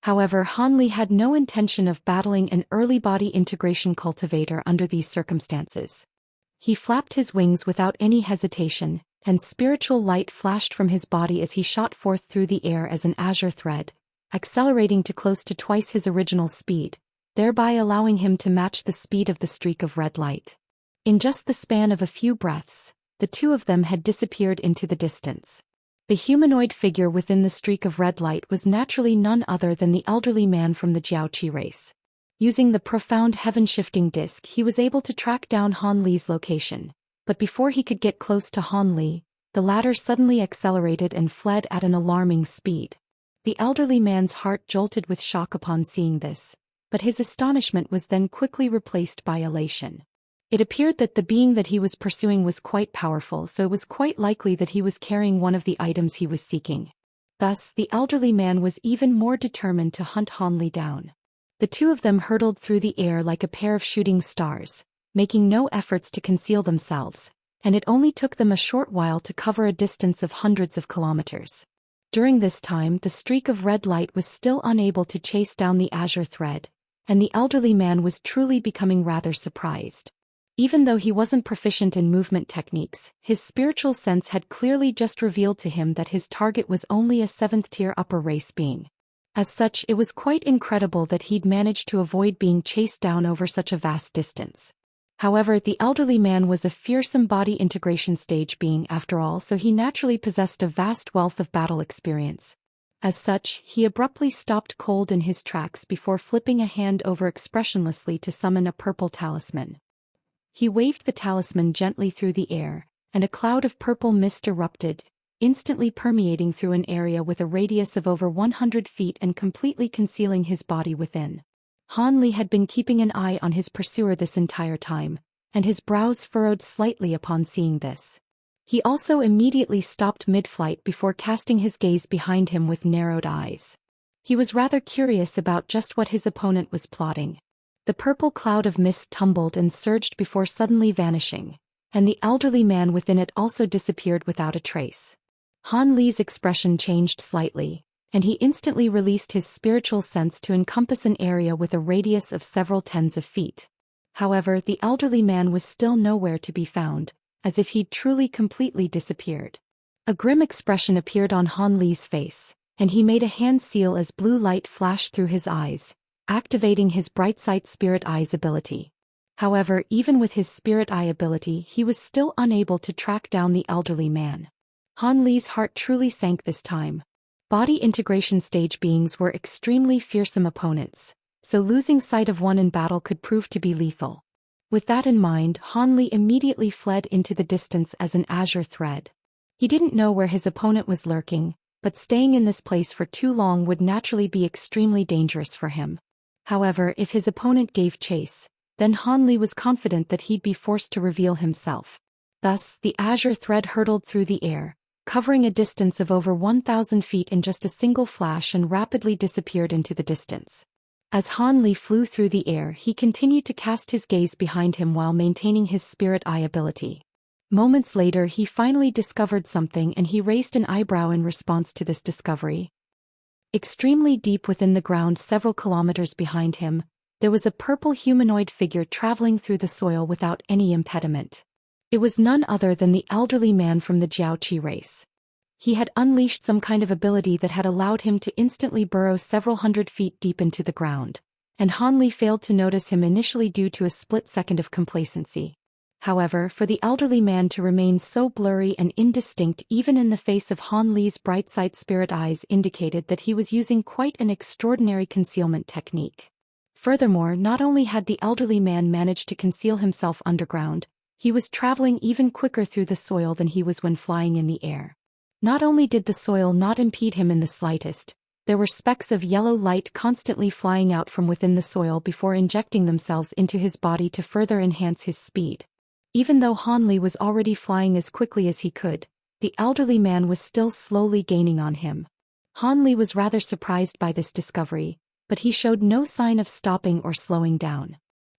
However, Han Li had no intention of battling an early body integration cultivator under these circumstances. He flapped his wings without any hesitation, and spiritual light flashed from his body as he shot forth through the air as an azure thread, accelerating to close to twice his original speed, thereby allowing him to match the speed of the streak of red light. In just the span of a few breaths, the two of them had disappeared into the distance. The humanoid figure within the streak of red light was naturally none other than the elderly man from the Jiaoqi race. Using the profound heaven-shifting disc, he was able to track down Han Li's location, but before he could get close to Han Li, the latter suddenly accelerated and fled at an alarming speed. The elderly man's heart jolted with shock upon seeing this, but his astonishment was then quickly replaced by elation. It appeared that the being that he was pursuing was quite powerful, so it was quite likely that he was carrying one of the items he was seeking. Thus, the elderly man was even more determined to hunt Han Li down. The two of them hurtled through the air like a pair of shooting stars, making no efforts to conceal themselves, and it only took them a short while to cover a distance of hundreds of kilometers. During this time, the streak of red light was still unable to chase down the azure thread, and the elderly man was truly becoming rather surprised. Even though he wasn't proficient in movement techniques, his spiritual sense had clearly just revealed to him that his target was only a 7th-tier upper race being. As such, it was quite incredible that he'd managed to avoid being chased down over such a vast distance. However, the elderly man was a fearsome body integration stage being after all, so he naturally possessed a vast wealth of battle experience. As such, he abruptly stopped cold in his tracks before flipping a hand over expressionlessly to summon a purple talisman. He waved the talisman gently through the air, and a cloud of purple mist erupted, instantly permeating through an area with a radius of over 100 feet and completely concealing his body within. Han Li had been keeping an eye on his pursuer this entire time, and his brows furrowed slightly upon seeing this. He also immediately stopped mid-flight before casting his gaze behind him with narrowed eyes. He was rather curious about just what his opponent was plotting. The purple cloud of mist tumbled and surged before suddenly vanishing, and the elderly man within it also disappeared without a trace. Han Li's expression changed slightly, and he instantly released his spiritual sense to encompass an area with a radius of several tens of feet. However, the elderly man was still nowhere to be found, as if he'd truly completely disappeared. A grim expression appeared on Han Li's face, and he made a hand seal as blue light flashed through his eyes, activating his Bright Sight Spirit Eyes ability. However, even with his Spirit Eye ability, he was still unable to track down the elderly man. Han Li's heart truly sank this time. Body integration stage beings were extremely fearsome opponents, so losing sight of one in battle could prove to be lethal. With that in mind, Han Li immediately fled into the distance as an azure thread. He didn't know where his opponent was lurking, but staying in this place for too long would naturally be extremely dangerous for him. However, if his opponent gave chase, then Han Li was confident that he'd be forced to reveal himself. Thus, the azure thread hurtled through the air, covering a distance of over 1,000 feet in just a single flash and rapidly disappeared into the distance. As Han Li flew through the air, he continued to cast his gaze behind him while maintaining his Spirit Eye ability. Moments later, he finally discovered something and he raised an eyebrow in response to this discovery. Extremely deep within the ground several kilometers behind him, there was a purple humanoid figure traveling through the soil without any impediment. It was none other than the elderly man from the Jiaoqi race. He had unleashed some kind of ability that had allowed him to instantly burrow several hundred feet deep into the ground, and Han Li failed to notice him initially due to a split second of complacency. However, for the elderly man to remain so blurry and indistinct even in the face of Han Li's bright sight spirit eyes indicated that he was using quite an extraordinary concealment technique. Furthermore, not only had the elderly man managed to conceal himself underground, he was traveling even quicker through the soil than he was when flying in the air. Not only did the soil not impede him in the slightest, there were specks of yellow light constantly flying out from within the soil before injecting themselves into his body to further enhance his speed. Even though Han Li was already flying as quickly as he could, the elderly man was still slowly gaining on him. Han Li was rather surprised by this discovery, but he showed no sign of stopping or slowing down.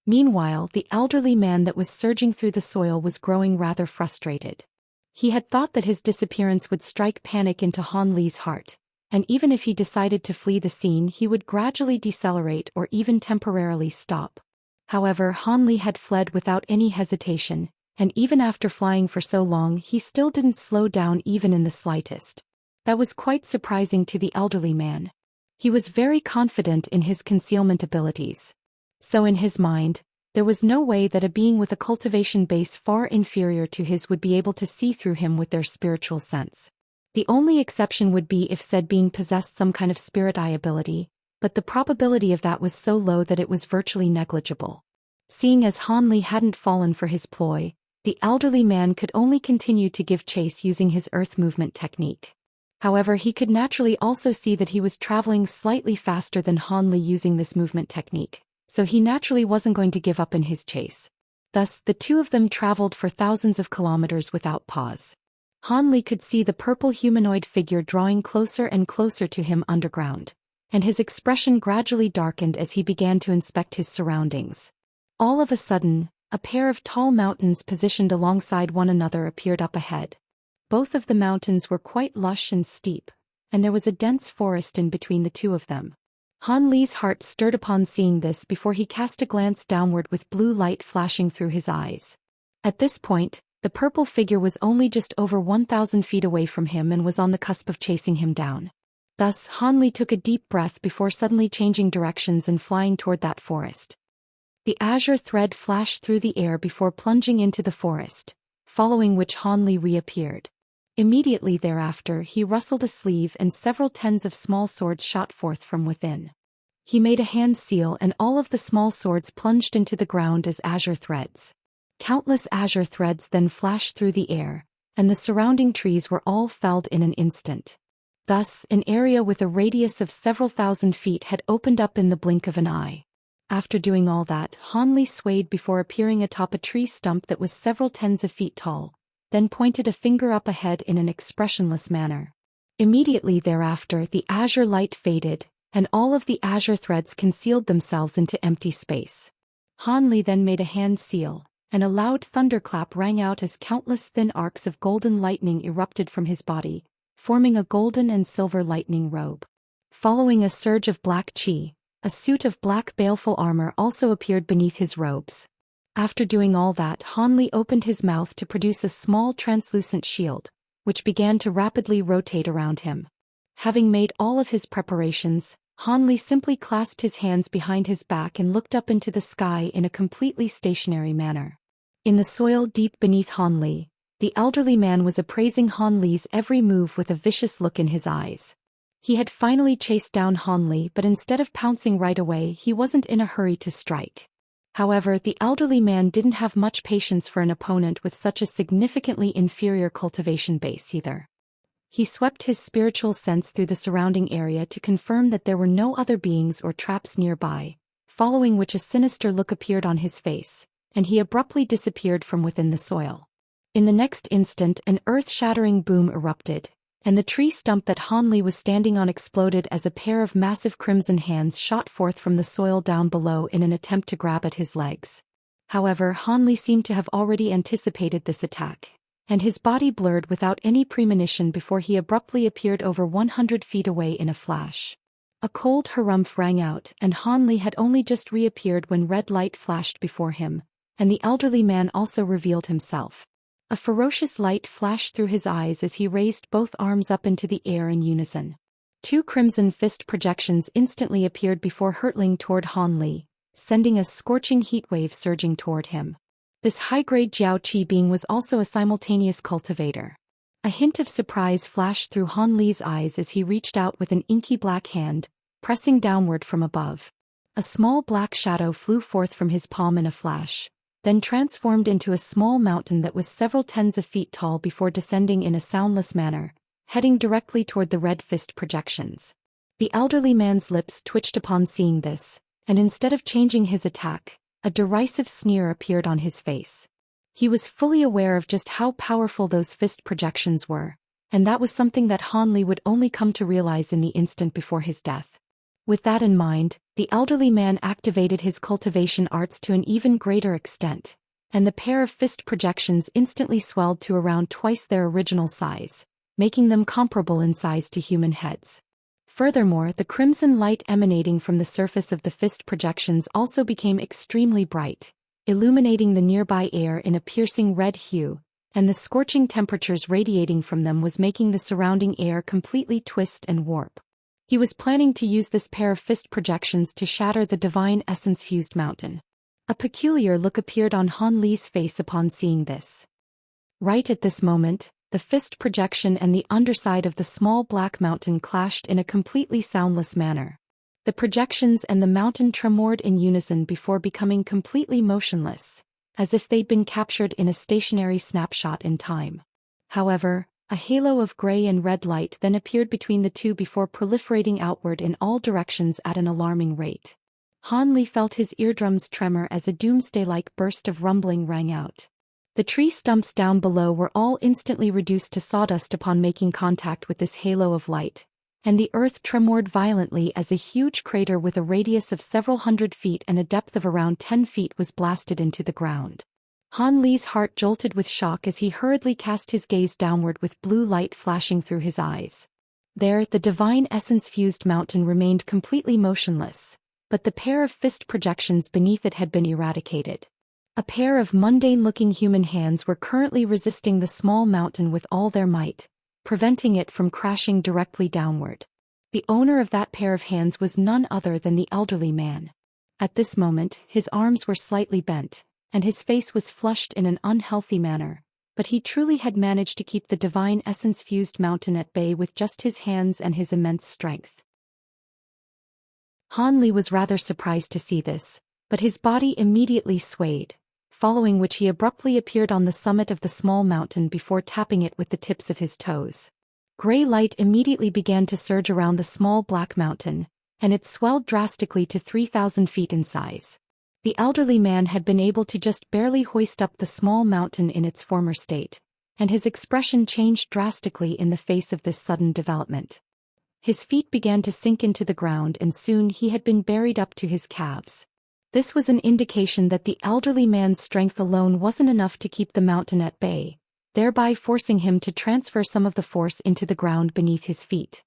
Meanwhile, the elderly man that was surging through the soil was growing rather frustrated. He had thought that his disappearance would strike panic into Han Li's heart, and even if he decided to flee the scene, he would gradually decelerate or even temporarily stop. However, Han Li had fled without any hesitation, and even after flying for so long, he still didn't slow down even in the slightest. That was quite surprising to the elderly man. He was very confident in his concealment abilities. So in his mind, there was no way that a being with a cultivation base far inferior to his would be able to see through him with their spiritual sense. The only exception would be if said being possessed some kind of spirit eye ability, but the probability of that was so low that it was virtually negligible. Seeing as Han Li hadn't fallen for his ploy, the elderly man could only continue to give chase using his earth movement technique. However, he could naturally also see that he was traveling slightly faster than Han Li using this movement technique, so he naturally wasn't going to give up in his chase. Thus, the two of them traveled for thousands of kilometers without pause. Han Li could see the purple humanoid figure drawing closer and closer to him underground, and his expression gradually darkened as he began to inspect his surroundings. All of a sudden, a pair of tall mountains positioned alongside one another appeared up ahead. Both of the mountains were quite lush and steep, and there was a dense forest in between the two of them. Han Li's heart stirred upon seeing this before he cast a glance downward with blue light flashing through his eyes. At this point, the purple figure was only just over 1,000 feet away from him and was on the cusp of chasing him down. Thus, Han Li took a deep breath before suddenly changing directions and flying toward that forest. The azure thread flashed through the air before plunging into the forest, following which Han Li reappeared. Immediately thereafter, he rustled a sleeve and several tens of small swords shot forth from within. He made a hand seal and all of the small swords plunged into the ground as azure threads. Countless azure threads then flashed through the air, and the surrounding trees were all felled in an instant. Thus, an area with a radius of several thousand feet had opened up in the blink of an eye. After doing all that, Han Li swayed before appearing atop a tree stump that was several tens of feet tall, then pointed a finger up ahead in an expressionless manner. Immediately thereafter, the azure light faded, and all of the azure threads concealed themselves into empty space. Han Li then made a hand seal, and a loud thunderclap rang out as countless thin arcs of golden lightning erupted from his body, forming a golden and silver lightning robe. Following a surge of black chi, a suit of black baleful armor also appeared beneath his robes. After doing all that, Han Li opened his mouth to produce a small translucent shield, which began to rapidly rotate around him. Having made all of his preparations, Han Li simply clasped his hands behind his back and looked up into the sky in a completely stationary manner. In the soil deep beneath Han Li, the elderly man was appraising Han Li's every move with a vicious look in his eyes. He had finally chased down Han Li, but instead of pouncing right away, he wasn't in a hurry to strike. However, the elderly man didn't have much patience for an opponent with such a significantly inferior cultivation base either. He swept his spiritual sense through the surrounding area to confirm that there were no other beings or traps nearby, following which a sinister look appeared on his face, and he abruptly disappeared from within the soil. In the next instant, an earth-shattering boom erupted, and the tree stump that Han Li was standing on exploded as a pair of massive crimson hands shot forth from the soil down below in an attempt to grab at his legs. However, Han Li seemed to have already anticipated this attack, and his body blurred without any premonition before he abruptly appeared over 100 feet away in a flash. A cold harumph rang out, and Han Li had only just reappeared when red light flashed before him, and the elderly man also revealed himself. A ferocious light flashed through his eyes as he raised both arms up into the air in unison. Two crimson fist projections instantly appeared before hurtling toward Han Li, sending a scorching heat wave surging toward him. This high-grade Jiao Qi being was also a simultaneous cultivator. A hint of surprise flashed through Han Li's eyes as he reached out with an inky black hand, pressing downward from above. A small black shadow flew forth from his palm in a flash, then transformed into a small mountain that was several tens of feet tall before descending in a soundless manner, heading directly toward the red fist projections. The elderly man's lips twitched upon seeing this, and instead of changing his attack, a derisive sneer appeared on his face. He was fully aware of just how powerful those fist projections were, and that was something that Han Li would only come to realize in the instant before his death. With that in mind, the elderly man activated his cultivation arts to an even greater extent, and the pair of fist projections instantly swelled to around twice their original size, making them comparable in size to human heads. Furthermore, the crimson light emanating from the surface of the fist projections also became extremely bright, illuminating the nearby air in a piercing red hue, and the scorching temperatures radiating from them was making the surrounding air completely twist and warp. He was planning to use this pair of fist projections to shatter the divine essence-fused mountain. A peculiar look appeared on Han Li's face upon seeing this. Right at this moment, the fist projection and the underside of the small black mountain clashed in a completely soundless manner. The projections and the mountain tremored in unison before becoming completely motionless, as if they'd been captured in a stationary snapshot in time. However, a halo of gray and red light then appeared between the two before proliferating outward in all directions at an alarming rate. Han Li felt his eardrums tremor as a doomsday-like burst of rumbling rang out. The tree stumps down below were all instantly reduced to sawdust upon making contact with this halo of light, and the earth tremored violently as a huge crater with a radius of several hundred feet and a depth of around 10 feet was blasted into the ground. Han Li's heart jolted with shock as he hurriedly cast his gaze downward with blue light flashing through his eyes. There, the divine essence-fused mountain remained completely motionless, but the pair of fist projections beneath it had been eradicated. A pair of mundane-looking human hands were currently resisting the small mountain with all their might, preventing it from crashing directly downward. The owner of that pair of hands was none other than the elderly man. At this moment, his arms were slightly bent, and his face was flushed in an unhealthy manner, but he truly had managed to keep the divine essence-fused mountain at bay with just his hands and his immense strength. Han Li was rather surprised to see this, but his body immediately swayed, following which he abruptly appeared on the summit of the small mountain before tapping it with the tips of his toes. Gray light immediately began to surge around the small black mountain, and it swelled drastically to 3,000 feet in size. The elderly man had been able to just barely hoist up the small mountain in its former state, and his expression changed drastically in the face of this sudden development. His feet began to sink into the ground and soon he had been buried up to his calves. This was an indication that the elderly man's strength alone wasn't enough to keep the mountain at bay, thereby forcing him to transfer some of the force into the ground beneath his feet.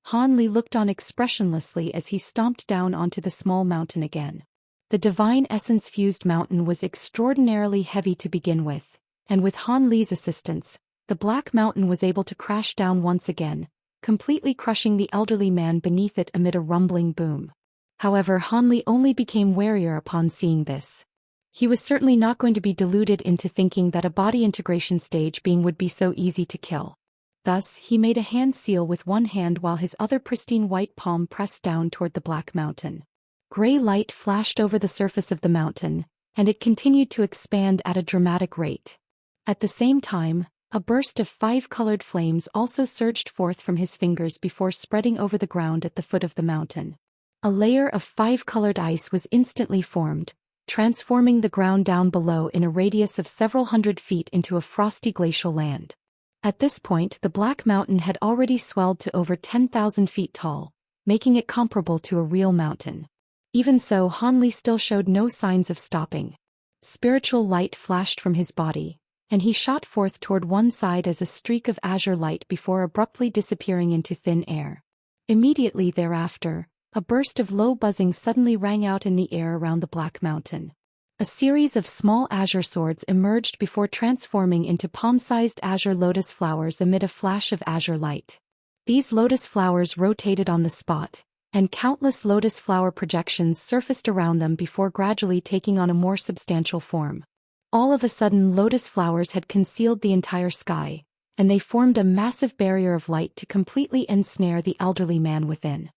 Han Li looked on expressionlessly as he stomped down onto the small mountain again. The divine essence-fused mountain was extraordinarily heavy to begin with, and with Han Li's assistance, the black mountain was able to crash down once again, completely crushing the elderly man beneath it amid a rumbling boom. However, Han Li only became warier upon seeing this. He was certainly not going to be deluded into thinking that a body integration stage being would be so easy to kill. Thus, he made a hand seal with one hand while his other pristine white palm pressed down toward the black mountain. Gray light flashed over the surface of the mountain, and it continued to expand at a dramatic rate. At the same time, a burst of 5 colored flames also surged forth from his fingers before spreading over the ground at the foot of the mountain. A layer of 5 colored ice was instantly formed, transforming the ground down below in a radius of several hundred feet into a frosty glacial land. At this point, the Black Mountain had already swelled to over 10,000 feet tall, making it comparable to a real mountain. Even so, Han Li still showed no signs of stopping. Spiritual light flashed from his body, and he shot forth toward one side as a streak of azure light before abruptly disappearing into thin air. Immediately thereafter, a burst of low buzzing suddenly rang out in the air around the Black Mountain. A series of small azure swords emerged before transforming into palm-sized azure lotus flowers amid a flash of azure light. These lotus flowers rotated on the spot, and countless lotus flower projections surfaced around them before gradually taking on a more substantial form. All of a sudden, lotus flowers had concealed the entire sky, and they formed a massive barrier of light to completely ensnare the elderly man within.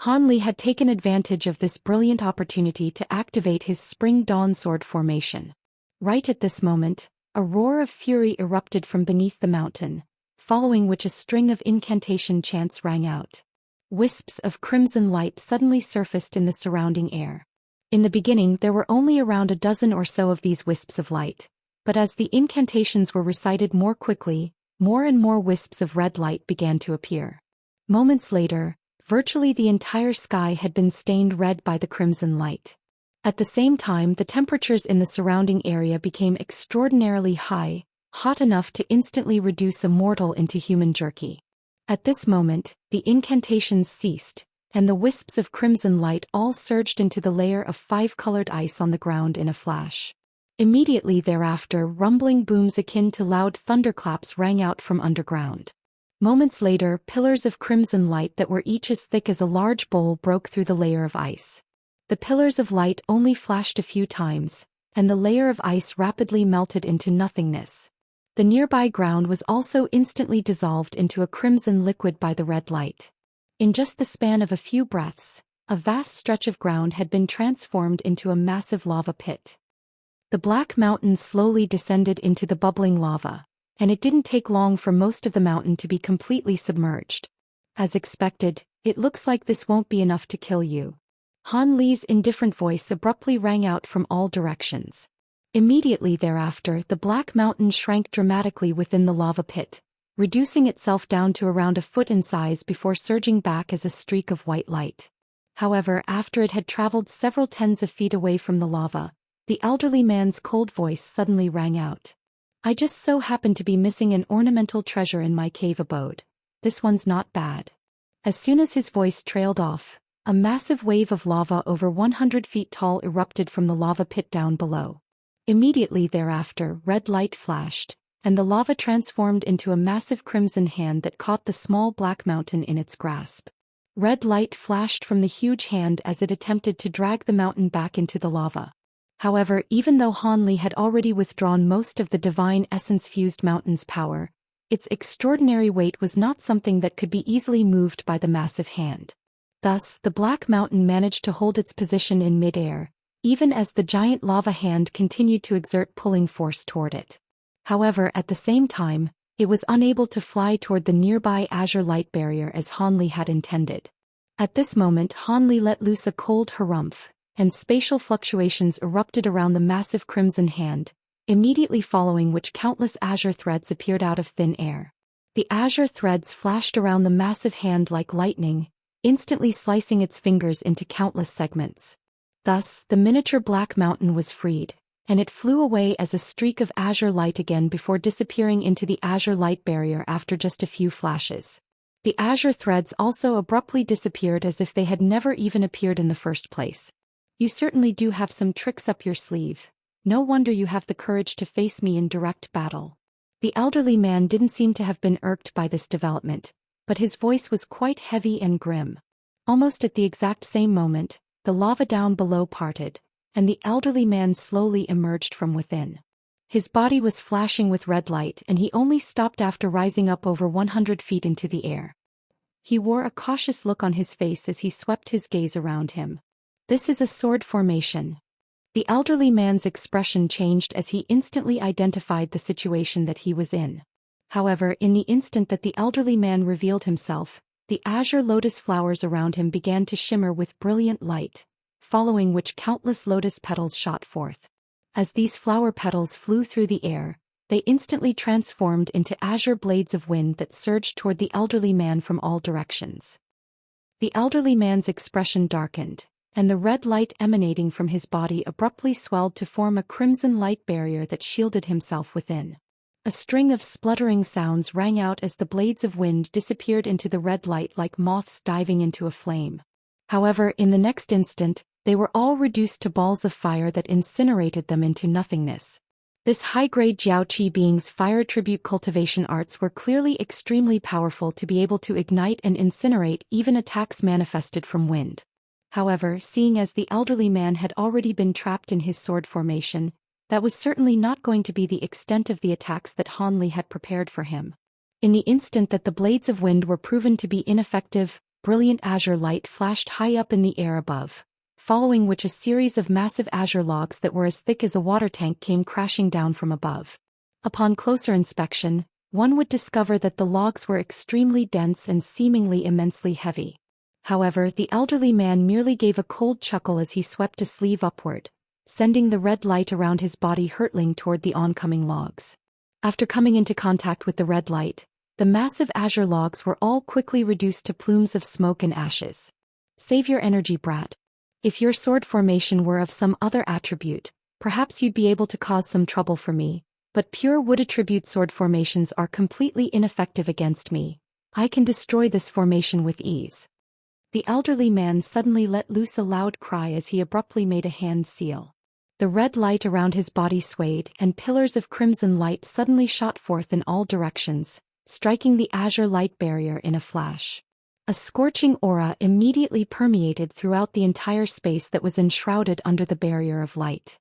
Han Li had taken advantage of this brilliant opportunity to activate his Spring Dawn Sword formation. Right at this moment, a roar of fury erupted from beneath the mountain, following which a string of incantation chants rang out. Wisps of crimson light suddenly surfaced in the surrounding air. In the beginning there were only around a dozen or so of these wisps of light, but as the incantations were recited more quickly, more and more wisps of red light began to appear. Moments later, virtually the entire sky had been stained red by the crimson light. At the same time, the temperatures in the surrounding area became extraordinarily high, hot enough to instantly reduce a mortal into human jerky. At this moment, the incantations ceased, and the wisps of crimson light all surged into the layer of 5-colored ice on the ground in a flash. Immediately thereafter, rumbling booms akin to loud thunderclaps rang out from underground. Moments later, pillars of crimson light that were each as thick as a large bowl broke through the layer of ice. The pillars of light only flashed a few times, and the layer of ice rapidly melted into nothingness. The nearby ground was also instantly dissolved into a crimson liquid by the red light. In just the span of a few breaths, a vast stretch of ground had been transformed into a massive lava pit. The black mountain slowly descended into the bubbling lava, and it didn't take long for most of the mountain to be completely submerged. As expected, it looks like this won't be enough to kill you. Han Li's indifferent voice abruptly rang out from all directions. Immediately thereafter, the black mountain shrank dramatically within the lava pit, reducing itself down to around a foot in size before surging back as a streak of white light. However, after it had traveled several tens of feet away from the lava, the elderly man's cold voice suddenly rang out. I just so happen to be missing an ornamental treasure in my cave abode. This one's not bad. As soon as his voice trailed off, a massive wave of lava over 100 feet tall erupted from the lava pit down below. Immediately thereafter, red light flashed, and the lava transformed into a massive crimson hand that caught the small black mountain in its grasp. Red light flashed from the huge hand as it attempted to drag the mountain back into the lava. However, even though Han Li had already withdrawn most of the divine essence-fused mountain's power, its extraordinary weight was not something that could be easily moved by the massive hand. Thus, the black mountain managed to hold its position in mid-air, even as the giant lava hand continued to exert pulling force toward it. However, at the same time, it was unable to fly toward the nearby azure light barrier as Han Li had intended. At this moment, Han Li let loose a cold harumph, and spatial fluctuations erupted around the massive crimson hand, immediately following which countless azure threads appeared out of thin air. The azure threads flashed around the massive hand like lightning, instantly slicing its fingers into countless segments. Thus, the miniature black mountain was freed, and it flew away as a streak of azure light again before disappearing into the azure light barrier after just a few flashes. The azure threads also abruptly disappeared as if they had never even appeared in the first place. You certainly do have some tricks up your sleeve. No wonder you have the courage to face me in direct battle. The elderly man didn't seem to have been irked by this development, but his voice was quite heavy and grim. Almost at the exact same moment, the lava down below parted, and the elderly man slowly emerged from within. His body was flashing with red light, and he only stopped after rising up over 100 feet into the air. He wore a cautious look on his face as he swept his gaze around him. This is a sword formation. The elderly man's expression changed as he instantly identified the situation that he was in. However, in the instant that the elderly man revealed himself, the azure lotus flowers around him began to shimmer with brilliant light, following which countless lotus petals shot forth. As these flower petals flew through the air, they instantly transformed into azure blades of wind that surged toward the elderly man from all directions. The elderly man's expression darkened, and the red light emanating from his body abruptly swelled to form a crimson light barrier that shielded himself within. A string of spluttering sounds rang out as the blades of wind disappeared into the red light like moths diving into a flame. However, in the next instant, they were all reduced to balls of fire that incinerated them into nothingness. This high-grade Jiaoqi being's fire tribute cultivation arts were clearly extremely powerful to be able to ignite and incinerate even attacks manifested from wind. However, seeing as the elderly man had already been trapped in his sword formation, that was certainly not going to be the extent of the attacks that Han Li had prepared for him. In the instant that the blades of wind were proven to be ineffective, brilliant azure light flashed high up in the air above, following which a series of massive azure logs that were as thick as a water tank came crashing down from above. Upon closer inspection, one would discover that the logs were extremely dense and seemingly immensely heavy. However, the elderly man merely gave a cold chuckle as he swept a sleeve upward, sending the red light around his body hurtling toward the oncoming logs. After coming into contact with the red light, the massive azure logs were all quickly reduced to plumes of smoke and ashes. Save your energy, brat. If your sword formation were of some other attribute, perhaps you'd be able to cause some trouble for me, but pure wood attribute sword formations are completely ineffective against me. I can destroy this formation with ease. The elderly man suddenly let loose a loud cry as he abruptly made a hand seal. The red light around his body swayed, and pillars of crimson light suddenly shot forth in all directions, striking the azure light barrier in a flash. A scorching aura immediately permeated throughout the entire space that was enshrouded under the barrier of light.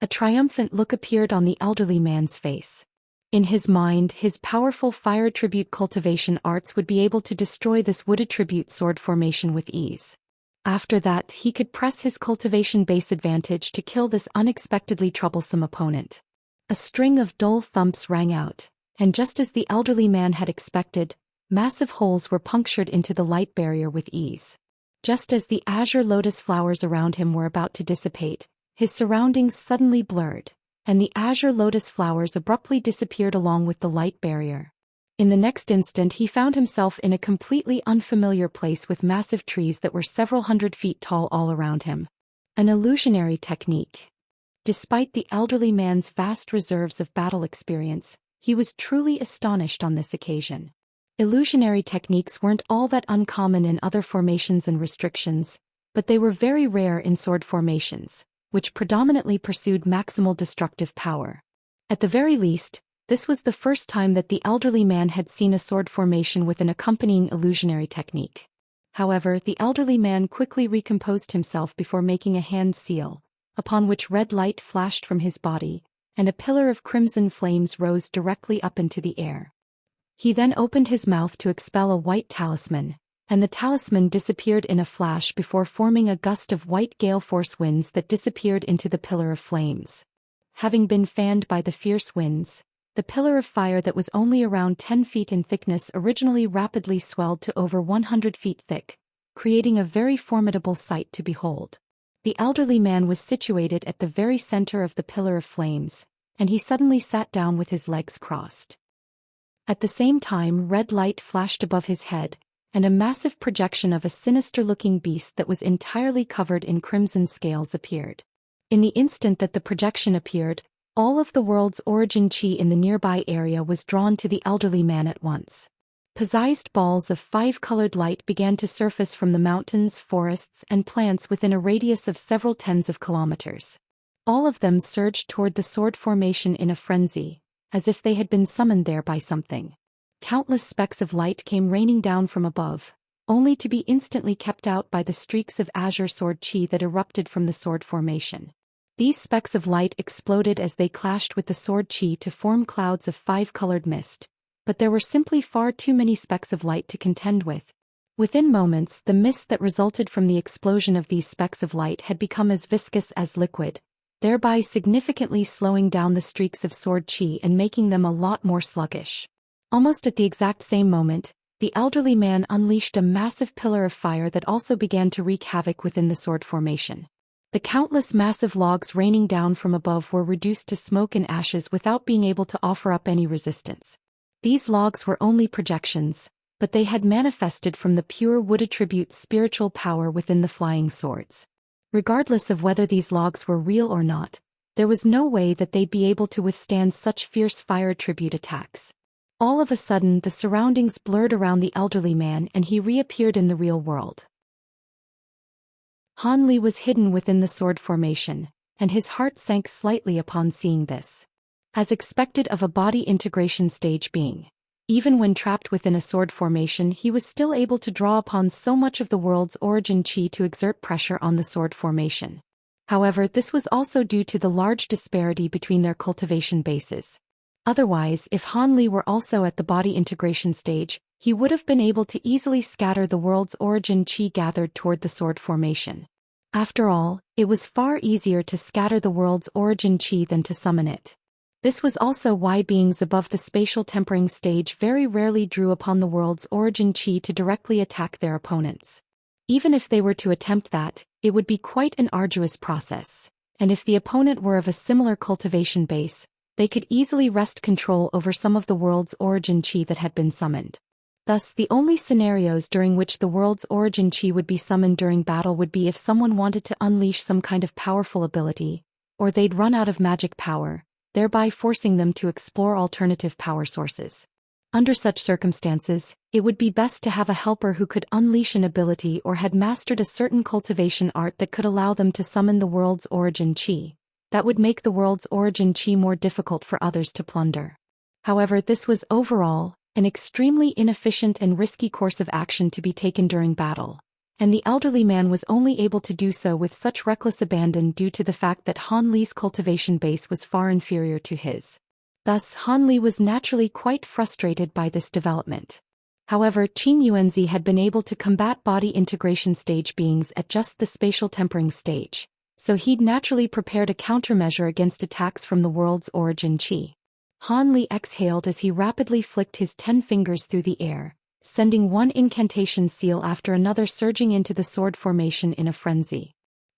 A triumphant look appeared on the elderly man's face. In his mind, his powerful fire tribute cultivation arts would be able to destroy this wood attribute sword formation with ease. After that, he could press his cultivation base advantage to kill this unexpectedly troublesome opponent. A string of dull thumps rang out, and just as the elderly man had expected, massive holes were punctured into the light barrier with ease. Just as the azure lotus flowers around him were about to dissipate, his surroundings suddenly blurred, and the azure lotus flowers abruptly disappeared along with the light barrier. In the next instant he found himself in a completely unfamiliar place with massive trees that were several hundred feet tall all around him. An illusionary technique. Despite the elderly man's vast reserves of battle experience, he was truly astonished on this occasion. Illusionary techniques weren't all that uncommon in other formations and restrictions, but they were very rare in sword formations, which predominantly pursued maximal destructive power. At the very least, this was the first time that the elderly man had seen a sword formation with an accompanying illusionary technique. However, the elderly man quickly recomposed himself before making a hand seal, upon which red light flashed from his body, and a pillar of crimson flames rose directly up into the air. He then opened his mouth to expel a white talisman, and the talisman disappeared in a flash before forming a gust of white gale force winds that disappeared into the pillar of flames. Having been fanned by the fierce winds, the pillar of fire that was only around 10 feet in thickness originally rapidly swelled to over 100 feet thick, creating a very formidable sight to behold. The elderly man was situated at the very center of the pillar of flames, and he suddenly sat down with his legs crossed. At the same time, red light flashed above his head, and a massive projection of a sinister-looking beast that was entirely covered in crimson scales appeared. In the instant that the projection appeared, all of the world's origin chi in the nearby area was drawn to the elderly man at once. Possessed balls of 5-colored light began to surface from the mountains, forests, and plants within a radius of several tens of kilometers. All of them surged toward the sword formation in a frenzy, as if they had been summoned there by something. Countless specks of light came raining down from above, only to be instantly kept out by the streaks of azure sword chi that erupted from the sword formation. These specks of light exploded as they clashed with the sword chi to form clouds of 5-colored mist, but there were simply far too many specks of light to contend with. Within moments, the mist that resulted from the explosion of these specks of light had become as viscous as liquid, thereby significantly slowing down the streaks of sword chi and making them a lot more sluggish. Almost at the exact same moment, the elderly man unleashed a massive pillar of fire that also began to wreak havoc within the sword formation. The countless massive logs raining down from above were reduced to smoke and ashes without being able to offer up any resistance. These logs were only projections, but they had manifested from the pure wood attribute spiritual power within the flying swords. Regardless of whether these logs were real or not, there was no way that they'd be able to withstand such fierce fire attribute attacks. All of a sudden, the surroundings blurred around the elderly man and he reappeared in the real world. Han Li was hidden within the sword formation, and his heart sank slightly upon seeing this. As expected of a body integration stage being, even when trapped within a sword formation, he was still able to draw upon so much of the world's origin chi to exert pressure on the sword formation. However, this was also due to the large disparity between their cultivation bases. Otherwise, if Han Li were also at the body integration stage, he would have been able to easily scatter the world's origin chi gathered toward the sword formation. After all, it was far easier to scatter the world's origin chi than to summon it. This was also why beings above the spatial tempering stage very rarely drew upon the world's origin chi to directly attack their opponents. Even if they were to attempt that, it would be quite an arduous process, and if the opponent were of a similar cultivation base, they could easily wrest control over some of the world's origin chi that had been summoned. Thus, the only scenarios during which the world's origin chi would be summoned during battle would be if someone wanted to unleash some kind of powerful ability, or they'd run out of magic power, thereby forcing them to explore alternative power sources. Under such circumstances, it would be best to have a helper who could unleash an ability or had mastered a certain cultivation art that could allow them to summon the world's origin chi. That would make the world's origin chi more difficult for others to plunder. However, this was overall an extremely inefficient and risky course of action to be taken during battle, and the elderly man was only able to do so with such reckless abandon due to the fact that Han Li's cultivation base was far inferior to his. Thus, Han Li was naturally quite frustrated by this development. However, Qin Yuanzi had been able to combat body integration stage beings at just the spatial tempering stage, so he'd naturally prepared a countermeasure against attacks from the world's origin chi. Han Li exhaled as he rapidly flicked his 10 fingers through the air, sending one incantation seal after another surging into the sword formation in a frenzy.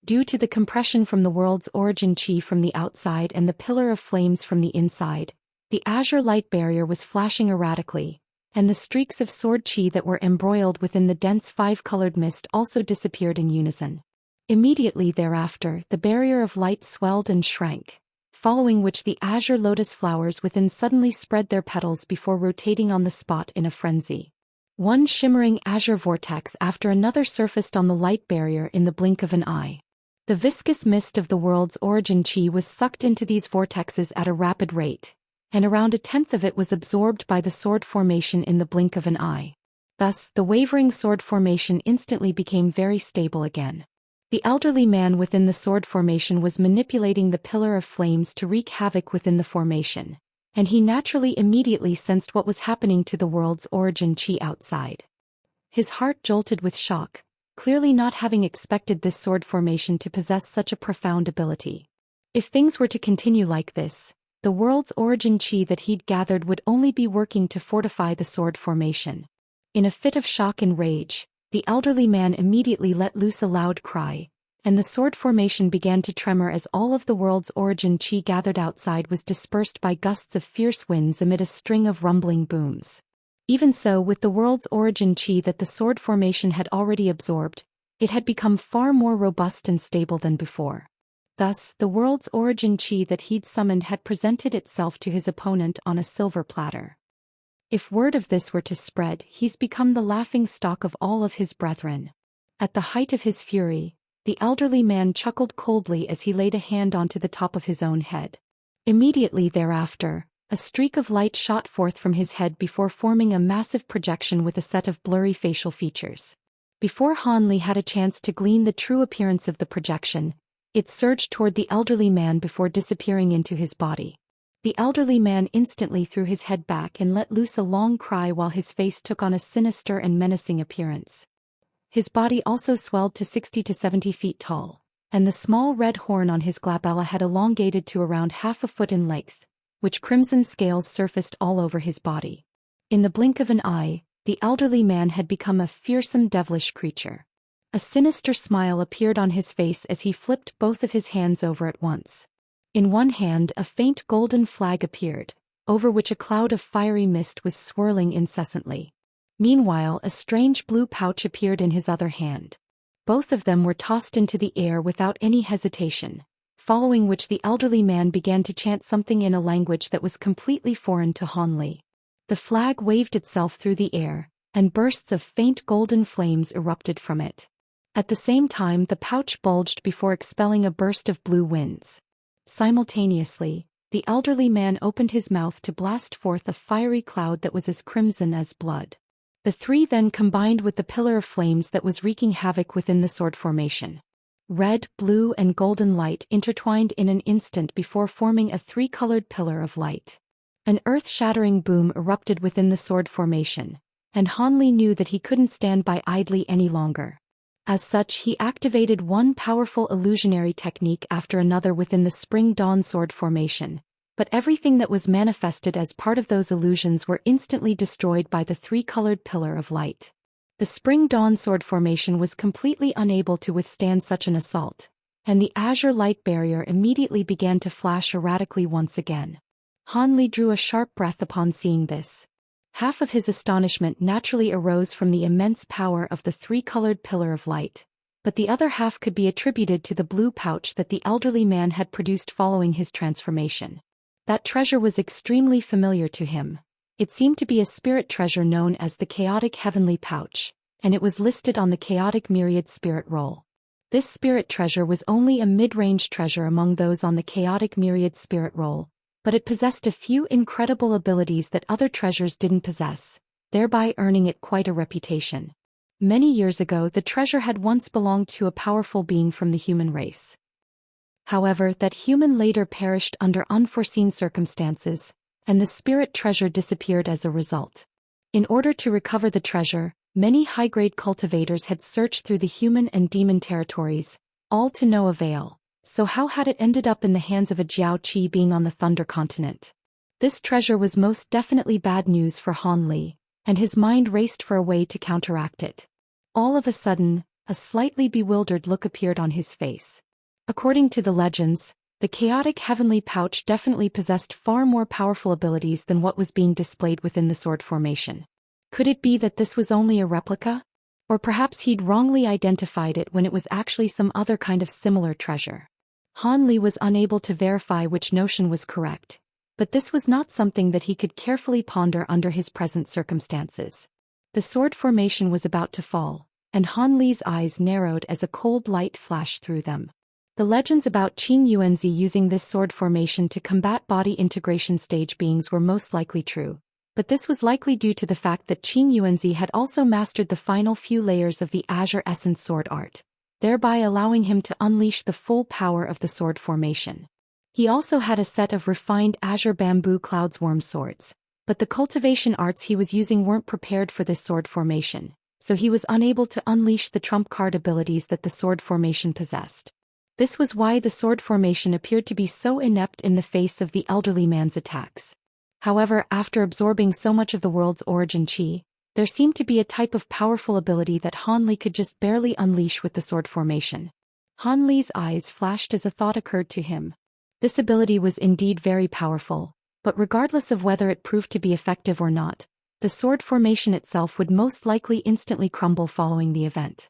Due to the compression from the world's origin chi from the outside and the pillar of flames from the inside, the azure light barrier was flashing erratically, and the streaks of sword chi that were embroiled within the dense 5-colored mist also disappeared in unison. Immediately thereafter, the barrier of light swelled and shrank, following which the azure lotus flowers within suddenly spread their petals before rotating on the spot in a frenzy. One shimmering azure vortex after another surfaced on the light barrier in the blink of an eye. The viscous mist of the world's origin chi was sucked into these vortexes at a rapid rate, and around 1/10 of it was absorbed by the sword formation in the blink of an eye. Thus, the wavering sword formation instantly became very stable again. The elderly man within the sword formation was manipulating the pillar of flames to wreak havoc within the formation, and he naturally immediately sensed what was happening to the world's origin chi outside. His heart jolted with shock, clearly not having expected this sword formation to possess such a profound ability. If things were to continue like this, the world's origin chi that he'd gathered would only be working to fortify the sword formation. In a fit of shock and rage, the elderly man immediately let loose a loud cry, and the sword formation began to tremor as all of the world's origin chi gathered outside was dispersed by gusts of fierce winds amid a string of rumbling booms. Even so, with the world's origin chi that the sword formation had already absorbed, it had become far more robust and stable than before. Thus, the world's origin chi that he'd summoned had presented itself to his opponent on a silver platter. If word of this were to spread, he's become the laughing stock of all of his brethren. At the height of his fury, the elderly man chuckled coldly as he laid a hand onto the top of his own head. Immediately thereafter, a streak of light shot forth from his head before forming a massive projection with a set of blurry facial features. Before Han Li had a chance to glean the true appearance of the projection, it surged toward the elderly man before disappearing into his body. The elderly man instantly threw his head back and let loose a long cry while his face took on a sinister and menacing appearance. His body also swelled to 60 to 70 feet tall, and the small red horn on his glabella had elongated to around half a foot in length, which crimson scales surfaced all over his body. In the blink of an eye, the elderly man had become a fearsome devilish creature. A sinister smile appeared on his face as he flipped both of his hands over at once. In one hand a faint golden flag appeared, over which a cloud of fiery mist was swirling incessantly. Meanwhile, a strange blue pouch appeared in his other hand. Both of them were tossed into the air without any hesitation, following which the elderly man began to chant something in a language that was completely foreign to Han Li. The flag waved itself through the air, and bursts of faint golden flames erupted from it. At the same time, the pouch bulged before expelling a burst of blue winds. Simultaneously, the elderly man opened his mouth to blast forth a fiery cloud that was as crimson as blood. The three then combined with the pillar of flames that was wreaking havoc within the sword formation. Red, blue, and golden light intertwined in an instant before forming a 3-colored pillar of light. An earth-shattering boom erupted within the sword formation, and Han Li knew that he couldn't stand by idly any longer. As such, he activated one powerful illusionary technique after another within the Spring Dawn sword formation, but everything that was manifested as part of those illusions were instantly destroyed by the 3-colored pillar of light. The Spring Dawn sword formation was completely unable to withstand such an assault, and the azure light barrier immediately began to flash erratically once again. Han Li drew a sharp breath upon seeing this. Half of his astonishment naturally arose from the immense power of the 3-colored pillar of light, but the other half could be attributed to the blue pouch that the elderly man had produced following his transformation. That treasure was extremely familiar to him, It seemed to be a spirit treasure known as the Chaotic Heavenly Pouch, and it was listed on the Chaotic Myriad Spirit Roll. This spirit treasure was only a mid-range treasure among those on the Chaotic Myriad Spirit Roll, but it possessed a few incredible abilities that other treasures didn't possess, thereby earning it quite a reputation. Many years ago, the treasure had once belonged to a powerful being from the human race. However, that human later perished under unforeseen circumstances, and the spirit treasure disappeared as a result. In order to recover the treasure, many high-grade cultivators had searched through the human and demon territories, all to no avail. So how had it ended up in the hands of a Jiao Qi being on the Thunder Continent? This treasure was most definitely bad news for Han Li, and his mind raced for a way to counteract it. All of a sudden, a slightly bewildered look appeared on his face. According to the legends, the Chaotic Heavenly Pouch definitely possessed far more powerful abilities than what was being displayed within the sword formation. Could it be that this was only a replica? Or perhaps he'd wrongly identified it when it was actually some other kind of similar treasure. Han Li was unable to verify which notion was correct, but this was not something that he could carefully ponder under his present circumstances. The sword formation was about to fall, and Han Li's eyes narrowed as a cold light flashed through them. The legends about Qing Yuanzi using this sword formation to combat body integration stage beings were most likely true, but this was likely due to the fact that Qing Yuanzi had also mastered the final few layers of the Azure Essence sword art, thereby allowing him to unleash the full power of the sword formation. He also had a set of refined Azure Bamboo Clouds Worm swords, but the cultivation arts he was using weren't prepared for this sword formation, so he was unable to unleash the trump card abilities that the sword formation possessed. This was why the sword formation appeared to be so inept in the face of the elderly man's attacks. However, after absorbing so much of the world's origin qi, there seemed to be a type of powerful ability that Han Li could just barely unleash with the sword formation. Han Li's eyes flashed as a thought occurred to him. This ability was indeed very powerful, but regardless of whether it proved to be effective or not, the sword formation itself would most likely instantly crumble following the event.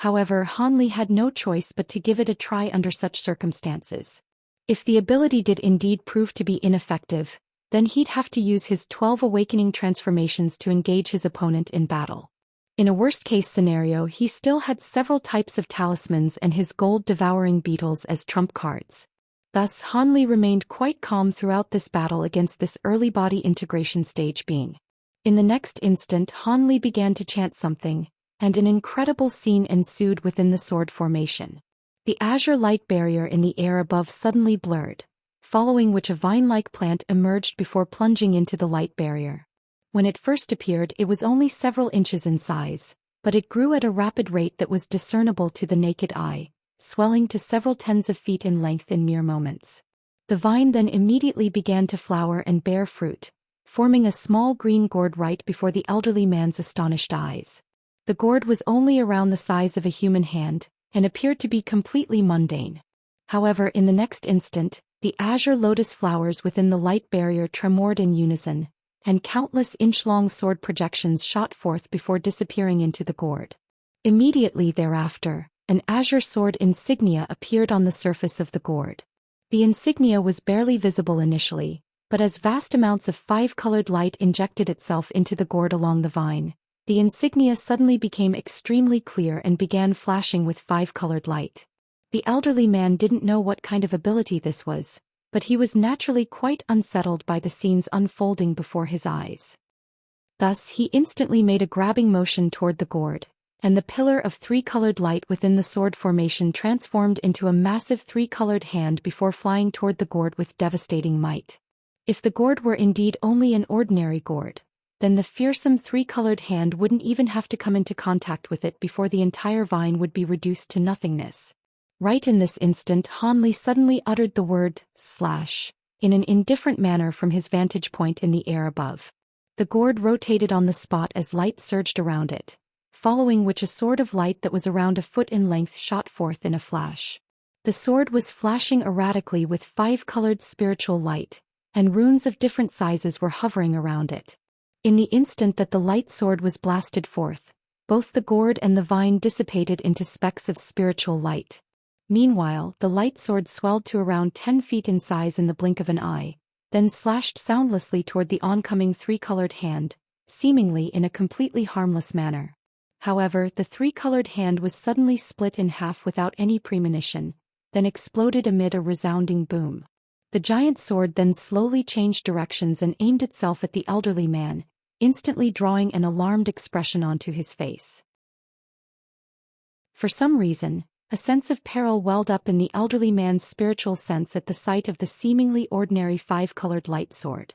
However, Han Li had no choice but to give it a try under such circumstances. If the ability did indeed prove to be ineffective, then he'd have to use his 12 awakening transformations to engage his opponent in battle. In a worst-case scenario, he still had several types of talismans and his gold-devouring beetles as trump cards. Thus, Han Li remained quite calm throughout this battle against this early body integration stage being. In the next instant, Han Li began to chant something, and an incredible scene ensued within the sword formation. The azure light barrier in the air above suddenly blurred, following which a vine-like plant emerged before plunging into the light barrier. When it first appeared, it was only several inches in size, but it grew at a rapid rate that was discernible to the naked eye, swelling to several tens of feet in length in mere moments. The vine then immediately began to flower and bear fruit, forming a small green gourd right before the elderly man's astonished eyes. The gourd was only around the size of a human hand, and appeared to be completely mundane. However, in the next instant, the azure lotus flowers within the light barrier tremored in unison, and countless inch-long sword projections shot forth before disappearing into the gourd. Immediately thereafter, an azure sword insignia appeared on the surface of the gourd. The insignia was barely visible initially, but as vast amounts of five-colored light injected itself into the gourd along the vine, the insignia suddenly became extremely clear and began flashing with five-colored light. The elderly man didn't know what kind of ability this was, but he was naturally quite unsettled by the scenes unfolding before his eyes. Thus, he instantly made a grabbing motion toward the gourd, and the pillar of three-colored light within the sword formation transformed into a massive three-colored hand before flying toward the gourd with devastating might. If the gourd were indeed only an ordinary gourd, then the fearsome three-colored hand wouldn't even have to come into contact with it before the entire vine would be reduced to nothingness. Right in this instant, Han Li suddenly uttered the word, slash, in an indifferent manner from his vantage point in the air above. The gourd rotated on the spot as light surged around it, following which a sword of light that was around a foot in length shot forth in a flash. The sword was flashing erratically with five-colored spiritual light, and runes of different sizes were hovering around it. In the instant that the light sword was blasted forth, both the gourd and the vine dissipated into specks of spiritual light. Meanwhile, the light sword swelled to around 10 feet in size in the blink of an eye, then slashed soundlessly toward the oncoming three-colored hand, seemingly in a completely harmless manner. However, the three-colored hand was suddenly split in half without any premonition, then exploded amid a resounding boom. The giant sword then slowly changed directions and aimed itself at the elderly man, instantly drawing an alarmed expression onto his face. For some reason, a sense of peril welled up in the elderly man's spiritual sense at the sight of the seemingly ordinary five-colored light sword.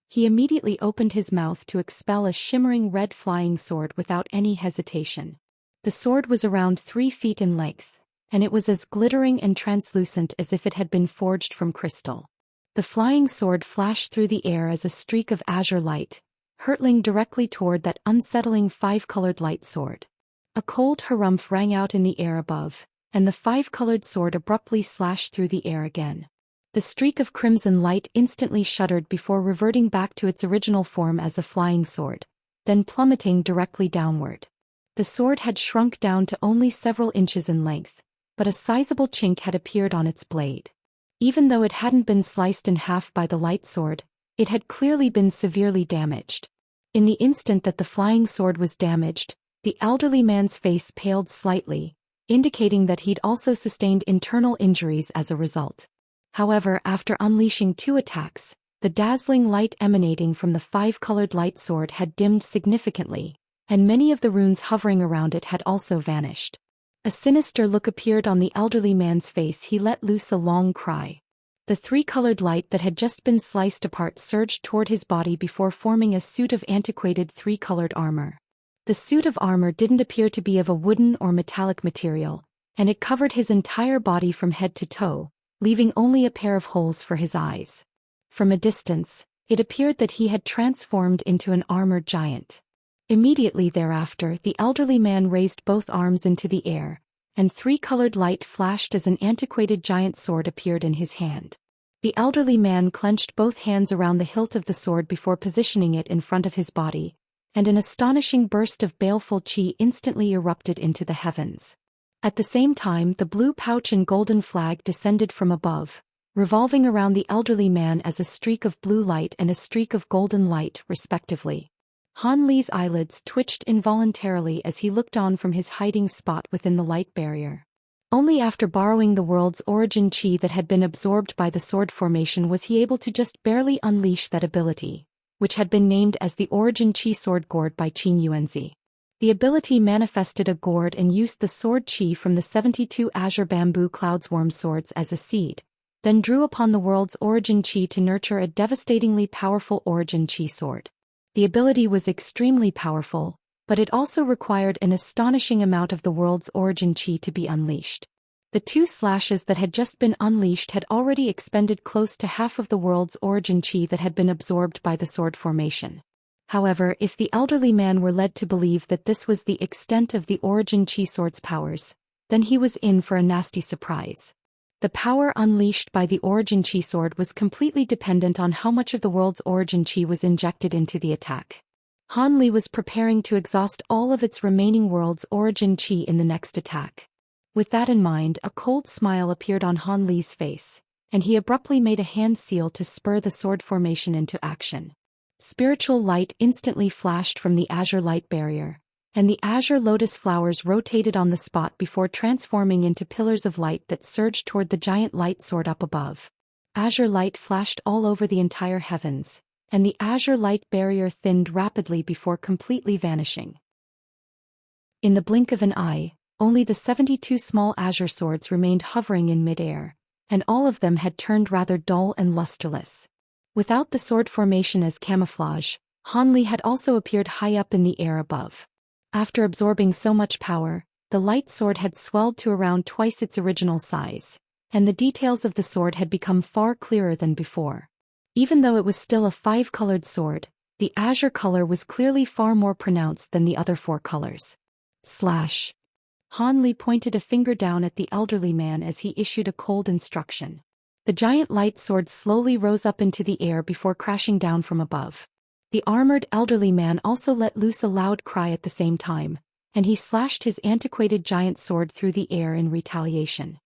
He immediately opened his mouth to expel a shimmering red flying sword without any hesitation. The sword was around 3 feet in length, and it was as glittering and translucent as if it had been forged from crystal. The flying sword flashed through the air as a streak of azure light, hurtling directly toward that unsettling five-colored light sword. A cold harumph rang out in the air above, and the five-colored sword abruptly slashed through the air again. The streak of crimson light instantly shuddered before reverting back to its original form as a flying sword, then plummeting directly downward. The sword had shrunk down to only several inches in length, but a sizable chink had appeared on its blade. Even though it hadn't been sliced in half by the light sword, it had clearly been severely damaged. In the instant that the flying sword was damaged, the elderly man's face paled slightly, indicating that he'd also sustained internal injuries as a result. However, after unleashing 2 attacks, the dazzling light emanating from the five-colored light sword had dimmed significantly, and many of the runes hovering around it had also vanished. A sinister look appeared on the elderly man's face. He let loose a long cry. The three-colored light that had just been sliced apart surged toward his body before forming a suit of antiquated three-colored armor. The suit of armor didn't appear to be of a wooden or metallic material, and it covered his entire body from head to toe, leaving only a pair of holes for his eyes. From a distance, it appeared that he had transformed into an armored giant. Immediately thereafter, the elderly man raised both arms into the air, and three-colored light flashed as an antiquated giant sword appeared in his hand. The elderly man clenched both hands around the hilt of the sword before positioning it in front of his body, and an astonishing burst of baleful chi instantly erupted into the heavens. At the same time, the blue pouch and golden flag descended from above, revolving around the elderly man as a streak of blue light and a streak of golden light, respectively. Han Li's eyelids twitched involuntarily as he looked on from his hiding spot within the light barrier. Only after borrowing the world's origin chi that had been absorbed by the sword formation was he able to just barely unleash that ability, which had been named as the Origin Chi Sword Gourd by Qin Yuanzi. The ability manifested a gourd and used the sword chi from the 72 azure bamboo cloudsworm swords as a seed, then drew upon the world's origin chi to nurture a devastatingly powerful origin chi sword. The ability was extremely powerful, but it also required an astonishing amount of the world's origin chi to be unleashed. The 2 slashes that had just been unleashed had already expended close to half of the world's origin chi that had been absorbed by the sword formation. However, if the elderly man were led to believe that this was the extent of the origin chi sword's powers, then he was in for a nasty surprise. The power unleashed by the origin chi sword was completely dependent on how much of the world's origin chi was injected into the attack. Han Li was preparing to exhaust all of its remaining world's origin chi in the next attack. With that in mind, a cold smile appeared on Han Li's face, and he abruptly made a hand seal to spur the sword formation into action. Spiritual light instantly flashed from the azure light barrier, and the azure lotus flowers rotated on the spot before transforming into pillars of light that surged toward the giant light sword up above. Azure light flashed all over the entire heavens, and the azure light barrier thinned rapidly before completely vanishing. In the blink of an eye, only the 72 small azure swords remained hovering in midair, and all of them had turned rather dull and lusterless. Without the sword formation as camouflage, Han Li had also appeared high up in the air above. After absorbing so much power, the light sword had swelled to around twice its original size, and the details of the sword had become far clearer than before. Even though it was still a 5-colored sword, the azure color was clearly far more pronounced than the other 4 colors. Slash. Han Li pointed a finger down at the elderly man as he issued a cold instruction. The giant light sword slowly rose up into the air before crashing down from above. The armored elderly man also let loose a loud cry at the same time, and he slashed his antiquated giant sword through the air in retaliation.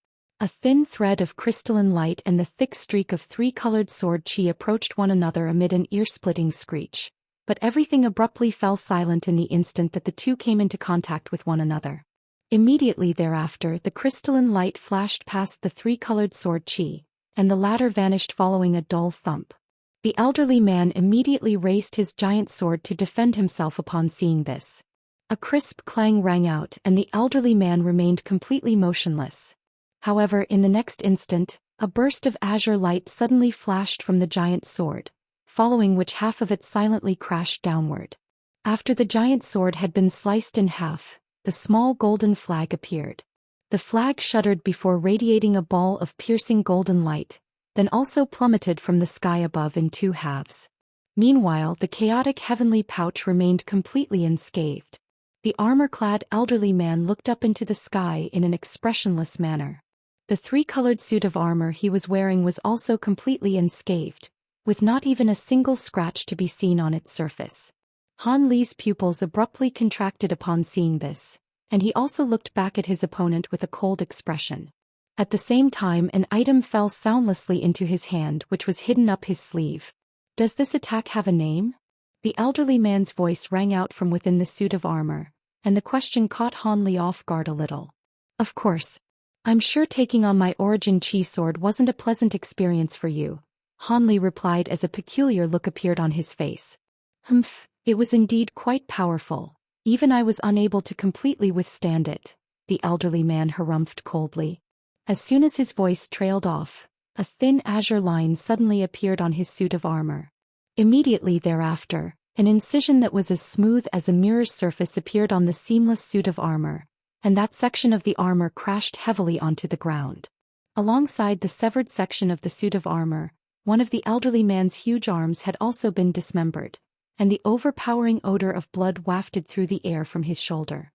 A thin thread of crystalline light and the thick streak of three-colored sword chi approached one another amid an ear-splitting screech. But everything abruptly fell silent in the instant that the two came into contact with one another. Immediately thereafter, the crystalline light flashed past the three-colored sword chi, and the latter vanished following a dull thump. The elderly man immediately raised his giant sword to defend himself upon seeing this. A crisp clang rang out and the elderly man remained completely motionless. However, in the next instant, a burst of azure light suddenly flashed from the giant sword, following which half of it silently crashed downward. After the giant sword had been sliced in half, the small golden flag appeared. The flag shuddered before radiating a ball of piercing golden light, then also plummeted from the sky above in two halves. Meanwhile, the chaotic heavenly pouch remained completely unscathed. The armor-clad elderly man looked up into the sky in an expressionless manner. The three-colored suit of armor he was wearing was also completely unscathed, with not even a single scratch to be seen on its surface. Han Li's pupils abruptly contracted upon seeing this, and he also looked back at his opponent with a cold expression. At the same time, an item fell soundlessly into his hand which was hidden up his sleeve. "Does this attack have a name?" The elderly man's voice rang out from within the suit of armor, and the question caught Han Li off guard a little. "Of course. I'm sure taking on my origin chi sword wasn't a pleasant experience for you," Han Li replied as a peculiar look appeared on his face. "Humph, it was indeed quite powerful. Even I was unable to completely withstand it," the elderly man harumphed coldly. As soon as his voice trailed off, a thin azure line suddenly appeared on his suit of armor. Immediately thereafter, an incision that was as smooth as a mirror's surface appeared on the seamless suit of armor, and that section of the armor crashed heavily onto the ground. Alongside the severed section of the suit of armor, one of the elderly man's huge arms had also been dismembered, and the overpowering odor of blood wafted through the air from his shoulder.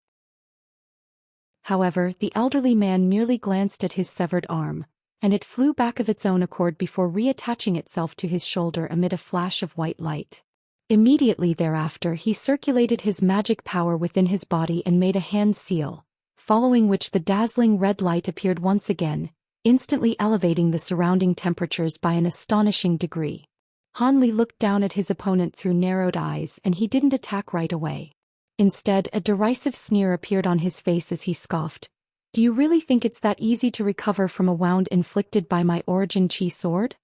However, the elderly man merely glanced at his severed arm, and it flew back of its own accord before reattaching itself to his shoulder amid a flash of white light. Immediately thereafter he circulated his magic power within his body and made a hand seal, following which the dazzling red light appeared once again, instantly elevating the surrounding temperatures by an astonishing degree. Han Li looked down at his opponent through narrowed eyes and he didn't attack right away. Instead, a derisive sneer appeared on his face as he scoffed. "Do you really think it's that easy to recover from a wound inflicted by my origin chi sword?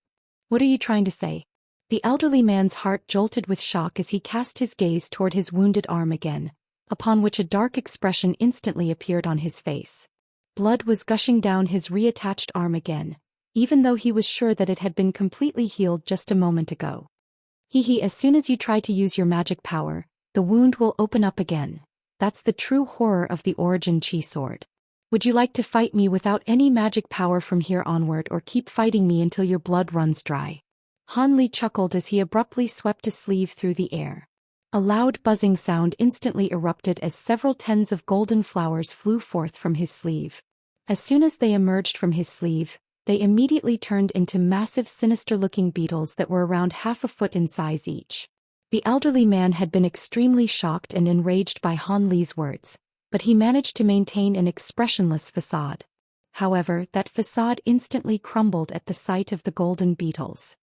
What are you trying to say?" The elderly man's heart jolted with shock as he cast his gaze toward his wounded arm again, upon which a dark expression instantly appeared on his face. Blood was gushing down his reattached arm again, even though he was sure that it had been completely healed just a moment ago. As soon as you try to use your magic power, the wound will open up again. That's the true horror of the origin chi sword. Would you like to fight me without any magic power from here onward or keep fighting me until your blood runs dry?" Han Li chuckled as he abruptly swept a sleeve through the air. A loud buzzing sound instantly erupted as several tens of golden flowers flew forth from his sleeve. As soon as they emerged from his sleeve, they immediately turned into massive sinister-looking beetles that were around half a foot in size each. The elderly man had been extremely shocked and enraged by Han Li's words, but he managed to maintain an expressionless facade. However, that facade instantly crumbled at the sight of the golden beetles.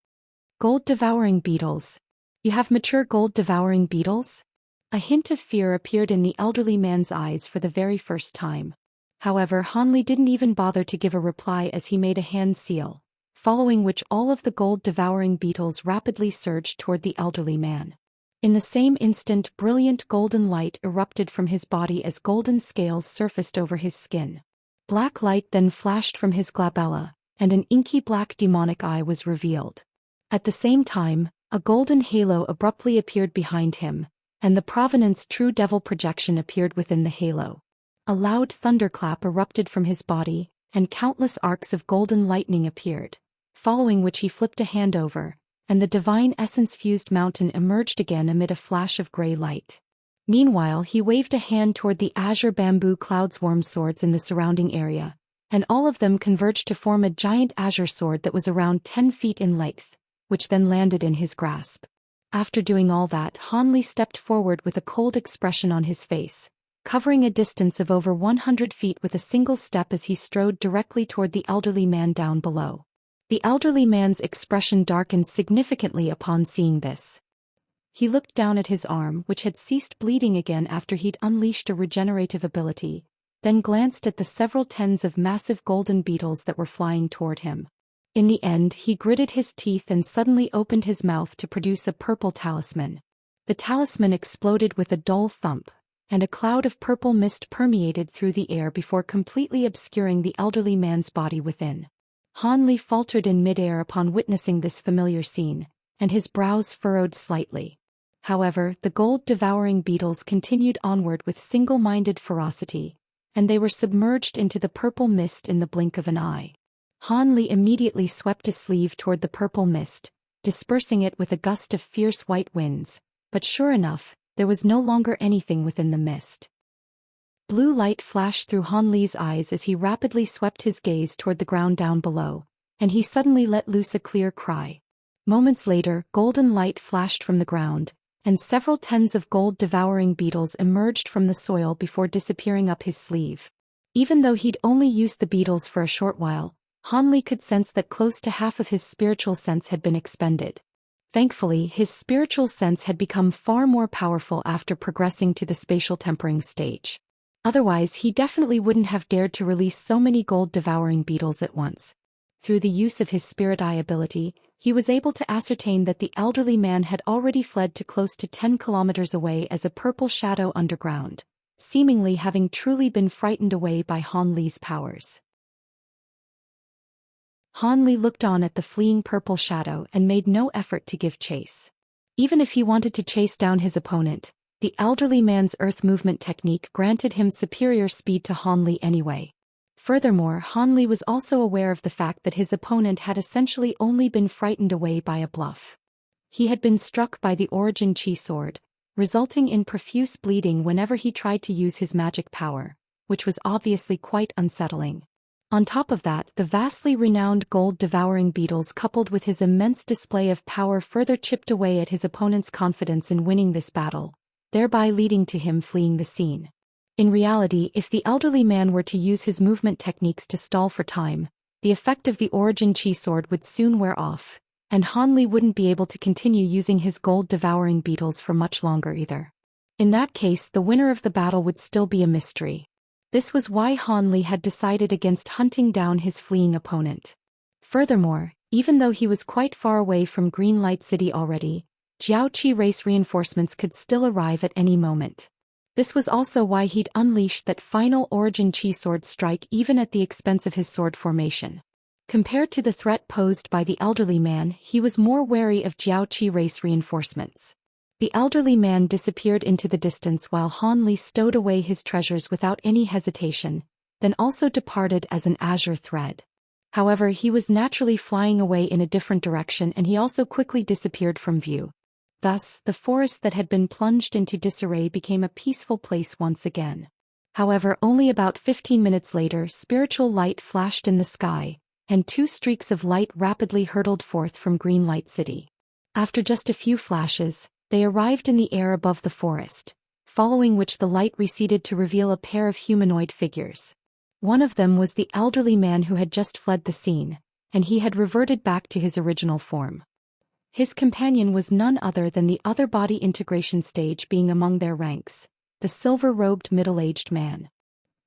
"Gold-devouring beetles? You have mature gold-devouring beetles?" A hint of fear appeared in the elderly man's eyes for the very first time. However, Han Li didn't even bother to give a reply as he made a hand seal, following which all of the gold-devouring beetles rapidly surged toward the elderly man. In the same instant, brilliant golden light erupted from his body as golden scales surfaced over his skin. Black light then flashed from his glabella, and an inky black demonic eye was revealed. At the same time, a golden halo abruptly appeared behind him, and the Provenance True Devil projection appeared within the halo. A loud thunderclap erupted from his body, and countless arcs of golden lightning appeared, following which he flipped a hand over, and the divine essence-fused mountain emerged again amid a flash of gray light. Meanwhile, he waved a hand toward the azure bamboo cloudswarm swords in the surrounding area, and all of them converged to form a giant azure sword that was around 10 feet in length, which then landed in his grasp. After doing all that, Han Li stepped forward with a cold expression on his face, covering a distance of over 100 feet with a single step as he strode directly toward the elderly man down below. The elderly man's expression darkened significantly upon seeing this. He looked down at his arm, which had ceased bleeding again after he'd unleashed a regenerative ability, then glanced at the several tens of massive golden beetles that were flying toward him. In the end, he gritted his teeth and suddenly opened his mouth to produce a purple talisman. The talisman exploded with a dull thump, and a cloud of purple mist permeated through the air before completely obscuring the elderly man's body within. Han Li faltered in midair upon witnessing this familiar scene, and his brows furrowed slightly. However, the gold-devouring beetles continued onward with single-minded ferocity, and they were submerged into the purple mist in the blink of an eye. Han Li immediately swept his sleeve toward the purple mist, dispersing it with a gust of fierce white winds, but sure enough, there was no longer anything within the mist. Blue light flashed through Han Li's eyes as he rapidly swept his gaze toward the ground down below, and he suddenly let loose a clear cry. Moments later, golden light flashed from the ground, and several tens of gold-devouring beetles emerged from the soil before disappearing up his sleeve. Even though he'd only used the beetles for a short while, Han Li could sense that close to half of his spiritual sense had been expended. Thankfully, his spiritual sense had become far more powerful after progressing to the spatial tempering stage. Otherwise, he definitely wouldn't have dared to release so many gold-devouring beetles at once. Through the use of his spirit eye ability, he was able to ascertain that the elderly man had already fled to close to 10 kilometers away as a purple shadow underground, seemingly having truly been frightened away by Han Li's powers. Han Li looked on at the fleeing purple shadow and made no effort to give chase. Even if he wanted to chase down his opponent, the elderly man's earth movement technique granted him superior speed to Han Li anyway. Furthermore, Han Li was also aware of the fact that his opponent had essentially only been frightened away by a bluff. He had been struck by the Origin Chi sword, resulting in profuse bleeding whenever he tried to use his magic power, which was obviously quite unsettling. On top of that, the vastly renowned gold-devouring beetles coupled with his immense display of power further chipped away at his opponent's confidence in winning this battle, thereby leading to him fleeing the scene. In reality, if the elderly man were to use his movement techniques to stall for time, the effect of the Origin Chi sword would soon wear off, and Han Li wouldn't be able to continue using his gold-devouring beetles for much longer either. In that case, the winner of the battle would still be a mystery. This was why Han Li had decided against hunting down his fleeing opponent. Furthermore, even though he was quite far away from Green Light City already, Jiaoqi race reinforcements could still arrive at any moment. This was also why he'd unleashed that final Origin Chi sword strike even at the expense of his sword formation. Compared to the threat posed by the elderly man, he was more wary of Jiaoqi race reinforcements. The elderly man disappeared into the distance while Han Li stowed away his treasures without any hesitation, then also departed as an azure thread. However, he was naturally flying away in a different direction and he also quickly disappeared from view. Thus, the forest that had been plunged into disarray became a peaceful place once again. However, only about 15 minutes later, spiritual light flashed in the sky, and 2 streaks of light rapidly hurtled forth from Green Light City. After just a few flashes, they arrived in the air above the forest, following which the light receded to reveal a pair of humanoid figures. One of them was the elderly man who had just fled the scene, and he had reverted back to his original form. His companion was none other than the other body integration stage being among their ranks, the silver-robed middle-aged man.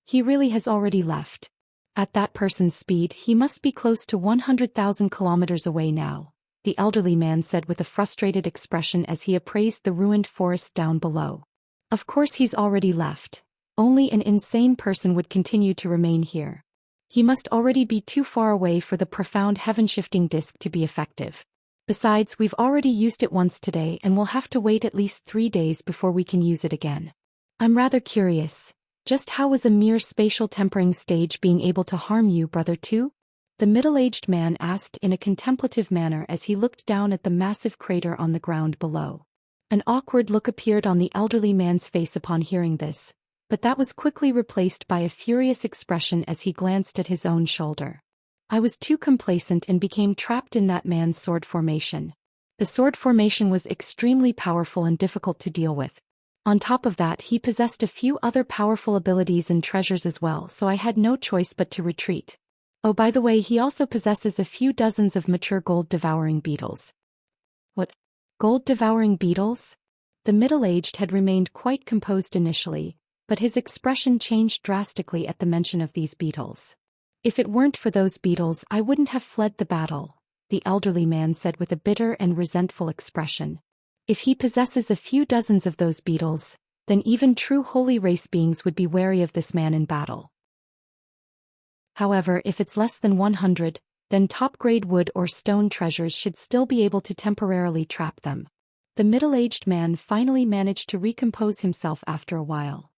He really has already left. At that person's speed, he must be close to 100,000 kilometers away now, the elderly man said with a frustrated expression as he appraised the ruined forest down below. Of course he's already left. Only an insane person would continue to remain here. He must already be too far away for the profound heaven-shifting disc to be effective. Besides, we've already used it once today and we'll have to wait at least 3 days before we can use it again. I'm rather curious. Just how was a mere spatial tempering stage being able to harm you, brother too? The middle-aged man asked in a contemplative manner as he looked down at the massive crater on the ground below. An awkward look appeared on the elderly man's face upon hearing this, but that was quickly replaced by a furious expression as he glanced at his own shoulder. I was too complacent and became trapped in that man's sword formation. The sword formation was extremely powerful and difficult to deal with. On top of that, he possessed a few other powerful abilities and treasures as well, so I had no choice but to retreat. Oh, by the way, he also possesses a few dozens of mature gold-devouring beetles. What? Gold-devouring beetles? The middle-aged had remained quite composed initially, but his expression changed drastically at the mention of these beetles. If it weren't for those beetles, I wouldn't have fled the battle, the elderly man said with a bitter and resentful expression. If he possesses a few dozens of those beetles, then even true holy race beings would be wary of this man in battle. However, if it's less than 100, then top-grade wood or stone treasures should still be able to temporarily trap them. The middle-aged man finally managed to recompose himself after a while.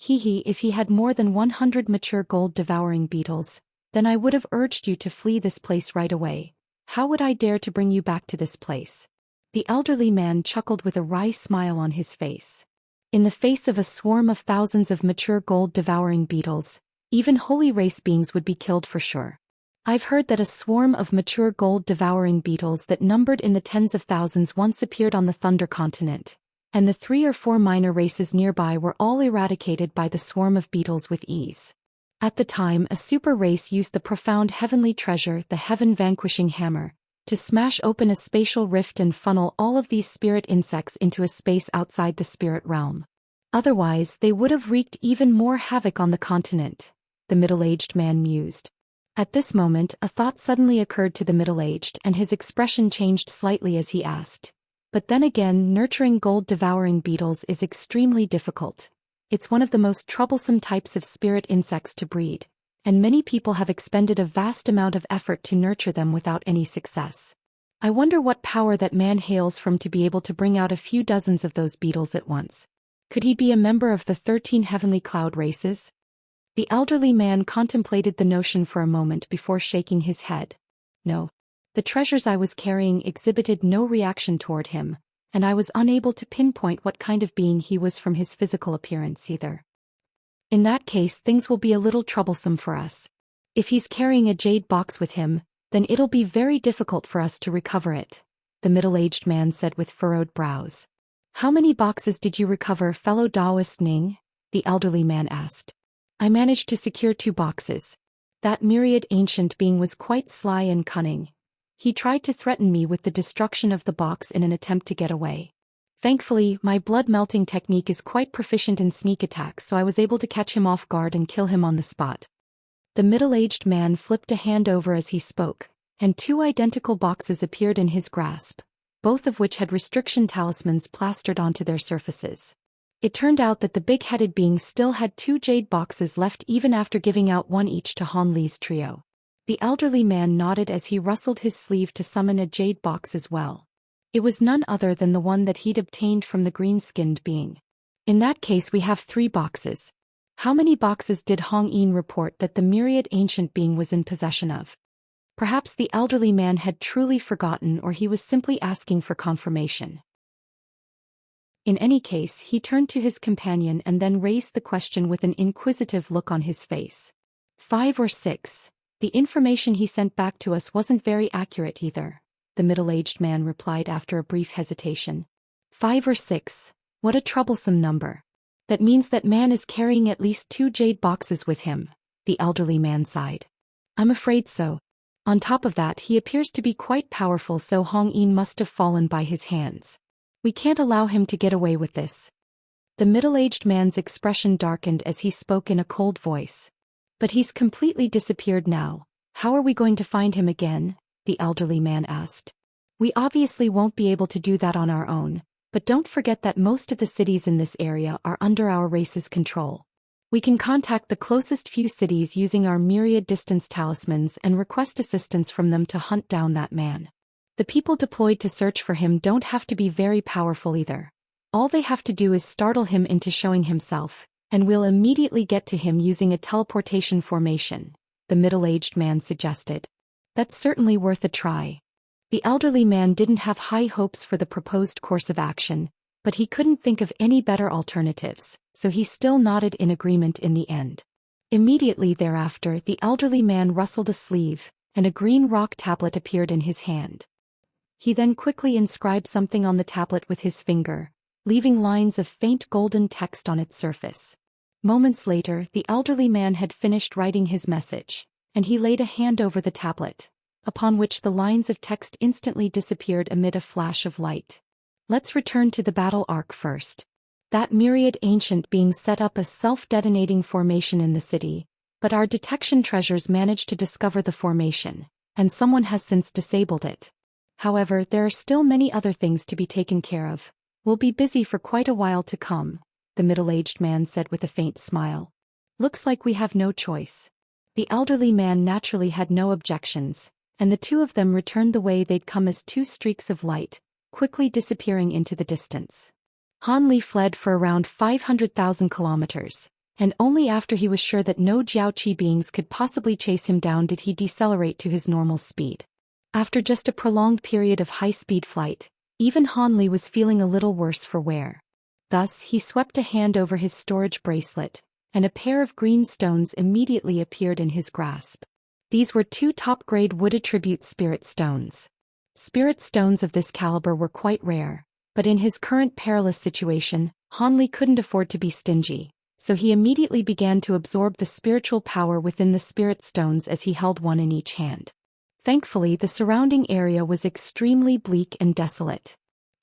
If he had more than 100 mature gold-devouring beetles, then I would have urged you to flee this place right away. How would I dare to bring you back to this place? The elderly man chuckled with a wry smile on his face. In the face of a swarm of thousands of mature gold-devouring beetles, even holy race beings would be killed for sure. I've heard that a swarm of mature gold-devouring beetles that numbered in the tens of thousands once appeared on the Thunder Continent, and the 3 or 4 minor races nearby were all eradicated by the swarm of beetles with ease. At the time, a super race used the profound heavenly treasure, the heaven-vanquishing hammer, to smash open a spatial rift and funnel all of these spirit insects into a space outside the spirit realm. Otherwise, they would have wreaked even more havoc on the continent, the middle-aged man mused. At this moment, a thought suddenly occurred to the middle-aged, and his expression changed slightly as he asked. But then again, nurturing gold-devouring beetles is extremely difficult. It's one of the most troublesome types of spirit insects to breed, and many people have expended a vast amount of effort to nurture them without any success. I wonder what power that man hails from to be able to bring out a few dozens of those beetles at once. Could he be a member of the 13 heavenly cloud races? The elderly man contemplated the notion for a moment before shaking his head. No. The treasures I was carrying exhibited no reaction toward him, and I was unable to pinpoint what kind of being he was from his physical appearance either. In that case, things will be a little troublesome for us. If he's carrying a jade box with him, then it'll be very difficult for us to recover it, the middle-aged man said with furrowed brows. How many boxes did you recover, fellow Taoist Ning? The elderly man asked. I managed to secure 2 boxes. That myriad ancient being was quite sly and cunning. He tried to threaten me with the destruction of the box in an attempt to get away. Thankfully, my blood-melting technique is quite proficient in sneak attacks, so I was able to catch him off guard and kill him on the spot. The middle-aged man flipped a hand over as he spoke, and 2 identical boxes appeared in his grasp, both of which had restriction talismans plastered onto their surfaces. It turned out that the big-headed being still had 2 jade boxes left even after giving out 1 each to Han Li's trio. The elderly man nodded as he rustled his sleeve to summon a jade box as well. It was none other than the one that he'd obtained from the green-skinned being. In that case, we have 3 boxes. How many boxes did Hong Yin report that the myriad ancient being was in possession of? Perhaps the elderly man had truly forgotten, or he was simply asking for confirmation. In any case, he turned to his companion and then raised the question with an inquisitive look on his face. 5 or 6. The information he sent back to us wasn't very accurate either, the middle-aged man replied after a brief hesitation. 5 or 6. What a troublesome number. That means that man is carrying at least 2 jade boxes with him, the elderly man sighed. I'm afraid so. On top of that, he appears to be quite powerful, so Hong Yin must have fallen by his hands. We can't allow him to get away with this. The middle-aged man's expression darkened as he spoke in a cold voice. But he's completely disappeared now. How are we going to find him again? The elderly man asked. We obviously won't be able to do that on our own, but don't forget that most of the cities in this area are under our race's control. We can contact the closest few cities using our myriad distance talismans and request assistance from them to hunt down that man. The people deployed to search for him don't have to be very powerful either. All they have to do is startle him into showing himself, and we'll immediately get to him using a teleportation formation, the middle-aged man suggested. That's certainly worth a try. The elderly man didn't have high hopes for the proposed course of action, but he couldn't think of any better alternatives, so he still nodded in agreement in the end. Immediately thereafter, the elderly man rustled a sleeve, and a green rock tablet appeared in his hand. He then quickly inscribed something on the tablet with his finger, leaving lines of faint golden text on its surface. Moments later, the elderly man had finished writing his message, and he laid a hand over the tablet, upon which the lines of text instantly disappeared amid a flash of light. Let's return to the battle arc first. That myriad ancient beings set up a self-detonating formation in the city, but our detection treasures managed to discover the formation, and someone has since disabled it. However, there are still many other things to be taken care of. We'll be busy for quite a while to come, the middle-aged man said with a faint smile. Looks like we have no choice. The elderly man naturally had no objections, and the two of them returned the way they'd come as two streaks of light, quickly disappearing into the distance. Han Li fled for around 500,000 kilometers, and only after he was sure that no Jiaoqi beings could possibly chase him down did he decelerate to his normal speed. After just a prolonged period of high-speed flight, even Han Li was feeling a little worse for wear. Thus, he swept a hand over his storage bracelet, and a pair of green stones immediately appeared in his grasp. These were two top-grade wood attribute spirit stones. Spirit stones of this caliber were quite rare, but in his current perilous situation, Han Li couldn't afford to be stingy, so he immediately began to absorb the spiritual power within the spirit stones as he held one in each hand. Thankfully, the surrounding area was extremely bleak and desolate.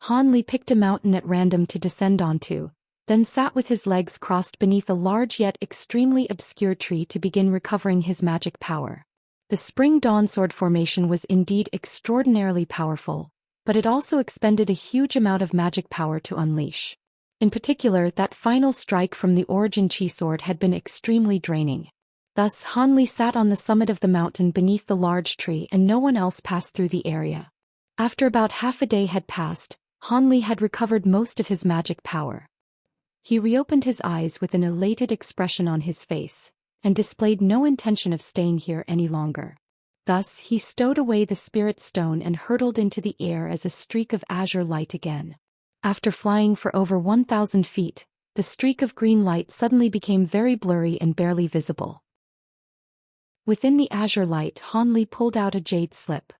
Han Li picked a mountain at random to descend onto, then sat with his legs crossed beneath a large yet extremely obscure tree to begin recovering his magic power. The Spring Dawn Sword formation was indeed extraordinarily powerful, but it also expended a huge amount of magic power to unleash. In particular, that final strike from the Origin Chi sword had been extremely draining. Thus, Han Li sat on the summit of the mountain beneath the large tree and no one else passed through the area. After about half a day had passed, Han Li had recovered most of his magic power. He reopened his eyes with an elated expression on his face, and displayed no intention of staying here any longer. Thus, he stowed away the spirit stone and hurtled into the air as a streak of azure light again. After flying for over 1,000 feet, the streak of green light suddenly became very blurry and barely visible. Within the azure light, Han Li pulled out a jade slip.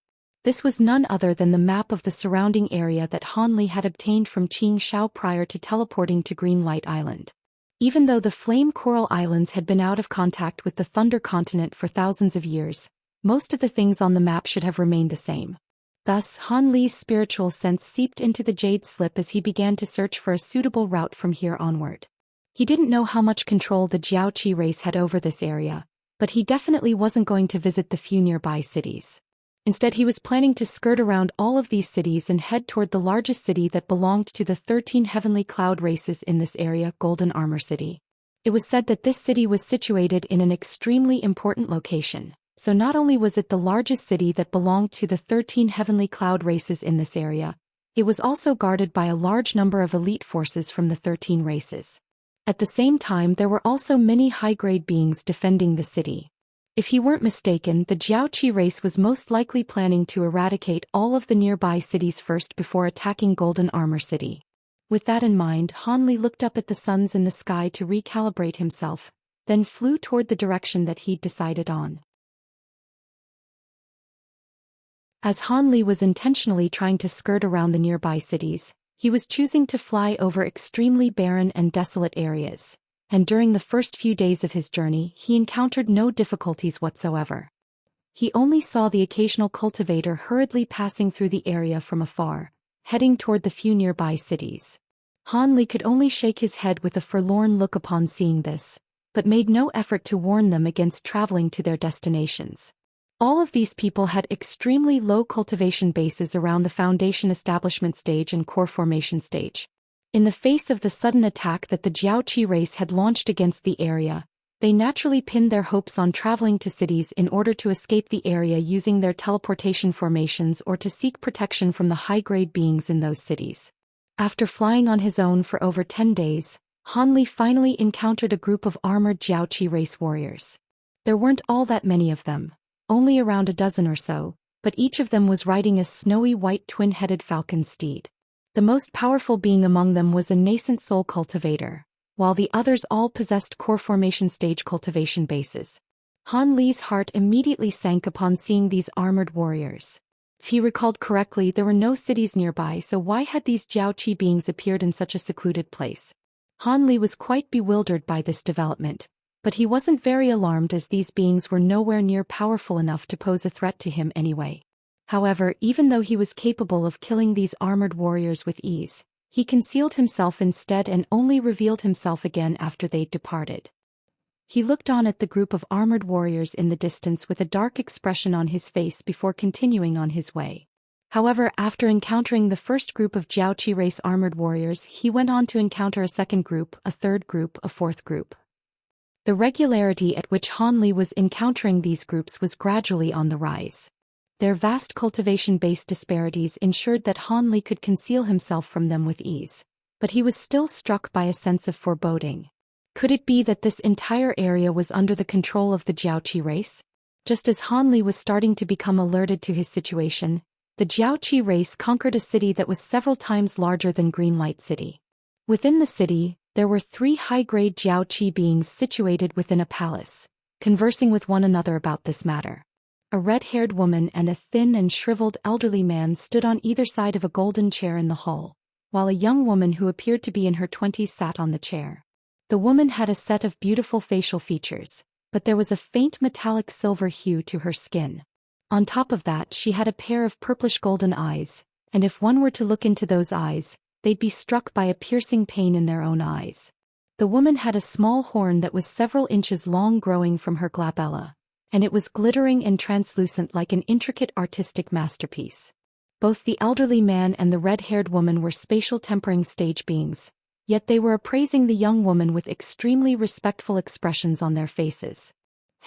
This was none other than the map of the surrounding area that Han Li had obtained from Qing Shao prior to teleporting to Green Light Island. Even though the Flame Coral Islands had been out of contact with the Thunder Continent for thousands of years, most of the things on the map should have remained the same. Thus, Han Li's spiritual sense seeped into the jade slip as he began to search for a suitable route from here onward. He didn't know how much control the Jiaoqi race had over this area, but he definitely wasn't going to visit the few nearby cities. Instead, he was planning to skirt around all of these cities and head toward the largest city that belonged to the 13 heavenly cloud races in this area, Golden Armor City. It was said that this city was situated in an extremely important location, so not only was it the largest city that belonged to the 13 heavenly cloud races in this area, it was also guarded by a large number of elite forces from the 13 races. At the same time, there were also many high-grade beings defending the city. If he weren't mistaken, the Jiaoqi race was most likely planning to eradicate all of the nearby cities first before attacking Golden Armor City. With that in mind, Han Li looked up at the suns in the sky to recalibrate himself, then flew toward the direction that he'd decided on. As Han Li was intentionally trying to skirt around the nearby cities, he was choosing to fly over extremely barren and desolate areas. And during the first few days of his journey, he encountered no difficulties whatsoever. He only saw the occasional cultivator hurriedly passing through the area from afar, heading toward the few nearby cities. Han Li could only shake his head with a forlorn look upon seeing this, but made no effort to warn them against traveling to their destinations. All of these people had extremely low cultivation bases around the foundation establishment stage and core formation stage. In the face of the sudden attack that the Jiaoqi race had launched against the area, they naturally pinned their hopes on traveling to cities in order to escape the area using their teleportation formations or to seek protection from the high-grade beings in those cities. After flying on his own for over 10 days, Han Li finally encountered a group of armored Jiaoqi race warriors. There weren't all that many of them, only around a dozen or so, but each of them was riding a snowy white twin-headed falcon steed. The most powerful being among them was a nascent soul cultivator, while the others all possessed core formation stage cultivation bases. Han Li's heart immediately sank upon seeing these armored warriors. If he recalled correctly, there were no cities nearby, so why had these Jiaoqi beings appeared in such a secluded place? Han Li was quite bewildered by this development, but he wasn't very alarmed as these beings were nowhere near powerful enough to pose a threat to him anyway. However, even though he was capable of killing these armored warriors with ease, he concealed himself instead and only revealed himself again after they'd departed. He looked on at the group of armored warriors in the distance with a dark expression on his face before continuing on his way. However, after encountering the first group of Jiaoqi race armored warriors, he went on to encounter a second group, a third group, a fourth group. The regularity at which Han Li was encountering these groups was gradually on the rise. Their vast cultivation-based disparities ensured that Han Li could conceal himself from them with ease, but he was still struck by a sense of foreboding. Could it be that this entire area was under the control of the Jiaoqi race? Just as Han Li was starting to become alerted to his situation, the Jiaoqi race conquered a city that was several times larger than Greenlight City. Within the city, there were 3 high-grade Jiaoqi beings situated within a palace, conversing with one another about this matter. A red-haired woman and a thin and shriveled elderly man stood on either side of a golden chair in the hall, while a young woman who appeared to be in her 20s sat on the chair. The woman had a set of beautiful facial features, but there was a faint metallic silver hue to her skin. On top of that, she had a pair of purplish-golden eyes, and if one were to look into those eyes, they'd be struck by a piercing pain in their own eyes. The woman had a small horn that was several inches long growing from her glabella, and it was glittering and translucent like an intricate artistic masterpiece. Both the elderly man and the red-haired woman were spatial tempering stage beings, yet they were appraising the young woman with extremely respectful expressions on their faces.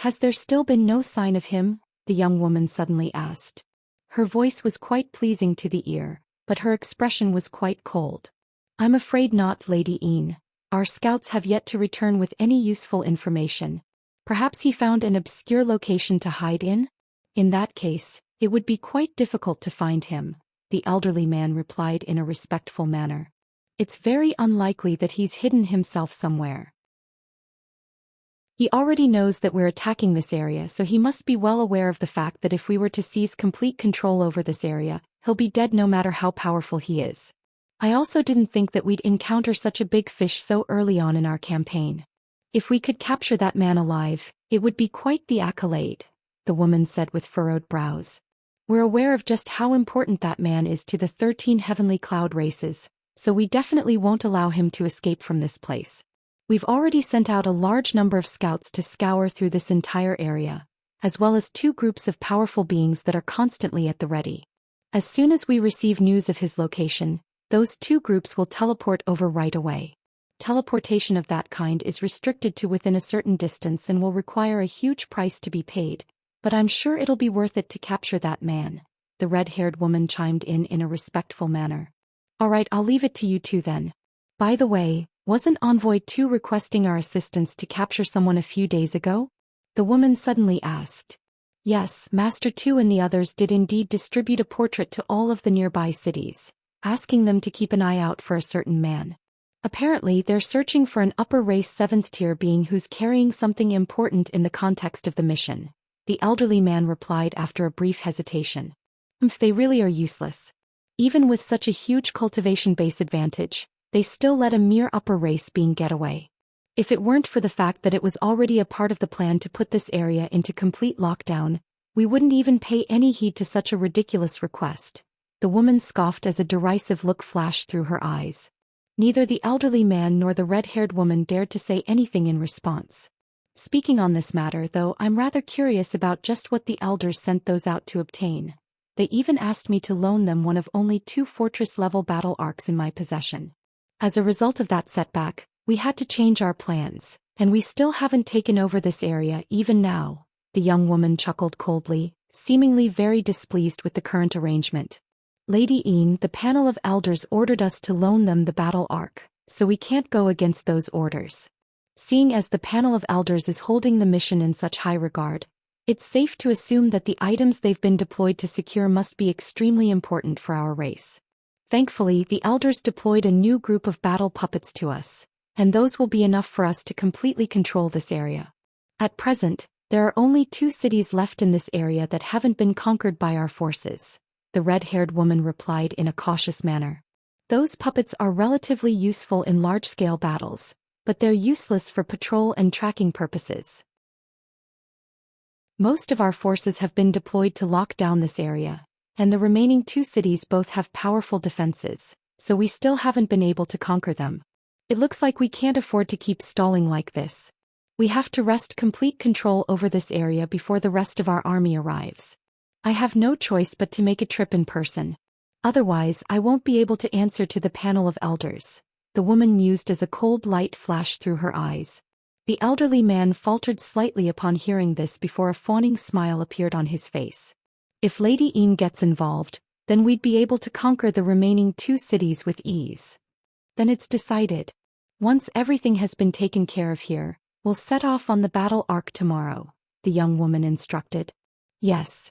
"Has there still been no sign of him?" the young woman suddenly asked. Her voice was quite pleasing to the ear, but her expression was quite cold. "I'm afraid not, Lady Een. Our scouts have yet to return with any useful information. Perhaps he found an obscure location to hide in? In that case, it would be quite difficult to find him," the elderly man replied in a respectful manner. "It's very unlikely that he's hidden himself somewhere. He already knows that we're attacking this area, so he must be well aware of the fact that if we were to seize complete control over this area, he'll be dead no matter how powerful he is. I also didn't think that we'd encounter such a big fish so early on in our campaign. If we could capture that man alive, it would be quite the accolade," the woman said with furrowed brows. "We're aware of just how important that man is to the 13 heavenly cloud races, so we definitely won't allow him to escape from this place. We've already sent out a large number of scouts to scour through this entire area, as well as 2 groups of powerful beings that are constantly at the ready. As soon as we receive news of his location, those 2 groups will teleport over right away. Teleportation of that kind is restricted to within a certain distance and will require a huge price to be paid, but I'm sure it'll be worth it to capture that man," the red-haired woman chimed in a respectful manner. "All right, I'll leave it to you 2 then. By the way, wasn't Envoy 2 requesting our assistance to capture someone a few days ago?" the woman suddenly asked. "Yes, Master 2 and the others did indeed distribute a portrait to all of the nearby cities, asking them to keep an eye out for a certain man. Apparently, they're searching for an upper race 7th tier being who's carrying something important in the context of the mission," the elderly man replied after a brief hesitation. "If they really are useless. Even with such a huge cultivation base advantage, they still let a mere upper race being get away. If it weren't for the fact that it was already a part of the plan to put this area into complete lockdown, we wouldn't even pay any heed to such a ridiculous request," the woman scoffed as a derisive look flashed through her eyes. Neither the elderly man nor the red-haired woman dared to say anything in response. "Speaking on this matter, though, I'm rather curious about just what the elders sent those out to obtain. They even asked me to loan them one of only 2 fortress-level battle arcs in my possession. As a result of that setback, we had to change our plans, and we still haven't taken over this area even now," the young woman chuckled coldly, seemingly very displeased with the current arrangement. "Lady Een, the panel of elders ordered us to loan them the battle arc, so we can't go against those orders. Seeing as the panel of elders is holding the mission in such high regard, it's safe to assume that the items they've been deployed to secure must be extremely important for our race. Thankfully, the elders deployed a new group of battle puppets to us, and those will be enough for us to completely control this area. At present, there are only 2 cities left in this area that haven't been conquered by our forces. the red-haired woman replied in a cautious manner. Those puppets are relatively useful in large-scale battles, but they're useless for patrol and tracking purposes. Most of our forces have been deployed to lock down this area, and the remaining 2 cities both have powerful defenses, so we still haven't been able to conquer them. It looks like we can't afford to keep stalling like this. We have to wrest complete control over this area before the rest of our army arrives. I have no choice but to make a trip in person. Otherwise, I won't be able to answer to the panel of elders, the woman mused as a cold light flashed through her eyes. The elderly man faltered slightly upon hearing this before a fawning smile appeared on his face. If Lady Yin gets involved, then we'd be able to conquer the remaining 2 cities with ease. Then it's decided. Once everything has been taken care of here, we'll set off on the battle arc tomorrow, the young woman instructed. Yes.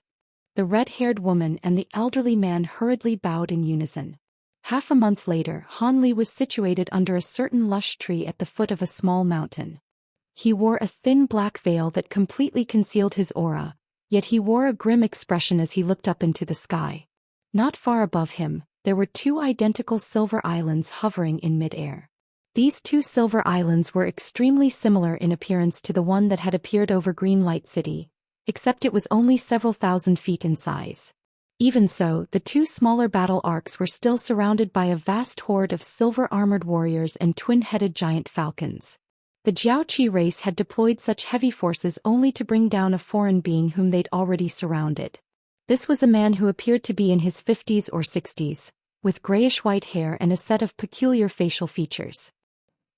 The red-haired woman and the elderly man hurriedly bowed in unison. Half a month later, Han Li was situated under a certain lush tree at the foot of a small mountain. He wore a thin black veil that completely concealed his aura, yet he wore a grim expression as he looked up into the sky. Not far above him, there were 2 identical silver islands hovering in mid-air. These 2 silver islands were extremely similar in appearance to the one that had appeared over Green Light City, except it was only several thousand feet in size. Even so, the 2 smaller battle arcs were still surrounded by a vast horde of silver-armored warriors and twin-headed giant falcons. The Jiaoqi race had deployed such heavy forces only to bring down a foreign being whom they'd already surrounded. This was a man who appeared to be in his 50s or 60s, with grayish-white hair and a set of peculiar facial features.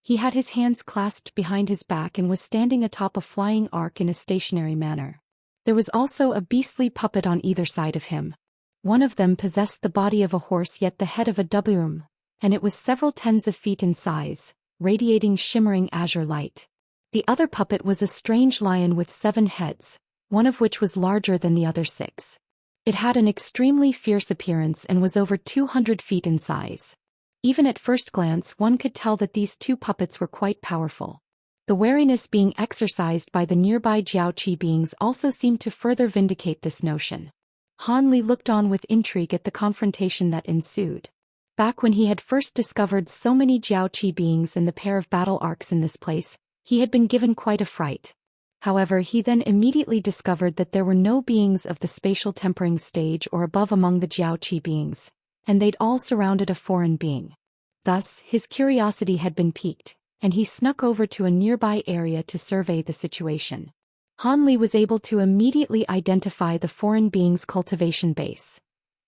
He had his hands clasped behind his back and was standing atop a flying arc in a stationary manner. There was also a beastly puppet on either side of him. One of them possessed the body of a horse yet the head of a double, and it was several tens of feet in size, radiating shimmering azure light. The other puppet was a strange lion with 7 heads, one of which was larger than the other 6. It had an extremely fierce appearance and was over 200 feet in size. Even at first glance one could tell that these 2 puppets were quite powerful. The wariness being exercised by the nearby Jiaoqi beings also seemed to further vindicate this notion. Han Li looked on with intrigue at the confrontation that ensued. Back when he had first discovered so many Jiaoqi beings and the pair of battle arcs in this place, he had been given quite a fright. However, he then immediately discovered that there were no beings of the spatial tempering stage or above among the Jiaoqi beings, and they'd all surrounded a foreign being. Thus, his curiosity had been piqued, and he snuck over to a nearby area to survey the situation. Han Li was able to immediately identify the foreign being's cultivation base.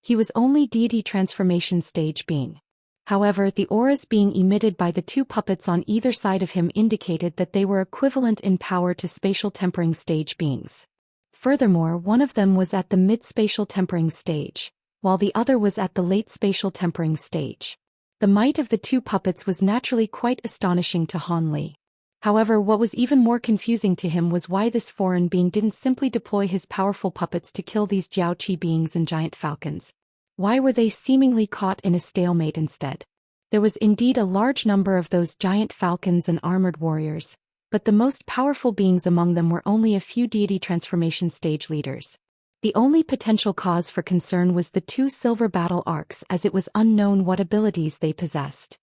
He was only deity transformation stage being. However, the auras being emitted by the 2 puppets on either side of him indicated that they were equivalent in power to spatial tempering stage beings. Furthermore, one of them was at the mid-spatial tempering stage, while the other was at the late spatial tempering stage. The might of the 2 puppets was naturally quite astonishing to Han Li. However, what was even more confusing to him was why this foreign being didn't simply deploy his powerful puppets to kill these Jiaoqi beings and giant falcons. Why were they seemingly caught in a stalemate instead? There was indeed a large number of those giant falcons and armored warriors, but the most powerful beings among them were only a few deity transformation stage leaders. The only potential cause for concern was the 2 silver battle arcs, as it was unknown what abilities they possessed.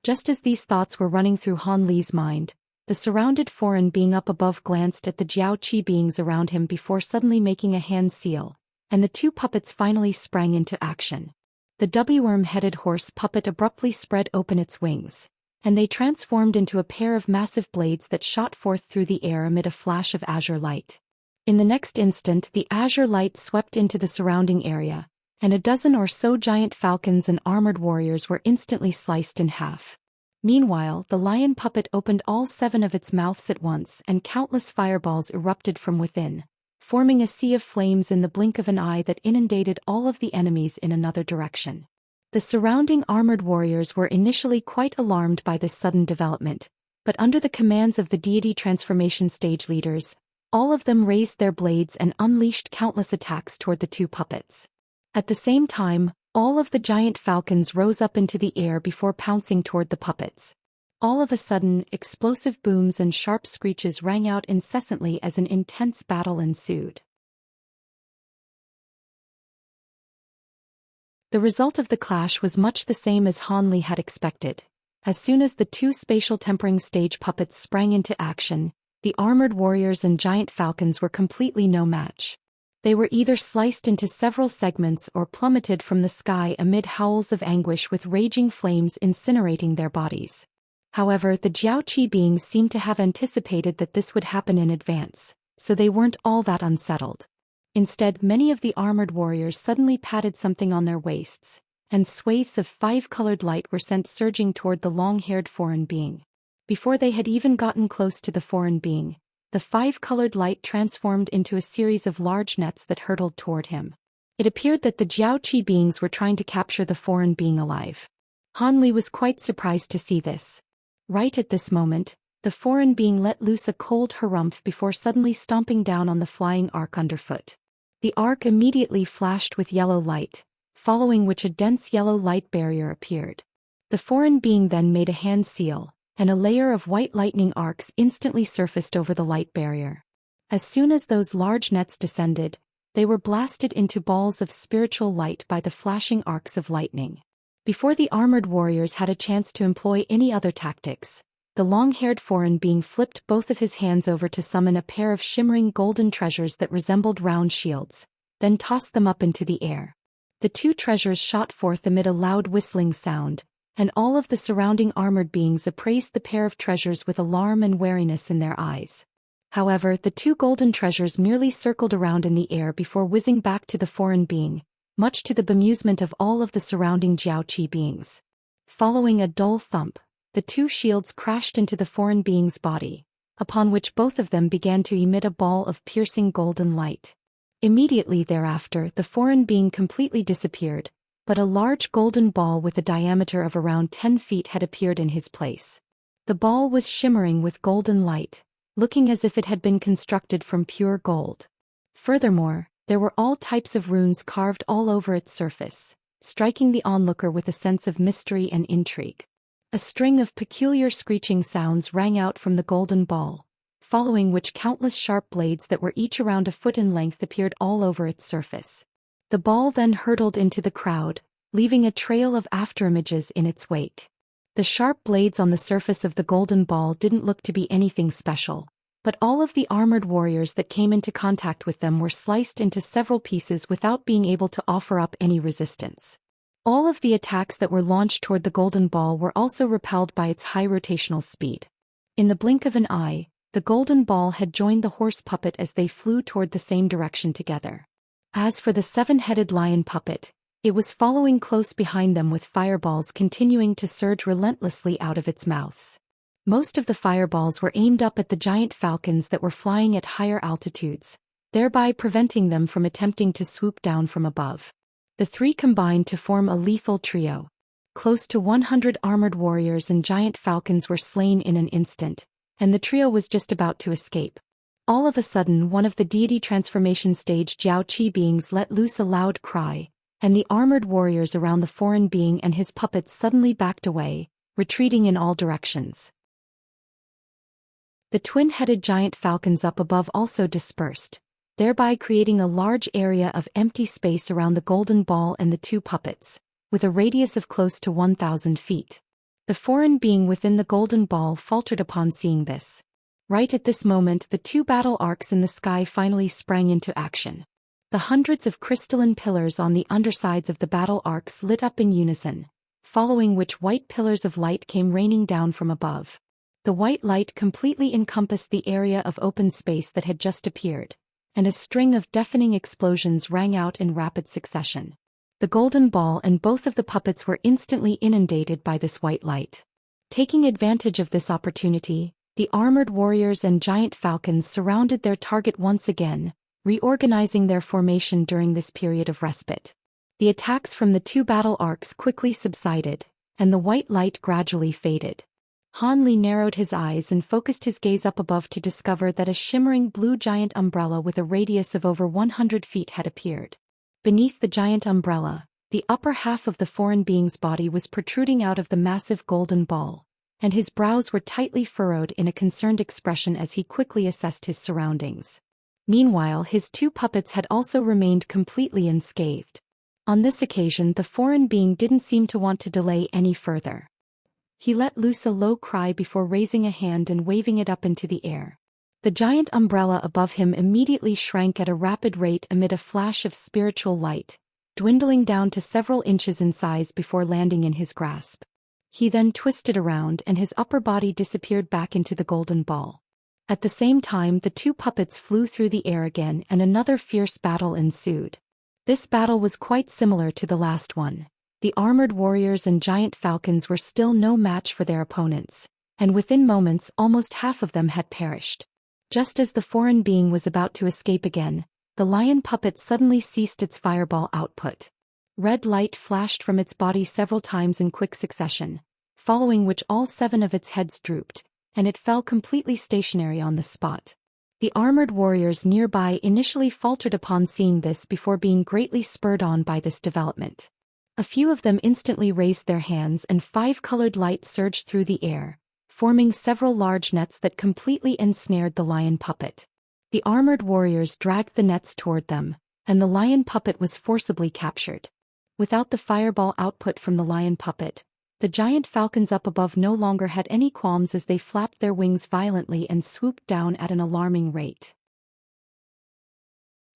Just as these thoughts were running through Han Li's mind, the surrounded foreign being up above glanced at the Jiaoqi beings around him before suddenly making a hand seal, and the 2 puppets finally sprang into action. The W-worm-headed horse puppet abruptly spread open its wings, and they transformed into a pair of massive blades that shot forth through the air amid a flash of azure light. In the next instant, the azure light swept into the surrounding area, and a dozen or so giant falcons and armored warriors were instantly sliced in half. Meanwhile, the lion puppet opened all 7 of its mouths at once and countless fireballs erupted from within, forming a sea of flames in the blink of an eye that inundated all of the enemies in another direction. The surrounding armored warriors were initially quite alarmed by this sudden development, but under the commands of the deity transformation stage leaders, all of them raised their blades and unleashed countless attacks toward the 2 puppets. At the same time, all of the giant falcons rose up into the air before pouncing toward the puppets. All of a sudden, explosive booms and sharp screeches rang out incessantly as an intense battle ensued. The result of the clash was much the same as Han Li had expected. As soon as the two spatial tempering stage puppets sprang into action, the armored warriors and giant falcons were completely no match. They were either sliced into several segments or plummeted from the sky amid howls of anguish with raging flames incinerating their bodies. However, the Jiaoqi beings seemed to have anticipated that this would happen in advance, so they weren't all that unsettled. Instead, many of the armored warriors suddenly patted something on their waists, and swathes of five-colored light were sent surging toward the long-haired foreign being. Before they had even gotten close to the foreign being, the five-colored light transformed into a series of large nets that hurtled toward him. It appeared that the Jiaoqi beings were trying to capture the foreign being alive. Han Li was quite surprised to see this. Right at this moment, the foreign being let loose a cold harumph before suddenly stomping down on the flying ark underfoot. The ark immediately flashed with yellow light, following which a dense yellow light barrier appeared. The foreign being then made a hand seal, and a layer of white lightning arcs instantly surfaced over the light barrier. As soon as those large nets descended, they were blasted into balls of spiritual light by the flashing arcs of lightning. Before the armored warriors had a chance to employ any other tactics, the long-haired foreign being flipped both of his hands over to summon a pair of shimmering golden treasures that resembled round shields, then tossed them up into the air. The two treasures shot forth amid a loud whistling sound, and all of the surrounding armored beings appraised the pair of treasures with alarm and wariness in their eyes. However, the two golden treasures merely circled around in the air before whizzing back to the foreign being, much to the bemusement of all of the surrounding Jiaoqi beings. Following a dull thump, the two shields crashed into the foreign being's body, upon which both of them began to emit a ball of piercing golden light. Immediately thereafter, the foreign being completely disappeared, but a large golden ball with a diameter of around 10 feet had appeared in his place. The ball was shimmering with golden light, looking as if it had been constructed from pure gold. Furthermore, there were all types of runes carved all over its surface, striking the onlooker with a sense of mystery and intrigue. A string of peculiar screeching sounds rang out from the golden ball, following which countless sharp blades that were each around a foot in length appeared all over its surface. The ball then hurtled into the crowd, leaving a trail of afterimages in its wake. The sharp blades on the surface of the golden ball didn't look to be anything special, but all of the armored warriors that came into contact with them were sliced into several pieces without being able to offer up any resistance. All of the attacks that were launched toward the golden ball were also repelled by its high rotational speed. In the blink of an eye, the golden ball had joined the horse puppet as they flew toward the same direction together. As for the seven-headed lion puppet, it was following close behind them with fireballs continuing to surge relentlessly out of its mouths. Most of the fireballs were aimed up at the giant falcons that were flying at higher altitudes, thereby preventing them from attempting to swoop down from above. The three combined to form a lethal trio. Close to 100 armored warriors and giant falcons were slain in an instant, and the trio was just about to escape. All of a sudden, one of the deity transformation stage Jiaoqi beings let loose a loud cry, and the armored warriors around the foreign being and his puppets suddenly backed away, retreating in all directions. The twin-headed giant falcons up above also dispersed, thereby creating a large area of empty space around the golden ball and the two puppets, with a radius of close to 1,000 feet. The foreign being within the golden ball faltered upon seeing this. Right at this moment, the two battle arcs in the sky finally sprang into action. The hundreds of crystalline pillars on the undersides of the battle arcs lit up in unison, following which white pillars of light came raining down from above. The white light completely encompassed the area of open space that had just appeared, and a string of deafening explosions rang out in rapid succession. The golden ball and both of the puppets were instantly inundated by this white light. Taking advantage of this opportunity, the armored warriors and giant falcons surrounded their target once again, reorganizing their formation during this period of respite. The attacks from the two battle arcs quickly subsided, and the white light gradually faded. Han Li narrowed his eyes and focused his gaze up above to discover that a shimmering blue giant umbrella with a radius of over 100 feet had appeared. Beneath the giant umbrella, the upper half of the foreign being's body was protruding out of the massive golden ball, and his brows were tightly furrowed in a concerned expression as he quickly assessed his surroundings. Meanwhile, his two puppets had also remained completely unscathed. On this occasion the foreign being didn't seem to want to delay any further. He let loose a low cry before raising a hand and waving it up into the air. The giant umbrella above him immediately shrank at a rapid rate amid a flash of spiritual light, dwindling down to several inches in size before landing in his grasp. He then twisted around and his upper body disappeared back into the golden ball. At the same time the two puppets flew through the air again and another fierce battle ensued. This battle was quite similar to the last one. The armored warriors and giant falcons were still no match for their opponents, and within moments almost half of them had perished. Just as the foreign being was about to escape again, the lion puppet suddenly ceased its fireball output. Red light flashed from its body several times in quick succession, following which all 7 of its heads drooped, and it fell completely stationary on the spot. The armored warriors nearby initially faltered upon seeing this before being greatly spurred on by this development. A few of them instantly raised their hands and 5 colored light surged through the air, forming several large nets that completely ensnared the lion puppet. The armored warriors dragged the nets toward them, and the lion puppet was forcibly captured. Without the fireball output from the lion puppet, the giant falcons up above no longer had any qualms as they flapped their wings violently and swooped down at an alarming rate.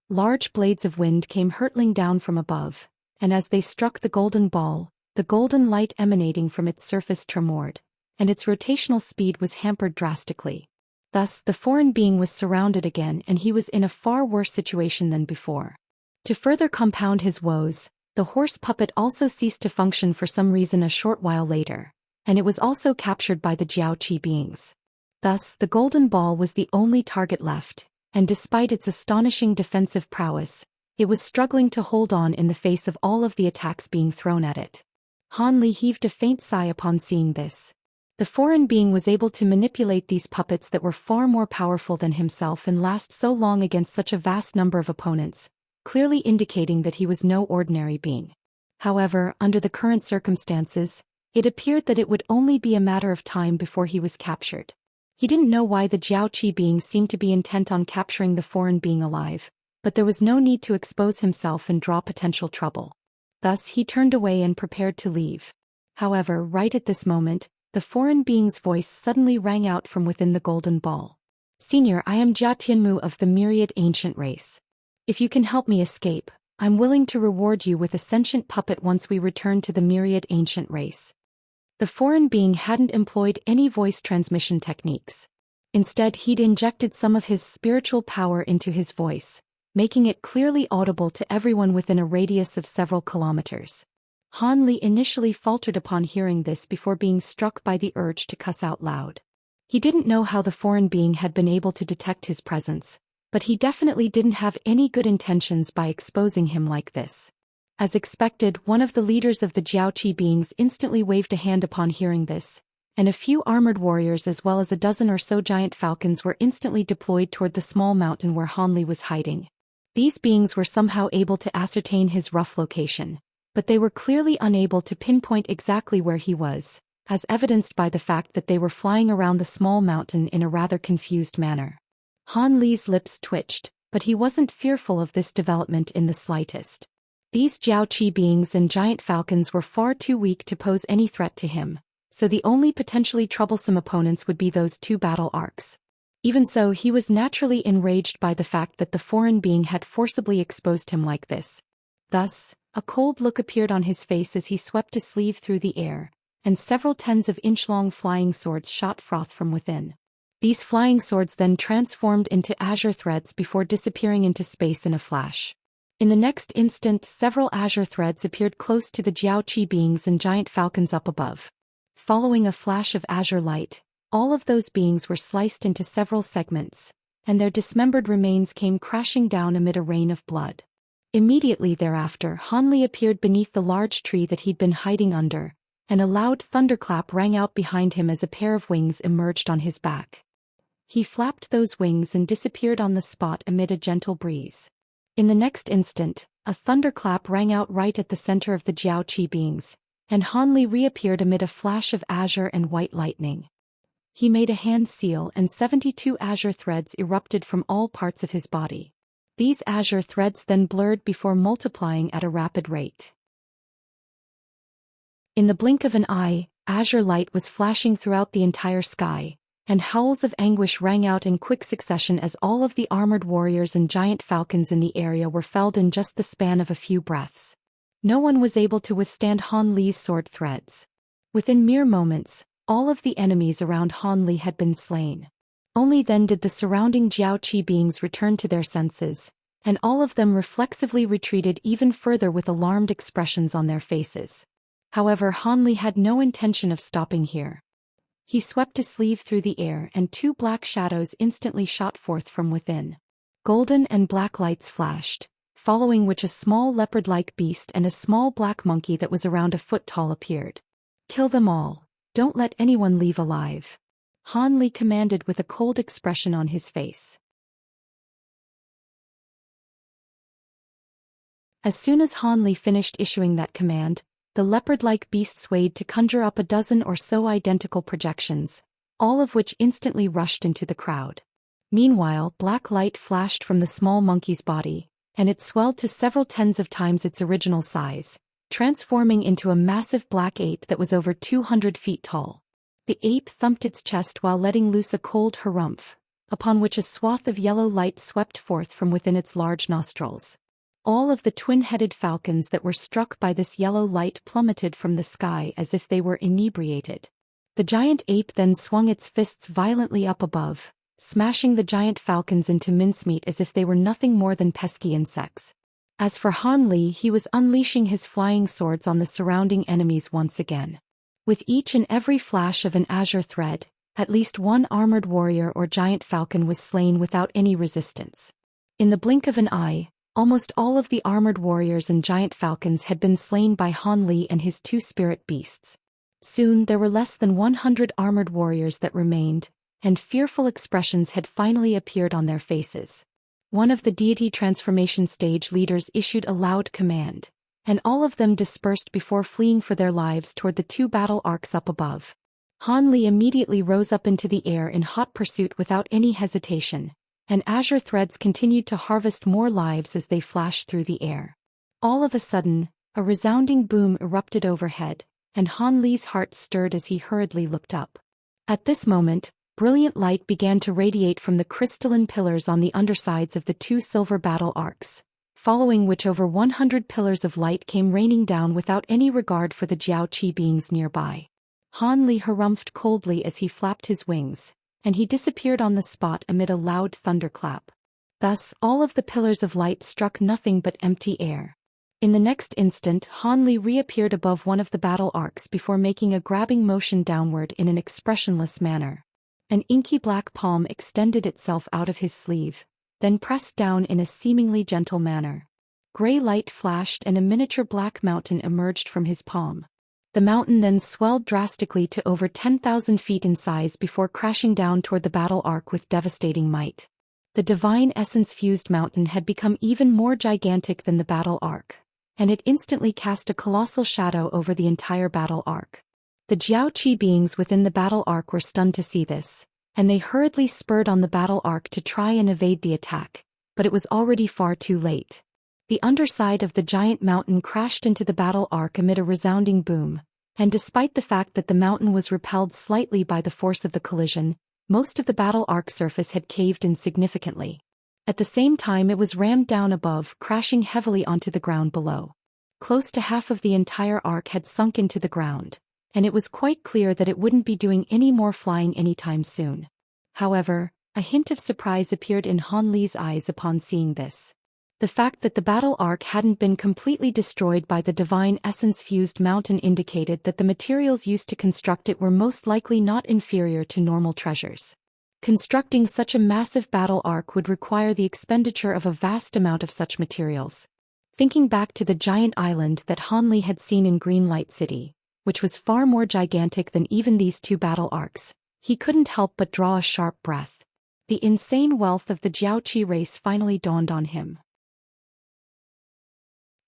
Large blades of wind came hurtling down from above, and as they struck the golden ball, the golden light emanating from its surface tremored, and its rotational speed was hampered drastically. Thus the foreign being was surrounded again and he was in a far worse situation than before. To further compound his woes, the horse puppet also ceased to function for some reason a short while later, and it was also captured by the Jiaoqi beings. Thus the golden ball was the only target left, and despite its astonishing defensive prowess, it was struggling to hold on in the face of all of the attacks being thrown at it. Han Li heaved a faint sigh upon seeing this. The foreign being was able to manipulate these puppets that were far more powerful than himself and last so long against such a vast number of opponents, clearly indicating that he was no ordinary being. However, under the current circumstances, it appeared that it would only be a matter of time before he was captured. He didn't know why the Jiaoqi beings seemed to be intent on capturing the foreign being alive, but there was no need to expose himself and draw potential trouble. Thus he turned away and prepared to leave. However, right at this moment, the foreign being's voice suddenly rang out from within the golden ball. "Senior, I am Jia Tianmu of the Myriad Ancient Race. If you can help me escape, I'm willing to reward you with a sentient puppet once we return to the Myriad Ancient Race." The foreign being hadn't employed any voice transmission techniques. Instead, he'd injected some of his spiritual power into his voice, making it clearly audible to everyone within a radius of several kilometers. Han Li initially faltered upon hearing this before being struck by the urge to cuss out loud. He didn't know how the foreign being had been able to detect his presence, but he definitely didn't have any good intentions by exposing him like this. As expected, one of the leaders of the Jiaoqi beings instantly waved a hand upon hearing this, and a few armored warriors as well as a dozen or so giant falcons were instantly deployed toward the small mountain where Han Li was hiding. These beings were somehow able to ascertain his rough location, but they were clearly unable to pinpoint exactly where he was, as evidenced by the fact that they were flying around the small mountain in a rather confused manner. Han Li's lips twitched, but he wasn't fearful of this development in the slightest. These Jiaoqi beings and giant falcons were far too weak to pose any threat to him, so the only potentially troublesome opponents would be those 2 battle arcs. Even so, he was naturally enraged by the fact that the foreign being had forcibly exposed him like this. Thus, a cold look appeared on his face as he swept a sleeve through the air, and several tens of inch-long flying swords shot froth from within. These flying swords then transformed into azure threads before disappearing into space in a flash. In the next instant, several azure threads appeared close to the Jiaoqi beings and giant falcons up above. Following a flash of azure light, all of those beings were sliced into several segments, and their dismembered remains came crashing down amid a rain of blood. Immediately thereafter, Han Li appeared beneath the large tree that he'd been hiding under, and a loud thunderclap rang out behind him as a pair of wings emerged on his back. He flapped those wings and disappeared on the spot amid a gentle breeze. In the next instant, a thunderclap rang out right at the center of the Jiaoqi beings, and Han Li reappeared amid a flash of azure and white lightning. He made a hand seal and 72 azure threads erupted from all parts of his body. These azure threads then blurred before multiplying at a rapid rate. In the blink of an eye, azure light was flashing throughout the entire sky, and howls of anguish rang out in quick succession as all of the armored warriors and giant falcons in the area were felled in just the span of a few breaths. No one was able to withstand Han Li's sword threads. Within mere moments, all of the enemies around Han Li had been slain. Only then did the surrounding Jiaoqi beings return to their senses, and all of them reflexively retreated even further with alarmed expressions on their faces. However, Han Li had no intention of stopping here. He swept his sleeve through the air and two black shadows instantly shot forth from within. Golden and black lights flashed, following which a small leopard-like beast and a small black monkey that was around a foot tall appeared. "Kill them all. Don't let anyone leave alive," Han Li commanded with a cold expression on his face. As soon as Han Li finished issuing that command, the leopard-like beast swayed to conjure up a dozen or so identical projections, all of which instantly rushed into the crowd. Meanwhile, black light flashed from the small monkey's body, and it swelled to several tens of times its original size, transforming into a massive black ape that was over 200 feet tall. The ape thumped its chest while letting loose a cold harumph, upon which a swath of yellow light swept forth from within its large nostrils. All of the twin-headed falcons that were struck by this yellow light plummeted from the sky as if they were inebriated. The giant ape then swung its fists violently up above, smashing the giant falcons into mincemeat as if they were nothing more than pesky insects. As for Han Li, he was unleashing his flying swords on the surrounding enemies once again. With each and every flash of an azure thread, at least one armored warrior or giant falcon was slain without any resistance. In the blink of an eye, almost all of the armored warriors and giant falcons had been slain by Han Li and his two spirit beasts. Soon there were less than 100 armored warriors that remained, and fearful expressions had finally appeared on their faces. One of the deity transformation stage leaders issued a loud command, and all of them dispersed before fleeing for their lives toward the two battle arcs up above. Han Li immediately rose up into the air in hot pursuit without any hesitation, and azure threads continued to harvest more lives as they flashed through the air. All of a sudden, a resounding boom erupted overhead, and Han Li's heart stirred as he hurriedly looked up. At this moment, brilliant light began to radiate from the crystalline pillars on the undersides of the two silver battle arcs, following which over 100 pillars of light came raining down without any regard for the Jiaoqi beings nearby. Han Li harumphed coldly as he flapped his wings, and he disappeared on the spot amid a loud thunderclap. Thus, all of the pillars of light struck nothing but empty air. In the next instant, Han Li reappeared above one of the battle arcs before making a grabbing motion downward in an expressionless manner. An inky black palm extended itself out of his sleeve, then pressed down in a seemingly gentle manner. Gray light flashed and a miniature black mountain emerged from his palm. The mountain then swelled drastically to over 10,000 feet in size before crashing down toward the battle arc with devastating might. The divine essence-fused mountain had become even more gigantic than the battle arc, and it instantly cast a colossal shadow over the entire battle arc. The Jiaoqi beings within the battle arc were stunned to see this, and they hurriedly spurred on the battle arc to try and evade the attack, but it was already far too late. The underside of the giant mountain crashed into the battle arc amid a resounding boom, and despite the fact that the mountain was repelled slightly by the force of the collision, most of the battle arc surface had caved in significantly. At the same time, it was rammed down above, crashing heavily onto the ground below. Close to half of the entire arc had sunk into the ground, and it was quite clear that it wouldn't be doing any more flying anytime soon. However, a hint of surprise appeared in Han Li's eyes upon seeing this. The fact that the battle arc hadn't been completely destroyed by the divine essence-fused mountain indicated that the materials used to construct it were most likely not inferior to normal treasures. Constructing such a massive battle arc would require the expenditure of a vast amount of such materials. Thinking back to the giant island that Han Li had seen in Green Light City, which was far more gigantic than even these two battle arcs, he couldn't help but draw a sharp breath. The insane wealth of the Jiaoqi race finally dawned on him.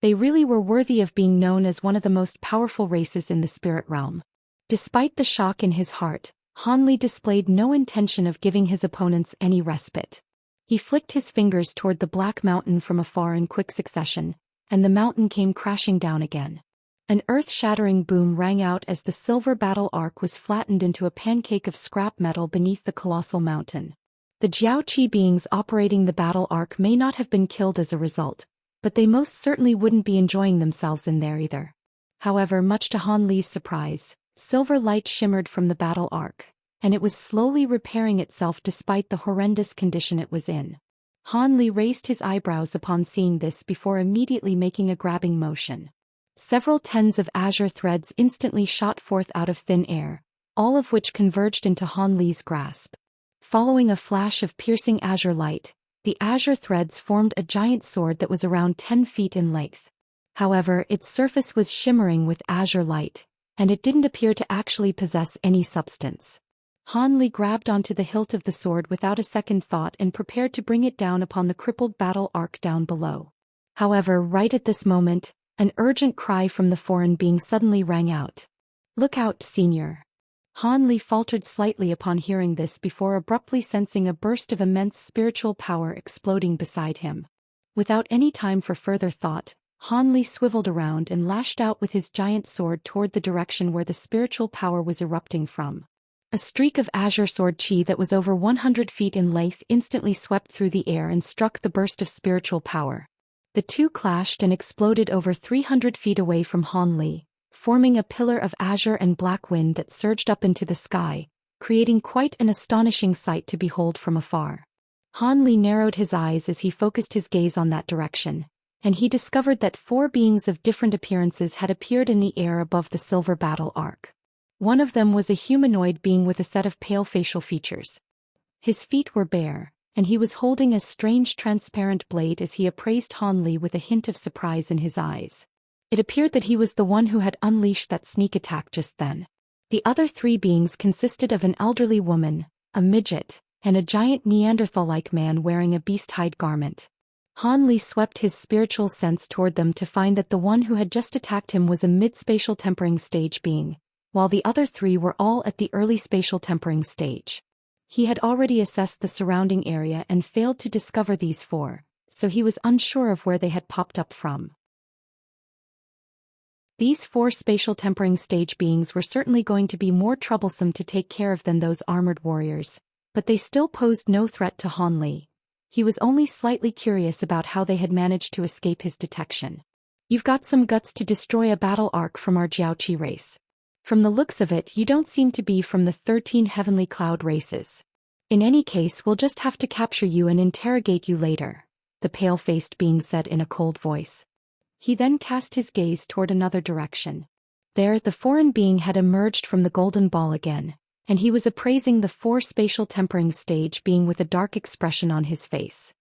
They really were worthy of being known as one of the most powerful races in the spirit realm. Despite the shock in his heart, Han Li displayed no intention of giving his opponents any respite. He flicked his fingers toward the black mountain from afar in quick succession, and the mountain came crashing down again. An earth-shattering boom rang out as the silver battle arc was flattened into a pancake of scrap metal beneath the colossal mountain. The Jiaoqi beings operating the battle arc may not have been killed as a result, but they most certainly wouldn't be enjoying themselves in there either. However, much to Han Li's surprise, silver light shimmered from the battle arc, and it was slowly repairing itself despite the horrendous condition it was in. Han Li raised his eyebrows upon seeing this before immediately making a grabbing motion. Several tens of azure threads instantly shot forth out of thin air, all of which converged into Han Li's grasp. Following a flash of piercing azure light, the azure threads formed a giant sword that was around 10 feet in length. However, its surface was shimmering with azure light, and it didn't appear to actually possess any substance. Han Li grabbed onto the hilt of the sword without a second thought and prepared to bring it down upon the crippled battle arc down below. However, right at this moment, an urgent cry from the foreign being suddenly rang out. "Look out, Senior!" Han Li faltered slightly upon hearing this before abruptly sensing a burst of immense spiritual power exploding beside him. Without any time for further thought, Han Li swiveled around and lashed out with his giant sword toward the direction where the spiritual power was erupting from. A streak of azure sword chi that was over 100 feet in length instantly swept through the air and struck the burst of spiritual power. The two clashed and exploded over 300 feet away from Han Li, forming a pillar of azure and black wind that surged up into the sky, creating quite an astonishing sight to behold from afar. Han Li narrowed his eyes as he focused his gaze on that direction, and he discovered that 4 beings of different appearances had appeared in the air above the silver battle arc. One of them was a humanoid being with a set of pale facial features. His feet were bare, and he was holding a strange transparent blade as he appraised Han Li with a hint of surprise in his eyes. It appeared that he was the one who had unleashed that sneak attack just then. The other 3 beings consisted of an elderly woman, a midget, and a giant Neanderthal-like man wearing a beast-hide garment. Han Li swept his spiritual sense toward them to find that the one who had just attacked him was a mid-spatial tempering stage being, while the other 3 were all at the early spatial tempering stage. He had already assessed the surrounding area and failed to discover these 4, so he was unsure of where they had popped up from. These 4 spatial tempering stage beings were certainly going to be more troublesome to take care of than those armored warriors, but they still posed no threat to Han Li. He was only slightly curious about how they had managed to escape his detection. "You've got some guts to destroy a battle arc from our Jiaoqi race. From the looks of it, you don't seem to be from the 13 heavenly cloud races. In any case, we'll just have to capture you and interrogate you later," the pale-faced being said in a cold voice. He then cast his gaze toward another direction. There, the foreign being had emerged from the golden ball again, and he was appraising the 4 spatial tempering stage being with a dark expression on his face.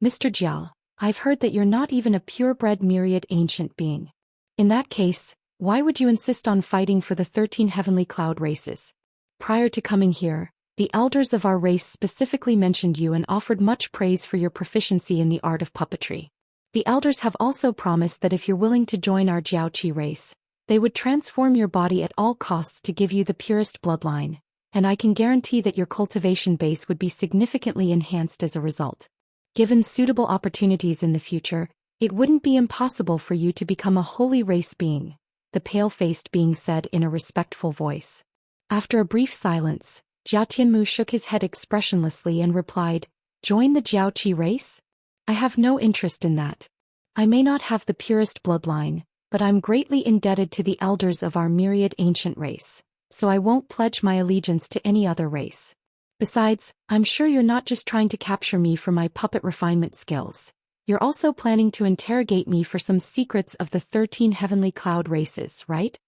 "Mr. Jia, I've heard that you're not even a purebred myriad ancient being. In that case, why would you insist on fighting for the 13 heavenly cloud races? Prior to coming here, the elders of our race specifically mentioned you and offered much praise for your proficiency in the art of puppetry. The elders have also promised that if you're willing to join our Jiaoqi race, they would transform your body at all costs to give you the purest bloodline, and I can guarantee that your cultivation base would be significantly enhanced as a result. Given suitable opportunities in the future, it wouldn't be impossible for you to become a holy race being," the pale-faced being said in a respectful voice. After a brief silence, Jia Tianmu shook his head expressionlessly and replied, "Join the Jiaoqi race? I have no interest in that. I may not have the purest bloodline, but I'm greatly indebted to the elders of our myriad ancient race, so I won't pledge my allegiance to any other race. Besides, I'm sure you're not just trying to capture me for my puppet refinement skills. You're also planning to interrogate me for some secrets of the 13 heavenly cloud races, right?"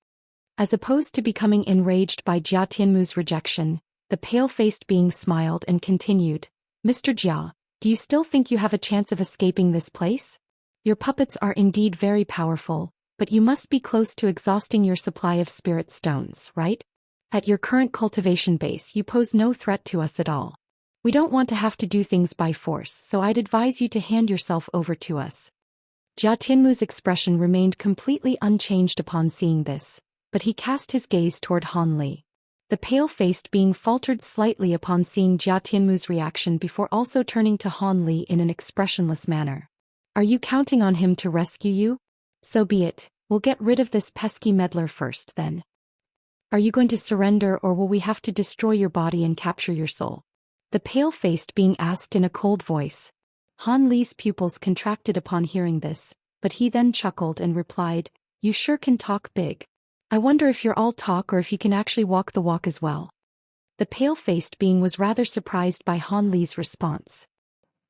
As opposed to becoming enraged by Jia Tianmu's rejection, the pale-faced being smiled and continued, "Mr. Jia, do you still think you have a chance of escaping this place? Your puppets are indeed very powerful, but you must be close to exhausting your supply of spirit stones, right? At your current cultivation base, you pose no threat to us at all. We don't want to have to do things by force, so I'd advise you to hand yourself over to us." Jia Tianmu's expression remained completely unchanged upon seeing this, but he cast his gaze toward Han Li. The pale-faced being faltered slightly upon seeing Jia Tianmu's reaction before also turning to Han Li in an expressionless manner. Are you counting on him to rescue you? So be it, we'll get rid of this pesky meddler first then. Are you going to surrender or will we have to destroy your body and capture your soul? The pale-faced being asked in a cold voice. Han Li's pupils contracted upon hearing this, but he then chuckled and replied, You sure can talk big. I wonder if you're all talk or if you can actually walk the walk as well. The pale-faced being was rather surprised by Han Li's response.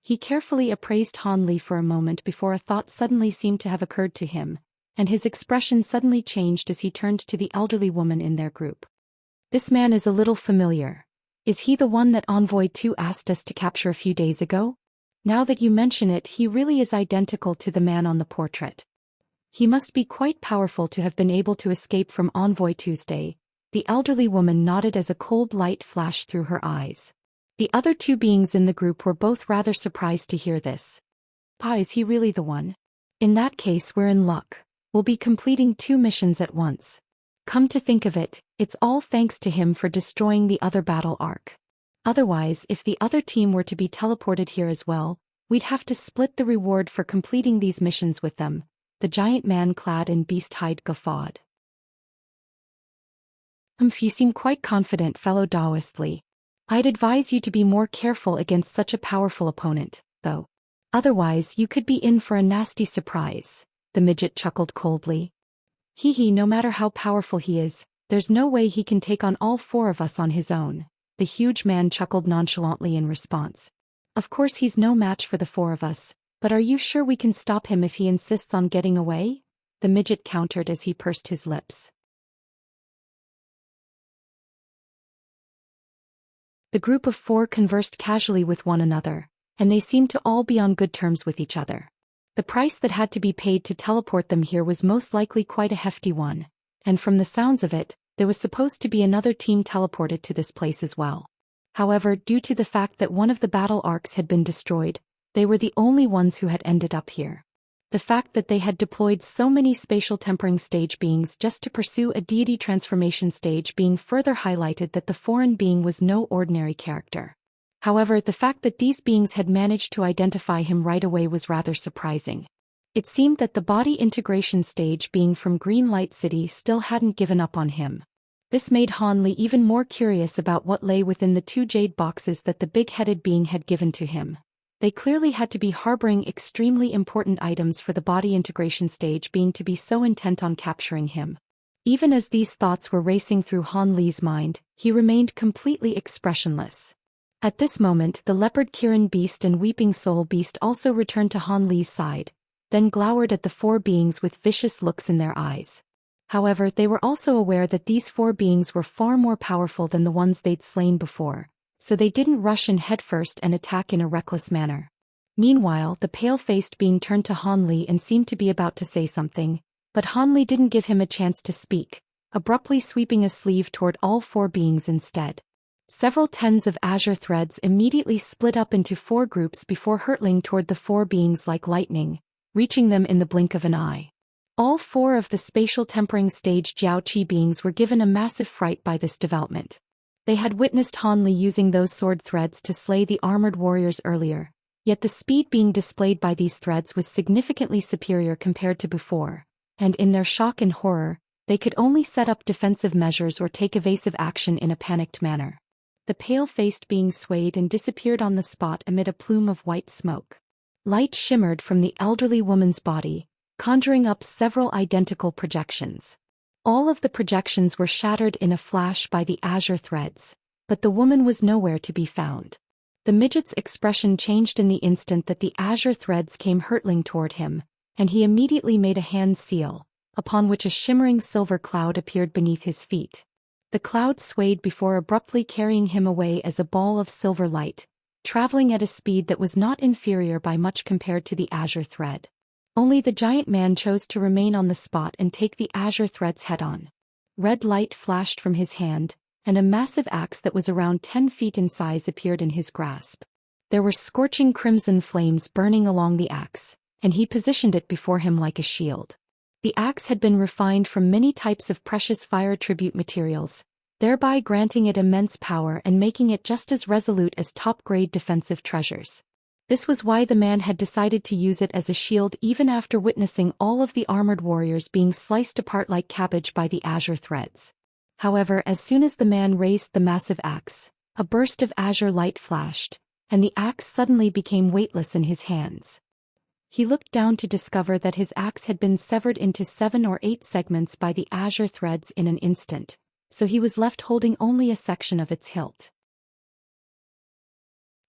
He carefully appraised Han Li for a moment before a thought suddenly seemed to have occurred to him, and his expression suddenly changed as he turned to the elderly woman in their group. This man is a little familiar. Is he the one that Envoy 2 asked us to capture a few days ago? Now that you mention it, he really is identical to the man on the portrait. He must be quite powerful to have been able to escape from Envoy Tuesday. The elderly woman nodded as a cold light flashed through her eyes. The other two beings in the group were both rather surprised to hear this. Is he really the one? In that case, we're in luck. We'll be completing 2 missions at once. Come to think of it, it's all thanks to him for destroying the other battle arc. Otherwise, if the other team were to be teleported here as well, we'd have to split the reward for completing these missions with them. The giant man clad in beast hide guffawed. You seem quite confident, fellow Taoist Li. I'd advise you to be more careful against such a powerful opponent, though. Otherwise, you could be in for a nasty surprise. The midget chuckled coldly. No matter how powerful he is, there's no way he can take on all 4 of us on his own. The huge man chuckled nonchalantly in response. Of course he's no match for the 4 of us, but are you sure we can stop him if he insists on getting away? The midget countered as he pursed his lips. The group of 4 conversed casually with one another, and they seemed to all be on good terms with each other. The price that had to be paid to teleport them here was most likely quite a hefty one, and from the sounds of it, there was supposed to be another team teleported to this place as well. However, due to the fact that one of the battle arcs had been destroyed, they were the only ones who had ended up here. The fact that they had deployed so many spatial tempering stage beings just to pursue a deity transformation stage being further highlighted that the foreign being was no ordinary character. However, the fact that these beings had managed to identify him right away was rather surprising. It seemed that the body integration stage being from Green Light City still hadn't given up on him. This made Han Li even more curious about what lay within the 2 jade boxes that the big-headed being had given to him. They clearly had to be harboring extremely important items for the body integration stage being to be so intent on capturing him. Even as these thoughts were racing through Han Li's mind, he remained completely expressionless. At this moment, the leopard Kirin beast and weeping soul beast also returned to Han Li's side, then glowered at the 4 beings with vicious looks in their eyes. However, they were also aware that these 4 beings were far more powerful than the ones they'd slain before, so they didn't rush in headfirst and attack in a reckless manner. Meanwhile, the pale-faced being turned to Han Li and seemed to be about to say something, but Han Li didn't give him a chance to speak, abruptly sweeping a sleeve toward all 4 beings instead. Several tens of azure threads immediately split up into 4 groups before hurtling toward the 4 beings like lightning, reaching them in the blink of an eye. All 4 of the spatial tempering stage Jiaoqi beings were given a massive fright by this development. They had witnessed Han Li using those sword threads to slay the armored warriors earlier, yet the speed being displayed by these threads was significantly superior compared to before, and in their shock and horror, they could only set up defensive measures or take evasive action in a panicked manner. The pale-faced being swayed and disappeared on the spot amid a plume of white smoke. Light shimmered from the elderly woman's body, conjuring up several identical projections. All of the projections were shattered in a flash by the azure threads, but the woman was nowhere to be found. The midget's expression changed in the instant that the azure threads came hurtling toward him, and he immediately made a hand seal, upon which a shimmering silver cloud appeared beneath his feet. The cloud swayed before abruptly carrying him away as a ball of silver light, traveling at a speed that was not inferior by much compared to the azure thread. Only the giant man chose to remain on the spot and take the azure threads head-on. Red light flashed from his hand, and a massive axe that was around 10 feet in size appeared in his grasp. There were scorching crimson flames burning along the axe, and he positioned it before him like a shield. The axe had been refined from many types of precious fire tribute materials, thereby granting it immense power and making it just as resolute as top-grade defensive treasures. This was why the man had decided to use it as a shield even after witnessing all of the armored warriors being sliced apart like cabbage by the azure threads. However, as soon as the man raised the massive axe, a burst of azure light flashed, and the axe suddenly became weightless in his hands. He looked down to discover that his axe had been severed into 7 or 8 segments by the azure threads in an instant, so he was left holding only a section of its hilt.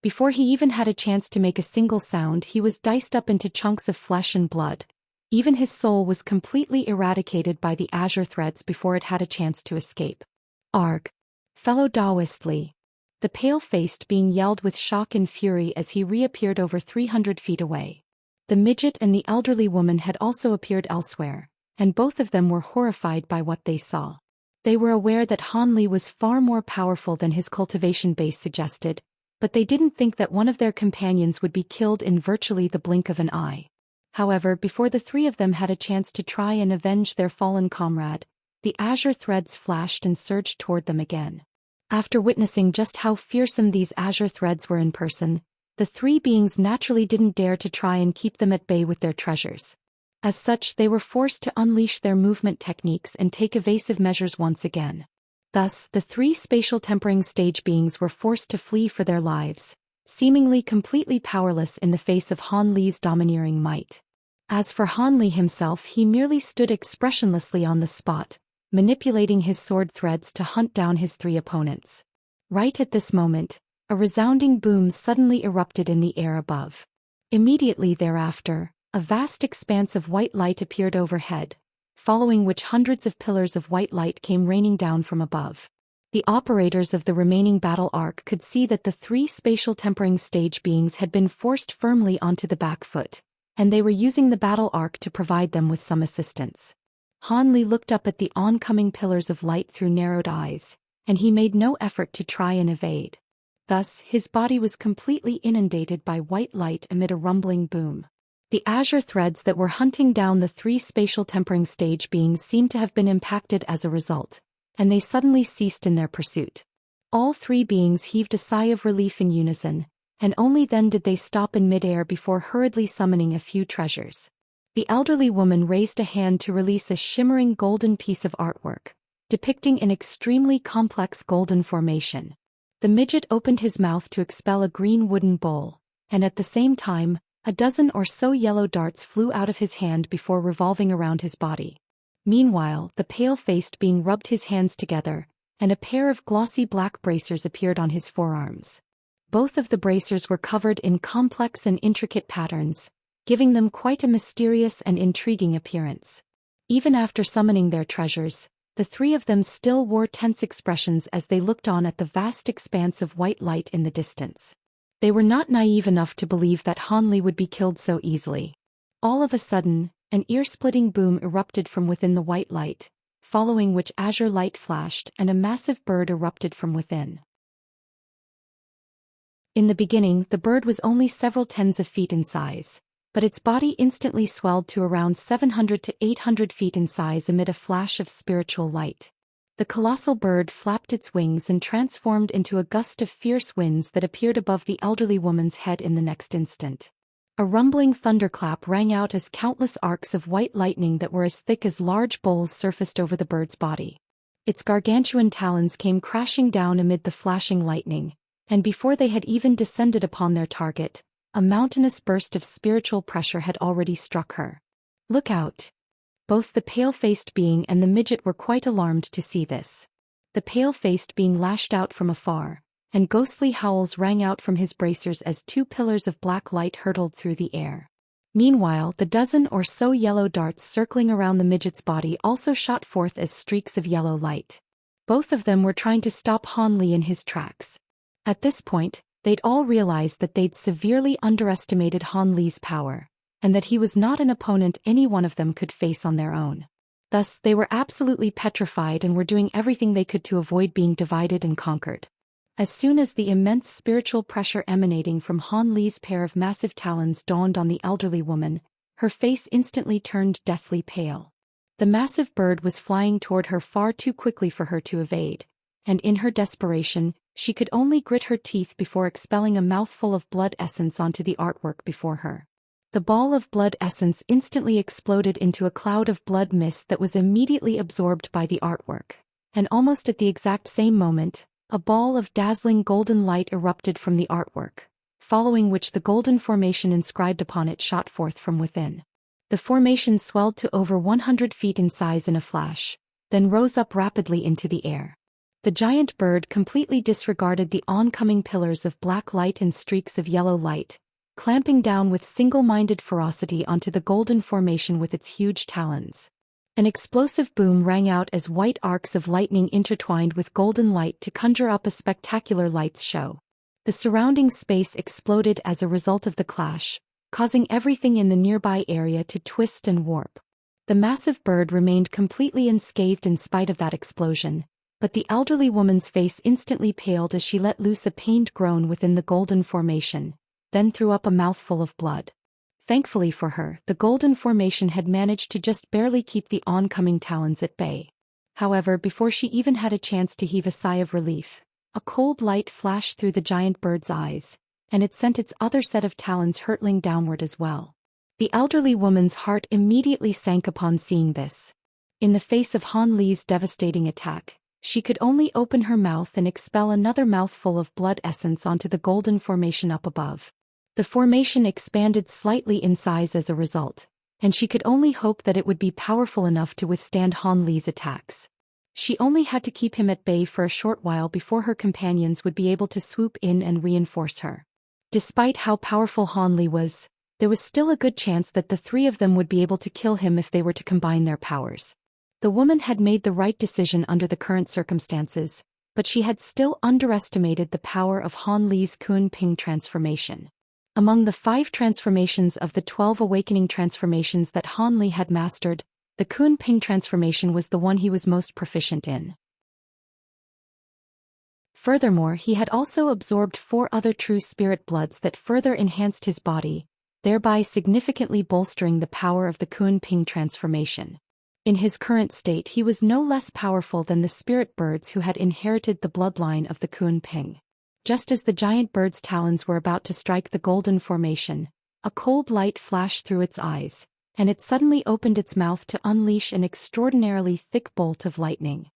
Before he even had a chance to make a single sound, he was diced up into chunks of flesh and blood. Even his soul was completely eradicated by the azure threads before it had a chance to escape. "Arg! Fellow Taoist Li!" the pale-faced being yelled with shock and fury as he reappeared over 300 feet away. The midget and the elderly woman had also appeared elsewhere, and both of them were horrified by what they saw. They were aware that Han Li was far more powerful than his cultivation base suggested, but they didn't think that one of their companions would be killed in virtually the blink of an eye. However, before the 3 of them had a chance to try and avenge their fallen comrade, the azure threads flashed and surged toward them again. After witnessing just how fearsome these azure threads were in person, the 3 beings naturally didn't dare to try and keep them at bay with their treasures. As such, they were forced to unleash their movement techniques and take evasive measures once again. Thus, the 3 spatial tempering stage beings were forced to flee for their lives, seemingly completely powerless in the face of Han Li's domineering might. As for Han Li himself, he merely stood expressionlessly on the spot, manipulating his sword threads to hunt down his 3 opponents. Right at this moment, a resounding boom suddenly erupted in the air above. Immediately thereafter, a vast expanse of white light appeared overhead, following which hundreds of pillars of white light came raining down from above. The operators of the remaining battle arc could see that the 3 spatial tempering stage beings had been forced firmly onto the back foot, and they were using the battle arc to provide them with some assistance. Han Li looked up at the oncoming pillars of light through narrowed eyes, and he made no effort to try and evade. Thus, his body was completely inundated by white light amid a rumbling boom. The azure threads that were hunting down the 3 spatial tempering stage beings seemed to have been impacted as a result, and they suddenly ceased in their pursuit. All 3 beings heaved a sigh of relief in unison, and only then did they stop in midair before hurriedly summoning a few treasures. The elderly woman raised a hand to release a shimmering golden piece of artwork, depicting an extremely complex golden formation. The midget opened his mouth to expel a green wooden bowl, and at the same time, a dozen or so yellow darts flew out of his hand before revolving around his body. Meanwhile, the pale-faced being rubbed his hands together, and a pair of glossy black bracers appeared on his forearms. Both of the bracers were covered in complex and intricate patterns, giving them quite a mysterious and intriguing appearance. Even after summoning their treasures, the 3 of them still wore tense expressions as they looked on at the vast expanse of white light in the distance. They were not naive enough to believe that Han Li would be killed so easily. All of a sudden, an ear-splitting boom erupted from within the white light, following which azure light flashed and a massive bird erupted from within. In the beginning, the bird was only several tens of feet in size, but its body instantly swelled to around 700 to 800 feet in size amid a flash of spiritual light. The colossal bird flapped its wings and transformed into a gust of fierce winds that appeared above the elderly woman's head in the next instant. A rumbling thunderclap rang out as countless arcs of white lightning that were as thick as large bowls surfaced over the bird's body. Its gargantuan talons came crashing down amid the flashing lightning, and before they had even descended upon their target, a mountainous burst of spiritual pressure had already struck her. "Look out!" Both the pale-faced being and the midget were quite alarmed to see this. The pale-faced being lashed out from afar, and ghostly howls rang out from his bracers as 2 pillars of black light hurtled through the air. Meanwhile, the dozen or so yellow darts circling around the midget's body also shot forth as streaks of yellow light. Both of them were trying to stop Han Li in his tracks. At this point, they'd all realized that they'd severely underestimated Han Li's power, and that he was not an opponent any one of them could face on their own. Thus, they were absolutely petrified and were doing everything they could to avoid being divided and conquered. As soon as the immense spiritual pressure emanating from Han Li's pair of massive talons dawned on the elderly woman, her face instantly turned deathly pale. The massive bird was flying toward her far too quickly for her to evade, and in her desperation, she could only grit her teeth before expelling a mouthful of blood essence onto the artwork before her. The ball of blood essence instantly exploded into a cloud of blood mist that was immediately absorbed by the artwork. And almost at the exact same moment, a ball of dazzling golden light erupted from the artwork, following which the golden formation inscribed upon it shot forth from within. The formation swelled to over 100 feet in size in a flash, then rose up rapidly into the air. The giant bird completely disregarded the oncoming pillars of black light and streaks of yellow light, clamping down with single-minded ferocity onto the golden formation with its huge talons. An explosive boom rang out as white arcs of lightning intertwined with golden light to conjure up a spectacular lights show. The surrounding space exploded as a result of the clash, causing everything in the nearby area to twist and warp. The massive bird remained completely unscathed in spite of that explosion, but the elderly woman's face instantly paled as she let loose a pained groan within the golden formation, then threw up a mouthful of blood. Thankfully for her, the golden formation had managed to just barely keep the oncoming talons at bay. However, before she even had a chance to heave a sigh of relief, a cold light flashed through the giant bird's eyes, and it sent its other set of talons hurtling downward as well. The elderly woman's heart immediately sank upon seeing this. In the face of Han Li's devastating attack, she could only open her mouth and expel another mouthful of blood essence onto the golden formation up above. The formation expanded slightly in size as a result, and she could only hope that it would be powerful enough to withstand Han Li's attacks. She only had to keep him at bay for a short while before her companions would be able to swoop in and reinforce her. Despite how powerful Han Li was, there was still a good chance that the three of them would be able to kill him if they were to combine their powers. The woman had made the right decision under the current circumstances, but she had still underestimated the power of Han Li's Kun Ping transformation. Among the 5 transformations of the 12 awakening transformations that Han Li had mastered, the Kun Ping transformation was the one he was most proficient in. Furthermore, he had also absorbed 4 other true spirit bloods that further enhanced his body, thereby significantly bolstering the power of the Kun Ping transformation. In his current state, he was no less powerful than the spirit birds who had inherited the bloodline of the Kun Ping. Just as the giant bird's talons were about to strike the golden formation, a cold light flashed through its eyes, and it suddenly opened its mouth to unleash an extraordinarily thick bolt of lightning.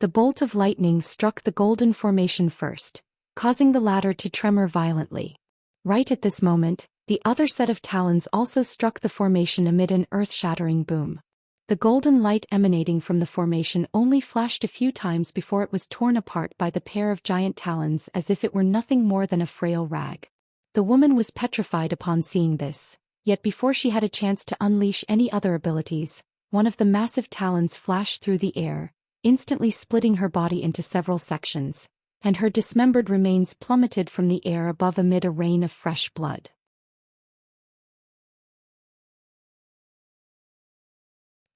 The bolt of lightning struck the golden formation first, causing the latter to tremor violently. Right at this moment, the other set of talons also struck the formation amid an earth-shattering boom. The golden light emanating from the formation only flashed a few times before it was torn apart by the pair of giant talons as if it were nothing more than a frail rag. The woman was petrified upon seeing this, yet before she had a chance to unleash any other abilities, one of the massive talons flashed through the air, instantly splitting her body into several sections, and her dismembered remains plummeted from the air above amid a rain of fresh blood.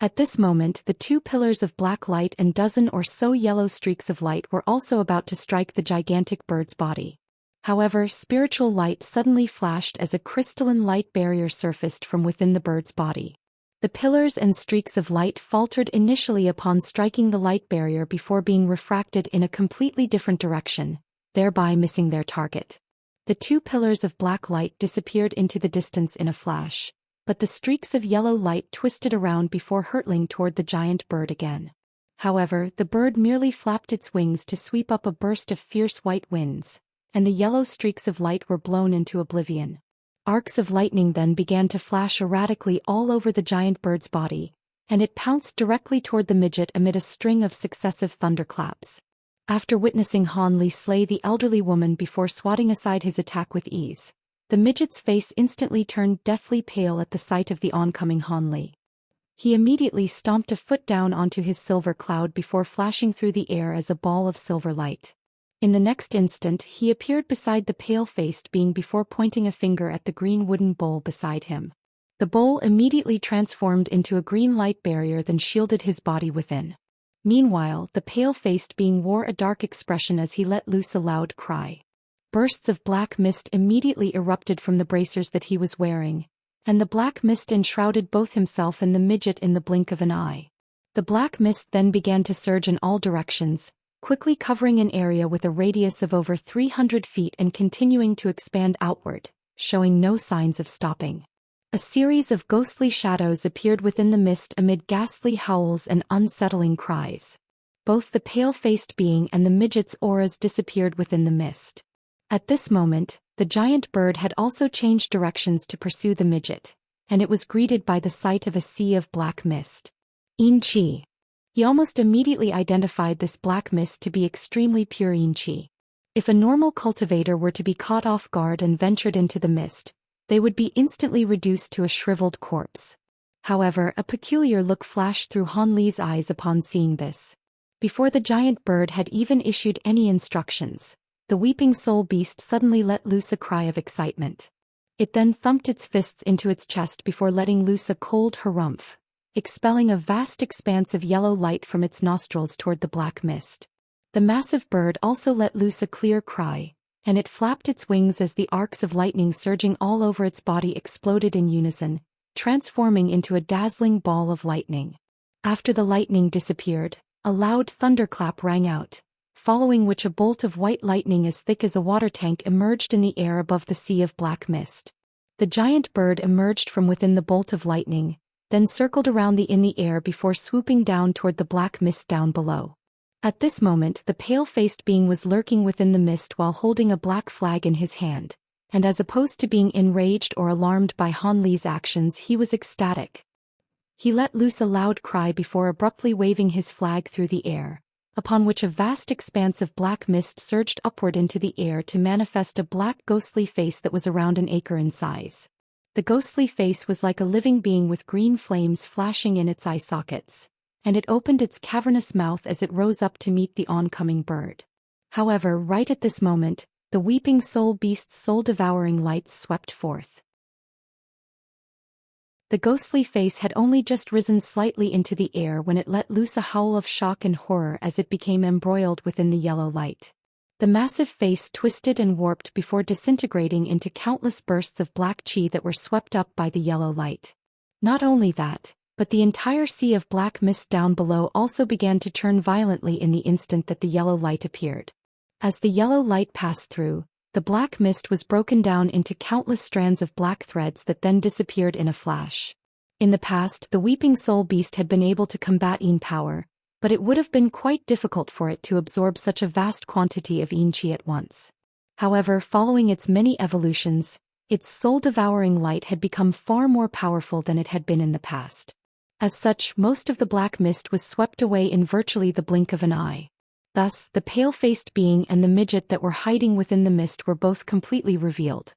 At this moment, the 2 pillars of black light and dozen or so yellow streaks of light were also about to strike the gigantic bird's body. However, spiritual light suddenly flashed as a crystalline light barrier surfaced from within the bird's body. The pillars and streaks of light faltered initially upon striking the light barrier before being refracted in a completely different direction, thereby missing their target. The 2 pillars of black light disappeared into the distance in a flash, but the streaks of yellow light twisted around before hurtling toward the giant bird again. However, the bird merely flapped its wings to sweep up a burst of fierce white winds, and the yellow streaks of light were blown into oblivion. Arcs of lightning then began to flash erratically all over the giant bird's body, and it pounced directly toward the midget amid a string of successive thunderclaps. After witnessing Han Li slay the elderly woman before swatting aside his attack with ease, the midget's face instantly turned deathly pale at the sight of the oncoming Han Li. He immediately stomped a foot down onto his silver cloud before flashing through the air as a ball of silver light. In the next instant, he appeared beside the pale-faced being before pointing a finger at the green wooden bowl beside him. The bowl immediately transformed into a green light barrier then shielded his body within. Meanwhile, the pale-faced being wore a dark expression as he let loose a loud cry. Bursts of black mist immediately erupted from the bracers that he was wearing, and the black mist enshrouded both himself and the midget in the blink of an eye. The black mist then began to surge in all directions, quickly covering an area with a radius of over 300 feet and continuing to expand outward, showing no signs of stopping. A series of ghostly shadows appeared within the mist amid ghastly howls and unsettling cries. Both the pale-faced being and the midget's auras disappeared within the mist. At this moment, the giant bird had also changed directions to pursue the midget, and it was greeted by the sight of a sea of black mist. Yin-Chi. He almost immediately identified this black mist to be extremely pure Yin-Chi. If a normal cultivator were to be caught off guard and ventured into the mist, they would be instantly reduced to a shriveled corpse. However, a peculiar look flashed through Han Li's eyes upon seeing this. Before the giant bird had even issued any instructions, the weeping soul beast suddenly let loose a cry of excitement. It then thumped its fists into its chest before letting loose a cold harumph, expelling a vast expanse of yellow light from its nostrils toward the black mist. The massive bird also let loose a clear cry, and it flapped its wings as the arcs of lightning surging all over its body exploded in unison, transforming into a dazzling ball of lightning. After the lightning disappeared, a loud thunderclap rang out, following which a bolt of white lightning as thick as a water tank emerged in the air above the sea of black mist. The giant bird emerged from within the bolt of lightning, then circled around in the air before swooping down toward the black mist down below. At this moment, the pale-faced being was lurking within the mist while holding a black flag in his hand, and as opposed to being enraged or alarmed by Han Li's actions, he was ecstatic. He let loose a loud cry before abruptly waving his flag through the air, upon which a vast expanse of black mist surged upward into the air to manifest a black ghostly face that was around an acre in size. The ghostly face was like a living being with green flames flashing in its eye sockets, and it opened its cavernous mouth as it rose up to meet the oncoming bird. However, right at this moment, the weeping soul beast's soul-devouring lights swept forth. The ghostly face had only just risen slightly into the air when it let loose a howl of shock and horror as it became embroiled within the yellow light. The massive face twisted and warped before disintegrating into countless bursts of black chi that were swept up by the yellow light. Not only that, but the entire sea of black mist down below also began to turn violently in the instant that the yellow light appeared. As the yellow light passed through, the black mist was broken down into countless strands of black threads that then disappeared in a flash. In the past, the weeping soul beast had been able to combat Yin power, but it would have been quite difficult for it to absorb such a vast quantity of Yin Qi at once. However, following its many evolutions, its soul-devouring light had become far more powerful than it had been in the past. As such, most of the black mist was swept away in virtually the blink of an eye. Thus, the pale-faced being and the midget that were hiding within the mist were both completely revealed.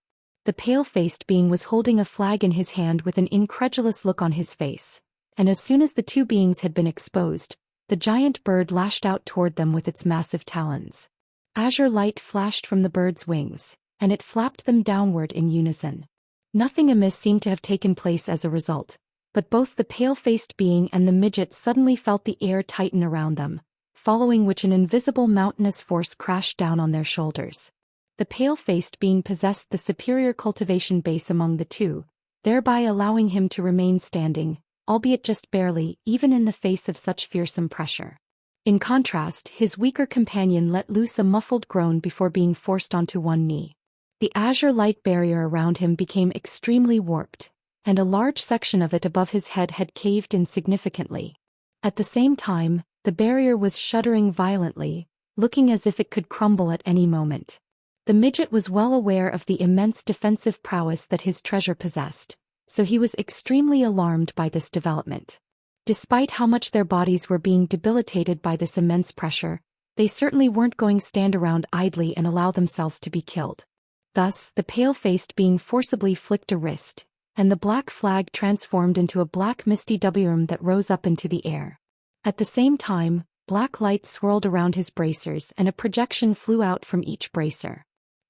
The pale-faced being was holding a flag in his hand with an incredulous look on his face, and as soon as the two beings had been exposed, the giant bird lashed out toward them with its massive talons. Azure light flashed from the bird's wings, and it flapped them downward in unison. Nothing amiss seemed to have taken place as a result, but both the pale-faced being and the midget suddenly felt the air tighten around them, following which an invisible mountainous force crashed down on their shoulders. The pale-faced being possessed the superior cultivation base among the two, thereby allowing him to remain standing, albeit just barely, even in the face of such fearsome pressure. In contrast, his weaker companion let loose a muffled groan before being forced onto one knee. The azure light barrier around him became extremely warped, and a large section of it above his head had caved in significantly. At the same time, the barrier was shuddering violently, looking as if it could crumble at any moment. The midget was well aware of the immense defensive prowess that his treasure possessed, so he was extremely alarmed by this development. Despite how much their bodies were being debilitated by this immense pressure, they certainly weren't going to stand around idly and allow themselves to be killed. Thus, the pale-faced being forcibly flicked a wrist, and the black flag transformed into a black misty wurm that rose up into the air. At the same time, black light swirled around his bracers and a projection flew out from each bracer.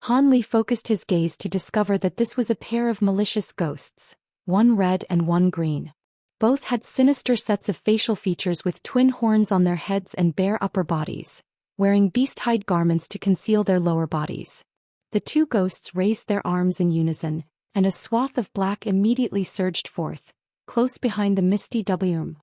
Han Li focused his gaze to discover that this was a pair of malicious ghosts, one red and one green. Both had sinister sets of facial features with twin horns on their heads and bare upper bodies, wearing beast-hide garments to conceal their lower bodies. The two ghosts raised their arms in unison, and a swath of black immediately surged forth, close behind the misty wurm.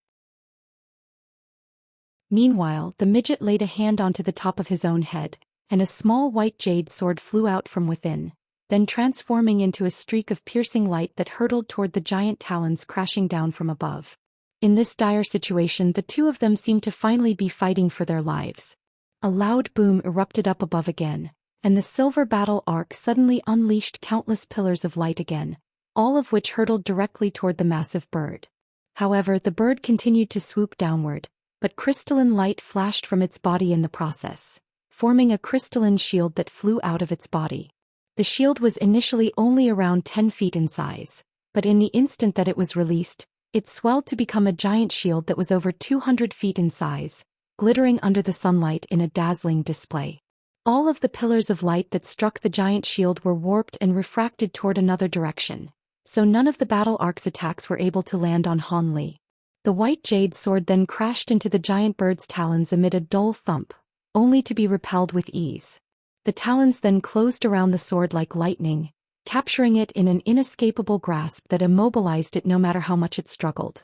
Meanwhile, the midget laid a hand onto the top of his own head, and a small white jade sword flew out from within, then transforming into a streak of piercing light that hurtled toward the giant talons crashing down from above. In this dire situation, the two of them seemed to finally be fighting for their lives. A loud boom erupted up above again, and the silver battle arc suddenly unleashed countless pillars of light again, all of which hurtled directly toward the massive bird. However, the bird continued to swoop downward, but crystalline light flashed from its body in the process, forming a crystalline shield that flew out of its body. The shield was initially only around 10 feet in size, but in the instant that it was released, it swelled to become a giant shield that was over 200 feet in size, glittering under the sunlight in a dazzling display. All of the pillars of light that struck the giant shield were warped and refracted toward another direction, so none of the battle arc's attacks were able to land on Han Li. The white jade sword then crashed into the giant bird's talons amid a dull thump, only to be repelled with ease. The talons then closed around the sword like lightning, capturing it in an inescapable grasp that immobilized it no matter how much it struggled.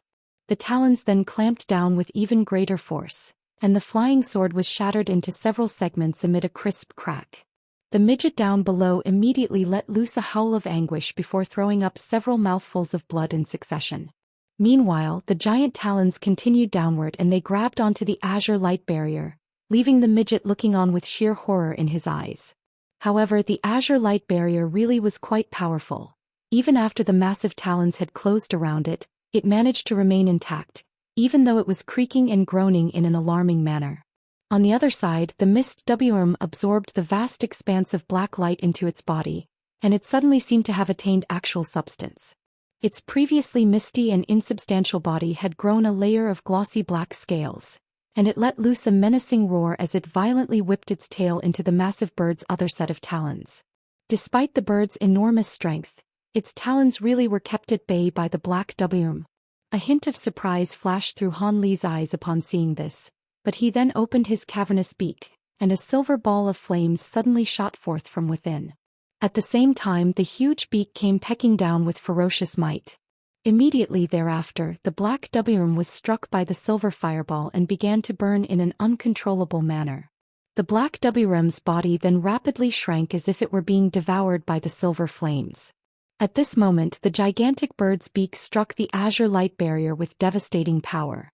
The talons then clamped down with even greater force, and the flying sword was shattered into several segments amid a crisp crack. The midget down below immediately let loose a howl of anguish before throwing up several mouthfuls of blood in succession. Meanwhile, the giant talons continued downward and they grabbed onto the azure light barrier, leaving the midget looking on with sheer horror in his eyes. However, the azure light barrier really was quite powerful. Even after the massive talons had closed around it, it managed to remain intact, even though it was creaking and groaning in an alarming manner. On the other side, the mist WM absorbed the vast expanse of black light into its body, and it suddenly seemed to have attained actual substance. Its previously misty and insubstantial body had grown a layer of glossy black scales, and it let loose a menacing roar as it violently whipped its tail into the massive bird's other set of talons. Despite the bird's enormous strength, its talons really were kept at bay by the black WM. A hint of surprise flashed through Han Li's eyes upon seeing this, but he then opened his cavernous beak, and a silver ball of flames suddenly shot forth from within. At the same time, the huge beak came pecking down with ferocious might. Immediately thereafter, the black WM was struck by the silver fireball and began to burn in an uncontrollable manner. The black WM's body then rapidly shrank as if it were being devoured by the silver flames. At this moment, the gigantic bird's beak struck the azure light barrier with devastating power.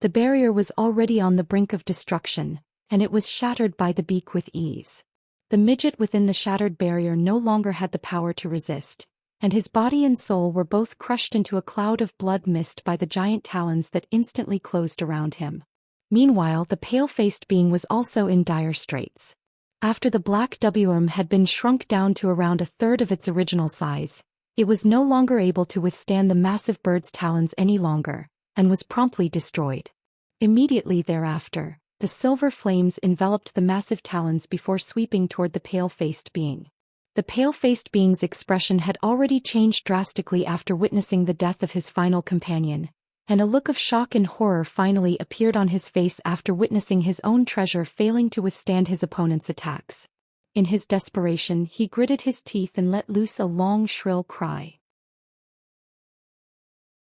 The barrier was already on the brink of destruction, and it was shattered by the beak with ease. The midget within the shattered barrier no longer had the power to resist, and his body and soul were both crushed into a cloud of blood mist by the giant talons that instantly closed around him. Meanwhile, the pale-faced being was also in dire straits. After the black WM had been shrunk down to around a third of its original size, it was no longer able to withstand the massive bird's talons any longer, and was promptly destroyed. Immediately thereafter, the silver flames enveloped the massive talons before sweeping toward the pale-faced being. The pale-faced being's expression had already changed drastically after witnessing the death of his final companion, and a look of shock and horror finally appeared on his face after witnessing his own treasure failing to withstand his opponent's attacks. In his desperation, he gritted his teeth and let loose a long, shrill cry.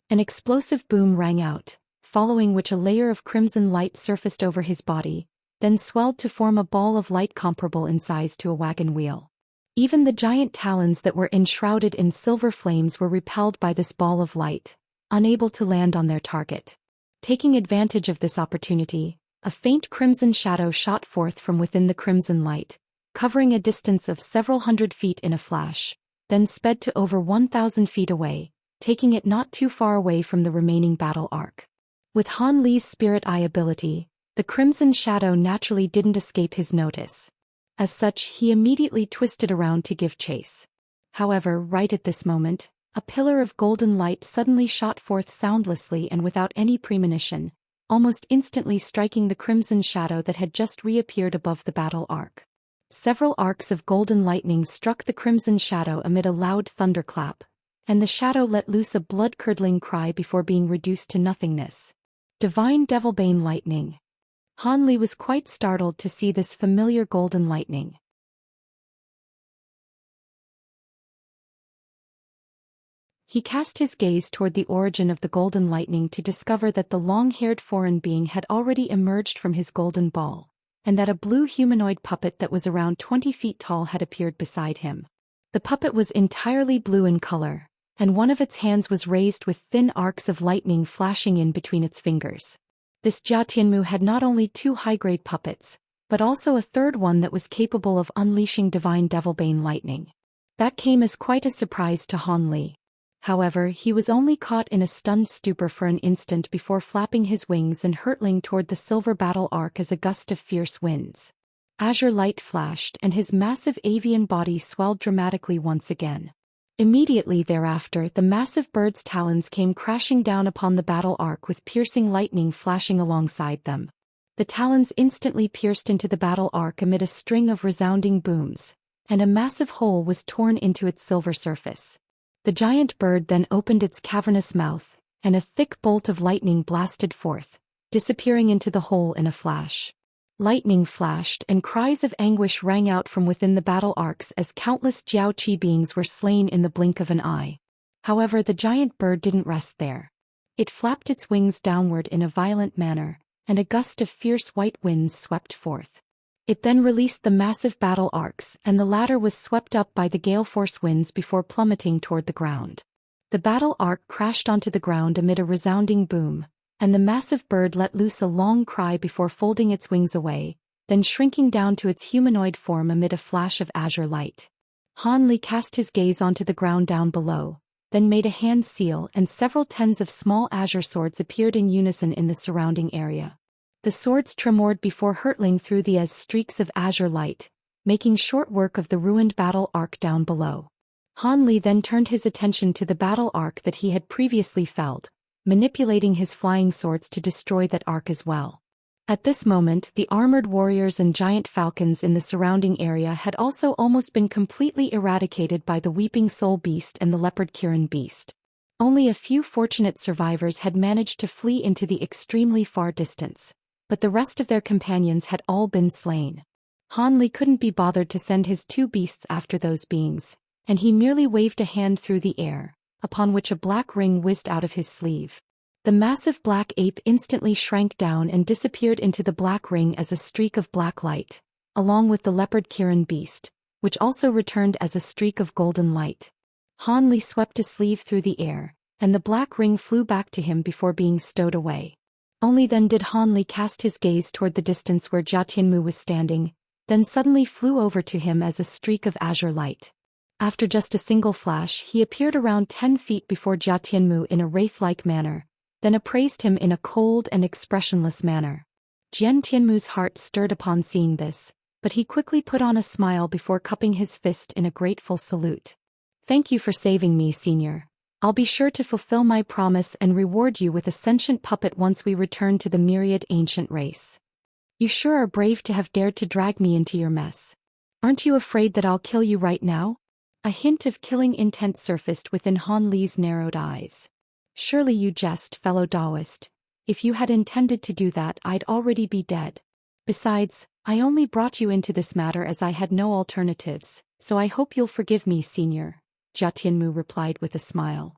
An explosive boom rang out, following which a layer of crimson light surfaced over his body, then swelled to form a ball of light comparable in size to a wagon wheel. Even the giant talons that were enshrouded in silver flames were repelled by this ball of light, unable to land on their target. Taking advantage of this opportunity, a faint crimson shadow shot forth from within the crimson light, covering a distance of several hundred feet in a flash, then sped to over 1,000 feet away, taking it not too far away from the remaining battle arc. With Han Li's spirit eye ability, the crimson shadow naturally didn't escape his notice. As such, he immediately twisted around to give chase. However, right at this moment, a pillar of golden light suddenly shot forth soundlessly and without any premonition, almost instantly striking the crimson shadow that had just reappeared above the battle arc. Several arcs of golden lightning struck the crimson shadow amid a loud thunderclap, and the shadow let loose a blood-curdling cry before being reduced to nothingness. Divine Devilbane lightning. Han Li was quite startled to see this familiar golden lightning. He cast his gaze toward the origin of the golden lightning to discover that the long-haired foreign being had already emerged from his golden ball, and that a blue humanoid puppet that was around 20 feet tall had appeared beside him. The puppet was entirely blue in color, and one of its hands was raised with thin arcs of lightning flashing in between its fingers. This Jia Tianmu had not only two high-grade puppets, but also a third one that was capable of unleashing divine devilbane lightning. That came as quite a surprise to Han Li. However, he was only caught in a stunned stupor for an instant before flapping his wings and hurtling toward the silver battle arc as a gust of fierce winds. Azure light flashed and his massive avian body swelled dramatically once again. Immediately thereafter, the massive bird's talons came crashing down upon the battle arc with piercing lightning flashing alongside them. The talons instantly pierced into the battle arc amid a string of resounding booms, and a massive hole was torn into its silver surface. The giant bird then opened its cavernous mouth, and a thick bolt of lightning blasted forth, disappearing into the hole in a flash. Lightning flashed and cries of anguish rang out from within the battle arcs as countless Jiao Qi beings were slain in the blink of an eye. However, the giant bird didn't rest there. It flapped its wings downward in a violent manner, and a gust of fierce white winds swept forth. It then released the massive battle arcs, and the latter was swept up by the gale force winds before plummeting toward the ground. The battle arc crashed onto the ground amid a resounding boom, and the massive bird let loose a long cry before folding its wings away, then shrinking down to its humanoid form amid a flash of azure light. Han Li cast his gaze onto the ground down below, then made a hand seal and several tens of small azure swords appeared in unison in the surrounding area. The swords tremored before hurtling through the air as streaks of azure light, making short work of the ruined battle arc down below. Han Li then turned his attention to the battle arc that he had previously felled, manipulating his flying swords to destroy that arc as well. At this moment, the armored warriors and giant falcons in the surrounding area had also almost been completely eradicated by the Weeping Soul Beast and the Leopard Kirin Beast. Only a few fortunate survivors had managed to flee into the extremely far distance, but the rest of their companions had all been slain. Han Li couldn't be bothered to send his two beasts after those beings, and he merely waved a hand through the air, upon which a black ring whizzed out of his sleeve. The massive black ape instantly shrank down and disappeared into the black ring as a streak of black light, along with the Leopard Kirin Beast, which also returned as a streak of golden light. Han Li swept a sleeve through the air, and the black ring flew back to him before being stowed away. Only then did Han Li cast his gaze toward the distance where Jia Tianmu was standing, then suddenly flew over to him as a streak of azure light. After just a single flash, he appeared around 10 feet before Jia Tianmu in a wraith-like manner, then appraised him in a cold and expressionless manner. Jian Tianmu's heart stirred upon seeing this, but he quickly put on a smile before cupping his fist in a grateful salute. "Thank you for saving me, Senior. I'll be sure to fulfill my promise and reward you with a sentient puppet once we return to the myriad ancient race. You sure are brave to have dared to drag me into your mess. Aren't you afraid that I'll kill you right now?" A hint of killing intent surfaced within Han Li's narrowed eyes. "Surely you jest, fellow Taoist. If you had intended to do that, I'd already be dead. Besides, I only brought you into this matter as I had no alternatives, so I hope you'll forgive me, Senior," Jia Tianmu replied with a smile.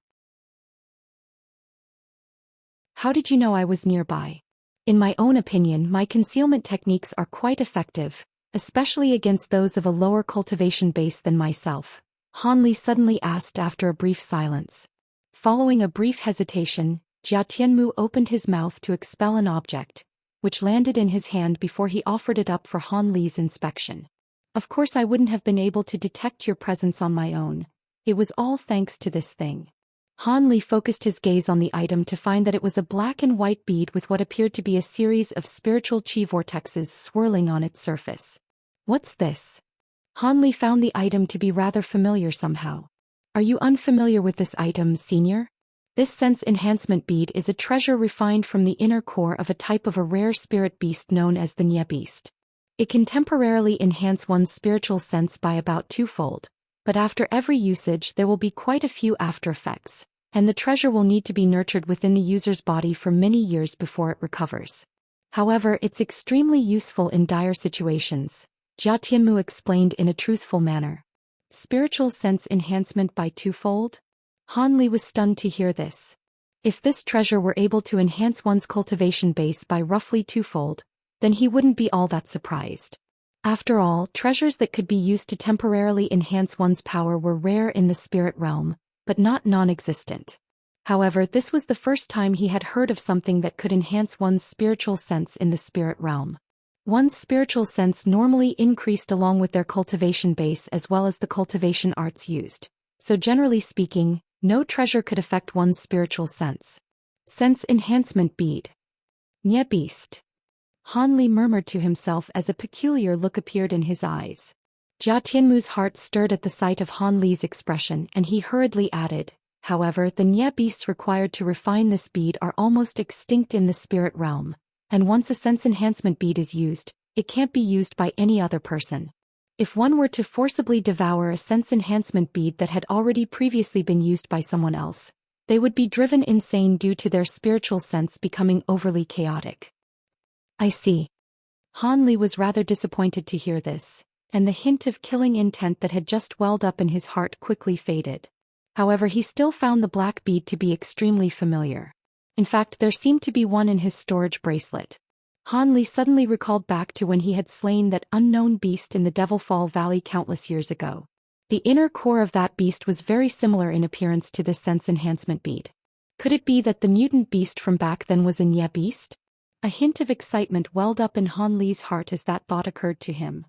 "How did you know I was nearby?" "In my own opinion, my concealment techniques are quite effective, especially against those of a lower cultivation base than myself," Han Li suddenly asked after a brief silence. Following a brief hesitation, Jia Tianmu opened his mouth to expel an object, which landed in his hand before he offered it up for Han Li's inspection. "Of course I wouldn't have been able to detect your presence on my own. It was all thanks to this thing." Han Li focused his gaze on the item to find that it was a black and white bead with what appeared to be a series of spiritual chi vortexes swirling on its surface. "What's this?" Han Li found the item to be rather familiar somehow. "Are you unfamiliar with this item, Senior? This sense enhancement bead is a treasure refined from the inner core of a type of a rare spirit beast known as the Nye beast. It can temporarily enhance one's spiritual sense by about twofold, but after every usage there will be quite a few after effects, and the treasure will need to be nurtured within the user's body for many years before it recovers. However, it's extremely useful in dire situations," Jia Tianmu explained in a truthful manner. "Spiritual sense enhancement by twofold?" Han Li was stunned to hear this. If this treasure were able to enhance one's cultivation base by roughly twofold, then he wouldn't be all that surprised. After all, treasures that could be used to temporarily enhance one's power were rare in the spirit realm, but not non-existent. However, this was the first time he had heard of something that could enhance one's spiritual sense in the spirit realm. One's spiritual sense normally increased along with their cultivation base as well as the cultivation arts used, so generally speaking, no treasure could affect one's spiritual sense. Sense enhancement bead. Nye beast. Han Li murmured to himself as a peculiar look appeared in his eyes. Jia Tianmu's heart stirred at the sight of Han Li's expression and he hurriedly added, however, the Nye beasts required to refine this bead are almost extinct in the spirit realm, and once a sense enhancement bead is used, it can't be used by any other person. If one were to forcibly devour a sense enhancement bead that had already previously been used by someone else, they would be driven insane due to their spiritual sense becoming overly chaotic. I see. Han Li was rather disappointed to hear this, and the hint of killing intent that had just welled up in his heart quickly faded. However, he still found the black bead to be extremely familiar. In fact, there seemed to be one in his storage bracelet. Han Li suddenly recalled back to when he had slain that unknown beast in the Devilfall Valley countless years ago. The inner core of that beast was very similar in appearance to this sense enhancement bead. Could it be that the mutant beast from back then was a Nye beast? A hint of excitement welled up in Han Li's heart as that thought occurred to him.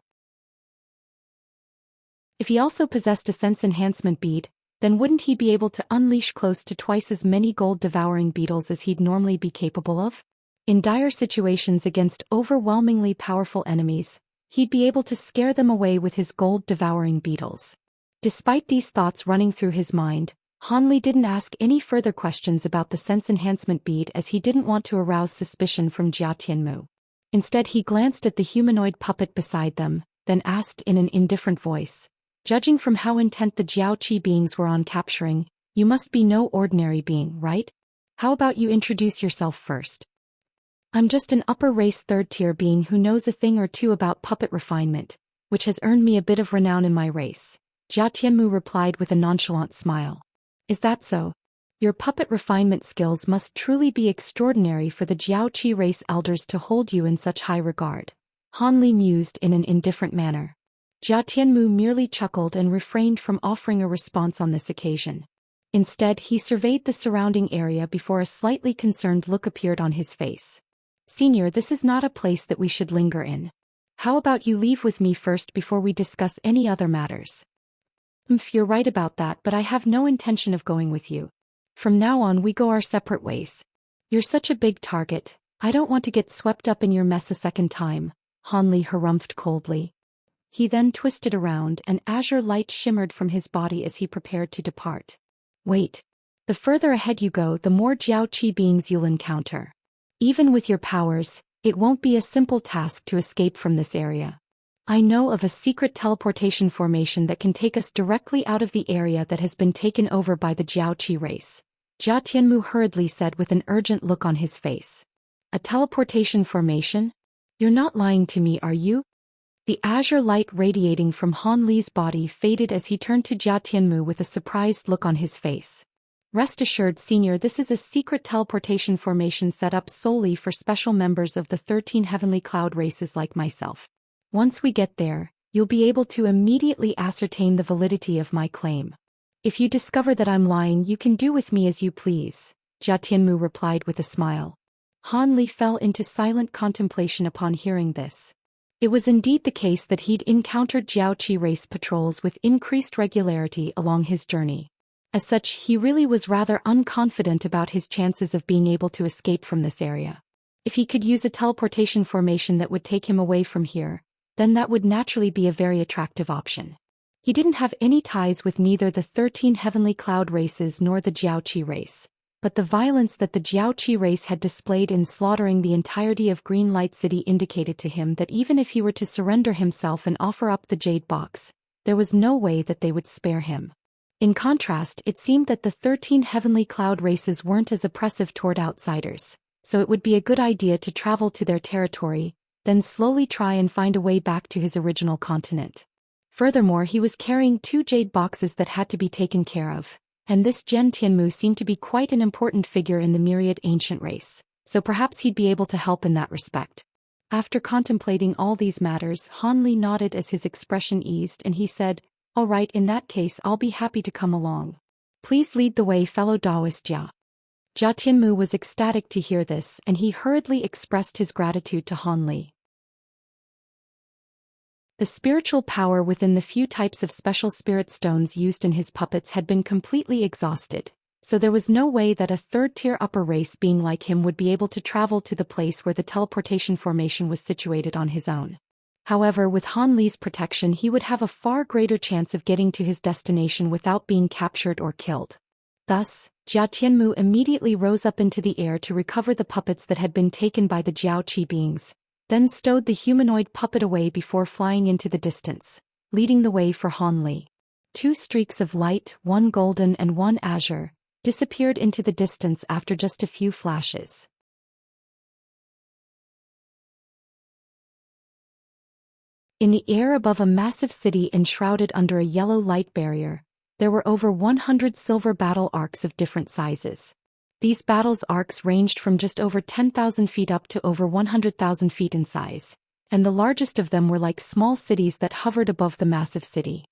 If he also possessed a sense enhancement bead, then wouldn't he be able to unleash close to twice as many gold-devouring beetles as he'd normally be capable of? In dire situations against overwhelmingly powerful enemies, he'd be able to scare them away with his gold-devouring beetles. Despite these thoughts running through his mind, Han Li didn't ask any further questions about the sense enhancement bead as he didn't want to arouse suspicion from Jia Tianmu. Instead he glanced at the humanoid puppet beside them, then asked in an indifferent voice, judging from how intent the Jiaoqi beings were on capturing, you must be no ordinary being, right? How about you introduce yourself first? I'm just an upper-race third-tier being who knows a thing or two about puppet refinement, which has earned me a bit of renown in my race, Jia Tianmu replied with a nonchalant smile. Is that so? Your puppet refinement skills must truly be extraordinary for the Jiaoqi race elders to hold you in such high regard. Han Li mused in an indifferent manner. Jia Tianmu merely chuckled and refrained from offering a response on this occasion. Instead, he surveyed the surrounding area before a slightly concerned look appeared on his face. Senior, this is not a place that we should linger in. How about you leave with me first before we discuss any other matters? You're right about that, but I have no intention of going with you. From now on we go our separate ways. You're such a big target, I don't want to get swept up in your mess a second time, Han Li harumphed coldly. He then twisted around and azure light shimmered from his body as he prepared to depart. Wait. The further ahead you go, the more Jiaoqi beings you'll encounter. Even with your powers, it won't be a simple task to escape from this area. I know of a secret teleportation formation that can take us directly out of the area that has been taken over by the Jiaoqi race, Jia Tianmu hurriedly said with an urgent look on his face. A teleportation formation? You're not lying to me, are you? The azure light radiating from Han Li's body faded as he turned to Jia Tianmu with a surprised look on his face. Rest assured, Senior, this is a secret teleportation formation set up solely for special members of the 13 heavenly cloud races like myself. Once we get there, you'll be able to immediately ascertain the validity of my claim. If you discover that I'm lying, you can do with me as you please, Jia Tianmu replied with a smile. Han Li fell into silent contemplation upon hearing this. It was indeed the case that he'd encountered Jiaoqi race patrols with increased regularity along his journey. As such, he really was rather unconfident about his chances of being able to escape from this area. If he could use a teleportation formation that would take him away from here, then that would naturally be a very attractive option. He didn't have any ties with neither the 13 heavenly cloud races nor the Jiaoqi race, but the violence that the Jiaoqi race had displayed in slaughtering the entirety of Green Light City indicated to him that even if he were to surrender himself and offer up the Jade Box, there was no way that they would spare him. In contrast, it seemed that the 13 heavenly cloud races weren't as oppressive toward outsiders, so it would be a good idea to travel to their territory, then slowly try and find a way back to his original continent. Furthermore, he was carrying 2 jade boxes that had to be taken care of, and this Jian Tianmu seemed to be quite an important figure in the myriad ancient race, so perhaps he'd be able to help in that respect. After contemplating all these matters, Han Li nodded as his expression eased and he said, "All right, in that case I'll be happy to come along. Please lead the way, fellow Taoist Jia." Jia Tianmu was ecstatic to hear this and he hurriedly expressed his gratitude to Han Li. The spiritual power within the few types of special spirit stones used in his puppets had been completely exhausted, so there was no way that a third-tier upper race being like him would be able to travel to the place where the teleportation formation was situated on his own. However, with Han Li's protection he would have a far greater chance of getting to his destination without being captured or killed. Thus, Jia Tianmu immediately rose up into the air to recover the puppets that had been taken by the Jiao Qi beings, then stowed the humanoid puppet away before flying into the distance, leading the way for Han Li. 2 streaks of light, one golden and one azure, disappeared into the distance after just a few flashes. In the air above a massive city enshrouded under a yellow light barrier, there were over 100 silver battle arcs of different sizes. These battles arcs ranged from just over 10,000 feet up to over 100,000 feet in size, and the largest of them were like small cities that hovered above the massive city.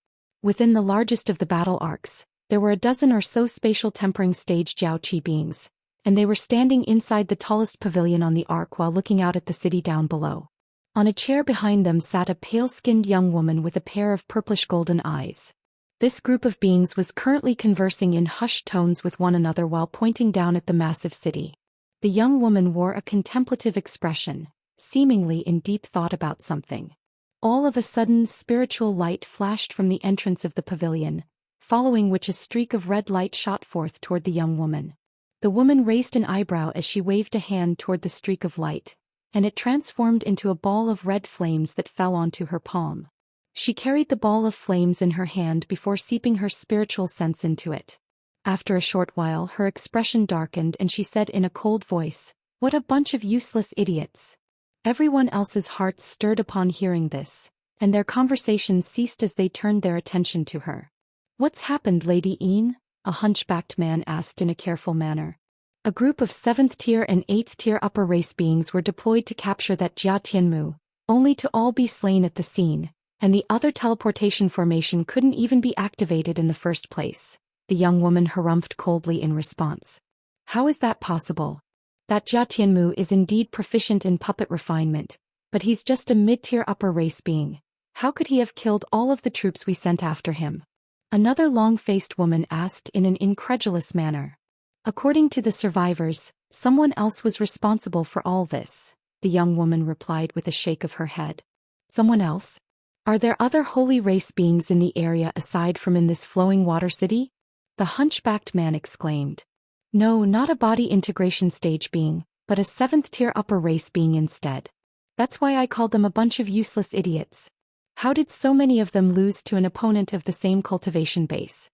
Within the largest of the battle arcs, there were a dozen or so spatial tempering stage Jiao Qi beings, and they were standing inside the tallest pavilion on the arc while looking out at the city down below. On a chair behind them sat a pale-skinned young woman with a pair of purplish-golden eyes. This group of beings was currently conversing in hushed tones with one another while pointing down at the massive city. The young woman wore a contemplative expression, seemingly in deep thought about something. All of a sudden, spiritual light flashed from the entrance of the pavilion, following which a streak of red light shot forth toward the young woman. The woman raised an eyebrow as she waved a hand toward the streak of light, and it transformed into a ball of red flames that fell onto her palm. She carried the ball of flames in her hand before seeping her spiritual sense into it. After a short while her expression darkened and she said in a cold voice, "What a bunch of useless idiots." Everyone else's hearts stirred upon hearing this, and their conversation ceased as they turned their attention to her. "What's happened, Lady Yin?" a hunchbacked man asked in a careful manner. A group of 7th-tier and 8th-tier upper race beings were deployed to capture that Jia Tianmu, only to all be slain at the scene, and the other teleportation formation couldn't even be activated in the first place. The young woman harumphed coldly in response. "How is that possible? That Jia Tianmu is indeed proficient in puppet refinement, but he's just a mid-tier upper race being. How could he have killed all of the troops we sent after him?" Another long-faced woman asked in an incredulous manner. "According to the survivors, someone else was responsible for all this," the young woman replied with a shake of her head. "Someone else? Are there other holy race beings in the area aside from in this flowing water city?" the hunchbacked man exclaimed. "No, not a body integration stage being, but a 7th-tier upper race being instead. That's why I called them a bunch of useless idiots. How did so many of them lose to an opponent of the same cultivation base?"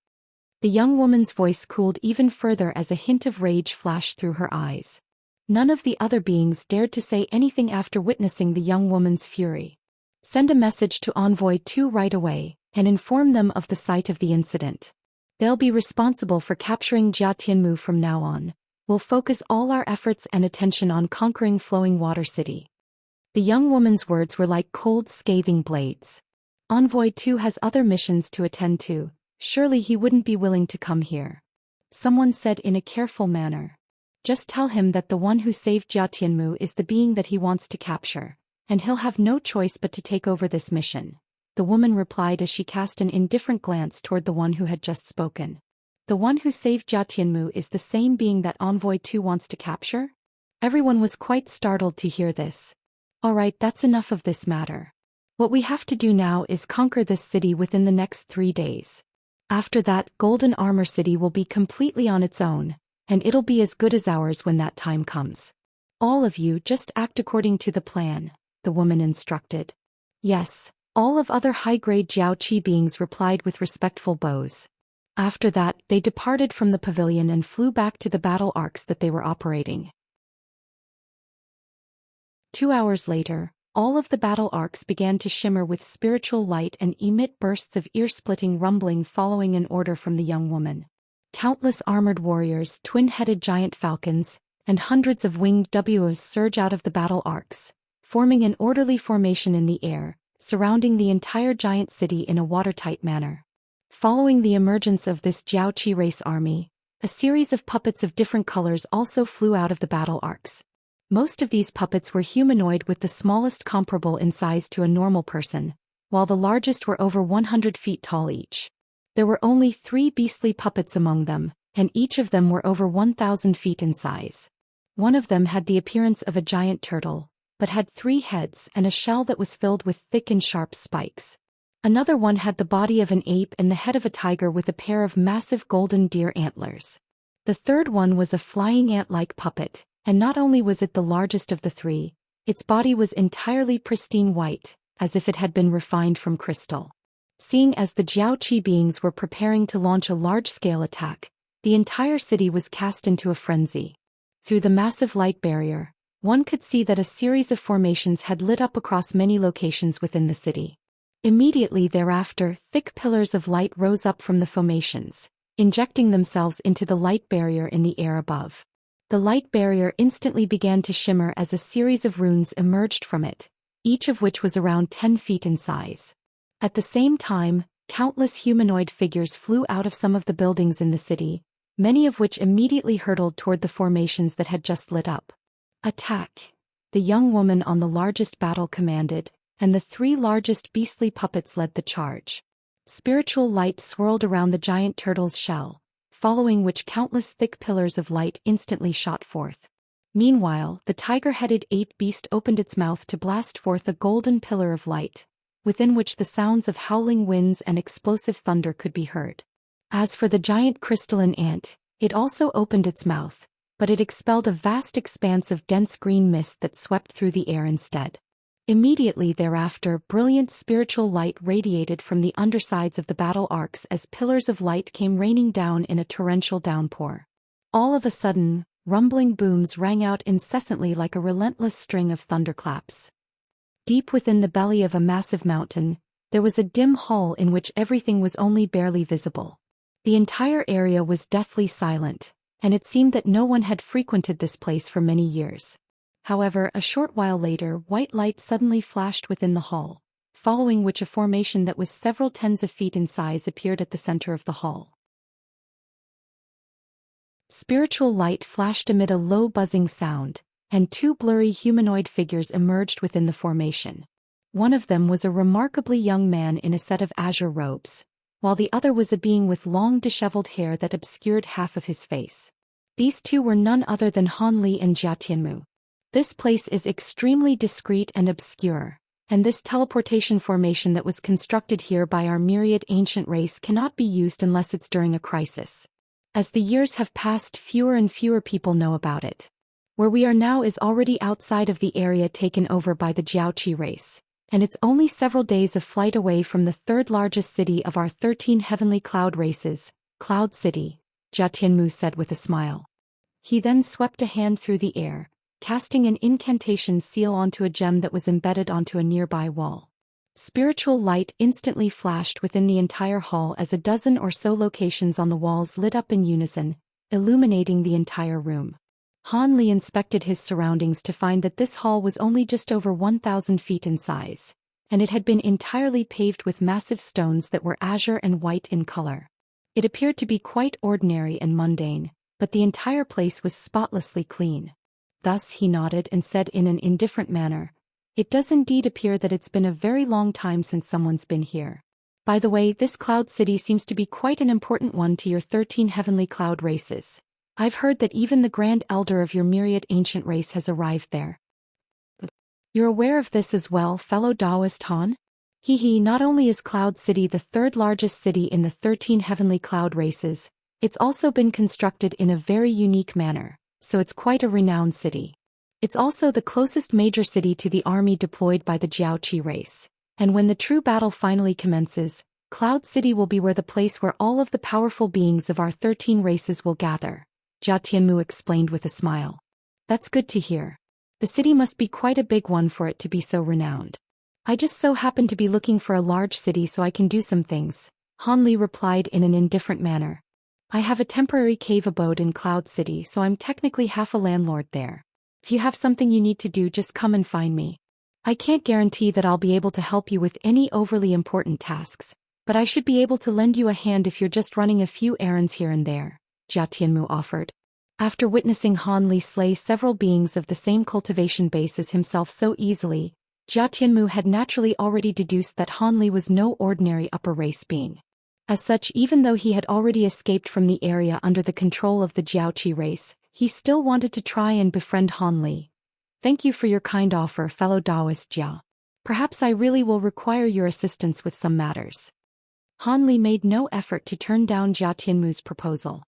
The young woman's voice cooled even further as a hint of rage flashed through her eyes. None of the other beings dared to say anything after witnessing the young woman's fury. "Send a message to Envoy 2 right away, and inform them of the site of the incident. They'll be responsible for capturing Jia Tianmu from now on. We'll focus all our efforts and attention on conquering Flowing Water City." The young woman's words were like cold, scathing blades. "Envoy 2 has other missions to attend to. Surely he wouldn't be willing to come here." Someone said in a careful manner. "Just tell him that the one who saved Jia Tianmu is the being that he wants to capture, and he'll have no choice but to take over this mission," the woman replied as she cast an indifferent glance toward the one who had just spoken. "The one who saved Jia Tianmu is the same being that Envoy 2 wants to capture?" Everyone was quite startled to hear this. "All right, that's enough of this matter. What we have to do now is conquer this city within the next 3 days. After that, Golden Armor City will be completely on its own, and it'll be as good as ours when that time comes. All of you just act according to the plan," the woman instructed. "Yes," all of other high-grade Jiao Qi beings replied with respectful bows. After that, they departed from the pavilion and flew back to the battle arcs that they were operating. 2 hours later, all of the battle arcs began to shimmer with spiritual light and emit bursts of ear-splitting rumbling following an order from the young woman. Countless armored warriors, twin-headed giant falcons, and hundreds of winged WOs surge out of the battle arcs, forming an orderly formation in the air, surrounding the entire giant city in a watertight manner. Following the emergence of this Jiaoqi race army, a series of puppets of different colors also flew out of the battle arcs. Most of these puppets were humanoid, with the smallest comparable in size to a normal person, while the largest were over 100 feet tall each. There were only 3 beastly puppets among them, and each of them were over 1,000 feet in size. One of them had the appearance of a giant turtle, but had 3 heads and a shell that was filled with thick and sharp spikes. Another one had the body of an ape and the head of a tiger with a pair of massive golden deer antlers. The third one was a flying ant-like puppet, and not only was it the largest of the 3, its body was entirely pristine white, as if it had been refined from crystal. Seeing as the Jiaoqi beings were preparing to launch a large-scale attack, the entire city was cast into a frenzy. Through the massive light barrier, one could see that a series of formations had lit up across many locations within the city. Immediately thereafter, thick pillars of light rose up from the formations, injecting themselves into the light barrier in the air above. The light barrier instantly began to shimmer as a series of runes emerged from it, each of which was around 10 feet in size. At the same time, countless humanoid figures flew out of some of the buildings in the city, many of which immediately hurtled toward the formations that had just lit up. "Attack!" the young woman on the largest battle commanded, and the 3 largest beastly puppets led the charge. Spiritual light swirled around the giant turtle's shell, following which countless thick pillars of light instantly shot forth. Meanwhile, the tiger-headed ape beast opened its mouth to blast forth a golden pillar of light, within which the sounds of howling winds and explosive thunder could be heard. As for the giant crystalline ant, it also opened its mouth, but it expelled a vast expanse of dense green mist that swept through the air instead. Immediately thereafter, brilliant spiritual light radiated from the undersides of the battle arcs as pillars of light came raining down in a torrential downpour. All of a sudden, rumbling booms rang out incessantly like a relentless string of thunderclaps. Deep within the belly of a massive mountain, there was a dim hall in which everything was only barely visible. The entire area was deathly silent, and it seemed that no one had frequented this place for many years. However, a short while later, white light suddenly flashed within the hall, following which a formation that was several tens of feet in size appeared at the center of the hall. Spiritual light flashed amid a low buzzing sound, and 2 blurry humanoid figures emerged within the formation. One of them was a remarkably young man in a set of azure robes, while the other was a being with long disheveled hair that obscured half of his face. These 2 were none other than Han Li and Jia Tianmu. This place is extremely discreet and obscure, and this teleportation formation that was constructed here by our myriad ancient race cannot be used unless it's during a crisis. As the years have passed, fewer and fewer people know about it. Where we are now is already outside of the area taken over by the Jiaoqi race, and it's only several days of flight away from the 3rd largest city of our 13 heavenly cloud races, Cloud City, Jia Tianmu said with a smile. He then swept a hand through the air, casting an incantation seal onto a gem that was embedded onto a nearby wall. Spiritual light instantly flashed within the entire hall as a dozen or so locations on the walls lit up in unison, illuminating the entire room. Han Li inspected his surroundings to find that this hall was only just over 1,000 feet in size, and it had been entirely paved with massive stones that were azure and white in color. It appeared to be quite ordinary and mundane, but the entire place was spotlessly clean. Thus he nodded and said in an indifferent manner, "It does indeed appear that it's been a very long time since someone's been here. By the way, this cloud city seems to be quite an important one to your 13 heavenly cloud races. I've heard that even the Grand Elder of your myriad ancient race has arrived there." "You're aware of this as well, fellow Taoist Han?" Not only is Cloud City the 3rd largest city in the 13 heavenly cloud races, it's also been constructed in a very unique manner, so it's quite a renowned city. It's also the closest major city to the army deployed by the Jiaoqi race, and when the true battle finally commences, Cloud City will be where the place where all of the powerful beings of our 13 races will gather, Jia Tianmu explained with a smile. "That's good to hear. The city must be quite a big one for it to be so renowned. I just so happen to be looking for a large city so I can do some things," Han Li replied in an indifferent manner. I have a temporary cave abode in Cloud City, so I'm technically half a landlord there. If you have something you need to do, just come and find me. I can't guarantee that I'll be able to help you with any overly important tasks, but I should be able to lend you a hand if you're just running a few errands here and there, Jia Tianmu offered. After witnessing Han Li slay several beings of the same cultivation base as himself so easily, Jia Tianmu had naturally already deduced that Han Li was no ordinary upper race being. As such, even though he had already escaped from the area under the control of the Jiaoqi race, he still wanted to try and befriend Han Li. Thank you for your kind offer, fellow Taoist Jia. Perhaps I really will require your assistance with some matters. Han Li made no effort to turn down Jia Tianmu's proposal.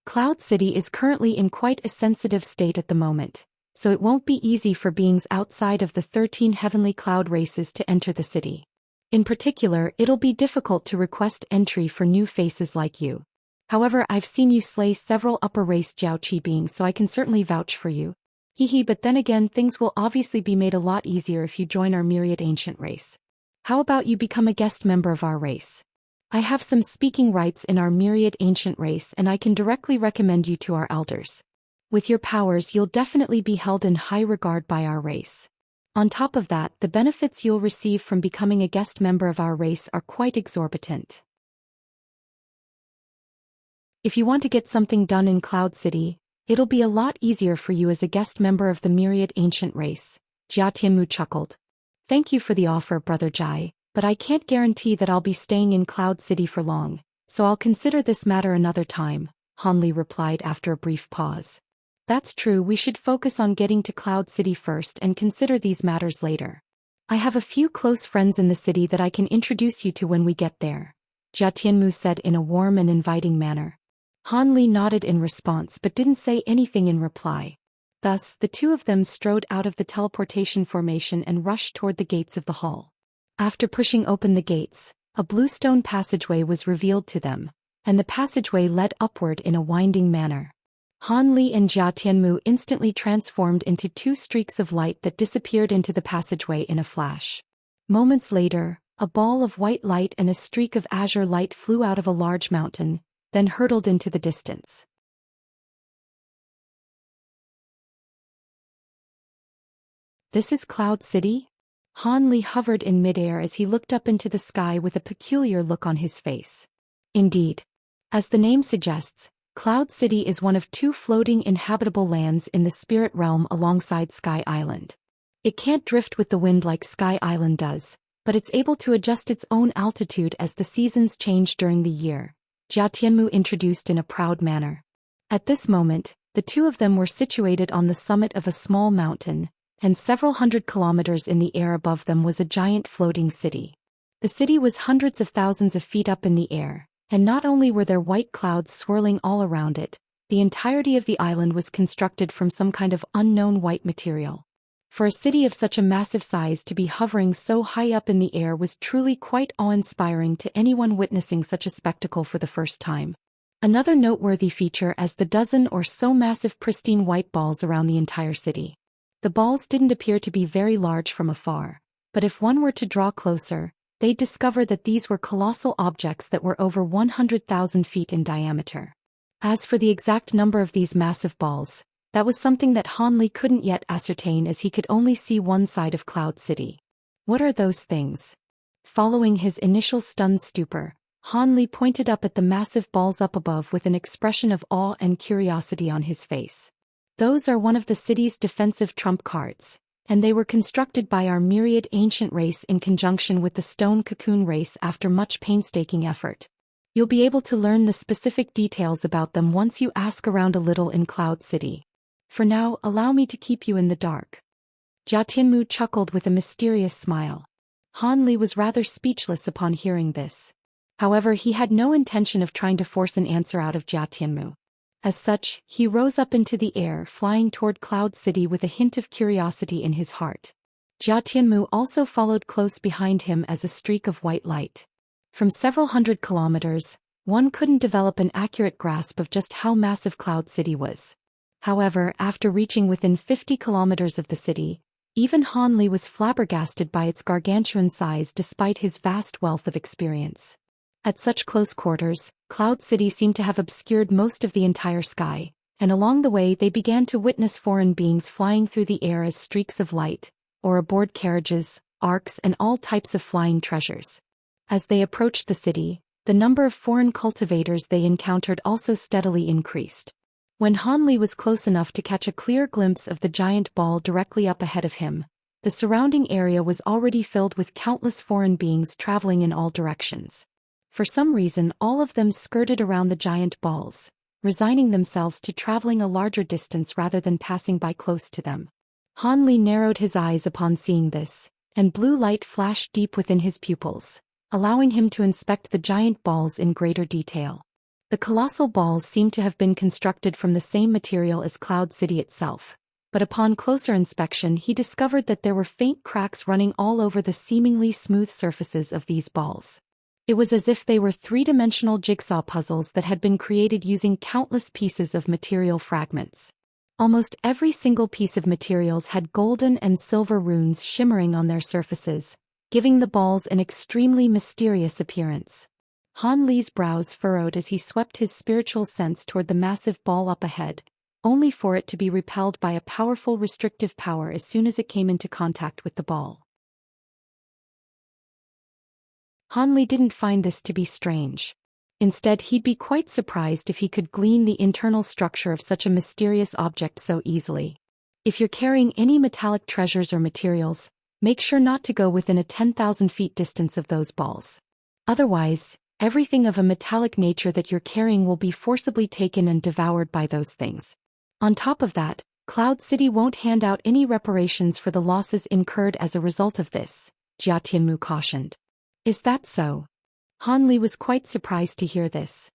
Cloud City is currently in quite a sensitive state at the moment, so it won't be easy for beings outside of the 13 heavenly cloud races to enter the city. In particular, it'll be difficult to request entry for new faces like you. However, I've seen you slay several upper race Jiaoqi beings, so I can certainly vouch for you. Hehe, but then again, things will obviously be made a lot easier if you join our myriad ancient race. How about you become a guest member of our race? I have some speaking rights in our myriad ancient race, and I can directly recommend you to our elders. With your powers, you'll definitely be held in high regard by our race. On top of that, the benefits you'll receive from becoming a guest member of our race are quite exorbitant. If you want to get something done in Cloud City, it'll be a lot easier for you as a guest member of the myriad ancient race, Jia Tianmu chuckled. Thank you for the offer, Brother Jai, but I can't guarantee that I'll be staying in Cloud City for long, so I'll consider this matter another time, Han Li replied after a brief pause. That's true, we should focus on getting to Cloud City first and consider these matters later. I have a few close friends in the city that I can introduce you to when we get there, Jia Tianmu said in a warm and inviting manner. Han Li nodded in response but didn't say anything in reply. Thus, the two of them strode out of the teleportation formation and rushed toward the gates of the hall. After pushing open the gates, a blue stone passageway was revealed to them, and the passageway led upward in a winding manner. Han Li and Jia Tianmu instantly transformed into two streaks of light that disappeared into the passageway in a flash. Moments later, a ball of white light and a streak of azure light flew out of a large mountain, then hurtled into the distance. This is Cloud City? Han Li hovered in midair as he looked up into the sky with a peculiar look on his face. Indeed. As the name suggests, Cloud City is one of two floating inhabitable lands in the spirit realm alongside Sky Island. It can't drift with the wind like Sky Island does, but it's able to adjust its own altitude as the seasons change during the year, Jia Tianmu introduced in a proud manner. At this moment, the two of them were situated on the summit of a small mountain, and several hundred kilometers in the air above them was a giant floating city. The city was hundreds of thousands of feet up in the air, and not only were there white clouds swirling all around it, the entirety of the island was constructed from some kind of unknown white material. For a city of such a massive size to be hovering so high up in the air was truly quite awe-inspiring to anyone witnessing such a spectacle for the first time. Another noteworthy feature as the dozen or so massive pristine white balls around the entire city. The balls didn't appear to be very large from afar, but if one were to draw closer, they'd discover that these were colossal objects that were over 100,000 feet in diameter. As for the exact number of these massive balls, that was something that Han Li couldn't yet ascertain as he could only see one side of Cloud City. What are those things? Following his initial stunned stupor, Han Li pointed up at the massive balls up above with an expression of awe and curiosity on his face. Those are one of the city's defensive trump cards, and they were constructed by our myriad ancient race in conjunction with the stone cocoon race after much painstaking effort. You'll be able to learn the specific details about them once you ask around a little in Cloud City. For now, allow me to keep you in the dark. Jia Tianmu chuckled with a mysterious smile. Han Li was rather speechless upon hearing this. However, he had no intention of trying to force an answer out of Jia Tianmu. As such, he rose up into the air, flying toward Cloud City with a hint of curiosity in his heart. Jia Tianmu also followed close behind him as a streak of white light. From several hundred kilometers, one couldn't develop an accurate grasp of just how massive Cloud City was. However, after reaching within 50 kilometers of the city, even Han Li was flabbergasted by its gargantuan size despite his vast wealth of experience. At such close quarters, Cloud City seemed to have obscured most of the entire sky, and along the way they began to witness foreign beings flying through the air as streaks of light, or aboard carriages, arcs and all types of flying treasures. As they approached the city, the number of foreign cultivators they encountered also steadily increased. When Han Li was close enough to catch a clear glimpse of the giant ball directly up ahead of him, the surrounding area was already filled with countless foreign beings traveling in all directions. For some reason, all of them skirted around the giant balls, resigning themselves to traveling a larger distance rather than passing by close to them. Han Li narrowed his eyes upon seeing this, and blue light flashed deep within his pupils, allowing him to inspect the giant balls in greater detail. The colossal balls seemed to have been constructed from the same material as Cloud City itself, but upon closer inspection he discovered that there were faint cracks running all over the seemingly smooth surfaces of these balls. It was as if they were three-dimensional jigsaw puzzles that had been created using countless pieces of material fragments. Almost every single piece of materials had golden and silver runes shimmering on their surfaces, giving the balls an extremely mysterious appearance. Han Li's brows furrowed as he swept his spiritual sense toward the massive ball up ahead, only for it to be repelled by a powerful restrictive power as soon as it came into contact with the ball. Han Li didn't find this to be strange. Instead, he'd be quite surprised if he could glean the internal structure of such a mysterious object so easily. If you're carrying any metallic treasures or materials, make sure not to go within a 10,000 feet distance of those balls. Otherwise, everything of a metallic nature that you're carrying will be forcibly taken and devoured by those things. On top of that, Cloud City won't hand out any reparations for the losses incurred as a result of this, Jia Tianmu cautioned. Is that so? Han Li was quite surprised to hear this.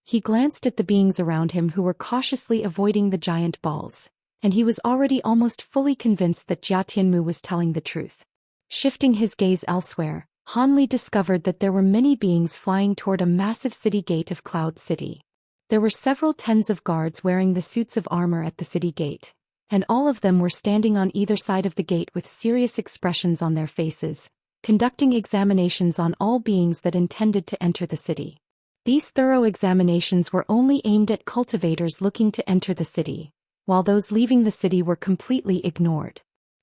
He glanced at the beings around him who were cautiously avoiding the giant balls, and he was already almost fully convinced that Jia Tianmu was telling the truth. Shifting his gaze elsewhere, Han Li discovered that there were many beings flying toward a massive city gate of Cloud City. There were several tens of guards wearing the suits of armor at the city gate, and all of them were standing on either side of the gate with serious expressions on their faces, conducting examinations on all beings that intended to enter the city. These thorough examinations were only aimed at cultivators looking to enter the city, while those leaving the city were completely ignored.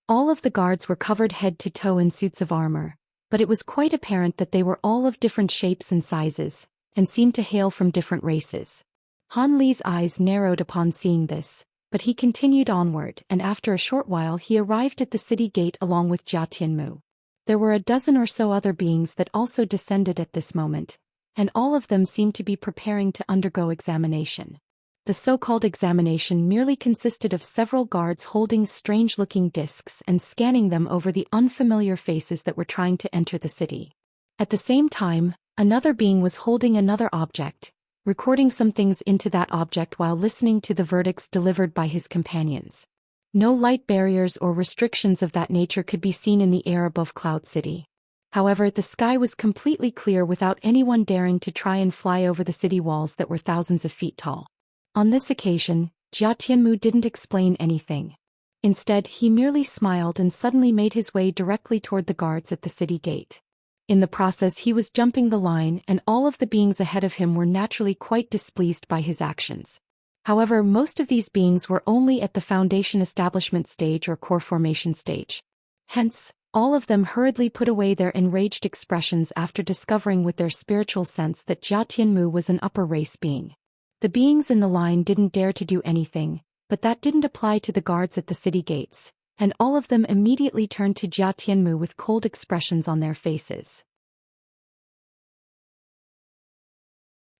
All of the guards were covered head to toe in suits of armor, but it was quite apparent that they were all of different shapes and sizes, and seemed to hail from different races. Han Li's eyes narrowed upon seeing this, but he continued onward, and after a short while he arrived at the city gate along with Jia Tianmu. There were a dozen or so other beings that also descended at this moment, and all of them seemed to be preparing to undergo examination. The so-called examination merely consisted of several guards holding strange-looking discs and scanning them over the unfamiliar faces that were trying to enter the city. At the same time, another being was holding another object, recording some things into that object while listening to the verdicts delivered by his companions. No light barriers or restrictions of that nature could be seen in the air above Cloud City. However, the sky was completely clear without anyone daring to try and fly over the city walls that were thousands of feet tall. On this occasion, Jia Tianmu didn't explain anything. Instead, he merely smiled and suddenly made his way directly toward the guards at the city gate. In the process, he was jumping the line, and all of the beings ahead of him were naturally quite displeased by his actions. However, most of these beings were only at the foundation establishment stage or core formation stage. Hence, all of them hurriedly put away their enraged expressions after discovering with their spiritual sense that Jia Tianmu was an upper race being. The beings in the line didn't dare to do anything, but that didn't apply to the guards at the city gates, and all of them immediately turned to Jia Tianmu with cold expressions on their faces.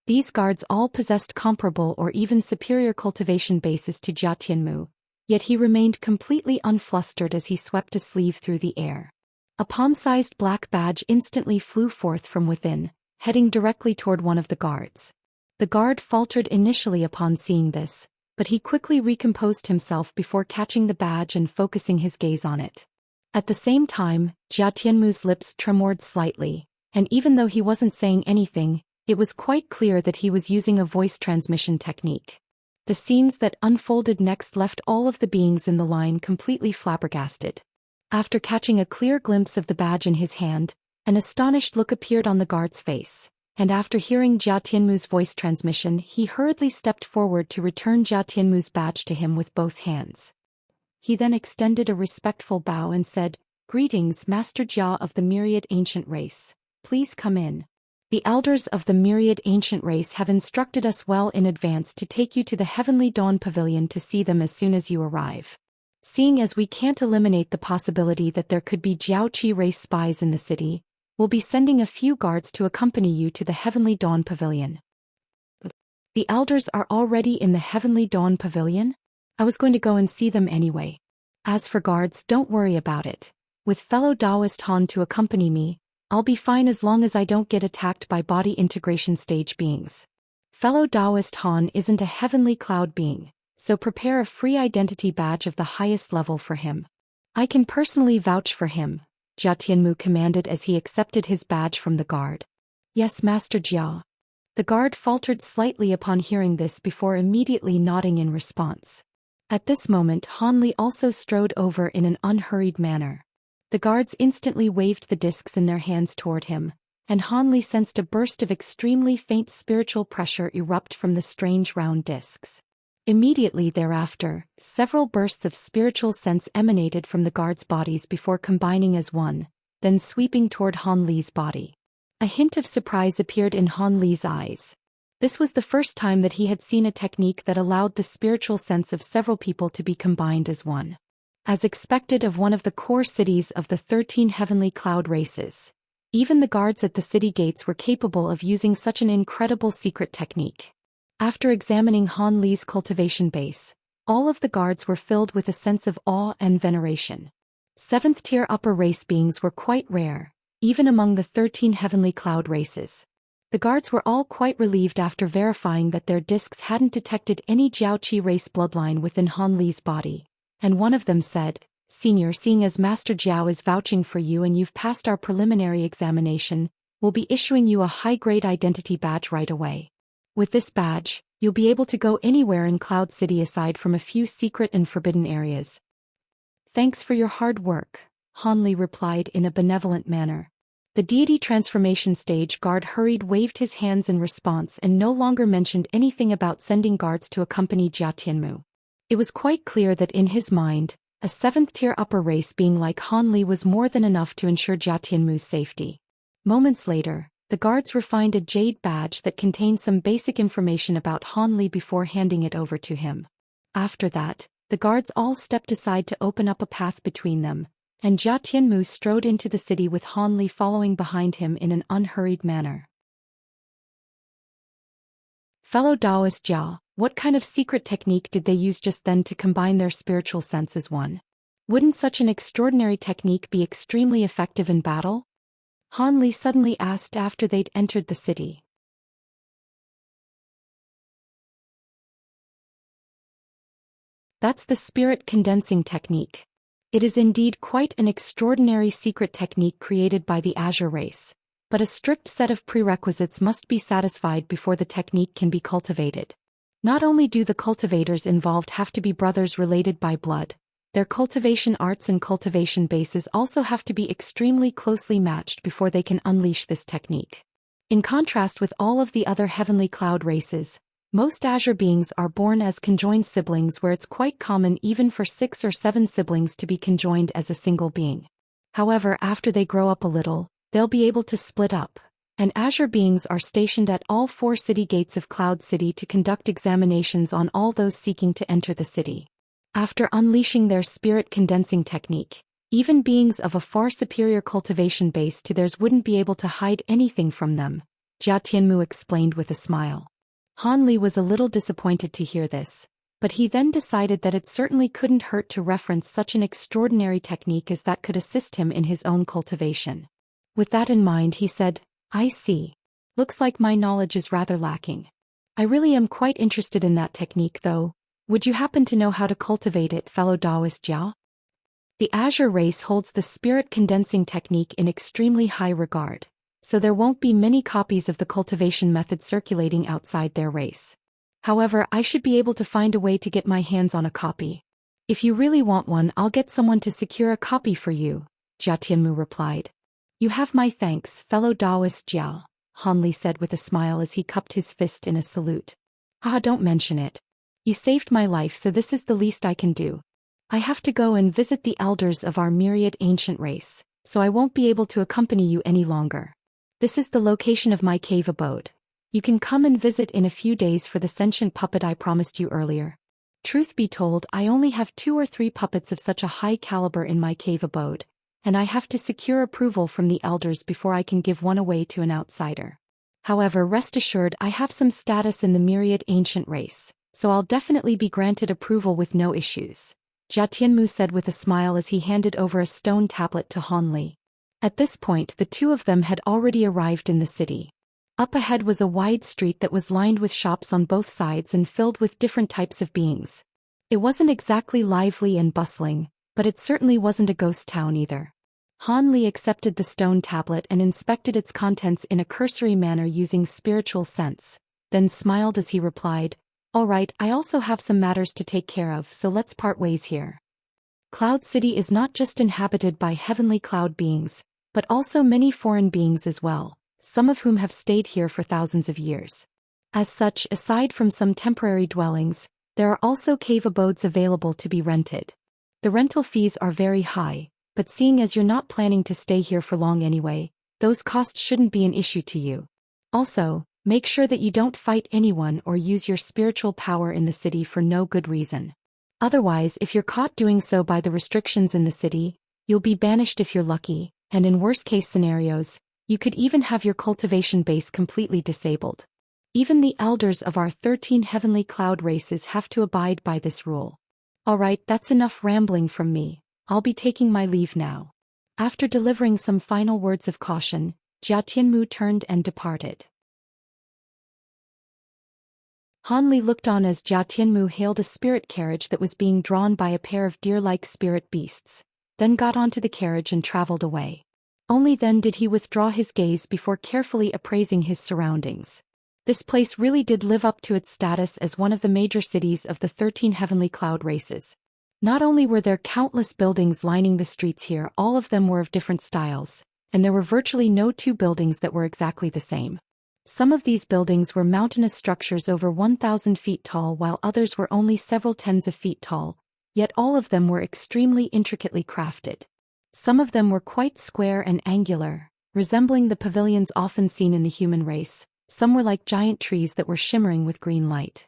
These guards all possessed comparable or even superior cultivation bases to Jia Tianmu, yet he remained completely unflustered as he swept a sleeve through the air. A palm-sized black badge instantly flew forth from within, heading directly toward one of the guards. The guard faltered initially upon seeing this, but he quickly recomposed himself before catching the badge and focusing his gaze on it. At the same time, Jia Tianmu's lips tremored slightly, and even though he wasn't saying anything, it was quite clear that he was using a voice transmission technique. The scenes that unfolded next left all of the beings in the line completely flabbergasted. After catching a clear glimpse of the badge in his hand, an astonished look appeared on the guard's face, and after hearing Jia Tianmu's voice transmission, he hurriedly stepped forward to return Jia Tianmu's badge to him with both hands. He then extended a respectful bow and said, "Greetings, Master Jia of the Myriad Ancient Race. Please come in. The elders of the Myriad Ancient Race have instructed us well in advance to take you to the Heavenly Dawn Pavilion to see them as soon as you arrive. Seeing as we can't eliminate the possibility that there could be Jiaoqi race spies in the city, we'll be sending a few guards to accompany you to the Heavenly Dawn Pavilion." The elders are already in the Heavenly Dawn Pavilion? I was going to go and see them anyway. As for guards, don't worry about it. With fellow Taoist Han to accompany me, I'll be fine as long as I don't get attacked by body integration stage beings. Fellow Taoist Han isn't a heavenly cloud being, so prepare a free identity badge of the highest level for him. I can personally vouch for him, Jia Tianmu commanded as he accepted his badge from the guard. Yes, Master Jia. The guard faltered slightly upon hearing this before immediately nodding in response. At this moment Han Li also strode over in an unhurried manner. The guards instantly waved the discs in their hands toward him, and Han Li sensed a burst of extremely faint spiritual pressure erupt from the strange round discs. Immediately thereafter, several bursts of spiritual sense emanated from the guards' bodies before combining as one, then sweeping toward Han Li's body. A hint of surprise appeared in Han Li's eyes. This was the first time that he had seen a technique that allowed the spiritual sense of several people to be combined as one. As expected of one of the core cities of the 13 heavenly cloud races, even the guards at the city gates were capable of using such an incredible secret technique. After examining Han Li's cultivation base, all of the guards were filled with a sense of awe and veneration. 7th-tier upper race beings were quite rare, even among the 13 heavenly cloud races. The guards were all quite relieved after verifying that their discs hadn't detected any Jiaoqi race bloodline within Han Li's body, and one of them said, "Senior, seeing as Master Jiao is vouching for you and you've passed our preliminary examination, we'll be issuing you a high-grade identity badge right away. With this badge, you'll be able to go anywhere in Cloud City aside from a few secret and forbidden areas." "Thanks for your hard work," Han Li replied in a benevolent manner. The deity transformation stage guard waved his hands in response and no longer mentioned anything about sending guards to accompany Jia Tianmu. It was quite clear that in his mind, a 7th-tier upper race being like Han Li was more than enough to ensure Jia Tianmu's safety. Moments later, the guards refined a jade badge that contained some basic information about Han Li before handing it over to him. After that, the guards all stepped aside to open up a path between them, and Jia Tianmu strode into the city with Han Li following behind him in an unhurried manner. Fellow Taoist Jia, what kind of secret technique did they use just then to combine their spiritual sense as one? Wouldn't such an extraordinary technique be extremely effective in battle? Han Li suddenly asked after they'd entered the city. That's the spirit condensing technique. It is indeed quite an extraordinary secret technique created by the Azure race, but a strict set of prerequisites must be satisfied before the technique can be cultivated. Not only do the cultivators involved have to be brothers related by blood, their cultivation arts and cultivation bases also have to be extremely closely matched before they can unleash this technique. In contrast with all of the other heavenly cloud races, most Azure beings are born as conjoined siblings, where it's quite common even for 6 or 7 siblings to be conjoined as a single being. However, after they grow up a little, they'll be able to split up, and Azure beings are stationed at all 4 city gates of Cloud City to conduct examinations on all those seeking to enter the city. After unleashing their spirit condensing technique, even beings of a far superior cultivation base to theirs wouldn't be able to hide anything from them, Jia Tianmu explained with a smile. Han Li was a little disappointed to hear this, but he then decided that it certainly couldn't hurt to reference such an extraordinary technique as that could assist him in his own cultivation. With that in mind, he said, "I see. Looks like my knowledge is rather lacking. I really am quite interested in that technique though. Would you happen to know how to cultivate it, fellow Taoist Jia?" The Azure race holds the spirit condensing technique in extremely high regard, so there won't be many copies of the cultivation method circulating outside their race. However, I should be able to find a way to get my hands on a copy. If you really want one, I'll get someone to secure a copy for you, Jia Tianmu replied. "You have my thanks, fellow Taoist Jia," Han Li said with a smile as he cupped his fist in a salute. Ah, don't mention it. You saved my life, so this is the least I can do. I have to go and visit the elders of our myriad ancient race, so I won't be able to accompany you any longer. This is the location of my cave abode. You can come and visit in a few days for the sentient puppet I promised you earlier. Truth be told, I only have 2 or 3 puppets of such a high caliber in my cave abode, and I have to secure approval from the elders before I can give one away to an outsider. However, rest assured I have some status in the myriad ancient race, so I'll definitely be granted approval with no issues, Jia Tianmu said with a smile as he handed over a stone tablet to Han Li. At this point the two of them had already arrived in the city. Up ahead was a wide street that was lined with shops on both sides and filled with different types of beings. It wasn't exactly lively and bustling, but it certainly wasn't a ghost town either. Han Li accepted the stone tablet and inspected its contents in a cursory manner using spiritual sense, then smiled as he replied, "All right, I also have some matters to take care of, so let's part ways here." Cloud City is not just inhabited by heavenly cloud beings, but also many foreign beings as well, some of whom have stayed here for thousands of years. As such, aside from some temporary dwellings, there are also cave abodes available to be rented. The rental fees are very high, but seeing as you're not planning to stay here for long anyway, those costs shouldn't be an issue to you. Also, make sure that you don't fight anyone or use your spiritual power in the city for no good reason. Otherwise, if you're caught doing so by the restrictions in the city, you'll be banished if you're lucky, and in worst-case scenarios, you could even have your cultivation base completely disabled. Even the elders of our 13 heavenly cloud races have to abide by this rule. Alright, that's enough rambling from me. I'll be taking my leave now. After delivering some final words of caution, Jia Tianmu turned and departed. Han Li looked on as Jia Tianmu hailed a spirit carriage that was being drawn by a pair of deer-like spirit beasts, then got onto the carriage and traveled away. Only then did he withdraw his gaze before carefully appraising his surroundings. This place really did live up to its status as one of the major cities of the 13 heavenly cloud races. Not only were there countless buildings lining the streets here, all of them were of different styles, and there were virtually no 2 buildings that were exactly the same. Some of these buildings were mountainous structures over 1,000 feet tall, while others were only several tens of feet tall, yet all of them were extremely intricately crafted. Some of them were quite square and angular, resembling the pavilions often seen in the human race. Some were like giant trees that were shimmering with green light.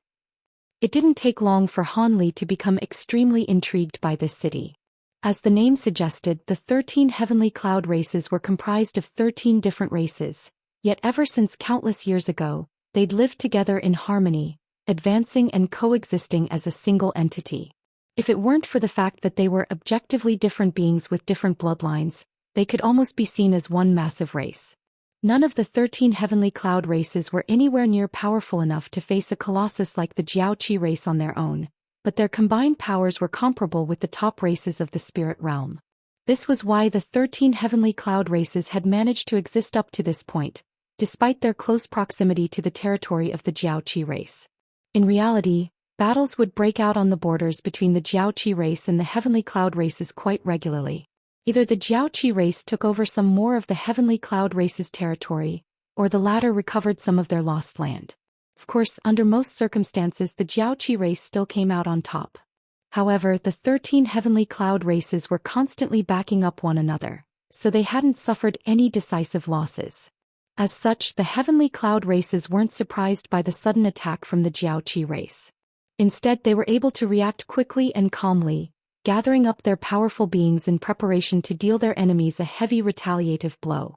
It didn't take long for Han Li to become extremely intrigued by this city. As the name suggested, the 13 heavenly cloud races were comprised of 13 different races, yet ever since countless years ago, they'd lived together in harmony, advancing and coexisting as a single entity. If it weren't for the fact that they were objectively different beings with different bloodlines, they could almost be seen as one massive race. None of the 13 heavenly cloud races were anywhere near powerful enough to face a colossus like the Jiaoqi race on their own, but their combined powers were comparable with the top races of the spirit realm. This was why the 13 heavenly cloud races had managed to exist up to this point, despite their close proximity to the territory of the Jiaoqi race. In reality, battles would break out on the borders between the Jiaoqi race and the heavenly cloud races quite regularly. Either the Jiaoqi race took over some more of the heavenly cloud race's territory, or the latter recovered some of their lost land. Of course, under most circumstances the Jiaoqi race still came out on top. However, the 13 heavenly cloud races were constantly backing up one another, so they hadn't suffered any decisive losses. As such, the heavenly cloud races weren't surprised by the sudden attack from the Jiaoqi race. Instead, they were able to react quickly and calmly, gathering up their powerful beings in preparation to deal their enemies a heavy retaliative blow.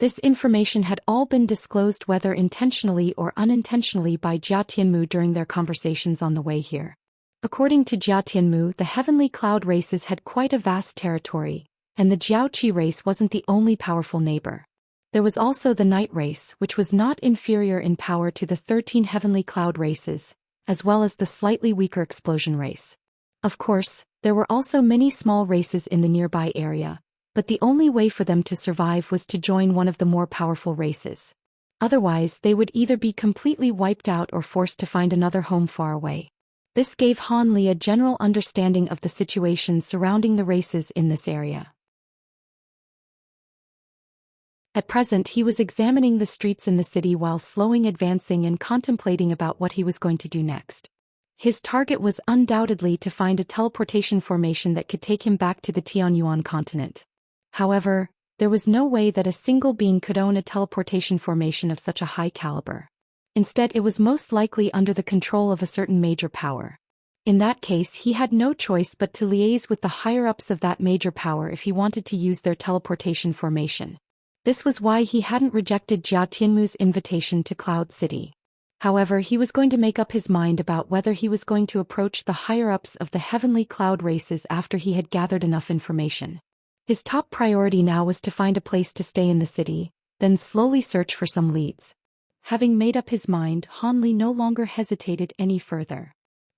This information had all been disclosed whether intentionally or unintentionally by Jia Tianmu during their conversations on the way here. According to Jia Tianmu, the heavenly cloud races had quite a vast territory, and the Jiaoqi race wasn't the only powerful neighbor. There was also the night race, which was not inferior in power to the 13 heavenly cloud races, as well as the slightly weaker explosion race. Of course, there were also many small races in the nearby area, but the only way for them to survive was to join one of the more powerful races. Otherwise, they would either be completely wiped out or forced to find another home far away. This gave Han Li a general understanding of the situation surrounding the races in this area. At present he was examining the streets in the city while slowing advancing and contemplating about what he was going to do next. His target was undoubtedly to find a teleportation formation that could take him back to the Tianyuan continent. However, there was no way that a single being could own a teleportation formation of such a high caliber. Instead, it was most likely under the control of a certain major power. In that case, he had no choice but to liaise with the higher-ups of that major power if he wanted to use their teleportation formation. This was why he hadn't rejected Jia Tianmu's invitation to Cloud City. However, he was going to make up his mind about whether he was going to approach the higher-ups of the heavenly cloud races after he had gathered enough information. His top priority now was to find a place to stay in the city, then slowly search for some leads. Having made up his mind, Han Li no longer hesitated any further.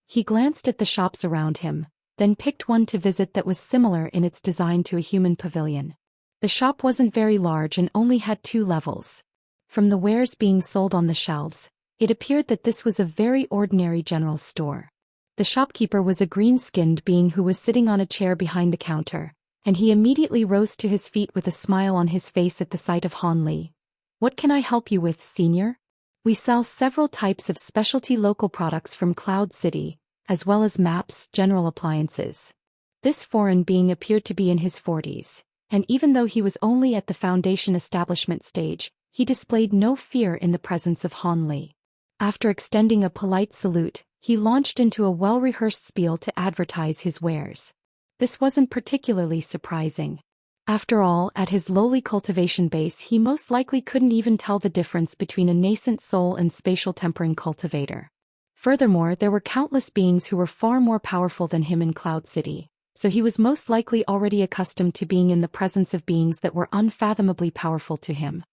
He glanced at the shops around him, then picked one to visit that was similar in its design to a human pavilion. The shop wasn't very large and only had 2 levels. From the wares being sold on the shelves, it appeared that this was a very ordinary general store. The shopkeeper was a green-skinned being who was sitting on a chair behind the counter, and he immediately rose to his feet with a smile on his face at the sight of Han Li. "What can I help you with, senior? We sell several types of specialty local products from Cloud City, as well as maps, general appliances." This foreign being appeared to be in his 40s, and even though he was only at the foundation establishment stage, he displayed no fear in the presence of Han Li. After extending a polite salute, he launched into a well-rehearsed spiel to advertise his wares. This wasn't particularly surprising. After all, at his lowly cultivation base he most likely couldn't even tell the difference between a nascent soul and spatial tempering cultivator. Furthermore, there were countless beings who were far more powerful than him in Cloud City, so he was most likely already accustomed to being in the presence of beings that were unfathomably powerful to him.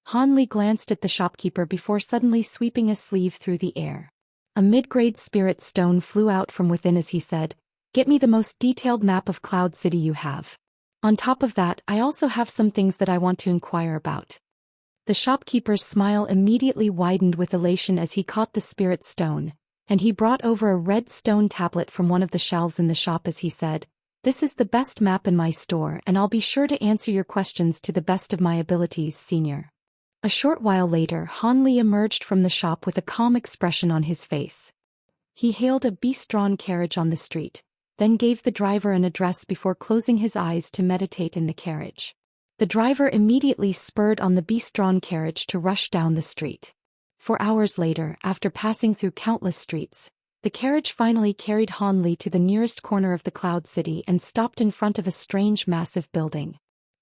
Han Li glanced at the shopkeeper before suddenly sweeping a sleeve through the air. A mid-grade spirit stone flew out from within as he said, "Get me the most detailed map of Cloud City you have. On top of that, I also have some things that I want to inquire about." The shopkeeper's smile immediately widened with elation as he caught the spirit stone, and he brought over a red stone tablet from one of the shelves in the shop as he said, "This is the best map in my store and I'll be sure to answer your questions to the best of my abilities, senior." A short while later, Han Li emerged from the shop with a calm expression on his face. He hailed a beast-drawn carriage on the street, then gave the driver an address before closing his eyes to meditate in the carriage. The driver immediately spurred on the beast-drawn carriage to rush down the street. 4 hours later, after passing through countless streets, the carriage finally carried Han Li to the nearest corner of the Cloud City and stopped in front of a strange massive building.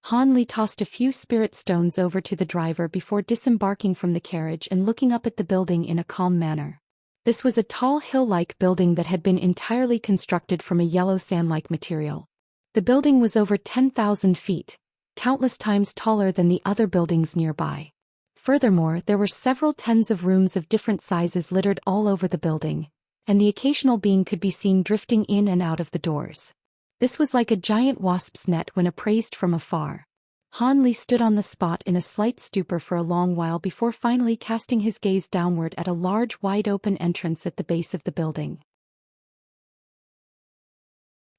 Han Li tossed a few spirit stones over to the driver before disembarking from the carriage and looking up at the building in a calm manner. This was a tall hill-like building that had been entirely constructed from a yellow sand-like material. The building was over 10,000 feet, countless times taller than the other buildings nearby. Furthermore, there were several tens of rooms of different sizes littered all over the building, and the occasional being could be seen drifting in and out of the doors. This was like a giant wasp's net when appraised from afar. Han Li stood on the spot in a slight stupor for a long while before finally casting his gaze downward at a large wide-open entrance at the base of the building.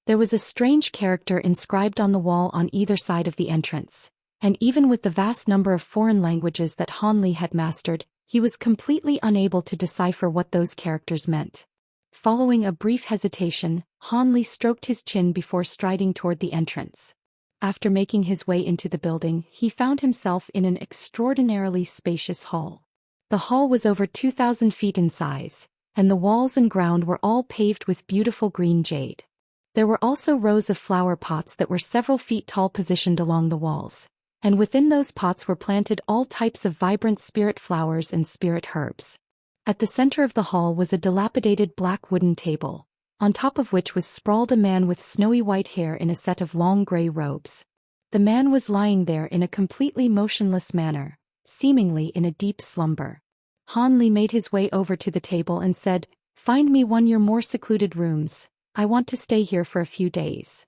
There was a strange character inscribed on the wall on either side of the entrance, and even with the vast number of foreign languages that Han Li had mastered, he was completely unable to decipher what those characters meant. Following a brief hesitation, Han Li stroked his chin before striding toward the entrance. After making his way into the building, he found himself in an extraordinarily spacious hall. The hall was over 2,000 feet in size, and the walls and ground were all paved with beautiful green jade. There were also rows of flower pots that were several feet tall positioned along the walls, and within those pots were planted all types of vibrant spirit flowers and spirit herbs. At the center of the hall was a dilapidated black wooden table, on top of which was sprawled a man with snowy white hair in a set of long gray robes. The man was lying there in a completely motionless manner, seemingly in a deep slumber. Han Li made his way over to the table and said, "Find me one of your more secluded rooms. I want to stay here for a few days."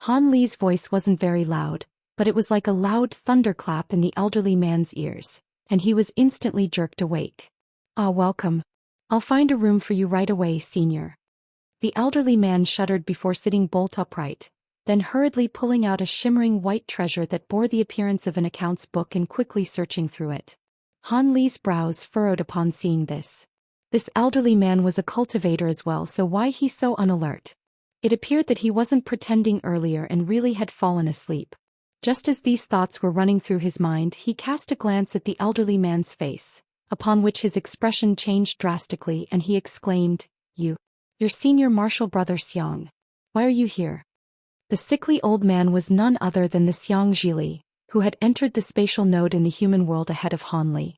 Han Li's voice wasn't very loud, but it was like a loud thunderclap in the elderly man's ears, and he was instantly jerked awake. "Ah, welcome. I'll find a room for you right away, senior." The elderly man shuddered before sitting bolt upright, then hurriedly pulling out a shimmering white treasure that bore the appearance of an accounts book and quickly searching through it. Han Li's brows furrowed upon seeing this. This elderly man was a cultivator as well, so why he so unalert? It appeared that he wasn't pretending earlier and really had fallen asleep. Just as these thoughts were running through his mind, he cast a glance at the elderly man's face, upon which his expression changed drastically and he exclaimed, Your senior martial brother Xiang. Why are you here? The sickly old man was none other than the Xianxia, who had entered the spatial node in the human world ahead of Han Li.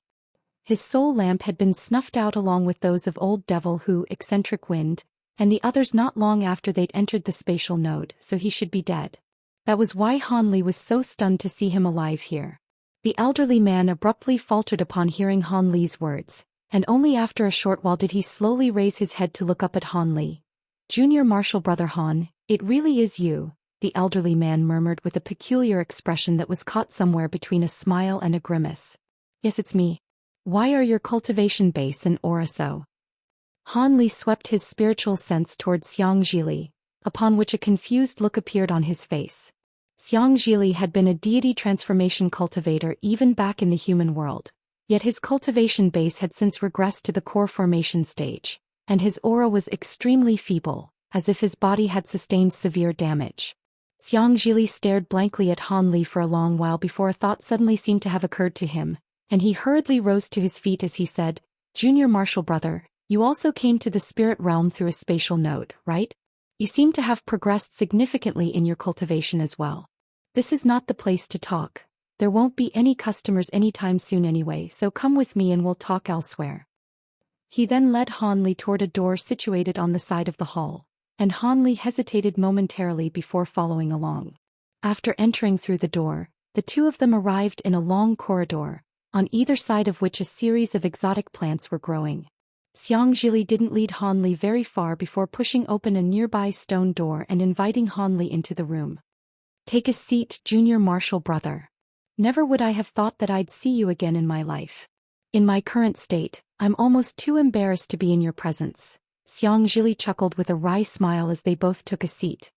His soul lamp had been snuffed out along with those of Old Devil Who, Eccentric Wind, and the others not long after they'd entered the spatial node, so he should be dead. That was why Han Li was so stunned to see him alive here. The elderly man abruptly faltered upon hearing Han Li's words, and only after a short while did he slowly raise his head to look up at Han Li. Junior Martial Brother Han, it really is you, the elderly man murmured with a peculiar expression that was caught somewhere between a smile and a grimace. Yes, it's me. Why are your cultivation base and aura so? Han Li swept his spiritual sense towards Xianxia, upon which a confused look appeared on his face. Xianxia had been a deity transformation cultivator even back in the human world. Yet his cultivation base had since regressed to the core formation stage, and his aura was extremely feeble, as if his body had sustained severe damage. Xianxia stared blankly at Han Li for a long while before a thought suddenly seemed to have occurred to him, and he hurriedly rose to his feet as he said, Junior Martial Brother, you also came to the spirit realm through a spatial node, right? You seem to have progressed significantly in your cultivation as well. This is not the place to talk. There won't be any customers anytime soon anyway, so come with me and we'll talk elsewhere. He then led Han Li toward a door situated on the side of the hall, and Han Li hesitated momentarily before following along. After entering through the door, the two of them arrived in a long corridor, on either side of which a series of exotic plants were growing. Xianxia didn't lead Han Li very far before pushing open a nearby stone door and inviting Han Li into the room. Take a seat, Junior Martial Brother. Never would I have thought that I'd see you again in my life. In my current state, I'm almost too embarrassed to be in your presence. Xianxia chuckled with a wry smile as they both took a seat.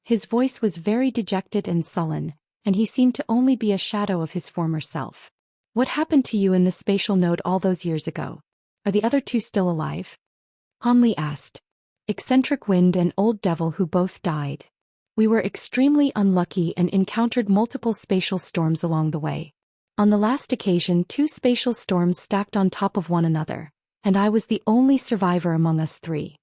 His voice was very dejected and sullen, and he seemed to only be a shadow of his former self. What happened to you in the spatial node all those years ago? Are the other two still alive? Han Li asked. Eccentric Wind and Old Devil Who both died. We were extremely unlucky and encountered multiple spatial storms along the way. On the last occasion, 2 spatial storms stacked on top of one another, and I was the only survivor among us 3.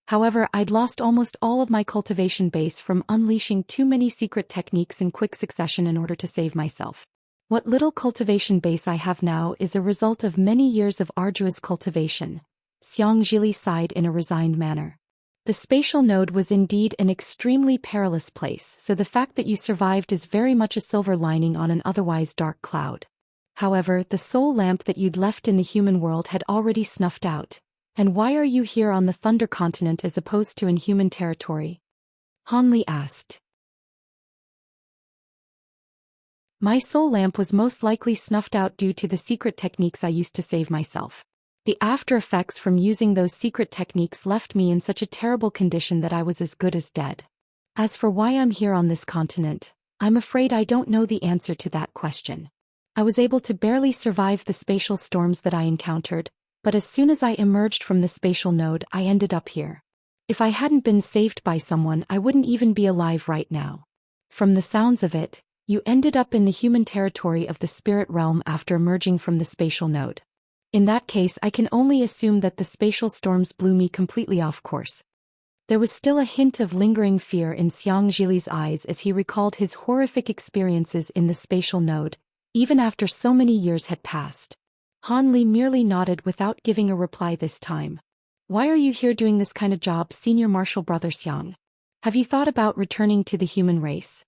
However, I'd lost almost all of my cultivation base from unleashing too many secret techniques in quick succession in order to save myself. What little cultivation base I have now is a result of many years of arduous cultivation. Xianxia sighed in a resigned manner. The spatial node was indeed an extremely perilous place, so the fact that you survived is very much a silver lining on an otherwise dark cloud. However, the soul lamp that you'd left in the human world had already snuffed out. And why are you here on the Thunder Continent as opposed to in human territory? Han Li asked. My soul lamp was most likely snuffed out due to the secret techniques I used to save myself. The after effects from using those secret techniques left me in such a terrible condition that I was as good as dead. As for why I'm here on this continent, I'm afraid I don't know the answer to that question. I was able to barely survive the spatial storms that I encountered, but as soon as I emerged from the spatial node, I ended up here. If I hadn't been saved by someone, I wouldn't even be alive right now. From the sounds of it, you ended up in the human territory of the spirit realm after emerging from the spatial node. In that case, I can only assume that the spatial storms blew me completely off course. There was still a hint of lingering fear in Xianxia's eyes as he recalled his horrific experiences in the spatial node, even after so many years had passed. Han Li merely nodded without giving a reply this time. Why are you here doing this kind of job, Senior Martial Brother Xiang? Have you thought about returning to the human race?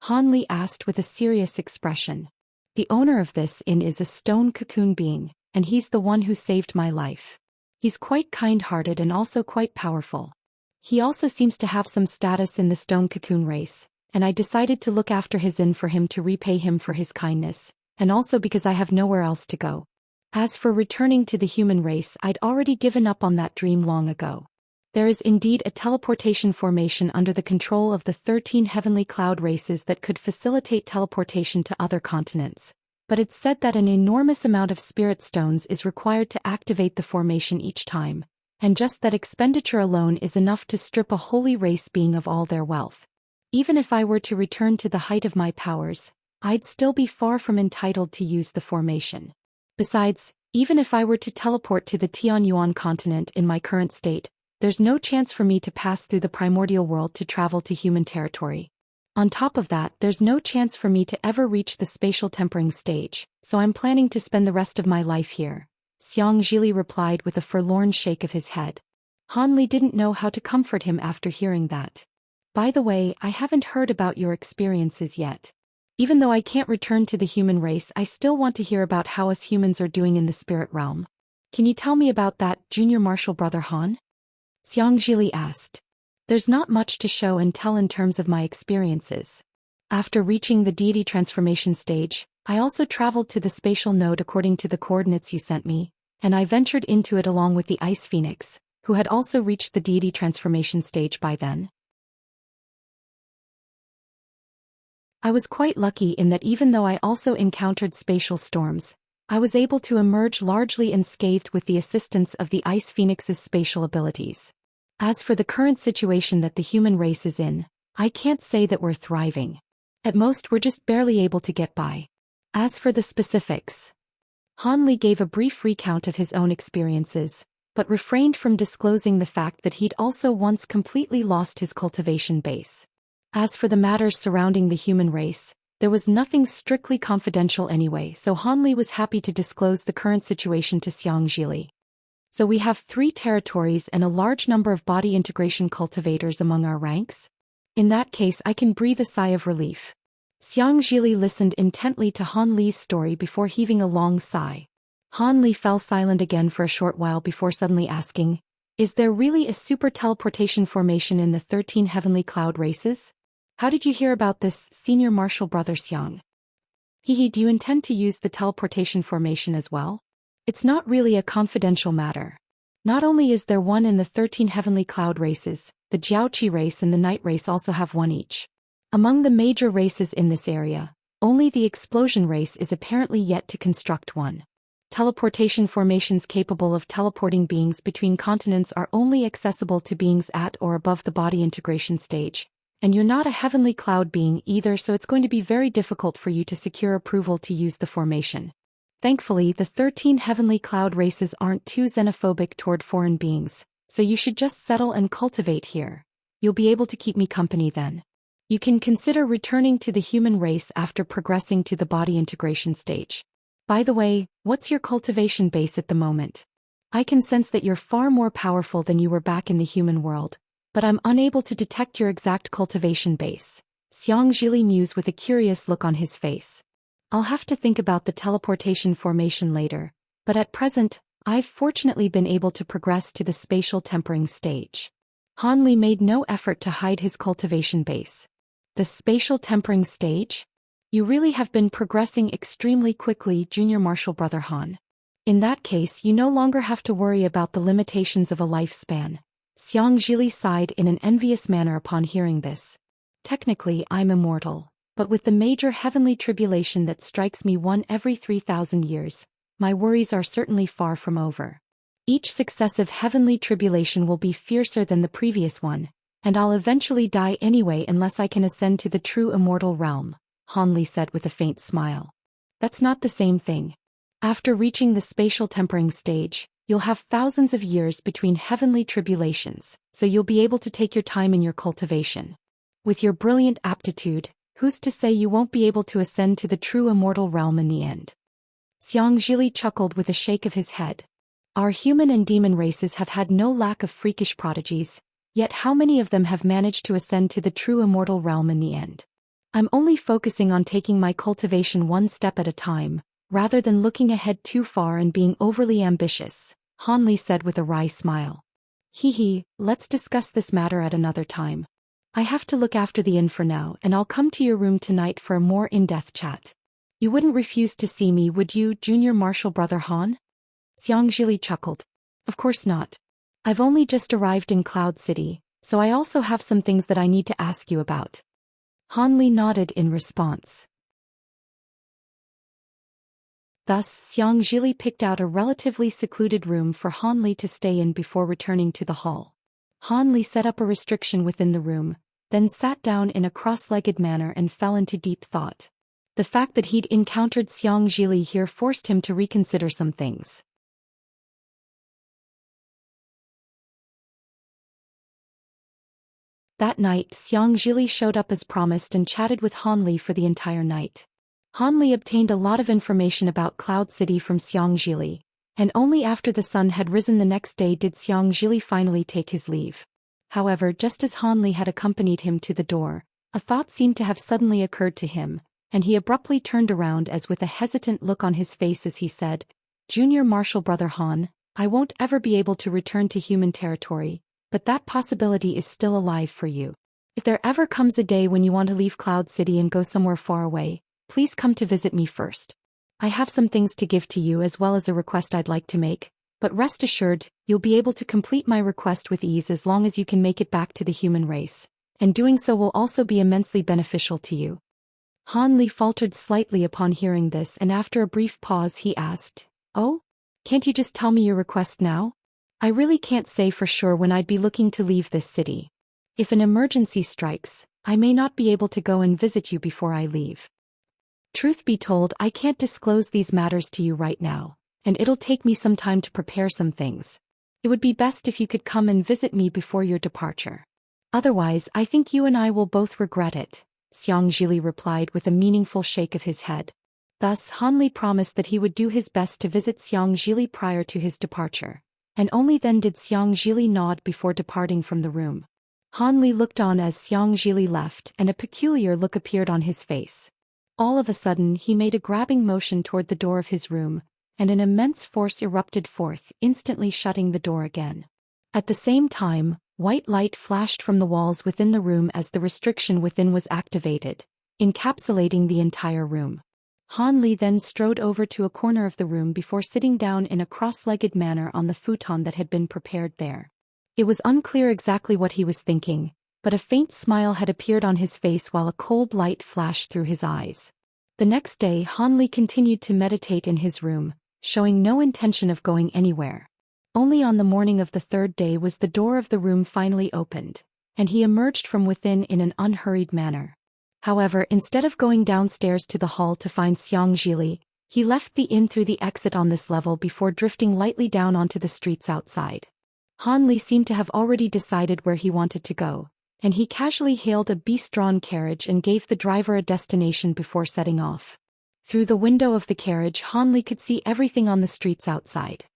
Han Li asked with a serious expression. The owner of this inn is a stone cocoon being, and he's the one who saved my life. He's quite kind-hearted and also quite powerful. He also seems to have some status in the stone cocoon race, and I decided to look after his inn for him to repay him for his kindness, and also because I have nowhere else to go. As for returning to the human race, I'd already given up on that dream long ago. There is indeed a teleportation formation under the control of the 13 heavenly cloud races that could facilitate teleportation to other continents. But it's said that an enormous amount of spirit stones is required to activate the formation each time, and just that expenditure alone is enough to strip a holy race being of all their wealth. Even if I were to return to the height of my powers, I'd still be far from entitled to use the formation. Besides, even if I were to teleport to the Tianyuan continent in my current state, there's no chance for me to pass through the primordial world to travel to human territory. On top of that, there's no chance for me to ever reach the spatial tempering stage, so I'm planning to spend the rest of my life here, Xianxia replied with a forlorn shake of his head. Han Li didn't know how to comfort him after hearing that. By the way, I haven't heard about your experiences yet. Even though I can't return to the human race, I still want to hear about how us humans are doing in the spirit realm. Can you tell me about that, Junior Martial Brother Han? Xianxia asked. There's not much to show and tell in terms of my experiences. After reaching the deity transformation stage, I also traveled to the spatial node according to the coordinates you sent me, and I ventured into it along with the Ice Phoenix, who had also reached the deity transformation stage by then. I was quite lucky in that even though I also encountered spatial storms, I was able to emerge largely unscathed with the assistance of the Ice Phoenix's spatial abilities. As for the current situation that the human race is in, I can't say that we're thriving. At most we're just barely able to get by. As for the specifics, Han Li gave a brief recount of his own experiences, but refrained from disclosing the fact that he'd also once completely lost his cultivation base. As for the matters surrounding the human race, there was nothing strictly confidential anyway, so Han Li was happy to disclose the current situation to Xianxia. So we have 3 territories and a large number of body integration cultivators among our ranks? In that case I can breathe a sigh of relief. Xianxia listened intently to Han Li's story before heaving a long sigh. Han Li fell silent again for a short while before suddenly asking, is there really a super teleportation formation in the 13 heavenly cloud races? How did you hear about this, Senior Martial Brother Xiang? Do you intend to use the teleportation formation as well? It's not really a confidential matter. Not only is there one in the 13 heavenly cloud races, the Jiaoqi race and the Night race also have one each. Among the major races in this area, only the Explosion race is apparently yet to construct one. Teleportation formations capable of teleporting beings between continents are only accessible to beings at or above the body integration stage, and you're not a heavenly cloud being either, so it's going to be very difficult for you to secure approval to use the formation. Thankfully, the 13 heavenly cloud races aren't too xenophobic toward foreign beings, so you should just settle and cultivate here. You'll be able to keep me company then. You can consider returning to the human race after progressing to the body integration stage. By the way, what's your cultivation base at the moment? I can sense that you're far more powerful than you were back in the human world, but I'm unable to detect your exact cultivation base. Xianxia mused with a curious look on his face. I'll have to think about the teleportation formation later, but at present, I've fortunately been able to progress to the spatial tempering stage. Han Li made no effort to hide his cultivation base. The spatial tempering stage? You really have been progressing extremely quickly, Junior Martial Brother Han. In that case, you no longer have to worry about the limitations of a lifespan. Xianxia sighed in an envious manner upon hearing this. Technically, I'm immortal. But with the major heavenly tribulation that strikes me one every 3,000 years, my worries are certainly far from over. Each successive heavenly tribulation will be fiercer than the previous one, and I'll eventually die anyway unless I can ascend to the true immortal realm, Han Li said with a faint smile. That's not the same thing. After reaching the spatial tempering stage, you'll have thousands of years between heavenly tribulations, so you'll be able to take your time in your cultivation. With your brilliant aptitude, who's to say you won't be able to ascend to the true immortal realm in the end? Xianxia chuckled with a shake of his head. Our human and demon races have had no lack of freakish prodigies, yet how many of them have managed to ascend to the true immortal realm in the end? I'm only focusing on taking my cultivation one step at a time, rather than looking ahead too far and being overly ambitious, Han Li said with a wry smile. Let's discuss this matter at another time. I have to look after the inn for now, and I'll come to your room tonight for a more in-depth chat. You wouldn't refuse to see me, would you, Junior Martial Brother Han? Xianxia chuckled. Of course not. I've only just arrived in Cloud City, so I also have some things that I need to ask you about. Han Li nodded in response. Thus, Xianxia picked out a relatively secluded room for Han Li to stay in before returning to the hall. Han Li set up a restriction within the room, then sat down in a cross-legged manner and fell into deep thought. The fact that he'd encountered Xianxia here forced him to reconsider some things. That night, Xianxia showed up as promised and chatted with Han Li for the entire night. Han Li obtained a lot of information about Cloud City from Xianxia, and only after the sun had risen the next day did Xianxia finally take his leave. However, just as Han Li had accompanied him to the door, a thought seemed to have suddenly occurred to him, and he abruptly turned around as with a hesitant look on his face as he said, "Junior Marshal Brother Han, I won't ever be able to return to human territory, but that possibility is still alive for you. If there ever comes a day when you want to leave Cloud City and go somewhere far away, please come to visit me first. I have some things to give to you as well as a request I'd like to make, but rest assured, you'll be able to complete my request with ease as long as you can make it back to the human race, and doing so will also be immensely beneficial to you." Han Li faltered slightly upon hearing this, and after a brief pause he asked, "Oh? Can't you just tell me your request now? I really can't say for sure when I'd be looking to leave this city. If an emergency strikes, I may not be able to go and visit you before I leave. Truth be told, I can't disclose these matters to you right now, and it'll take me some time to prepare some things. It would be best if you could come and visit me before your departure. Otherwise, I think you and I will both regret it," Xianxia replied with a meaningful shake of his head. Thus, Han Li promised that he would do his best to visit Xianxia prior to his departure, and only then did Xianxia nod before departing from the room. Han Li looked on as Xianxia left, and a peculiar look appeared on his face. All of a sudden he made a grabbing motion toward the door of his room, and an immense force erupted forth, instantly shutting the door again. At the same time, white light flashed from the walls within the room as the restriction within was activated, encapsulating the entire room. Han Li then strode over to a corner of the room before sitting down in a cross-legged manner on the futon that had been prepared there. It was unclear exactly what he was thinking, but a faint smile had appeared on his face while a cold light flashed through his eyes. The next day Han Li continued to meditate in his room, showing no intention of going anywhere. Only on the morning of the third day was the door of the room finally opened, and he emerged from within in an unhurried manner. However, instead of going downstairs to the hall to find Xianxia, he left the inn through the exit on this level before drifting lightly down onto the streets outside. Han Li seemed to have already decided where he wanted to go, and he casually hailed a beast-drawn carriage and gave the driver a destination before setting off. Through the window of the carriage Han Li could see everything on the streets outside.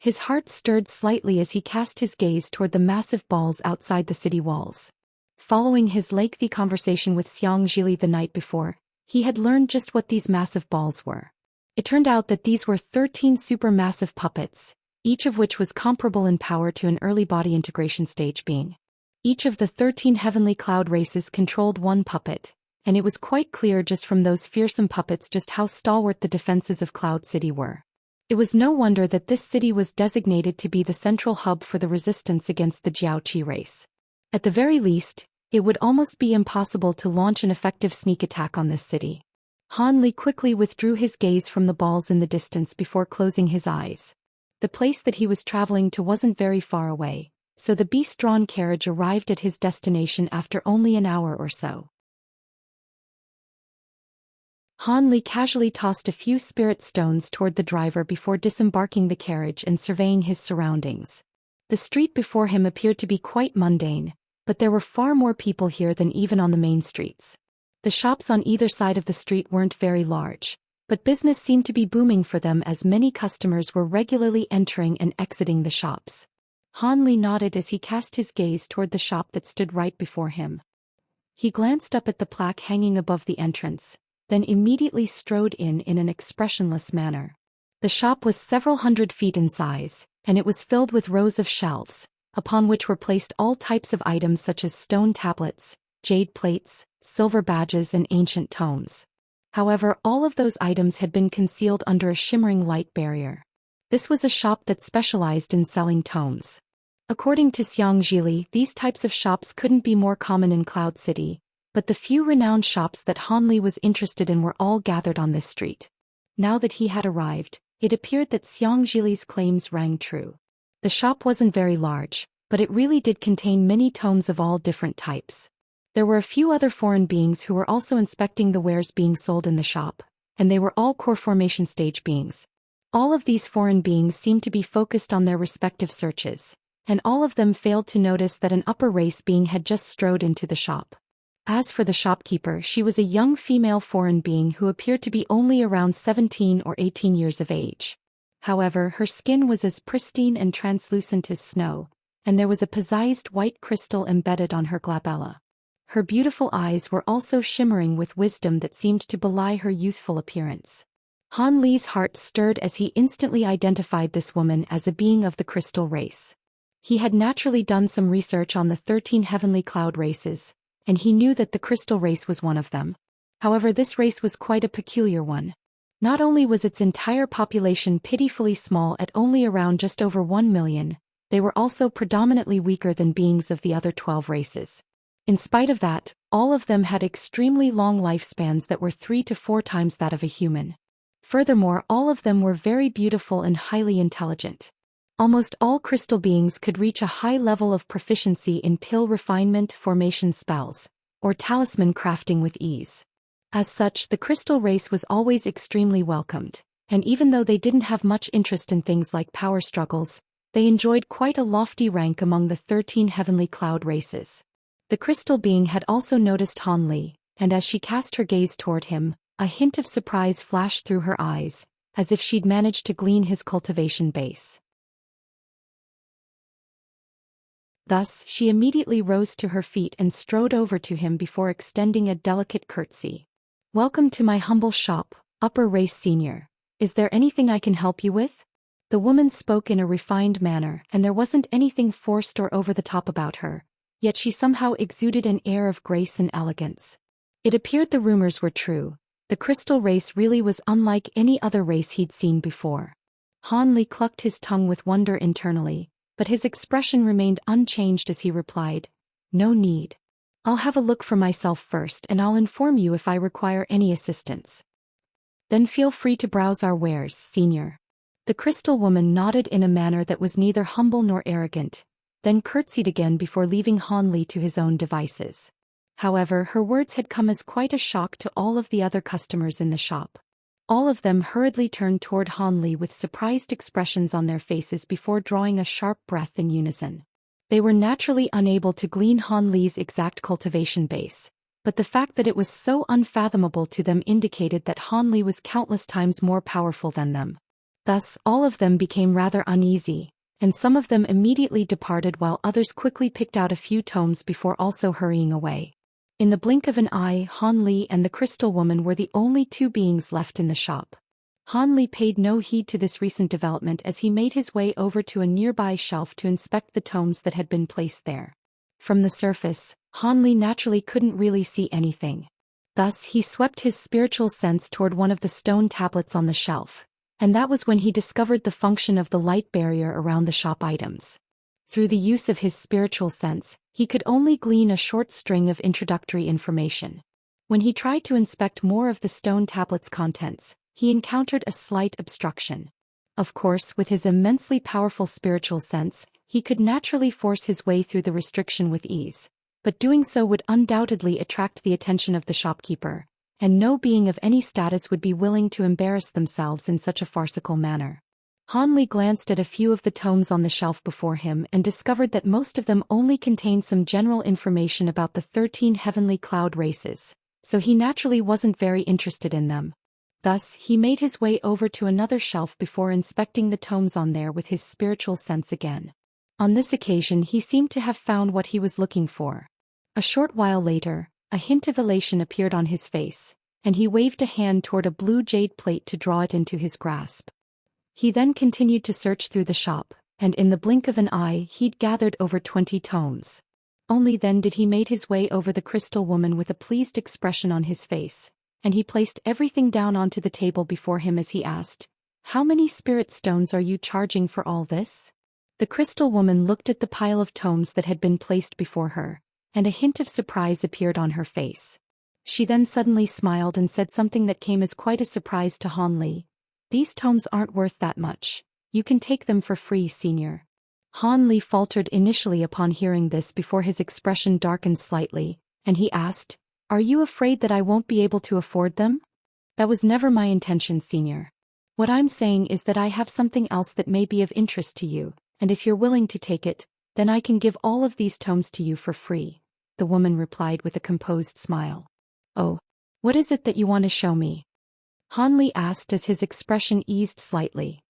His heart stirred slightly as he cast his gaze toward the massive balls outside the city walls. Following his lengthy conversation with Xianxia the night before, he had learned just what these massive balls were. It turned out that these were 13 supermassive puppets, each of which was comparable in power to an early body integration stage being. Each of the 13 heavenly cloud races controlled one puppet, and it was quite clear just from those fearsome puppets just how stalwart the defenses of Cloud City were. It was no wonder that this city was designated to be the central hub for the resistance against the Jiaoqi race. At the very least, it would almost be impossible to launch an effective sneak attack on this city. Han Li quickly withdrew his gaze from the balls in the distance before closing his eyes. The place that he was traveling to wasn't very far away, so the beast-drawn carriage arrived at his destination after only an hour or so. Han Li casually tossed a few spirit stones toward the driver before disembarking the carriage and surveying his surroundings. The street before him appeared to be quite mundane, but there were far more people here than even on the main streets. The shops on either side of the street weren't very large, but business seemed to be booming for them as many customers were regularly entering and exiting the shops. Han Li nodded as he cast his gaze toward the shop that stood right before him. He glanced up at the plaque hanging above the entrance, then immediately strode in an expressionless manner. The shop was several hundred feet in size, and it was filled with rows of shelves, upon which were placed all types of items such as stone tablets, jade plates, silver badges and ancient tomes. However, all of those items had been concealed under a shimmering light barrier. This was a shop that specialized in selling tomes. According to Xianxia, these types of shops couldn't be more common in Cloud City, but the few renowned shops that Han Li was interested in were all gathered on this street. Now that he had arrived, it appeared that Xianxia's claims rang true. The shop wasn't very large, but it really did contain many tomes of all different types. There were a few other foreign beings who were also inspecting the wares being sold in the shop, and they were all core formation stage beings. All of these foreign beings seemed to be focused on their respective searches, and all of them failed to notice that an upper race being had just strode into the shop. As for the shopkeeper, she was a young female foreign being who appeared to be only around 17 or 18 years of age. However, her skin was as pristine and translucent as snow, and there was a poised white crystal embedded on her glabella. Her beautiful eyes were also shimmering with wisdom that seemed to belie her youthful appearance. Han Li's heart stirred as he instantly identified this woman as a being of the crystal race. He had naturally done some research on the 13 heavenly cloud races, and he knew that the crystal race was one of them. However, this race was quite a peculiar one. Not only was its entire population pitifully small at only around just over 1 million, they were also predominantly weaker than beings of the other 12 races. In spite of that, all of them had extremely long lifespans that were 3 to 4 times that of a human. Furthermore, all of them were very beautiful and highly intelligent. Almost all crystal beings could reach a high level of proficiency in pill refinement formation spells, or talisman crafting with ease. As such, the crystal race was always extremely welcomed, and even though they didn't have much interest in things like power struggles, they enjoyed quite a lofty rank among the 13 heavenly cloud races. The crystal being had also noticed Han Li, and as she cast her gaze toward him, a hint of surprise flashed through her eyes, as if she'd managed to glean his cultivation base. Thus, she immediately rose to her feet and strode over to him before extending a delicate curtsy. "Welcome to my humble shop, Upper Race Senior. Is there anything I can help you with?" The woman spoke in a refined manner, and there wasn't anything forced or over the top about her, yet she somehow exuded an air of grace and elegance. It appeared the rumors were true. The crystal race really was unlike any other race he'd seen before. Han Li clucked his tongue with wonder internally, but his expression remained unchanged as he replied, "No need. I'll have a look for myself first and I'll inform you if I require any assistance. Then feel free to browse our wares, Senior." The crystal woman nodded in a manner that was neither humble nor arrogant, then curtsied again before leaving Han Li to his own devices. However, her words had come as quite a shock to all of the other customers in the shop. All of them hurriedly turned toward Han Li with surprised expressions on their faces before drawing a sharp breath in unison. They were naturally unable to glean Han Li's exact cultivation base, but the fact that it was so unfathomable to them indicated that Han Li was countless times more powerful than them. Thus, all of them became rather uneasy, and some of them immediately departed while others quickly picked out a few tomes before also hurrying away. In the blink of an eye, Han Li and the crystal woman were the only two beings left in the shop. Han Li paid no heed to this recent development as he made his way over to a nearby shelf to inspect the tomes that had been placed there. From the surface, Han Li naturally couldn't really see anything. Thus, he swept his spiritual sense toward one of the stone tablets on the shelf, and that was when he discovered the function of the light barrier around the shop items. Through the use of his spiritual sense, he could only glean a short string of introductory information. When he tried to inspect more of the stone tablet's contents, he encountered a slight obstruction. Of course, with his immensely powerful spiritual sense, he could naturally force his way through the restriction with ease, but doing so would undoubtedly attract the attention of the shopkeeper, and no being of any status would be willing to embarrass themselves in such a farcical manner. Han Li glanced at a few of the tomes on the shelf before him and discovered that most of them only contained some general information about the 13 heavenly cloud races, so he naturally wasn't very interested in them. Thus, he made his way over to another shelf before inspecting the tomes on there with his spiritual sense again. On this occasion, he seemed to have found what he was looking for. A short while later, a hint of elation appeared on his face, and he waved a hand toward a blue jade plate to draw it into his grasp. He then continued to search through the shop, and in the blink of an eye he'd gathered over 20 tomes. Only then did he make his way over the crystal woman with a pleased expression on his face, and he placed everything down onto the table before him as he asked, "How many spirit stones are you charging for all this?" The crystal woman looked at the pile of tomes that had been placed before her, and a hint of surprise appeared on her face. She then suddenly smiled and said something that came as quite a surprise to Han Li. "These tomes aren't worth that much. You can take them for free, senior." Han Li faltered initially upon hearing this before his expression darkened slightly, and he asked, "Are you afraid that I won't be able to afford them?" "That was never my intention, senior. What I'm saying is that I have something else that may be of interest to you, and if you're willing to take it, then I can give all of these tomes to you for free," the woman replied with a composed smile. "Oh, what is it that you want to show me?" Han Li asked as his expression eased slightly.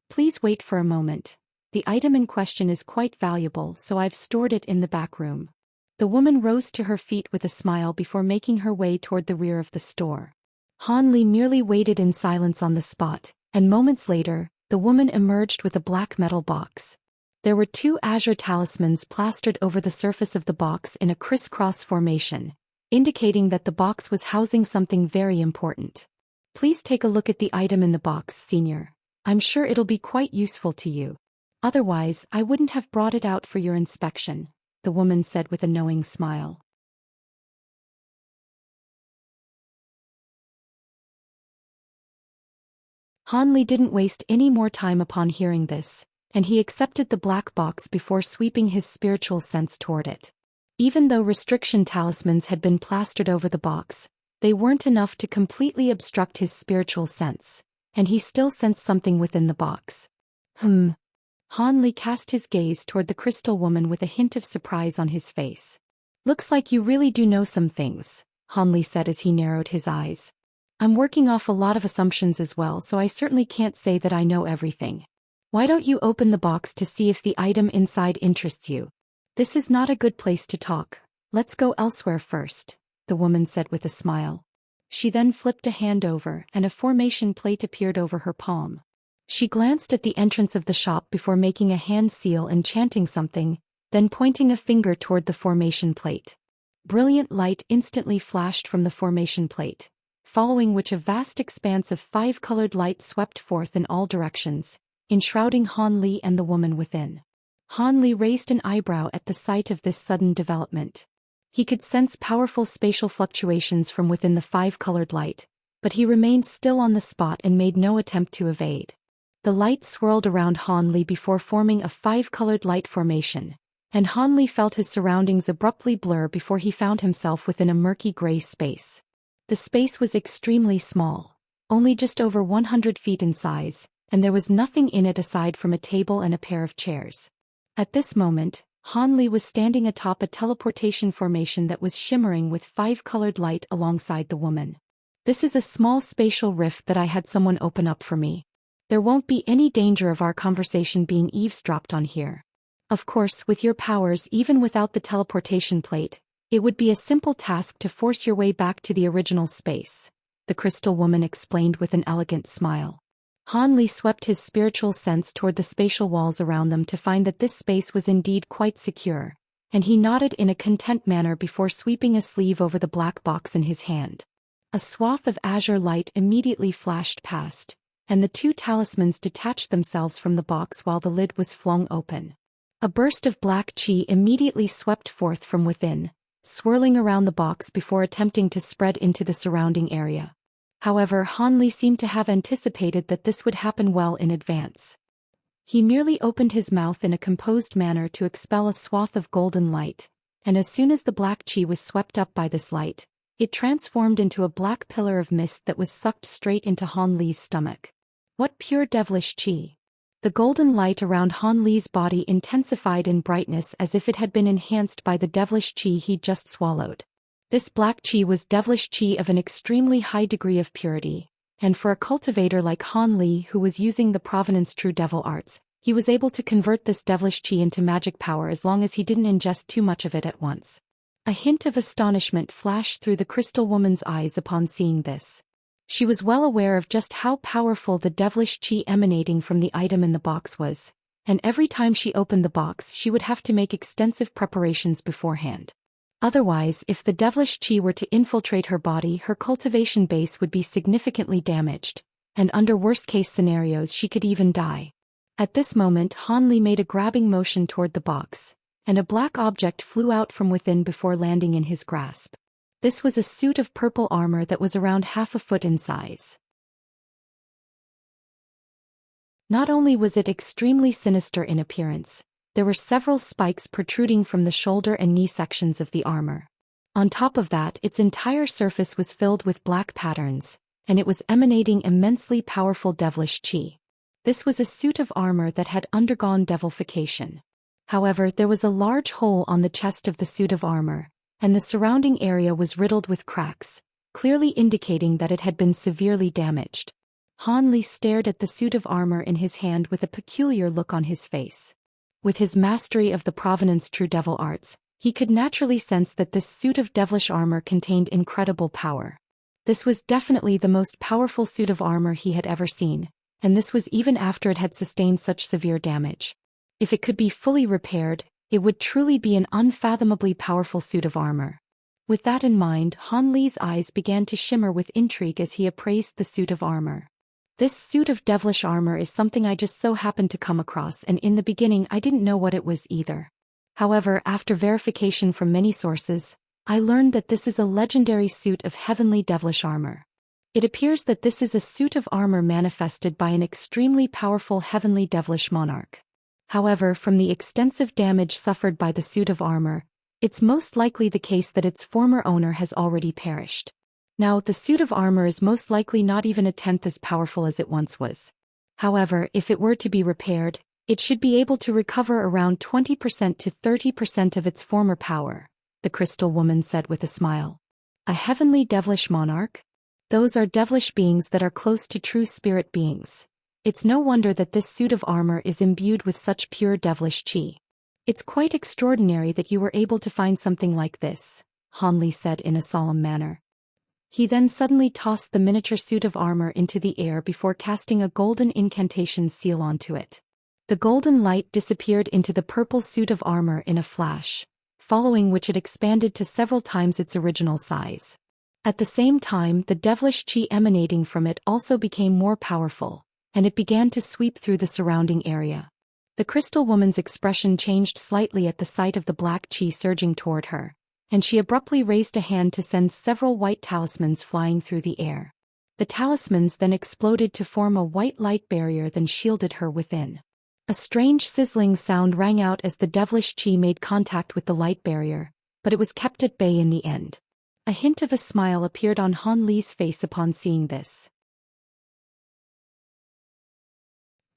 "Please wait for a moment. The item in question is quite valuable, so I've stored it in the back room." The woman rose to her feet with a smile before making her way toward the rear of the store. Han Li merely waited in silence on the spot, and moments later, the woman emerged with a black metal box. There were 2 azure talismans plastered over the surface of the box in a crisscross formation, indicating that the box was housing something very important. "Please take a look at the item in the box, senior. I'm sure it'll be quite useful to you. Otherwise, I wouldn't have brought it out for your inspection," the woman said with a knowing smile. Han Li didn't waste any more time upon hearing this, and he accepted the black box before sweeping his spiritual sense toward it. Even though restriction talismans had been plastered over the box, they weren't enough to completely obstruct his spiritual sense, and he still sensed something within the box. Han Li cast his gaze toward the crystal woman with a hint of surprise on his face. "Looks like you really do know some things," Han Li said as he narrowed his eyes. "I'm working off a lot of assumptions as well, so I certainly can't say that I know everything. Why don't you open the box to see if the item inside interests you?" "This is not a good place to talk. Let's go elsewhere first," the woman said with a smile. She then flipped a hand over, and a formation plate appeared over her palm. She glanced at the entrance of the shop before making a hand seal and chanting something, then pointing a finger toward the formation plate. Brilliant light instantly flashed from the formation plate, following which a vast expanse of 5-colored light swept forth in all directions, enshrouding Han Li and the woman within. Han Li raised an eyebrow at the sight of this sudden development. He could sense powerful spatial fluctuations from within the 5-colored light, but he remained still on the spot and made no attempt to evade. The light swirled around Han Li before forming a 5-colored light formation, and Han Li felt his surroundings abruptly blur before he found himself within a murky gray space. The space was extremely small, only just over 100 feet in size, and there was nothing in it aside from a table and a pair of chairs. At this moment, Han Li was standing atop a teleportation formation that was shimmering with 5-colored light alongside the woman. "This is a small spatial rift that I had someone open up for me. There won't be any danger of our conversation being eavesdropped on here. Of course, with your powers, even without the teleportation plate, it would be a simple task to force your way back to the original space," the crystal woman explained with an elegant smile. Han Li swept his spiritual sense toward the spatial walls around them to find that this space was indeed quite secure, and he nodded in a content manner before sweeping a sleeve over the black box in his hand. A swath of azure light immediately flashed past, and the 2 talismans detached themselves from the box while the lid was flung open. A burst of black chi immediately swept forth from within, swirling around the box before attempting to spread into the surrounding area. However, Han Li seemed to have anticipated that this would happen well in advance. He merely opened his mouth in a composed manner to expel a swath of golden light, and as soon as the black chi was swept up by this light, it transformed into a black pillar of mist that was sucked straight into Han Li's stomach. What pure devilish chi! The golden light around Han Li's body intensified in brightness as if it had been enhanced by the devilish chi he'd just swallowed. This black chi was devilish chi of an extremely high degree of purity, and for a cultivator like Han Li who was using the Provenance True Devil Arts, he was able to convert this devilish chi into magic power as long as he didn't ingest too much of it at once. A hint of astonishment flashed through the crystal woman's eyes upon seeing this. She was well aware of just how powerful the devilish chi emanating from the item in the box was, and every time she opened the box she would have to make extensive preparations beforehand. Otherwise, if the devilish chi were to infiltrate her body, her cultivation base would be significantly damaged, and under worst-case scenarios she could even die. At this moment Han Li made a grabbing motion toward the box, and a black object flew out from within before landing in his grasp. This was a suit of purple armor that was around half a foot in size. Not only was it extremely sinister in appearance, there were several spikes protruding from the shoulder and knee sections of the armor. On top of that, its entire surface was filled with black patterns, and it was emanating immensely powerful devilish qi. This was a suit of armor that had undergone devilification. However, there was a large hole on the chest of the suit of armor, and the surrounding area was riddled with cracks, clearly indicating that it had been severely damaged. Han Li stared at the suit of armor in his hand with a peculiar look on his face. With his mastery of the Provenance True Devil arts, he could naturally sense that this suit of devilish armor contained incredible power. This was definitely the most powerful suit of armor he had ever seen, and this was even after it had sustained such severe damage. If it could be fully repaired, it would truly be an unfathomably powerful suit of armor. With that in mind, Han Li's eyes began to shimmer with intrigue as he appraised the suit of armor. This suit of devilish armor is something I just so happened to come across, and in the beginning I didn't know what it was either. However, after verification from many sources, I learned that this is a legendary suit of heavenly devilish armor. It appears that this is a suit of armor manifested by an extremely powerful heavenly devilish monarch. However, from the extensive damage suffered by the suit of armor, it's most likely the case that its former owner has already perished. Now, the suit of armor is most likely not even a tenth as powerful as it once was. However, if it were to be repaired, it should be able to recover around 20% to 30% of its former power, the crystal woman said with a smile. A heavenly devilish monarch? Those are devilish beings that are close to true spirit beings. It's no wonder that this suit of armor is imbued with such pure devilish qi. It's quite extraordinary that you were able to find something like this, Han Li said in a solemn manner. He then suddenly tossed the miniature suit of armor into the air before casting a golden incantation seal onto it. The golden light disappeared into the purple suit of armor in a flash, following which it expanded to several times its original size. At the same time, the devilish qi emanating from it also became more powerful, and it began to sweep through the surrounding area. The crystal woman's expression changed slightly at the sight of the black qi surging toward her, and she abruptly raised a hand to send several white talismans flying through the air. The talismans then exploded to form a white light barrier that shielded her within. A strange sizzling sound rang out as the devilish qi made contact with the light barrier, but it was kept at bay in the end. A hint of a smile appeared on Han Li's face upon seeing this.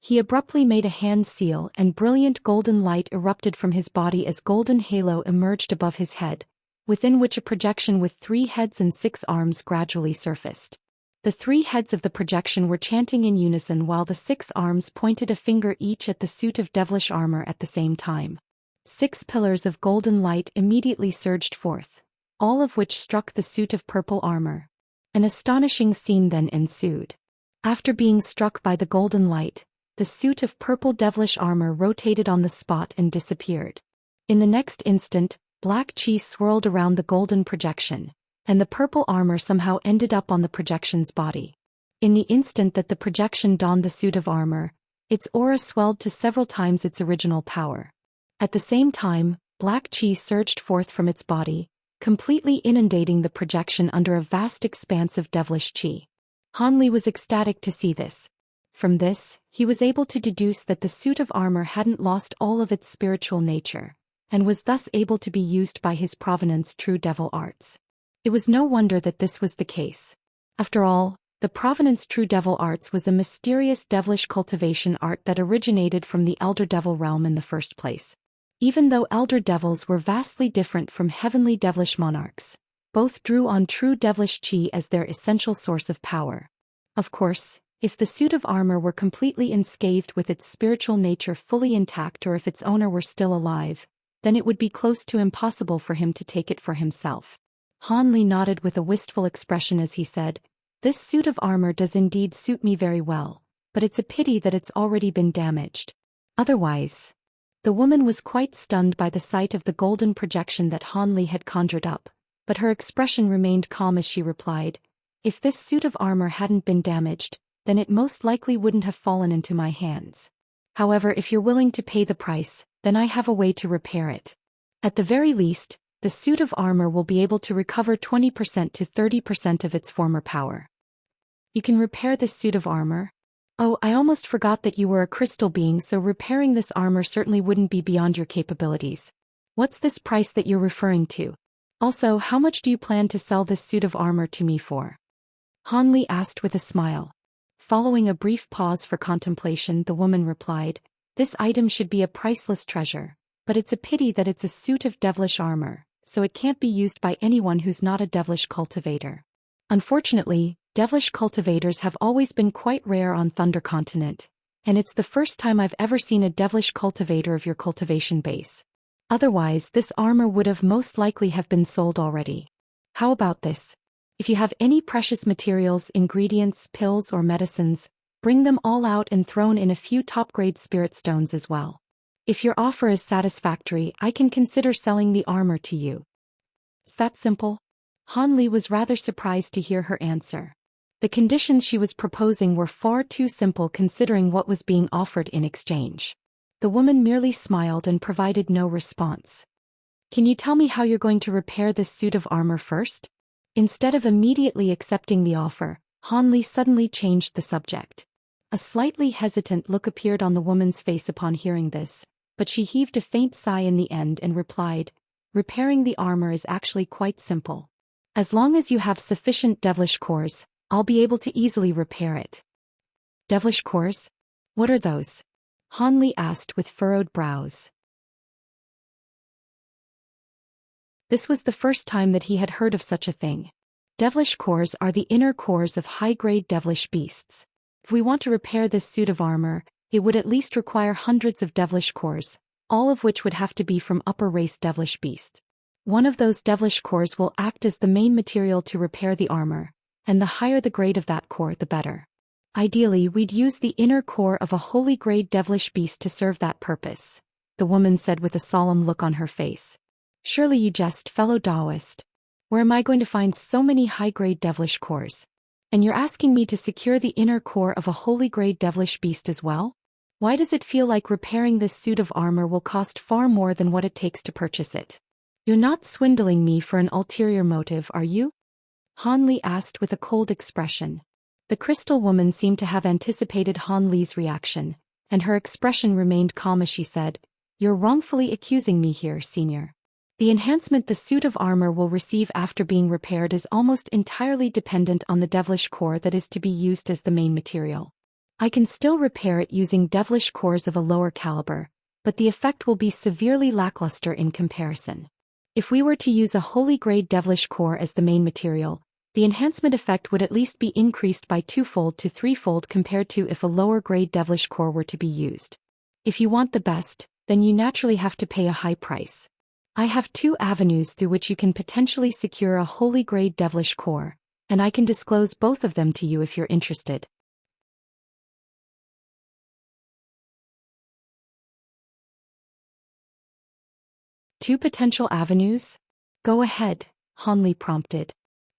He abruptly made a hand seal, and brilliant golden light erupted from his body as golden halo emerged above his head, within which a projection with 3 heads and 6 arms gradually surfaced. The 3 heads of the projection were chanting in unison while the 6 arms pointed a finger each at the suit of devilish armor at the same time. 6 pillars of golden light immediately surged forth, all of which struck the suit of purple armor. An astonishing scene then ensued. After being struck by the golden light, the suit of purple devilish armor rotated on the spot and disappeared. In the next instant, black qi swirled around the golden projection, and the purple armor somehow ended up on the projection's body. In the instant that the projection donned the suit of armor, its aura swelled to several times its original power. At the same time, black qi surged forth from its body, completely inundating the projection under a vast expanse of devilish qi. Han Li was ecstatic to see this. From this, he was able to deduce that the suit of armor hadn't lost all of its spiritual nature, and was thus able to be used by his Provenance True Devil arts. It was no wonder that this was the case. After all, the Provenance True Devil arts was a mysterious devilish cultivation art that originated from the Elder Devil realm in the first place. Even though Elder Devils were vastly different from heavenly devilish monarchs, both drew on true devilish qi as their essential source of power. Of course, if the suit of armor were completely unscathed with its spiritual nature fully intact, or if its owner were still alive, then it would be close to impossible for him to take it for himself. Han Li nodded with a wistful expression as he said, "This suit of armor does indeed suit me very well, but it's a pity that it's already been damaged. Otherwise..." The woman was quite stunned by the sight of the golden projection that Han Li had conjured up, but her expression remained calm as she replied, "If this suit of armor hadn't been damaged, then it most likely wouldn't have fallen into my hands. However, if you're willing to pay the price, then I have a way to repair it. At the very least, the suit of armor will be able to recover 20% to 30% of its former power. You can repair this suit of armor? Oh, I almost forgot that you were a crystal being, so repairing this armor certainly wouldn't be beyond your capabilities. What's this price that you're referring to? Also, how much do you plan to sell this suit of armor to me for? Han Li asked with a smile. Following a brief pause for contemplation, the woman replied, "This item should be a priceless treasure, but it's a pity that it's a suit of devilish armor, so it can't be used by anyone who's not a devilish cultivator. Unfortunately, devilish cultivators have always been quite rare on Thunder Continent, and it's the first time I've ever seen a devilish cultivator of your cultivation base. Otherwise, this armor would have most likely have been sold already. How about this? If you have any precious materials, ingredients, pills or medicines, bring them all out and thrown in a few top-grade spirit stones as well. If your offer is satisfactory, I can consider selling the armor to you." It's that simple? Han Li was rather surprised to hear her answer. The conditions she was proposing were far too simple considering what was being offered in exchange. The woman merely smiled and provided no response. "Can you tell me how you're going to repair this suit of armor first?" Instead of immediately accepting the offer, Han Li suddenly changed the subject. A slightly hesitant look appeared on the woman's face upon hearing this, but she heaved a faint sigh in the end and replied, "Repairing the armor is actually quite simple. As long as you have sufficient devilish cores, I'll be able to easily repair it." "Devilish cores? What are those?" Han Li asked with furrowed brows. This was the first time that he had heard of such a thing. Devilish cores are the inner cores of high-grade devilish beasts. If we want to repair this suit of armor, it would at least require hundreds of devilish cores, all of which would have to be from upper-race devilish beasts. One of those devilish cores will act as the main material to repair the armor, and the higher the grade of that core, the better. Ideally, we'd use the inner core of a holy-grade devilish beast to serve that purpose, the woman said with a solemn look on her face. "Surely you jest, fellow Taoist. Where am I going to find so many high-grade devilish cores? And you're asking me to secure the inner core of a holy-grade devilish beast as well? Why does it feel like repairing this suit of armor will cost far more than what it takes to purchase it? You're not swindling me for an ulterior motive, are you?" Han Li asked with a cold expression. The crystal woman seemed to have anticipated Han Li's reaction, and her expression remained calm as she said, "You're wrongfully accusing me here, senior. The enhancement the suit of armor will receive after being repaired is almost entirely dependent on the devilish core that is to be used as the main material. I can still repair it using devilish cores of a lower caliber, but the effect will be severely lackluster in comparison. If we were to use a holy-grade devilish core as the main material, the enhancement effect would at least be increased by twofold to threefold compared to if a lower-grade devilish core were to be used. If you want the best, then you naturally have to pay a high price. I have two avenues through which you can potentially secure a holy-grade devilish core, and I can disclose both of them to you if you're interested." "Two potential avenues? Go ahead," Han Li prompted.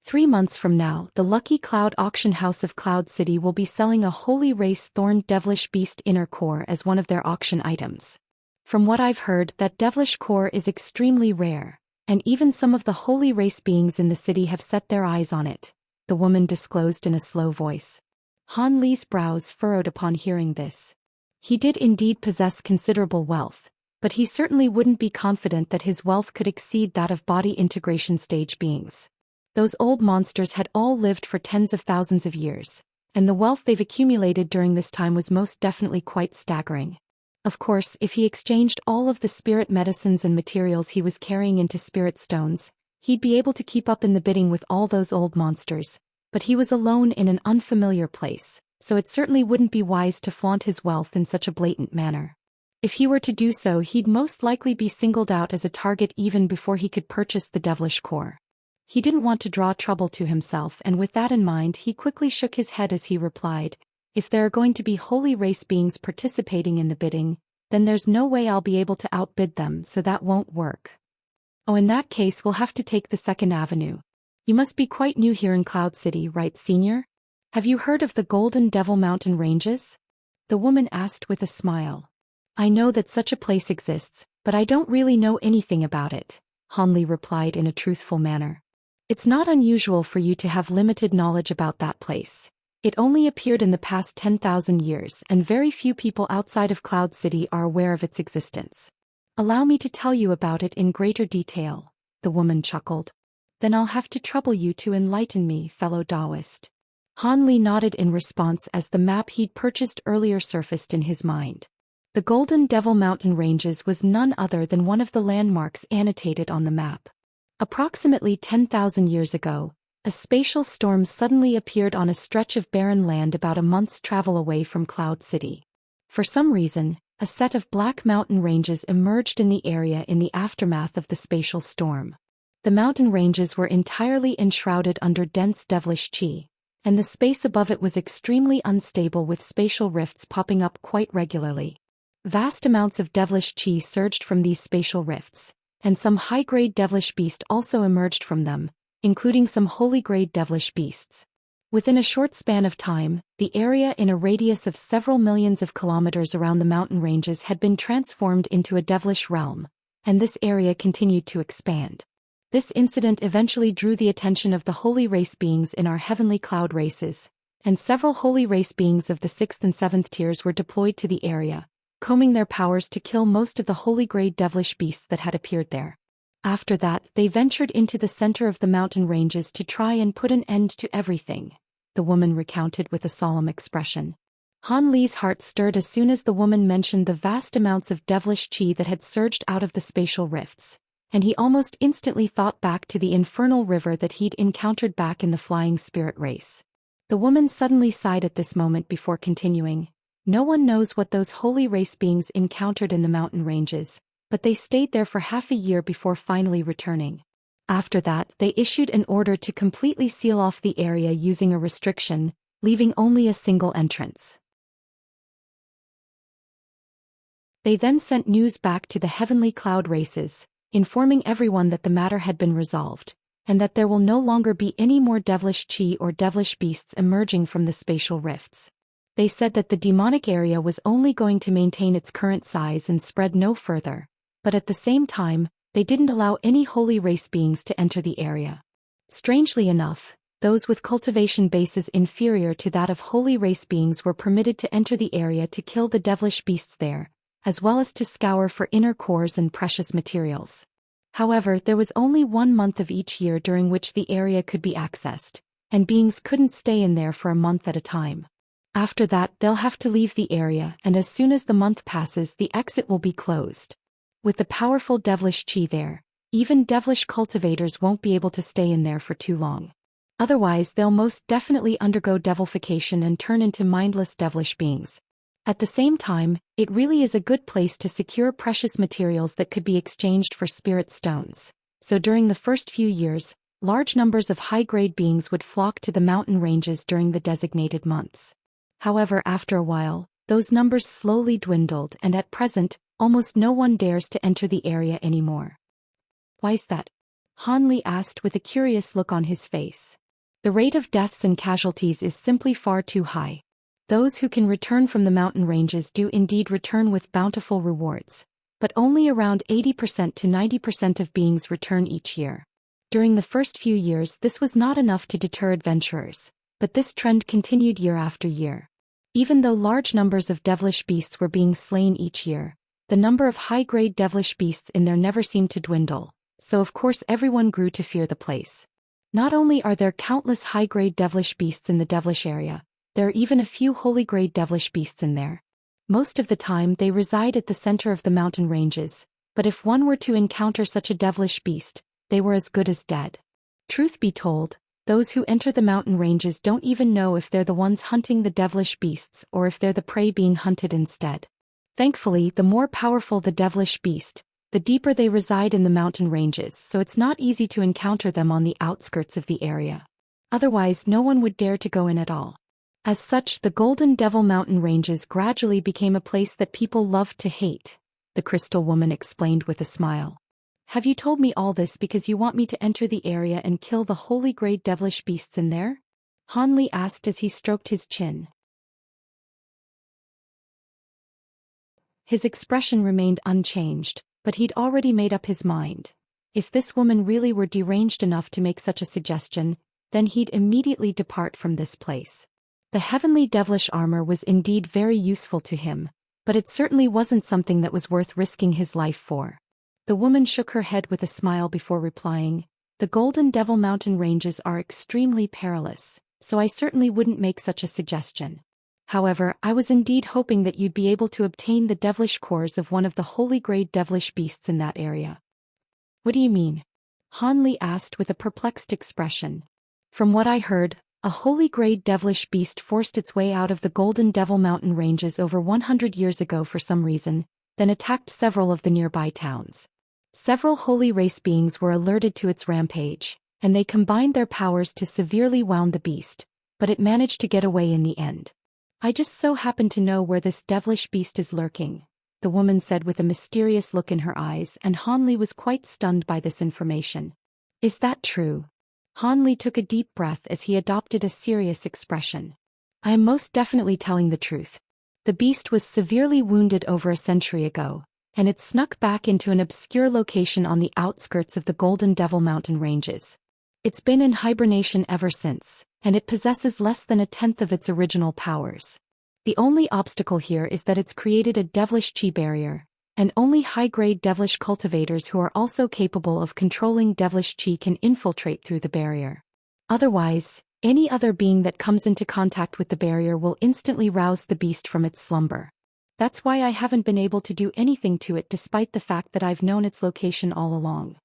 3 months from now, the Lucky Cloud auction house of Cloud City will be selling a holy race thorned devilish beast inner core as one of their auction items. From what I've heard, that devilish core is extremely rare, and even some of the holy race beings in the city have set their eyes on it, the woman disclosed in a slow voice. Han Li's brows furrowed upon hearing this. He did indeed possess considerable wealth, but he certainly wouldn't be confident that his wealth could exceed that of body integration stage beings. Those old monsters had all lived for tens of thousands of years, and the wealth they've accumulated during this time was most definitely quite staggering. Of course, if he exchanged all of the spirit medicines and materials he was carrying into spirit stones, he'd be able to keep up in the bidding with all those old monsters, but he was alone in an unfamiliar place, so it certainly wouldn't be wise to flaunt his wealth in such a blatant manner. If he were to do so, he'd most likely be singled out as a target even before he could purchase the devilish core. He didn't want to draw trouble to himself, and with that in mind he quickly shook his head as he replied, "If there are going to be holy race beings participating in the bidding, then there's no way I'll be able to outbid them, so that won't work. Oh, in that case we'll have to take the second avenue. You must be quite new here in Cloud City, right, senior? Have you heard of the Golden Devil Mountain Ranges? The woman asked with a smile. I know that such a place exists, but I don't really know anything about it, Han Li replied in a truthful manner. It's not unusual for you to have limited knowledge about that place. It only appeared in the past 10,000 years and very few people outside of Cloud City are aware of its existence. Allow me to tell you about it in greater detail, the woman chuckled. Then I'll have to trouble you to enlighten me, fellow Taoist. Han Li nodded in response as the map he'd purchased earlier surfaced in his mind. The Golden Devil Mountain Ranges was none other than one of the landmarks annotated on the map. Approximately 10,000 years ago, a spatial storm suddenly appeared on a stretch of barren land about a month's travel away from Cloud City. For some reason, a set of black mountain ranges emerged in the area in the aftermath of the spatial storm. The mountain ranges were entirely enshrouded under dense devilish qi, and the space above it was extremely unstable with spatial rifts popping up quite regularly. Vast amounts of devilish qi surged from these spatial rifts, and some high-grade devilish beast also emerged from them, including some holy-grade devilish beasts. Within a short span of time, the area in a radius of several millions of kilometers around the mountain ranges had been transformed into a devilish realm, and this area continued to expand. This incident eventually drew the attention of the holy race beings in our heavenly cloud races, and several holy race beings of the 6th and 7th tiers were deployed to the area, combing their powers to kill most of the holy-grade devilish beasts that had appeared there. After that, they ventured into the center of the mountain ranges to try and put an end to everything, the woman recounted with a solemn expression. Han Li's heart stirred as soon as the woman mentioned the vast amounts of devilish qi that had surged out of the spatial rifts, and he almost instantly thought back to the infernal river that he'd encountered back in the flying spirit race. The woman suddenly sighed at this moment before continuing. No one knows what those holy race beings encountered in the mountain ranges, but they stayed there for half a year before finally returning. After that, they issued an order to completely seal off the area using a restriction, leaving only a single entrance. They then sent news back to the heavenly cloud races, informing everyone that the matter had been resolved, and that there will no longer be any more devilish qi or devilish beasts emerging from the spatial rifts. They said that the demonic area was only going to maintain its current size and spread no further, but at the same time, they didn't allow any holy race beings to enter the area. Strangely enough, those with cultivation bases inferior to that of holy race beings were permitted to enter the area to kill the devilish beasts there, as well as to scour for inner cores and precious materials. However, there was only 1 month of each year during which the area could be accessed, and beings couldn't stay in there for a month at a time. After that, they'll have to leave the area, and as soon as the month passes, the exit will be closed. With the powerful devilish qi there, even devilish cultivators won't be able to stay in there for too long. Otherwise, they'll most definitely undergo devilification and turn into mindless devilish beings. At the same time, it really is a good place to secure precious materials that could be exchanged for spirit stones. So during the first few years, large numbers of high-grade beings would flock to the mountain ranges during the designated months. However, after a while, those numbers slowly dwindled and at present, almost no one dares to enter the area anymore. Why's that? Han Li asked with a curious look on his face. The rate of deaths and casualties is simply far too high. Those who can return from the mountain ranges do indeed return with bountiful rewards, but only around 80% to 90% of beings return each year. During the first few years, this was not enough to deter adventurers, but this trend continued year after year. Even though large numbers of devilish beasts were being slain each year, the number of high-grade devilish beasts in there never seemed to dwindle, so of course everyone grew to fear the place. Not only are there countless high-grade devilish beasts in the devilish area, there are even a few holy-grade devilish beasts in there. Most of the time they reside at the center of the mountain ranges, but if one were to encounter such a devilish beast, they were as good as dead. Truth be told, those who enter the mountain ranges don't even know if they're the ones hunting the devilish beasts or if they're the prey being hunted instead. Thankfully, the more powerful the devilish beast, the deeper they reside in the mountain ranges, so it's not easy to encounter them on the outskirts of the area. Otherwise, no one would dare to go in at all. As such, the Golden Devil Mountain Ranges gradually became a place that people loved to hate, the crystal woman explained with a smile. Have you told me all this because you want me to enter the area and kill the holy grade devilish beasts in there? Han Li asked as he stroked his chin. His expression remained unchanged, but he'd already made up his mind. If this woman really were deranged enough to make such a suggestion, then he'd immediately depart from this place. The heavenly devilish armor was indeed very useful to him, but it certainly wasn't something that was worth risking his life for. The woman shook her head with a smile before replying, "The Golden Devil Mountain ranges are extremely perilous, so I certainly wouldn't make such a suggestion. However, I was indeed hoping that you'd be able to obtain the devilish cores of one of the holy grade devilish beasts in that area." "What do you mean?" Han Li asked with a perplexed expression. "From what I heard, a holy grade devilish beast forced its way out of the Golden Devil Mountain ranges over 100 years ago for some reason, then attacked several of the nearby towns. Several holy race beings were alerted to its rampage, and they combined their powers to severely wound the beast, but it managed to get away in the end. I just so happen to know where this devilish beast is lurking," the woman said with a mysterious look in her eyes, and Han Li was quite stunned by this information. "Is that true?" Han Li took a deep breath as he adopted a serious expression. "I am most definitely telling the truth. The beast was severely wounded over a century ago, and it snuck back into an obscure location on the outskirts of the Golden Devil Mountain ranges. It's been in hibernation ever since, and it possesses less than a tenth of its original powers. The only obstacle here is that it's created a devilish chi barrier, and only high-grade devilish cultivators who are also capable of controlling devilish chi can infiltrate through the barrier. Otherwise, any other being that comes into contact with the barrier will instantly rouse the beast from its slumber. That's why I haven't been able to do anything to it despite the fact that I've known its location all along.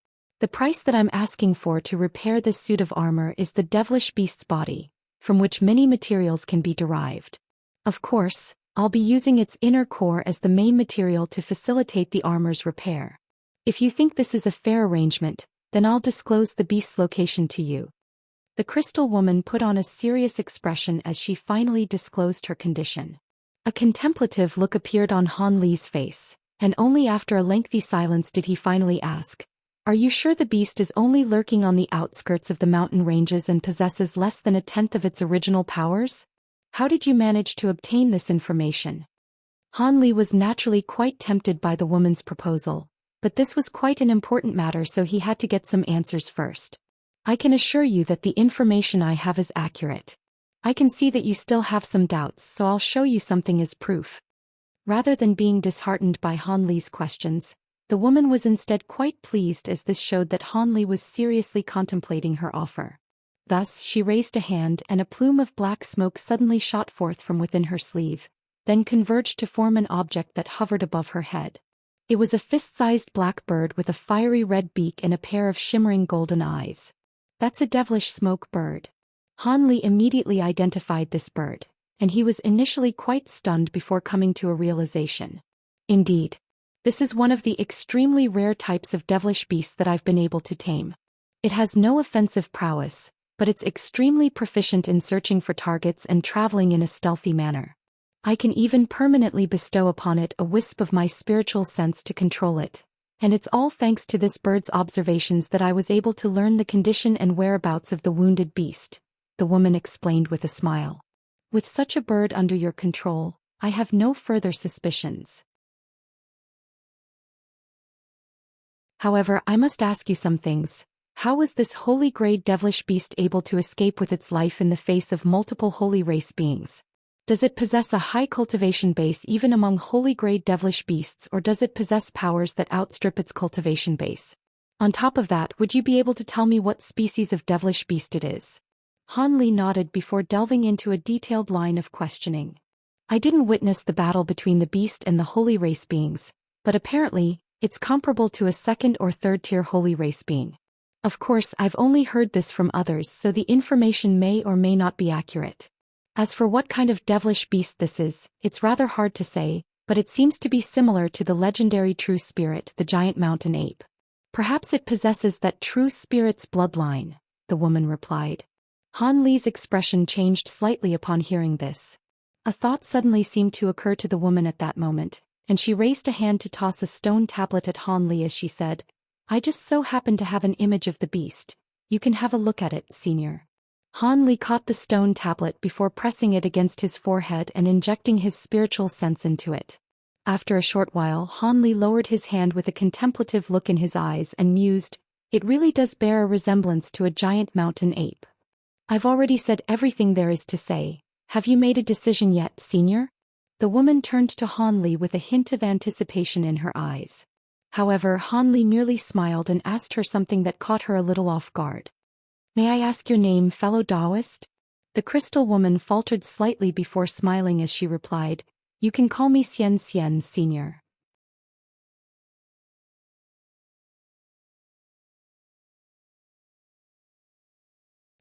The price that I'm asking for to repair this suit of armor is the devilish beast's body, from which many materials can be derived. Of course, I'll be using its inner core as the main material to facilitate the armor's repair. If you think this is a fair arrangement, then I'll disclose the beast's location to you." The crystal woman put on a serious expression as she finally disclosed her condition. A contemplative look appeared on Han Li's face, and only after a lengthy silence did he finally ask, "Are you sure the beast is only lurking on the outskirts of the mountain ranges and possesses less than a tenth of its original powers? How did you manage to obtain this information?" Han Li was naturally quite tempted by the woman's proposal, but this was quite an important matter, so he had to get some answers first. "I can assure you that the information I have is accurate. I can see that you still have some doubts, so I'll show you something as proof." Rather than being disheartened by Han Li's questions, the woman was instead quite pleased, as this showed that Han Li was seriously contemplating her offer. Thus she raised a hand, and a plume of black smoke suddenly shot forth from within her sleeve, then converged to form an object that hovered above her head. It was a fist-sized black bird with a fiery red beak and a pair of shimmering golden eyes. "That's a devilish smoke bird." Han Li immediately identified this bird, and he was initially quite stunned before coming to a realization. "Indeed. This is one of the extremely rare types of devilish beasts that I've been able to tame. It has no offensive prowess, but it's extremely proficient in searching for targets and traveling in a stealthy manner. I can even permanently bestow upon it a wisp of my spiritual sense to control it, and it's all thanks to this bird's observations that I was able to learn the condition and whereabouts of the wounded beast," the woman explained with a smile. "With such a bird under your control, I have no further suspicions. However, I must ask you some things. How was this holy grade devilish beast able to escape with its life in the face of multiple holy race beings? Does it possess a high cultivation base even among holy grade devilish beasts, or does it possess powers that outstrip its cultivation base? On top of that, would you be able to tell me what species of devilish beast it is?" Han Li nodded before delving into a detailed line of questioning. "I didn't witness the battle between the beast and the holy race beings, but apparently, it's comparable to a second or third tier holy race being. Of course, I've only heard this from others, so the information may or may not be accurate. As for what kind of devilish beast this is, it's rather hard to say, but it seems to be similar to the legendary true spirit, the giant mountain ape. Perhaps it possesses that true spirit's bloodline," the woman replied. Han Li's expression changed slightly upon hearing this. A thought suddenly seemed to occur to the woman at that moment, and she raised a hand to toss a stone tablet at Han Li as she said, "I just so happen to have an image of the beast. You can have a look at it, senior." Han Li caught the stone tablet before pressing it against his forehead and injecting his spiritual sense into it. After a short while, Han Li lowered his hand with a contemplative look in his eyes and mused, "It really does bear a resemblance to a giant mountain ape." "I've already said everything there is to say. Have you made a decision yet, senior?" The woman turned to Han Li with a hint of anticipation in her eyes. However, Han Li merely smiled and asked her something that caught her a little off guard. "May I ask your name, fellow Taoist?" The crystal woman faltered slightly before smiling as she replied, "You can call me Xianxia, senior."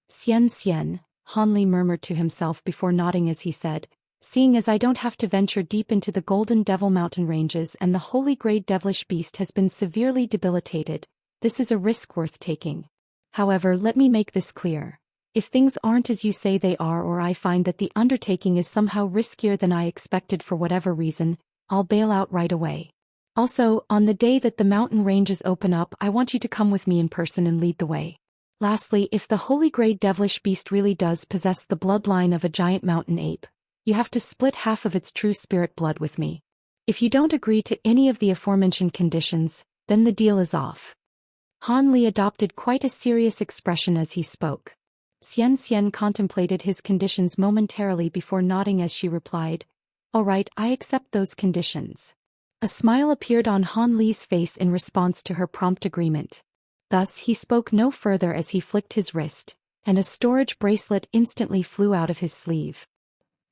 Xianxia, Han Li murmured to himself before nodding as he said, "Seeing as I don't have to venture deep into the Golden Devil Mountain ranges and the holy grey devilish beast has been severely debilitated, this is a risk worth taking. However, let me make this clear. If things aren't as you say they are, or I find that the undertaking is somehow riskier than I expected for whatever reason, I'll bail out right away. Also, on the day that the mountain ranges open up, I want you to come with me in person and lead the way. Lastly, if the holy grey devilish beast really does possess the bloodline of a giant mountain ape, you have to split half of its true spirit blood with me. If you don't agree to any of the aforementioned conditions, then the deal is off." Han Li adopted quite a serious expression as he spoke. Xianxia contemplated his conditions momentarily before nodding as she replied, "All right, I accept those conditions." A smile appeared on Han Li's face in response to her prompt agreement. Thus he spoke no further as he flicked his wrist, and a storage bracelet instantly flew out of his sleeve.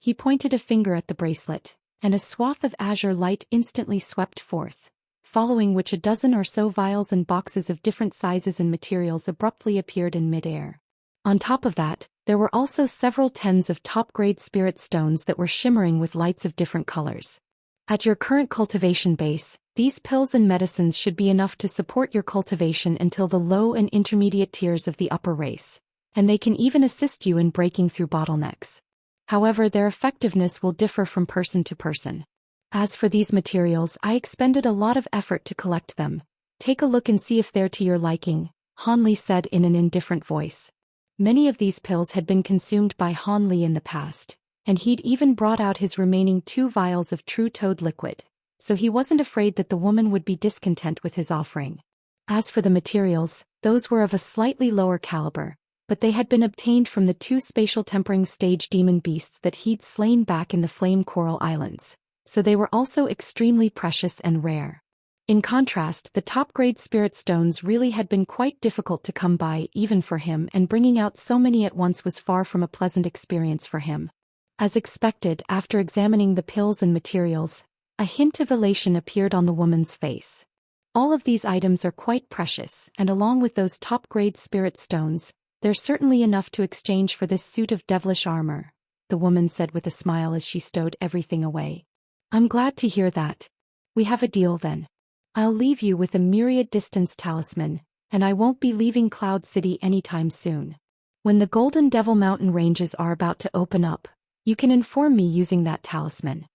He pointed a finger at the bracelet, and a swath of azure light instantly swept forth, following which a dozen or so vials and boxes of different sizes and materials abruptly appeared in midair. On top of that, there were also several tens of top-grade spirit stones that were shimmering with lights of different colors. At your current cultivation base, these pills and medicines should be enough to support your cultivation until the low and intermediate tiers of the upper race, and they can even assist you in breaking through bottlenecks. However, their effectiveness will differ from person to person. As for these materials, I expended a lot of effort to collect them. Take a look and see if they're to your liking, Han Li said in an indifferent voice. Many of these pills had been consumed by Han Li in the past, and he'd even brought out his remaining 2 vials of true toad liquid, so he wasn't afraid that the woman would be discontent with his offering. As for the materials, those were of a slightly lower caliber, but they had been obtained from the 2 spatial tempering stage demon beasts that he'd slain back in the Flame Coral Islands, so they were also extremely precious and rare. In contrast, the top-grade spirit stones really had been quite difficult to come by even for him, and bringing out so many at once was far from a pleasant experience for him. As expected, after examining the pills and materials, a hint of elation appeared on the woman's face. "All of these items are quite precious, and along with those top-grade spirit stones, there's certainly enough to exchange for this suit of devilish armor," the woman said with a smile as she stowed everything away. "I'm glad to hear that. We have a deal then. I'll leave you with a myriad distance talisman, and I won't be leaving Cloud City anytime soon. When the Golden Devil Mountain ranges are about to open up, you can inform me using that talisman."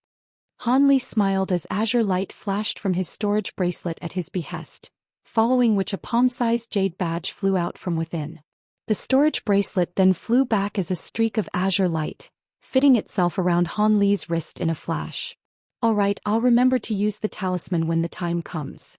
Han Li smiled as azure light flashed from his storage bracelet at his behest, following which a palm-sized jade badge flew out from within. The storage bracelet then flew back as a streak of azure light, fitting itself around Han Li's wrist in a flash. "All right, I'll remember to use the talisman when the time comes."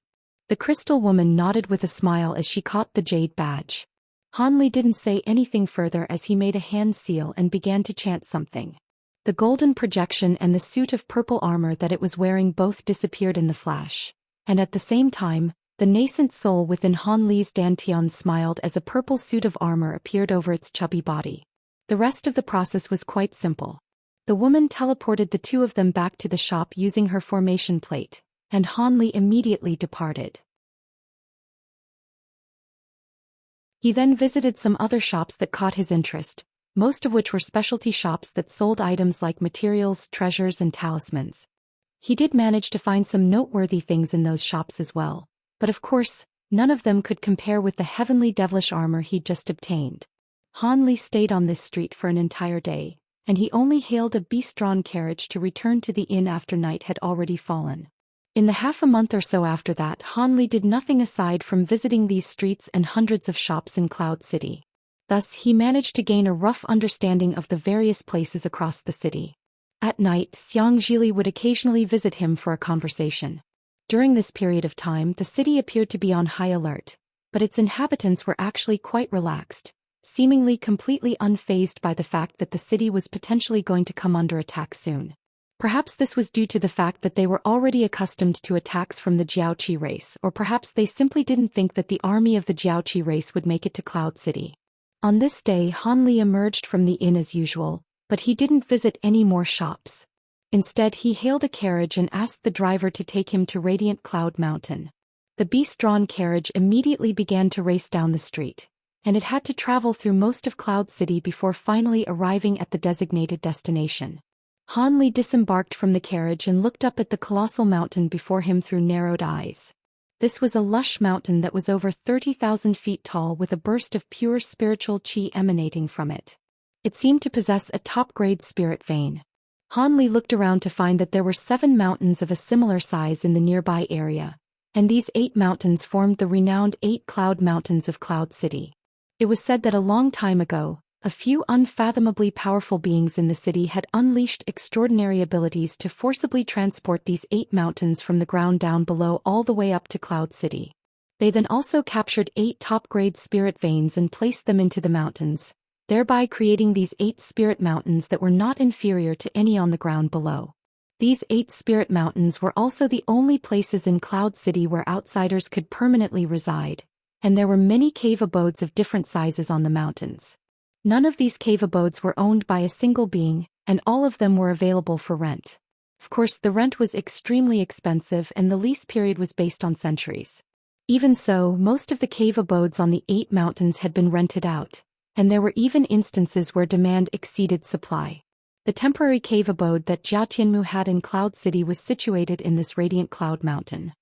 The crystal woman nodded with a smile as she caught the jade badge. Han Li didn't say anything further as he made a hand seal and began to chant something. The golden projection and the suit of purple armor that it was wearing both disappeared in the flash, and at the same time, the nascent soul within Han Li's dantian smiled as a purple suit of armor appeared over its chubby body. The rest of the process was quite simple. The woman teleported the 2 of them back to the shop using her formation plate, and Han Li immediately departed. He then visited some other shops that caught his interest, most of which were specialty shops that sold items like materials, treasures, and talismans. He did manage to find some noteworthy things in those shops as well, but of course, none of them could compare with the heavenly devilish armor he'd just obtained. Han Li stayed on this street for an entire day, and he only hailed a beast-drawn carriage to return to the inn after night had already fallen. In the half a month or so after that, Han Li did nothing aside from visiting these streets and hundreds of shops in Cloud City. Thus, he managed to gain a rough understanding of the various places across the city. At night, Xianxia would occasionally visit him for a conversation. During this period of time, the city appeared to be on high alert, but its inhabitants were actually quite relaxed, seemingly completely unfazed by the fact that the city was potentially going to come under attack soon. Perhaps this was due to the fact that they were already accustomed to attacks from the Jiaoqi race, or perhaps they simply didn't think that the army of the Jiaoqi race would make it to Cloud City. On this day, Han Li emerged from the inn as usual, but he didn't visit any more shops. Instead, he hailed a carriage and asked the driver to take him to Radiant Cloud Mountain. The beast-drawn carriage immediately began to race down the street, and it had to travel through most of Cloud City before finally arriving at the designated destination. Han Li disembarked from the carriage and looked up at the colossal mountain before him through narrowed eyes. This was a lush mountain that was over 30,000 feet tall with a burst of pure spiritual qi emanating from it. It seemed to possess a top-grade spirit vein. Han Li looked around to find that there were 7 mountains of a similar size in the nearby area, and these 8 mountains formed the renowned 8 Cloud Mountains of Cloud City. It was said that a long time ago, a few unfathomably powerful beings in the city had unleashed extraordinary abilities to forcibly transport these 8 mountains from the ground down below all the way up to Cloud City. They then also captured 8 top-grade spirit veins and placed them into the mountains, thereby creating these 8 spirit mountains that were not inferior to any on the ground below. These 8 spirit mountains were also the only places in Cloud City where outsiders could permanently reside, and there were many cave abodes of different sizes on the mountains. None of these cave abodes were owned by a single being, and all of them were available for rent. Of course, the rent was extremely expensive and the lease period was based on centuries. Even so, most of the cave abodes on the 8 mountains had been rented out, and there were even instances where demand exceeded supply. The temporary cave abode that Jia Tianmu had in Cloud City was situated in this Radiant Cloud Mountain.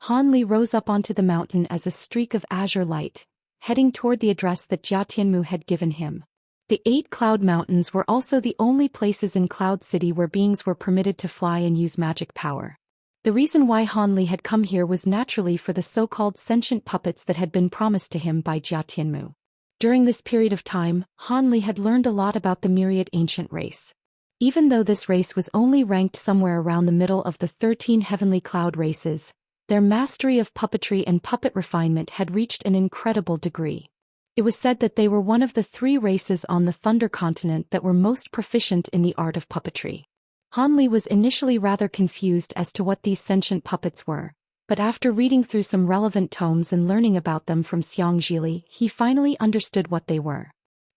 Han Li rose up onto the mountain as a streak of azure light, heading toward the address that Jia Tianmu had given him. The 8 Cloud Mountains were also the only places in Cloud City where beings were permitted to fly and use magic power. The reason why Han Li had come here was naturally for the so-called sentient puppets that had been promised to him by Jia Tianmu. During this period of time, Han Li had learned a lot about the myriad ancient race. Even though this race was only ranked somewhere around the middle of the 13 heavenly cloud races, their mastery of puppetry and puppet refinement had reached an incredible degree. It was said that they were one of the 3 races on the Thunder Continent that were most proficient in the art of puppetry. Han Li was initially rather confused as to what these sentient puppets were, but after reading through some relevant tomes and learning about them from Xianxia, he finally understood what they were.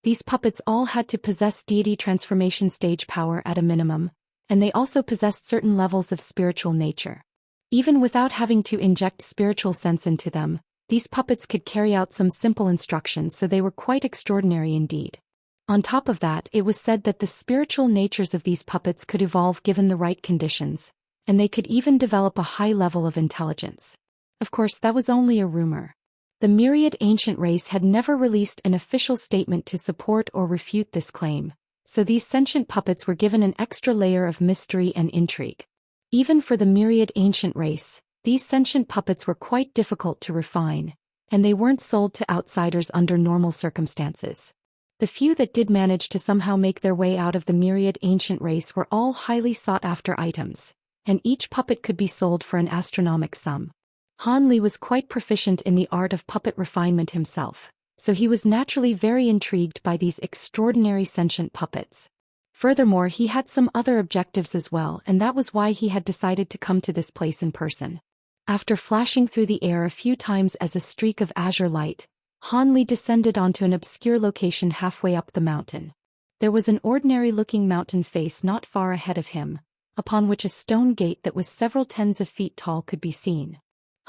These puppets all had to possess deity transformation stage power at a minimum, and they also possessed certain levels of spiritual nature. Even without having to inject spiritual sense into them, these puppets could carry out some simple instructions, so they were quite extraordinary indeed. On top of that, it was said that the spiritual natures of these puppets could evolve given the right conditions, and they could even develop a high level of intelligence. Of course, that was only a rumor. The myriad ancient race had never released an official statement to support or refute this claim, so these sentient puppets were given an extra layer of mystery and intrigue. Even for the myriad ancient race, these sentient puppets were quite difficult to refine, and they weren't sold to outsiders under normal circumstances. The few that did manage to somehow make their way out of the myriad ancient race were all highly sought-after items, and each puppet could be sold for an astronomical sum. Han Li was quite proficient in the art of puppet refinement himself, so he was naturally very intrigued by these extraordinary sentient puppets. Furthermore, he had some other objectives as well, and that was why he had decided to come to this place in person. After flashing through the air a few times as a streak of azure light, Han Li descended onto an obscure location halfway up the mountain. There was an ordinary-looking mountain face not far ahead of him, upon which a stone gate that was several tens of feet tall could be seen.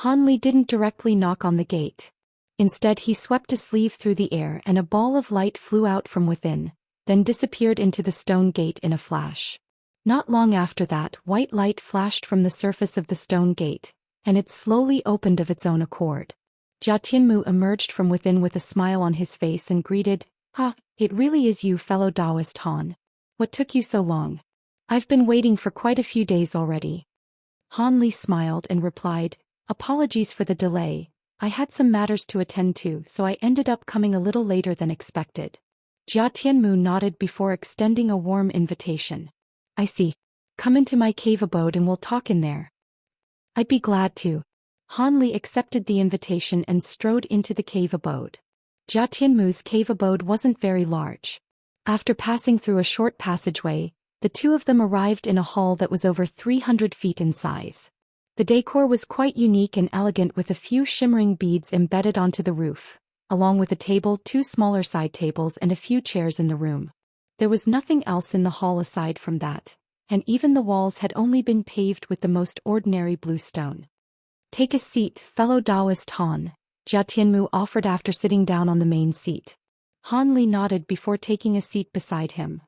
Han Li didn't directly knock on the gate. Instead, he swept a sleeve through the air and a ball of light flew out from within, then disappeared into the stone gate in a flash. Not long after that, white light flashed from the surface of the stone gate, and it slowly opened of its own accord. Jia Tianmu emerged from within with a smile on his face and greeted, "Ha, it really is you, fellow Taoist Han. What took you so long? I've been waiting for quite a few days already." Han Li smiled and replied, "Apologies for the delay, I had some matters to attend to, so I ended up coming a little later than expected. Jia Tianmu nodded before extending a warm invitation. I see. Come into my cave abode and we'll talk in there. I'd be glad to. Han Li accepted the invitation and strode into the cave abode. Jia Tianmu's cave abode wasn't very large. After passing through a short passageway, the two of them arrived in a hall that was over 300 feet in size. The decor was quite unique and elegant, with a few shimmering beads embedded onto the roof, along with a table, two smaller side tables, and a few chairs in the room. There was nothing else in the hall aside from that, and even the walls had only been paved with the most ordinary blue stone. Take a seat, fellow Taoist Han, Jia Tianmu offered after sitting down on the main seat. Han Li nodded before taking a seat beside him.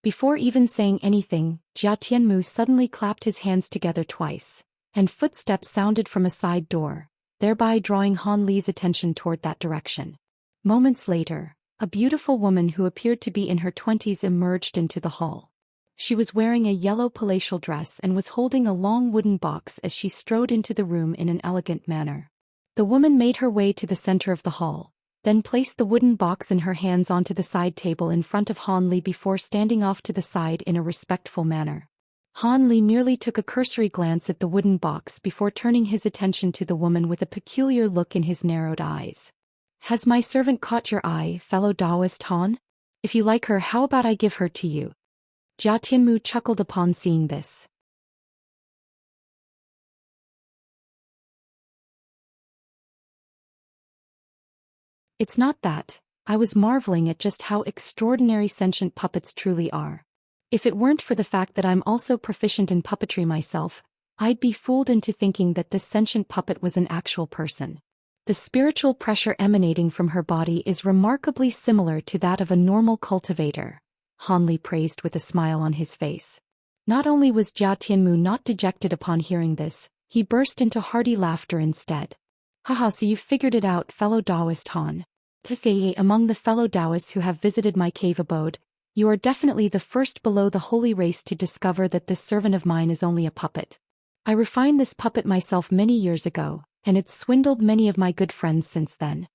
Before even saying anything, Jia Tianmu suddenly clapped his hands together twice, and footsteps sounded from a side door, thereby drawing Han Li's attention toward that direction. Moments later, a beautiful woman who appeared to be in her 20s emerged into the hall. She was wearing a yellow palatial dress and was holding a long wooden box as she strode into the room in an elegant manner. The woman made her way to the center of the hall, then placed the wooden box in her hands onto the side table in front of Han Li before standing off to the side in a respectful manner. Han Li merely took a cursory glance at the wooden box before turning his attention to the woman with a peculiar look in his narrowed eyes. Has my servant caught your eye, fellow Taoist Han? If you like her, how about I give her to you? Jia Tianmu chuckled upon seeing this. It's not that. I was marveling at just how extraordinary sentient puppets truly are. If it weren't for the fact that I'm also proficient in puppetry myself, I'd be fooled into thinking that this sentient puppet was an actual person. The spiritual pressure emanating from her body is remarkably similar to that of a normal cultivator, Han Li praised with a smile on his face. Not only was Jia Tianmu not dejected upon hearing this, he burst into hearty laughter instead. Haha, so you've figured it out, fellow Taoist Han. To say, among the fellow Taoists who have visited my cave abode, you are definitely the first below the holy race to discover that this servant of mine is only a puppet. I refined this puppet myself many years ago, and it's swindled many of my good friends since then.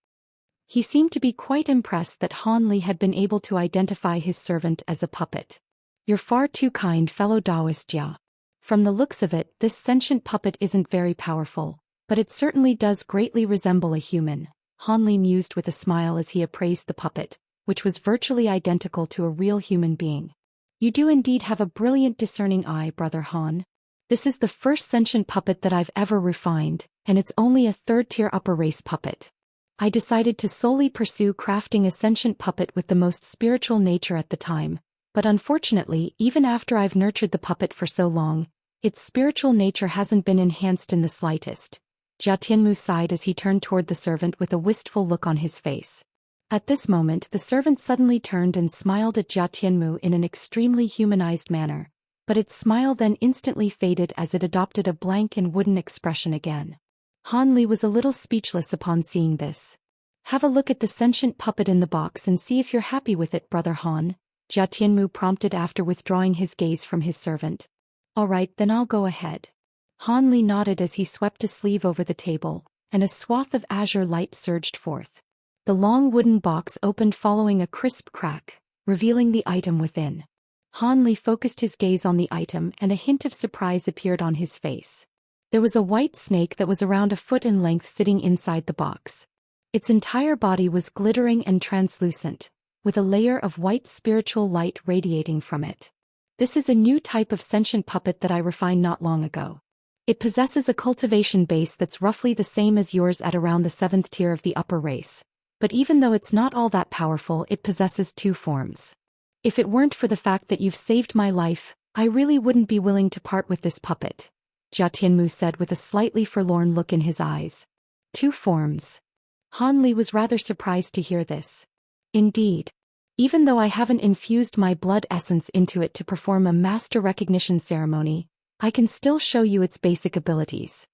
He seemed to be quite impressed that Han Li had been able to identify his servant as a puppet. You're far too kind, fellow Taoist Jia. From the looks of it, this sentient puppet isn't very powerful, but it certainly does greatly resemble a human, Han Li mused with a smile as he appraised the puppet, which was virtually identical to a real human being. You do indeed have a brilliant discerning eye, brother Han. This is the first sentient puppet that I've ever refined, and it's only a third-tier upper race puppet. I decided to solely pursue crafting a sentient puppet with the most spiritual nature at the time, but unfortunately, even after I've nurtured the puppet for so long, its spiritual nature hasn't been enhanced in the slightest. Jia Tianmu sighed as he turned toward the servant with a wistful look on his face. At this moment, the servant suddenly turned and smiled at Jia Tianmu in an extremely humanized manner, but its smile then instantly faded as it adopted a blank and wooden expression again. Han Li was a little speechless upon seeing this. Have a look at the sentient puppet in the box and see if you're happy with it, brother Han, Jia Tianmu prompted after withdrawing his gaze from his servant. All right, then I'll go ahead. Han Li nodded as he swept a sleeve over the table, and a swath of azure light surged forth. The long wooden box opened following a crisp crack, revealing the item within. Han Li focused his gaze on the item and a hint of surprise appeared on his face. There was a white snake that was around a foot in length sitting inside the box. Its entire body was glittering and translucent, with a layer of white spiritual light radiating from it. This is a new type of sentient puppet that I refined not long ago. It possesses a cultivation base that's roughly the same as yours at around the 7th tier of the upper race, but even though it's not all that powerful, it possesses two forms. If it weren't for the fact that you've saved my life, I really wouldn't be willing to part with this puppet, Jia Tianmu said with a slightly forlorn look in his eyes. Two forms. Han Li was rather surprised to hear this. Indeed. Even though I haven't infused my blood essence into it to perform a master recognition ceremony, I can still show you its basic abilities.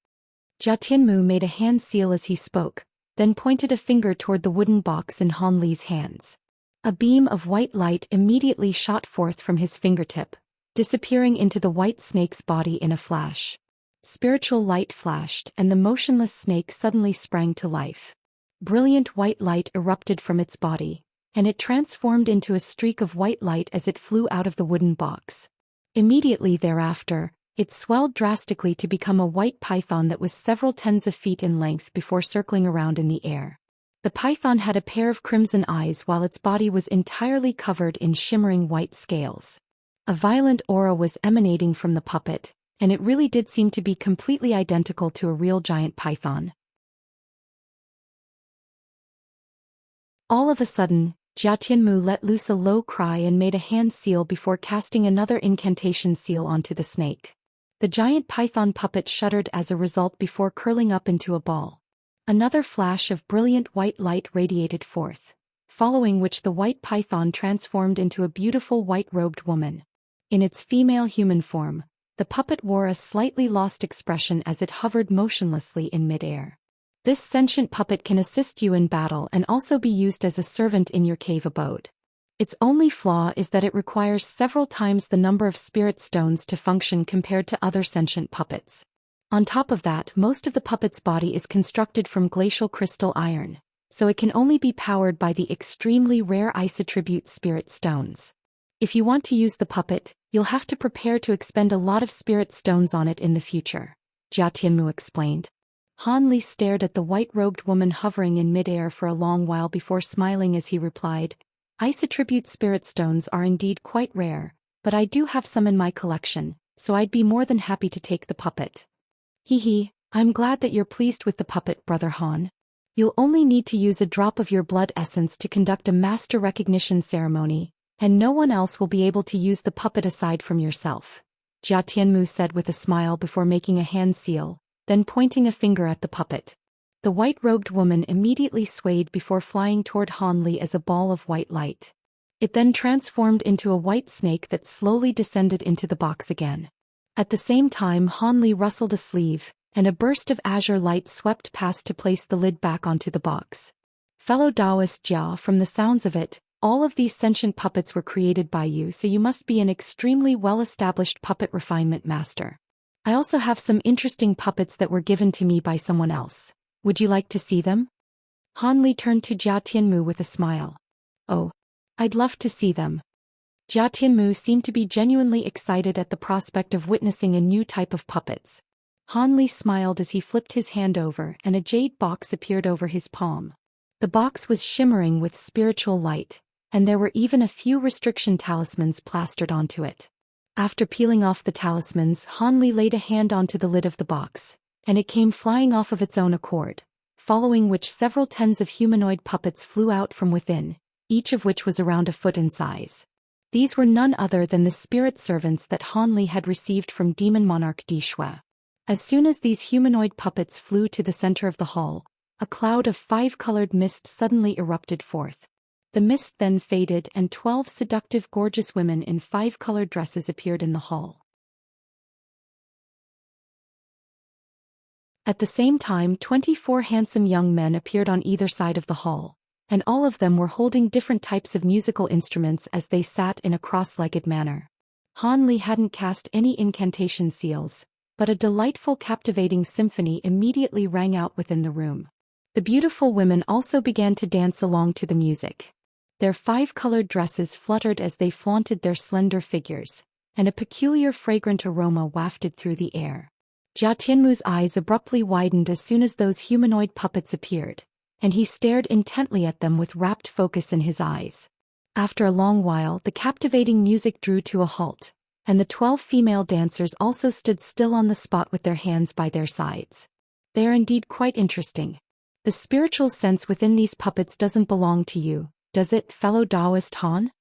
Jia Tianmu made a hand seal as he spoke, then pointed a finger toward the wooden box in Han Li's hands. A beam of white light immediately shot forth from his fingertip, disappearing into the white snake's body in a flash. spiritual light flashed and the motionless snake suddenly sprang to life. Brilliant white light erupted from its body, and it transformed into a streak of white light as it flew out of the wooden box. Immediately thereafter, it swelled drastically to become a white python that was several tens of feet in length before circling around in the air. The python had a pair of crimson eyes while its body was entirely covered in shimmering white scales. A violent aura was emanating from the puppet, and it really did seem to be completely identical to a real giant python. All of a sudden, Jia Tianmu let loose a low cry and made a hand seal before casting another incantation seal onto the snake. The giant python puppet shuddered as a result before curling up into a ball. Another flash of brilliant white light radiated forth, following which the white python transformed into a beautiful white-robed woman. In its female human form, the puppet wore a slightly lost expression as it hovered motionlessly in midair. This sentient puppet can assist you in battle and also be used as a servant in your cave abode. Its only flaw is that it requires several times the number of spirit stones to function compared to other sentient puppets. On top of that, most of the puppet's body is constructed from glacial crystal iron, so it can only be powered by the extremely rare isotribute spirit stones. If you want to use the puppet, you'll have to prepare to expend a lot of spirit stones on it in the future, Jia Tianmu explained. Han Li stared at the white-robed woman hovering in midair for a long while before smiling as he replied, "Isotribute spirit stones are indeed quite rare, but I do have some in my collection, so I'd be more than happy to take the puppet." "Hee, I'm glad that you're pleased with the puppet, Brother Han. You'll only need to use a drop of your blood essence to conduct a master recognition ceremony, and no one else will be able to use the puppet aside from yourself," Jia Tianmu said with a smile before making a hand seal, then pointing a finger at the puppet. The white-robed woman immediately swayed before flying toward Han Li as a ball of white light. It then transformed into a white snake that slowly descended into the box again. At the same time, Han Li rustled a sleeve, and a burst of azure light swept past to place the lid back onto the box. "Fellow Taoist Jia, from the sounds of it, all of these sentient puppets were created by you, so you must be an extremely well-established puppet refinement master. I also have some interesting puppets that were given to me by someone else. Would you like to see them?" Han Li turned to Jia Tianmu with a smile. "Oh, I'd love to see them." Jia Tianmu seemed to be genuinely excited at the prospect of witnessing a new type of puppets. Han Li smiled as he flipped his hand over and a jade box appeared over his palm. The box was shimmering with spiritual light, and there were even a few restriction talismans plastered onto it. After peeling off the talismans, Han Li laid a hand onto the lid of the box, and it came flying off of its own accord, following which several tens of humanoid puppets flew out from within, each of which was around a foot in size. These were none other than the spirit servants that Han Li had received from demon monarch Di Shui. As soon as these humanoid puppets flew to the center of the hall, a cloud of 5-colored mist suddenly erupted forth. The mist then faded and 12 seductive gorgeous women in 5-colored dresses appeared in the hall. At the same time, 24 handsome young men appeared on either side of the hall, and all of them were holding different types of musical instruments as they sat in a cross-legged manner. Han Li hadn't cast any incantation seals, but a delightful captivating symphony immediately rang out within the room. The beautiful women also began to dance along to the music. Their 5-colored dresses fluttered as they flaunted their slender figures, and a peculiar fragrant aroma wafted through the air. Jia Tianmu's eyes abruptly widened as soon as those humanoid puppets appeared, and he stared intently at them with rapt focus in his eyes. After a long while, the captivating music drew to a halt, and the 12 female dancers also stood still on the spot with their hands by their sides. They are indeed quite interesting. The spiritual sense within these puppets doesn't belong to you, does it, fellow Taoist Han?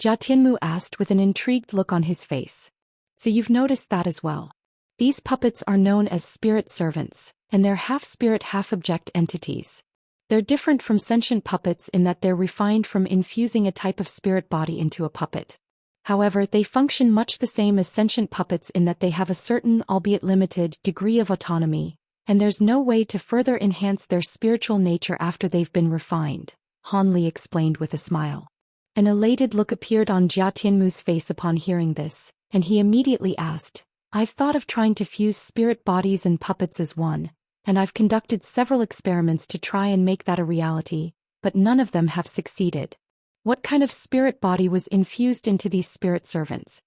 Jia Tianmu asked with an intrigued look on his face. So you've noticed that as well. These puppets are known as spirit servants, and they're half-spirit half-object entities. They're different from sentient puppets in that they're refined from infusing a type of spirit body into a puppet. However, they function much the same as sentient puppets in that they have a certain, albeit limited, degree of autonomy, and there's no way to further enhance their spiritual nature after they've been refined, Han Li explained with a smile. An elated look appeared on Jia Tianmu's face upon hearing this, and he immediately asked, I've thought of trying to fuse spirit bodies and puppets as one, and I've conducted several experiments to try and make that a reality, but none of them have succeeded. What kind of spirit body was infused into these spirit servants?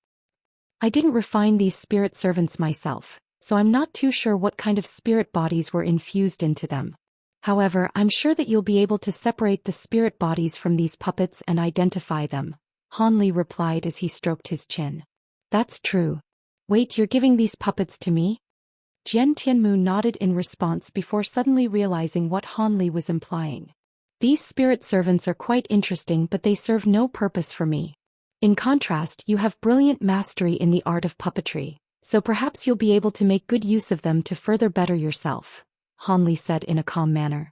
I didn't refine these spirit servants myself, so I'm not too sure what kind of spirit bodies were infused into them. However, I'm sure that you'll be able to separate the spirit bodies from these puppets and identify them, Han Li replied as he stroked his chin. That's true. Wait, you're giving these puppets to me? Jian Tianmu nodded in response before suddenly realizing what Han Li was implying. These spirit servants are quite interesting, but they serve no purpose for me. In contrast, you have brilliant mastery in the art of puppetry, so perhaps you'll be able to make good use of them to further better yourself, Han Li said in a calm manner.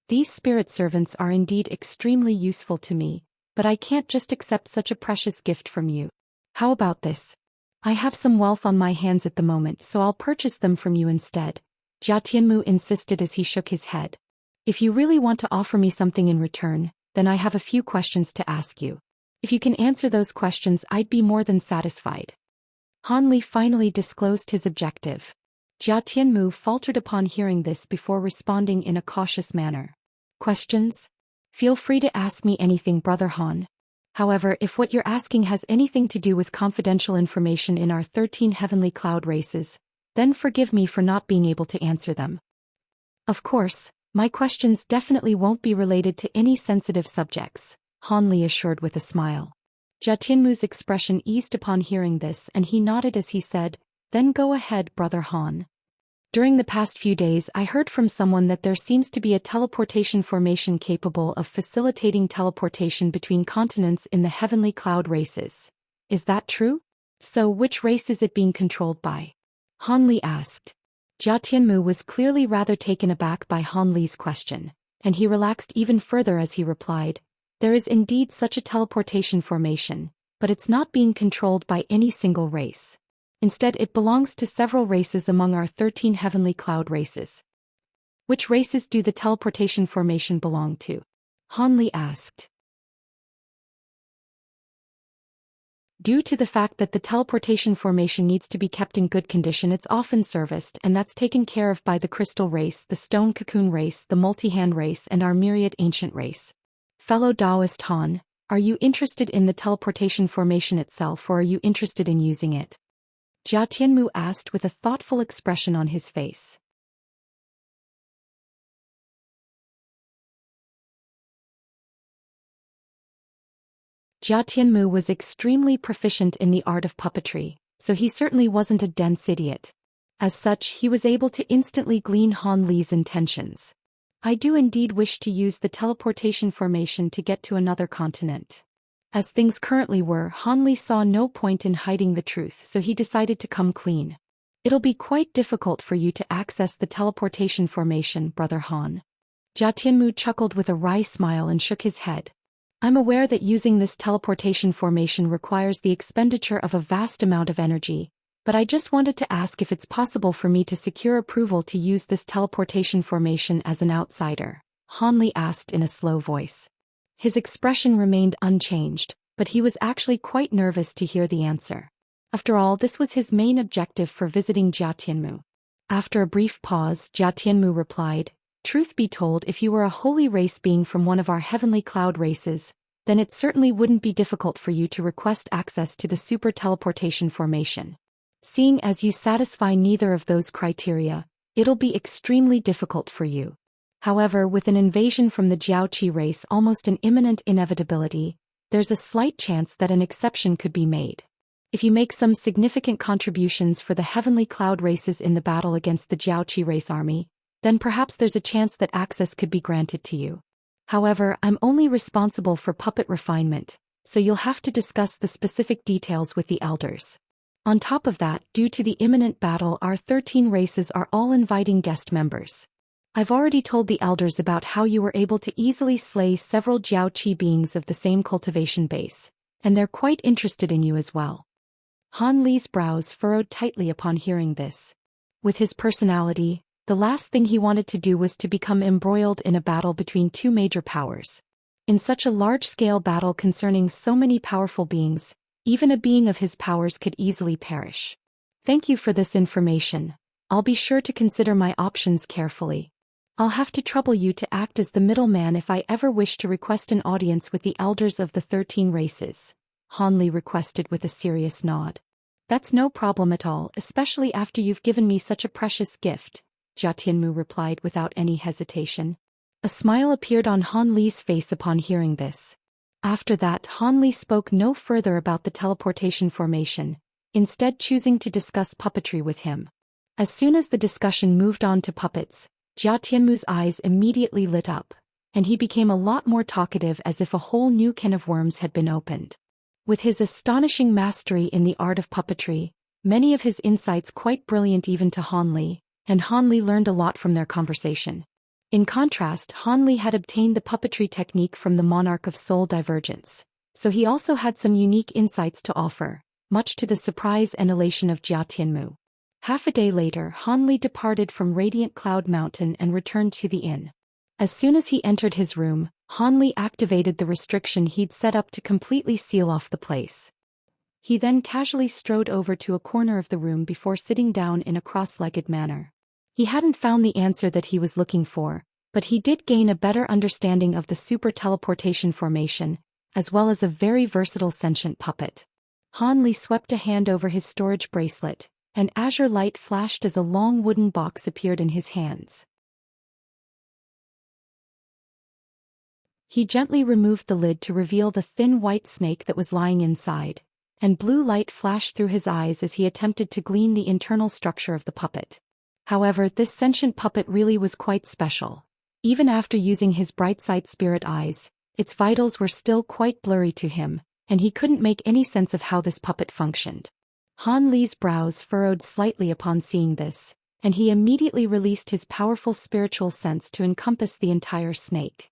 These spirit servants are indeed extremely useful to me, but I can't just accept such a precious gift from you. How about this? I have some wealth on my hands at the moment, so I'll purchase them from you instead, Jia Tianmu insisted as he shook his head. If you really want to offer me something in return, then I have a few questions to ask you. If you can answer those questions, I'd be more than satisfied. Han Li finally disclosed his objective. Jia Tianmu faltered upon hearing this before responding in a cautious manner. Questions? Feel free to ask me anything, Brother Han. However, if what you're asking has anything to do with confidential information in our 13 heavenly cloud races, then forgive me for not being able to answer them. Of course, my questions definitely won't be related to any sensitive subjects, Han Li assured with a smile. Jia Tianmu's expression eased upon hearing this, and he nodded as he said, "Then go ahead, Brother Han. During the past few days I heard from someone that there seems to be a teleportation formation capable of facilitating teleportation between continents in the heavenly cloud races. Is that true? So which race is it being controlled by?" Han Li asked. Jia Tianmu was clearly rather taken aback by Han Li's question, and he relaxed even further as he replied, "There is indeed such a teleportation formation, but it's not being controlled by any single race. Instead, it belongs to several races among our 13 heavenly cloud races." Which races do the teleportation formation belong to? Han Li asked. Due to the fact that the teleportation formation needs to be kept in good condition, it's often serviced, and that's taken care of by the crystal race, the stone cocoon race, the multi-hand race, and our myriad ancient race. Fellow Taoist Han, are you interested in the teleportation formation itself, or are you interested in using it? Jia Tianmu asked with a thoughtful expression on his face. Jia Tianmu was extremely proficient in the art of puppetry, so he certainly wasn't a dense idiot. As such, he was able to instantly glean Han Li's intentions. I do indeed wish to use the teleportation formation to get to another continent. As things currently were, Han Li saw no point in hiding the truth, so he decided to come clean. It'll be quite difficult for you to access the teleportation formation, Brother Han. Jia Tianmu chuckled with a wry smile and shook his head. I'm aware that using this teleportation formation requires the expenditure of a vast amount of energy, but I just wanted to ask if it's possible for me to secure approval to use this teleportation formation as an outsider, Han Li asked in a slow voice. His expression remained unchanged, but he was actually quite nervous to hear the answer. After all, this was his main objective for visiting Jia Tianmu. After a brief pause, Jia Tianmu replied, "Truth be told, if you were a holy race being from one of our heavenly cloud races, then it certainly wouldn't be difficult for you to request access to the super teleportation formation. Seeing as you satisfy neither of those criteria, it'll be extremely difficult for you. However, with an invasion from the Jiaoqi race almost an imminent inevitability, there's a slight chance that an exception could be made. If you make some significant contributions for the heavenly cloud races in the battle against the Jiaoqi race army, then perhaps there's a chance that access could be granted to you. However, I'm only responsible for puppet refinement, so you'll have to discuss the specific details with the elders. On top of that, due to the imminent battle, our 13 races are all inviting guest members. I've already told the elders about how you were able to easily slay several Jiaoqi beings of the same cultivation base, and they're quite interested in you as well." Han Li's brows furrowed tightly upon hearing this. With his personality, the last thing he wanted to do was to become embroiled in a battle between two major powers. In such a large-scale battle concerning so many powerful beings, even a being of his powers could easily perish. Thank you for this information. I'll be sure to consider my options carefully. I'll have to trouble you to act as the middleman if I ever wish to request an audience with the elders of the 13 races, Han Li requested with a serious nod. That's no problem at all, especially after you've given me such a precious gift, Jia Tianmu replied without any hesitation. A smile appeared on Han Li's face upon hearing this. After that, Han Li spoke no further about the teleportation formation, instead choosing to discuss puppetry with him. As soon as the discussion moved on to puppets, Jia Tianmu's eyes immediately lit up, and he became a lot more talkative as if a whole new can of worms had been opened. With his astonishing mastery in the art of puppetry, many of his insights quite brilliant even to Han Li, and Han Li learned a lot from their conversation. In contrast, Han Li had obtained the puppetry technique from the monarch of soul divergence, so he also had some unique insights to offer, much to the surprise and elation of Jia Tianmu. Half a day later, Han Li departed from Radiant Cloud Mountain and returned to the inn. As soon as he entered his room, Han Li activated the restriction he'd set up to completely seal off the place. He then casually strode over to a corner of the room before sitting down in a cross-legged manner. He hadn't found the answer that he was looking for, but he did gain a better understanding of the super teleportation formation, as well as a very versatile sentient puppet. Han Li swept a hand over his storage bracelet, and azure light flashed as a long wooden box appeared in his hands. He gently removed the lid to reveal the thin white snake that was lying inside, and blue light flashed through his eyes as he attempted to glean the internal structure of the puppet. However, this sentient puppet really was quite special. Even after using his bright sight spirit eyes, its vitals were still quite blurry to him, and he couldn't make any sense of how this puppet functioned. Han Li's brows furrowed slightly upon seeing this, and he immediately released his powerful spiritual sense to encompass the entire snake.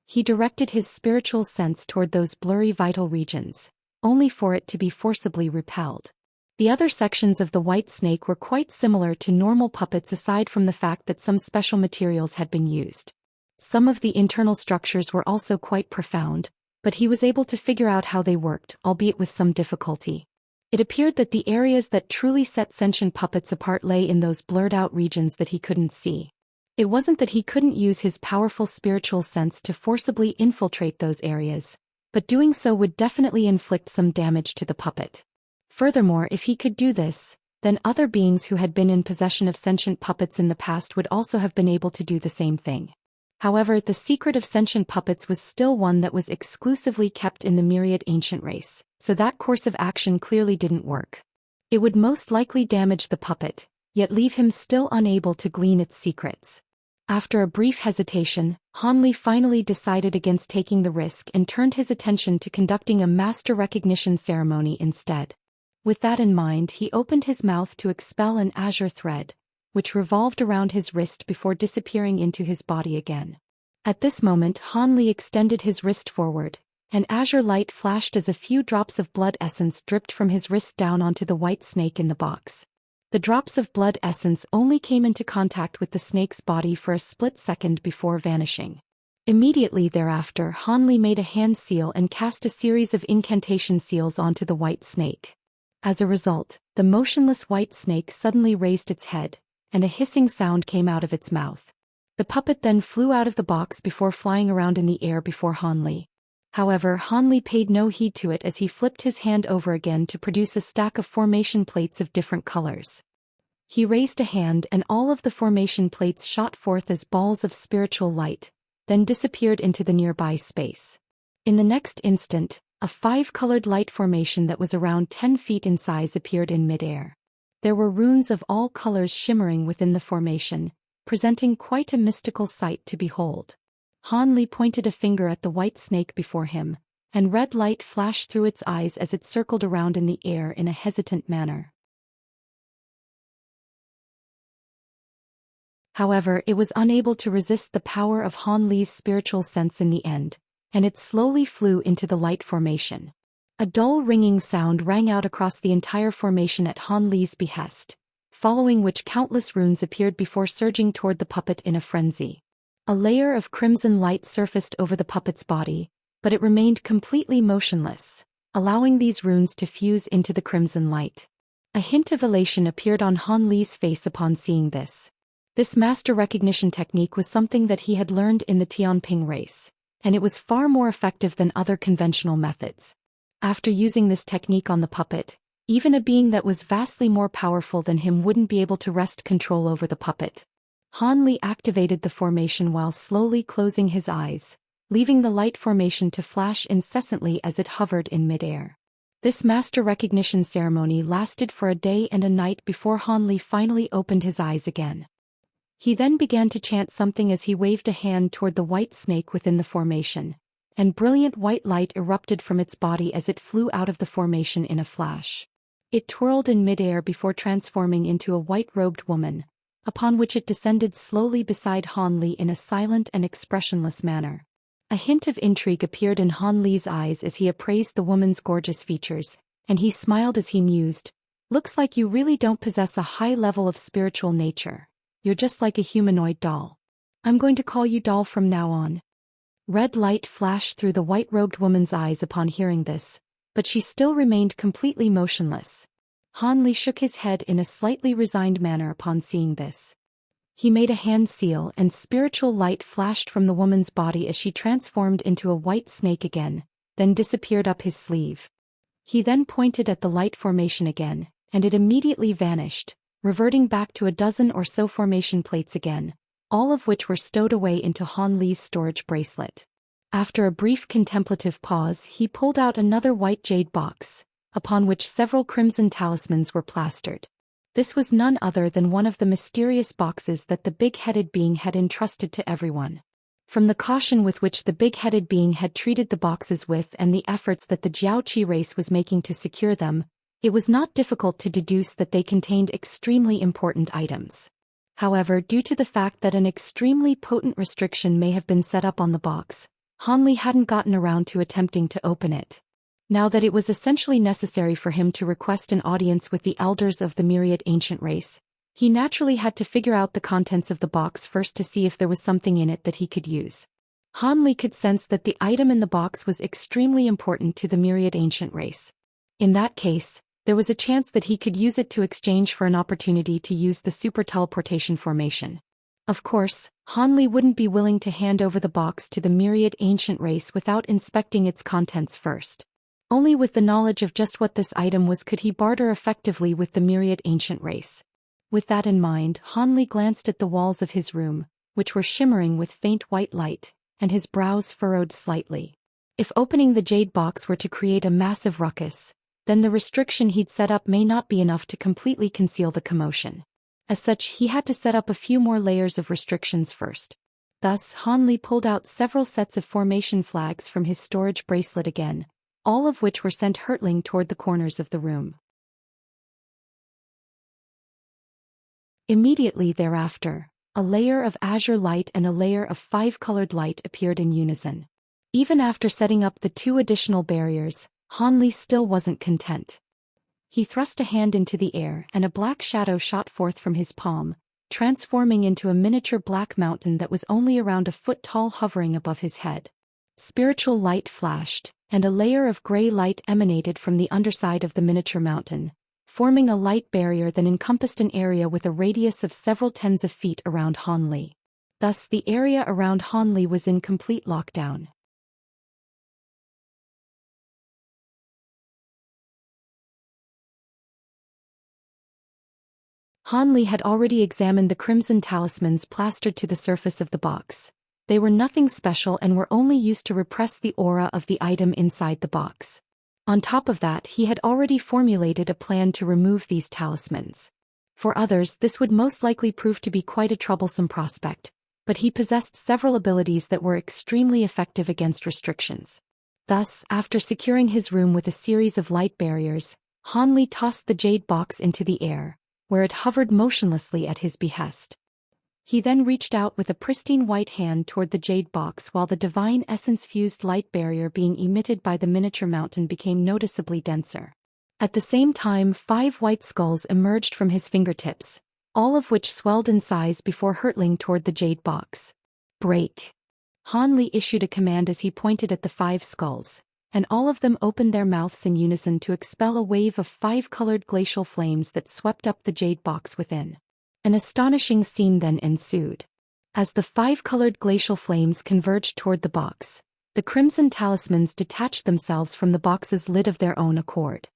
He directed his spiritual sense toward those blurry vital regions, only for it to be forcibly repelled. The other sections of the white snake were quite similar to normal puppets aside from the fact that some special materials had been used. Some of the internal structures were also quite profound, but he was able to figure out how they worked, albeit with some difficulty. It appeared that the areas that truly set sentient puppets apart lay in those blurred-out regions that he couldn't see. It wasn't that he couldn't use his powerful spiritual sense to forcibly infiltrate those areas, but doing so would definitely inflict some damage to the puppet. Furthermore, if he could do this, then other beings who had been in possession of sentient puppets in the past would also have been able to do the same thing. However, the secret of sentient puppets was still one that was exclusively kept in the myriad ancient race, so that course of action clearly didn't work. It would most likely damage the puppet, yet leave him still unable to glean its secrets. After a brief hesitation, Han Li finally decided against taking the risk and turned his attention to conducting a master recognition ceremony instead. With that in mind, he opened his mouth to expel an azure thread, which revolved around his wrist before disappearing into his body again. At this moment, Han Li extended his wrist forward, and azure light flashed as a few drops of blood essence dripped from his wrist down onto the white snake in the box. The drops of blood essence only came into contact with the snake's body for a split second before vanishing. Immediately thereafter, Han Li made a hand seal and cast a series of incantation seals onto the white snake. As a result, the motionless white snake suddenly raised its head, and a hissing sound came out of its mouth. The puppet then flew out of the box before flying around in the air before Han Li. However, Han Li paid no heed to it as he flipped his hand over again to produce a stack of formation plates of different colors. He raised a hand and all of the formation plates shot forth as balls of spiritual light, then disappeared into the nearby space. In the next instant, a 5-colored light formation that was around 10 feet in size appeared in midair. There were runes of all colors shimmering within the formation, presenting quite a mystical sight to behold. Han Li pointed a finger at the white snake before him, and red light flashed through its eyes as it circled around in the air in a hesitant manner. However, it was unable to resist the power of Han Li's spiritual sense in the end, and it slowly flew into the light formation. A dull ringing sound rang out across the entire formation at Han Li's behest, following which countless runes appeared before surging toward the puppet in a frenzy. A layer of crimson light surfaced over the puppet's body, but it remained completely motionless, allowing these runes to fuse into the crimson light. A hint of elation appeared on Han Li's face upon seeing this. This master recognition technique was something that he had learned in the Tianping race, and it was far more effective than other conventional methods. After using this technique on the puppet, even a being that was vastly more powerful than him wouldn't be able to wrest control over the puppet. Han Li activated the formation while slowly closing his eyes, leaving the light formation to flash incessantly as it hovered in midair. This master recognition ceremony lasted for a day and a night before Han Li finally opened his eyes again. He then began to chant something as he waved a hand toward the white snake within the formation, and brilliant white light erupted from its body as it flew out of the formation in a flash. It twirled in midair before transforming into a white-robed woman, upon which it descended slowly beside Han Li in a silent and expressionless manner. A hint of intrigue appeared in Han Li's eyes as he appraised the woman's gorgeous features, and he smiled as he mused, "Looks like you really don't possess a high level of spiritual nature. You're just like a humanoid doll. I'm going to call you doll from now on." Red light flashed through the white-robed woman's eyes upon hearing this, but she still remained completely motionless. Han Li shook his head in a slightly resigned manner upon seeing this. He made a hand seal and spiritual light flashed from the woman's body as she transformed into a white snake again, then disappeared up his sleeve. He then pointed at the light formation again, and it immediately vanished, reverting back to a dozen or so formation plates again, all of which were stowed away into Han Li's storage bracelet. After a brief contemplative pause, he pulled out another white jade box, upon which several crimson talismans were plastered. This was none other than one of the mysterious boxes that the big-headed being had entrusted to everyone. From the caution with which the big-headed being had treated the boxes with and the efforts that the Jiaoqi race was making to secure them, it was not difficult to deduce that they contained extremely important items. However, due to the fact that an extremely potent restriction may have been set up on the box, Han Li hadn't gotten around to attempting to open it. Now that it was essentially necessary for him to request an audience with the elders of the myriad ancient race, he naturally had to figure out the contents of the box first to see if there was something in it that he could use. Han Li could sense that the item in the box was extremely important to the myriad ancient race. In that case, there was a chance that he could use it to exchange for an opportunity to use the super teleportation formation. Of course, Han Li wouldn't be willing to hand over the box to the myriad ancient race without inspecting its contents first. Only with the knowledge of just what this item was could he barter effectively with the myriad ancient race. With that in mind, Han Li glanced at the walls of his room, which were shimmering with faint white light, and his brows furrowed slightly. If opening the jade box were to create a massive ruckus, then the restriction he'd set up may not be enough to completely conceal the commotion. As such, he had to set up a few more layers of restrictions first. Thus, Han Li pulled out several sets of formation flags from his storage bracelet again, all of which were sent hurtling toward the corners of the room. Immediately thereafter, a layer of azure light and a layer of five-colored light appeared in unison. Even after setting up the two additional barriers, Han Li still wasn't content. He thrust a hand into the air and a black shadow shot forth from his palm, transforming into a miniature black mountain that was only around a foot tall hovering above his head. Spiritual light flashed, and a layer of gray light emanated from the underside of the miniature mountain, forming a light barrier that encompassed an area with a radius of several tens of feet around Han Li. Thus the area around Han Li was in complete lockdown. Han Li had already examined the crimson talismans plastered to the surface of the box. They were nothing special and were only used to repress the aura of the item inside the box. On top of that, he had already formulated a plan to remove these talismans. For others, this would most likely prove to be quite a troublesome prospect, but he possessed several abilities that were extremely effective against restrictions. Thus, after securing his room with a series of light barriers, Han Li tossed the jade box into the air, where it hovered motionlessly at his behest. He then reached out with a pristine white hand toward the jade box while the divine essence-fused light barrier being emitted by the miniature mountain became noticeably denser. At the same time, 5 white skulls emerged from his fingertips, all of which swelled in size before hurtling toward the jade box. "Break!" Han Li issued a command as he pointed at the 5 skulls, and all of them opened their mouths in unison to expel a wave of 5-colored glacial flames that swept up the jade box within. An astonishing scene then ensued. As the 5-colored glacial flames converged toward the box, the crimson talismans detached themselves from the box's lid of their own accord.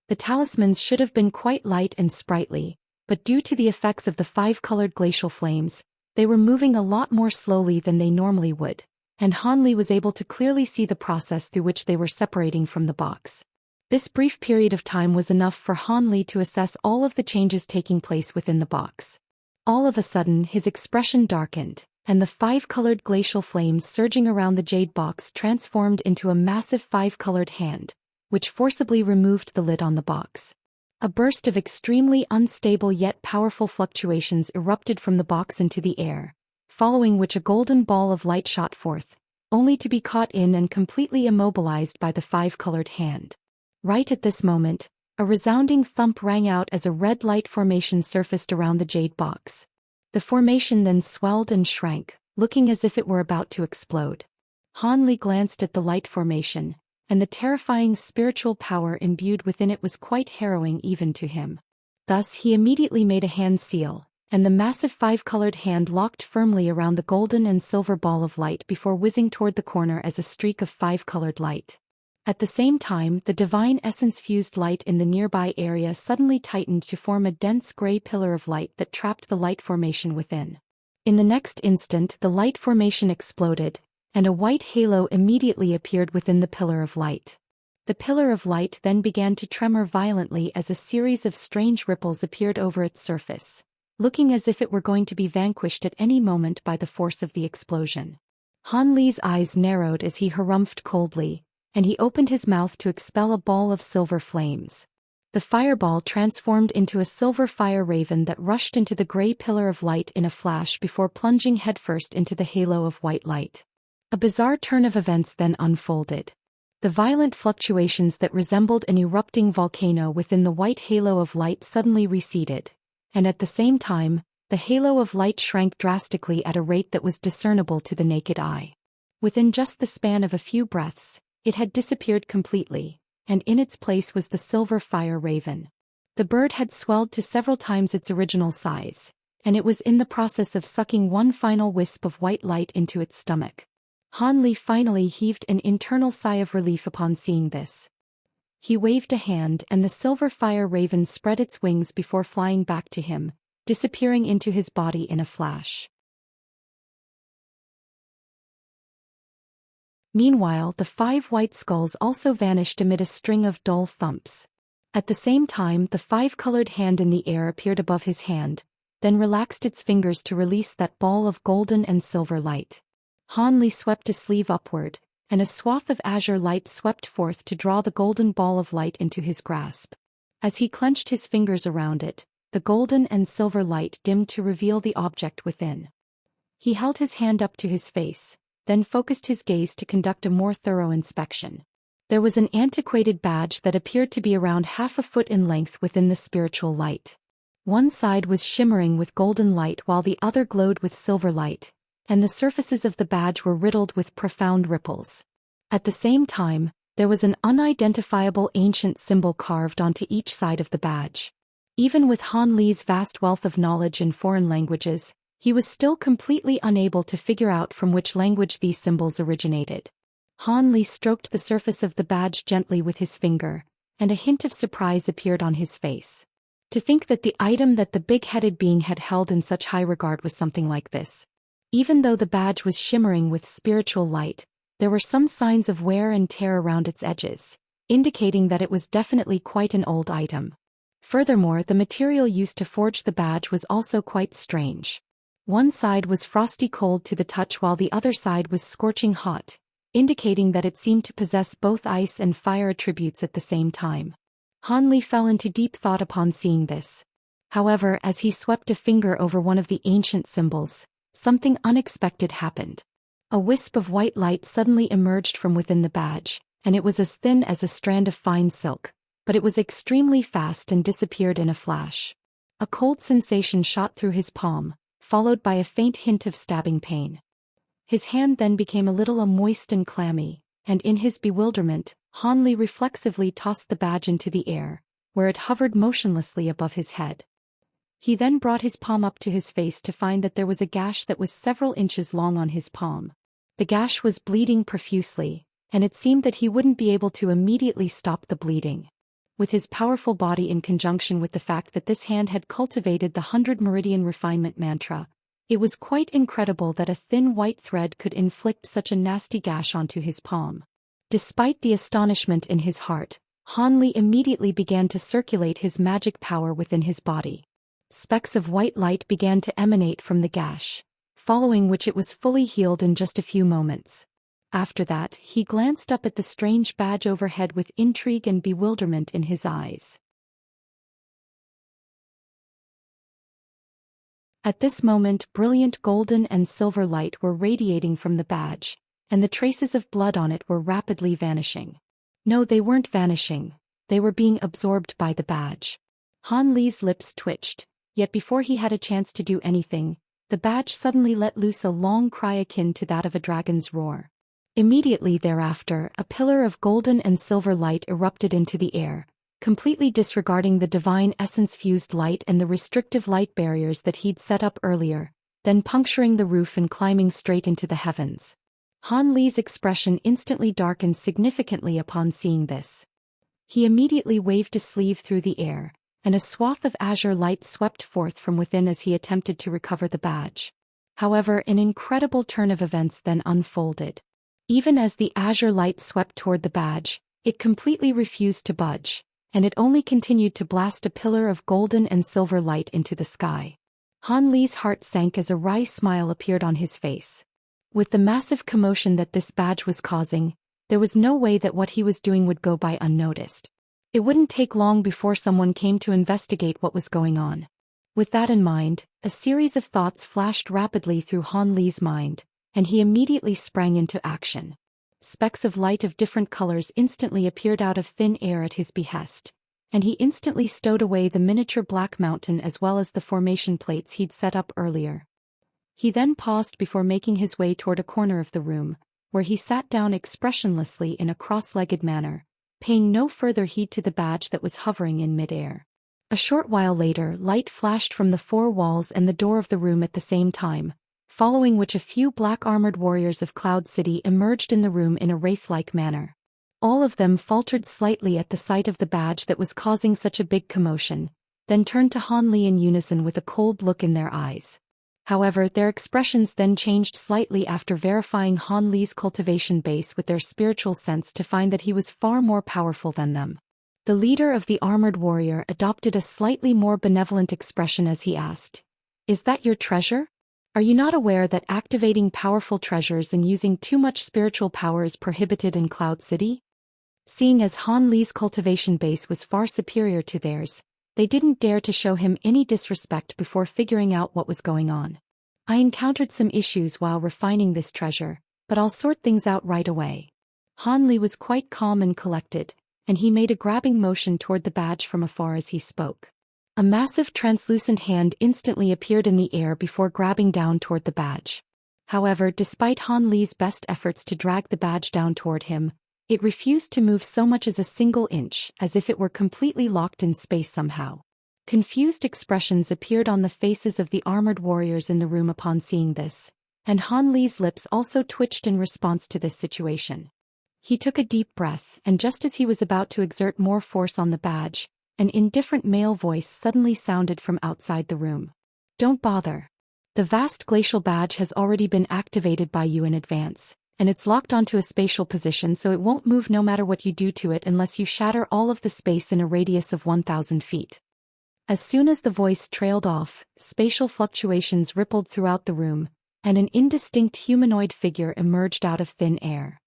The talismans should have been quite light and sprightly, but due to the effects of the 5-colored glacial flames, they were moving a lot more slowly than they normally would, and Han Li was able to clearly see the process through which they were separating from the box. This brief period of time was enough for Han Li to assess all of the changes taking place within the box. All of a sudden his expression darkened, and the 5-colored glacial flames surging around the jade box transformed into a massive 5-colored hand, which forcibly removed the lid on the box. A burst of extremely unstable yet powerful fluctuations erupted from the box into the air, following which a golden ball of light shot forth, only to be caught in and completely immobilized by the 5-colored hand. Right at this moment, a resounding thump rang out as a red light formation surfaced around the jade box. The formation then swelled and shrank, looking as if it were about to explode. Han Li glanced at the light formation, and the terrifying spiritual power imbued within it was quite harrowing even to him. Thus he immediately made a hand seal, and the massive 5-colored hand locked firmly around the golden and silver ball of light before whizzing toward the corner as a streak of 5-colored light. At the same time, the divine essence-fused light in the nearby area suddenly tightened to form a dense gray pillar of light that trapped the light formation within. In the next instant the light formation exploded, and a white halo immediately appeared within the pillar of light. The pillar of light then began to tremor violently as a series of strange ripples appeared over its surface, looking as if it were going to be vanquished at any moment by the force of the explosion. Han Li's eyes narrowed as he harumphed coldly, and he opened his mouth to expel a ball of silver flames. The fireball transformed into a silver fire raven that rushed into the gray pillar of light in a flash before plunging headfirst into the halo of white light. A bizarre turn of events then unfolded. The violent fluctuations that resembled an erupting volcano within the white halo of light suddenly receded, and at the same time, the halo of light shrank drastically at a rate that was discernible to the naked eye. Within just the span of a few breaths, it had disappeared completely, and in its place was the silver fire raven. The bird had swelled to several times its original size, and it was in the process of sucking one final wisp of white light into its stomach. Han Li finally heaved an internal sigh of relief upon seeing this. He waved a hand and the silver fire raven spread its wings before flying back to him, disappearing into his body in a flash. Meanwhile, the 5 white skulls also vanished amid a string of dull thumps. At the same time, the 5-colored hand in the air appeared above his hand, then relaxed its fingers to release that ball of golden and silver light. Han Li swept a sleeve upward, and a swath of azure light swept forth to draw the golden ball of light into his grasp. As he clenched his fingers around it, the golden and silver light dimmed to reveal the object within. He held his hand up to his face, then focused his gaze to conduct a more thorough inspection. There was an antiquated badge that appeared to be around half a foot in length within the spiritual light. One side was shimmering with golden light while the other glowed with silver light, and the surfaces of the badge were riddled with profound ripples. At the same time, there was an unidentifiable ancient symbol carved onto each side of the badge. Even with Han Li's vast wealth of knowledge in foreign languages, he was still completely unable to figure out from which language these symbols originated. Han Li stroked the surface of the badge gently with his finger, and a hint of surprise appeared on his face. To think that the item that the big-headed being had held in such high regard was something like this. Even though the badge was shimmering with spiritual light, there were some signs of wear and tear around its edges, indicating that it was definitely quite an old item. Furthermore, the material used to forge the badge was also quite strange. One side was frosty cold to the touch while the other side was scorching hot, indicating that it seemed to possess both ice and fire attributes at the same time. Han Li fell into deep thought upon seeing this. However, as he swept a finger over one of the ancient symbols, something unexpected happened. A wisp of white light suddenly emerged from within the badge, and it was as thin as a strand of fine silk, but it was extremely fast and disappeared in a flash. A cold sensation shot through his palm, followed by a faint hint of stabbing pain. His hand then became a little moist and clammy, and in his bewilderment, Han Li reflexively tossed the badge into the air, where it hovered motionlessly above his head. He then brought his palm up to his face to find that there was a gash that was several inches long on his palm. The gash was bleeding profusely, and it seemed that he wouldn't be able to immediately stop the bleeding. With his powerful body in conjunction with the fact that this hand had cultivated the 100 Meridian Refinement mantra, it was quite incredible that a thin white thread could inflict such a nasty gash onto his palm. Despite the astonishment in his heart, Han Li immediately began to circulate his magic power within his body. Specks of white light began to emanate from the gash, following which it was fully healed in just a few moments. After that, he glanced up at the strange badge overhead with intrigue and bewilderment in his eyes. At this moment, brilliant golden and silver light were radiating from the badge, and the traces of blood on it were rapidly vanishing. No, they weren't vanishing, they were being absorbed by the badge. Han Li's lips twitched, yet before he had a chance to do anything, the badge suddenly let loose a long cry akin to that of a dragon's roar. Immediately thereafter, a pillar of golden and silver light erupted into the air, completely disregarding the divine essence-fused light and the restrictive light barriers that he'd set up earlier, then puncturing the roof and climbing straight into the heavens. Han Li's expression instantly darkened significantly upon seeing this. He immediately waved a sleeve through the air, and a swath of azure light swept forth from within as he attempted to recover the badge. However, an incredible turn of events then unfolded. Even as the azure light swept toward the badge, it completely refused to budge, and it only continued to blast a pillar of golden and silver light into the sky. Han Li's heart sank as a wry smile appeared on his face. With the massive commotion that this badge was causing, there was no way that what he was doing would go by unnoticed. It wouldn't take long before someone came to investigate what was going on. With that in mind, a series of thoughts flashed rapidly through Han Li's mind, and he immediately sprang into action. Specks of light of different colors instantly appeared out of thin air at his behest, and he instantly stowed away the miniature black mountain as well as the formation plates he'd set up earlier. He then paused before making his way toward a corner of the room, where he sat down expressionlessly in a cross-legged manner, paying no further heed to the badge that was hovering in midair. A short while later, light flashed from the four walls and the door of the room at the same time, following which a few black-armored warriors of Cloud City emerged in the room in a wraith-like manner. All of them faltered slightly at the sight of the badge that was causing such a big commotion, then turned to Han Li in unison with a cold look in their eyes. However, their expressions then changed slightly after verifying Han Li's cultivation base with their spiritual sense to find that he was far more powerful than them. The leader of the armored warrior adopted a slightly more benevolent expression as he asked, "Is that your treasure? Are you not aware that activating powerful treasures and using too much spiritual power is prohibited in Cloud City?" Seeing as Han Li's cultivation base was far superior to theirs, they didn't dare to show him any disrespect before figuring out what was going on. "I encountered some issues while refining this treasure, but I'll sort things out right away." Han Li was quite calm and collected, and he made a grabbing motion toward the badge from afar as he spoke. A massive translucent hand instantly appeared in the air before grabbing down toward the badge. However, despite Han Li's best efforts to drag the badge down toward him, it refused to move so much as a single inch, as if it were completely locked in space somehow. Confused expressions appeared on the faces of the armored warriors in the room upon seeing this, and Han Li's lips also twitched in response to this situation. He took a deep breath, and just as he was about to exert more force on the badge, an indifferent male voice suddenly sounded from outside the room. "Don't bother. The vast glacial badge has already been activated by you in advance, and it's locked onto a spatial position so it won't move no matter what you do to it unless you shatter all of the space in a radius of 1,000 feet. As soon as the voice trailed off, spatial fluctuations rippled throughout the room, and an indistinct humanoid figure emerged out of thin air.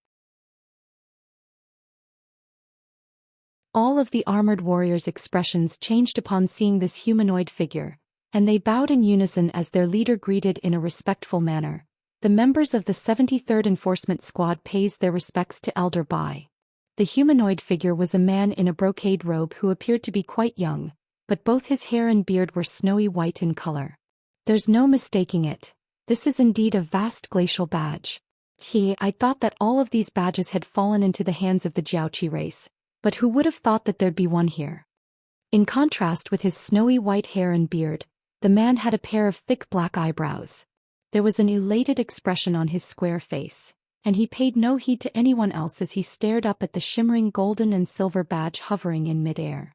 All of the armored warriors' expressions changed upon seeing this humanoid figure, and they bowed in unison as their leader greeted in a respectful manner. The members of the 73rd Enforcement Squad pays their respects to Elder Bai. The humanoid figure was a man in a brocade robe who appeared to be quite young, but both his hair and beard were snowy white in color. There's no mistaking it. This is indeed a vast glacial badge. I thought that all of these badges had fallen into the hands of the Jiaoqi race, but who would have thought that there'd be one here? In contrast with his snowy white hair and beard, the man had a pair of thick black eyebrows. There was an elated expression on his square face, and he paid no heed to anyone else as he stared up at the shimmering golden and silver badge hovering in midair.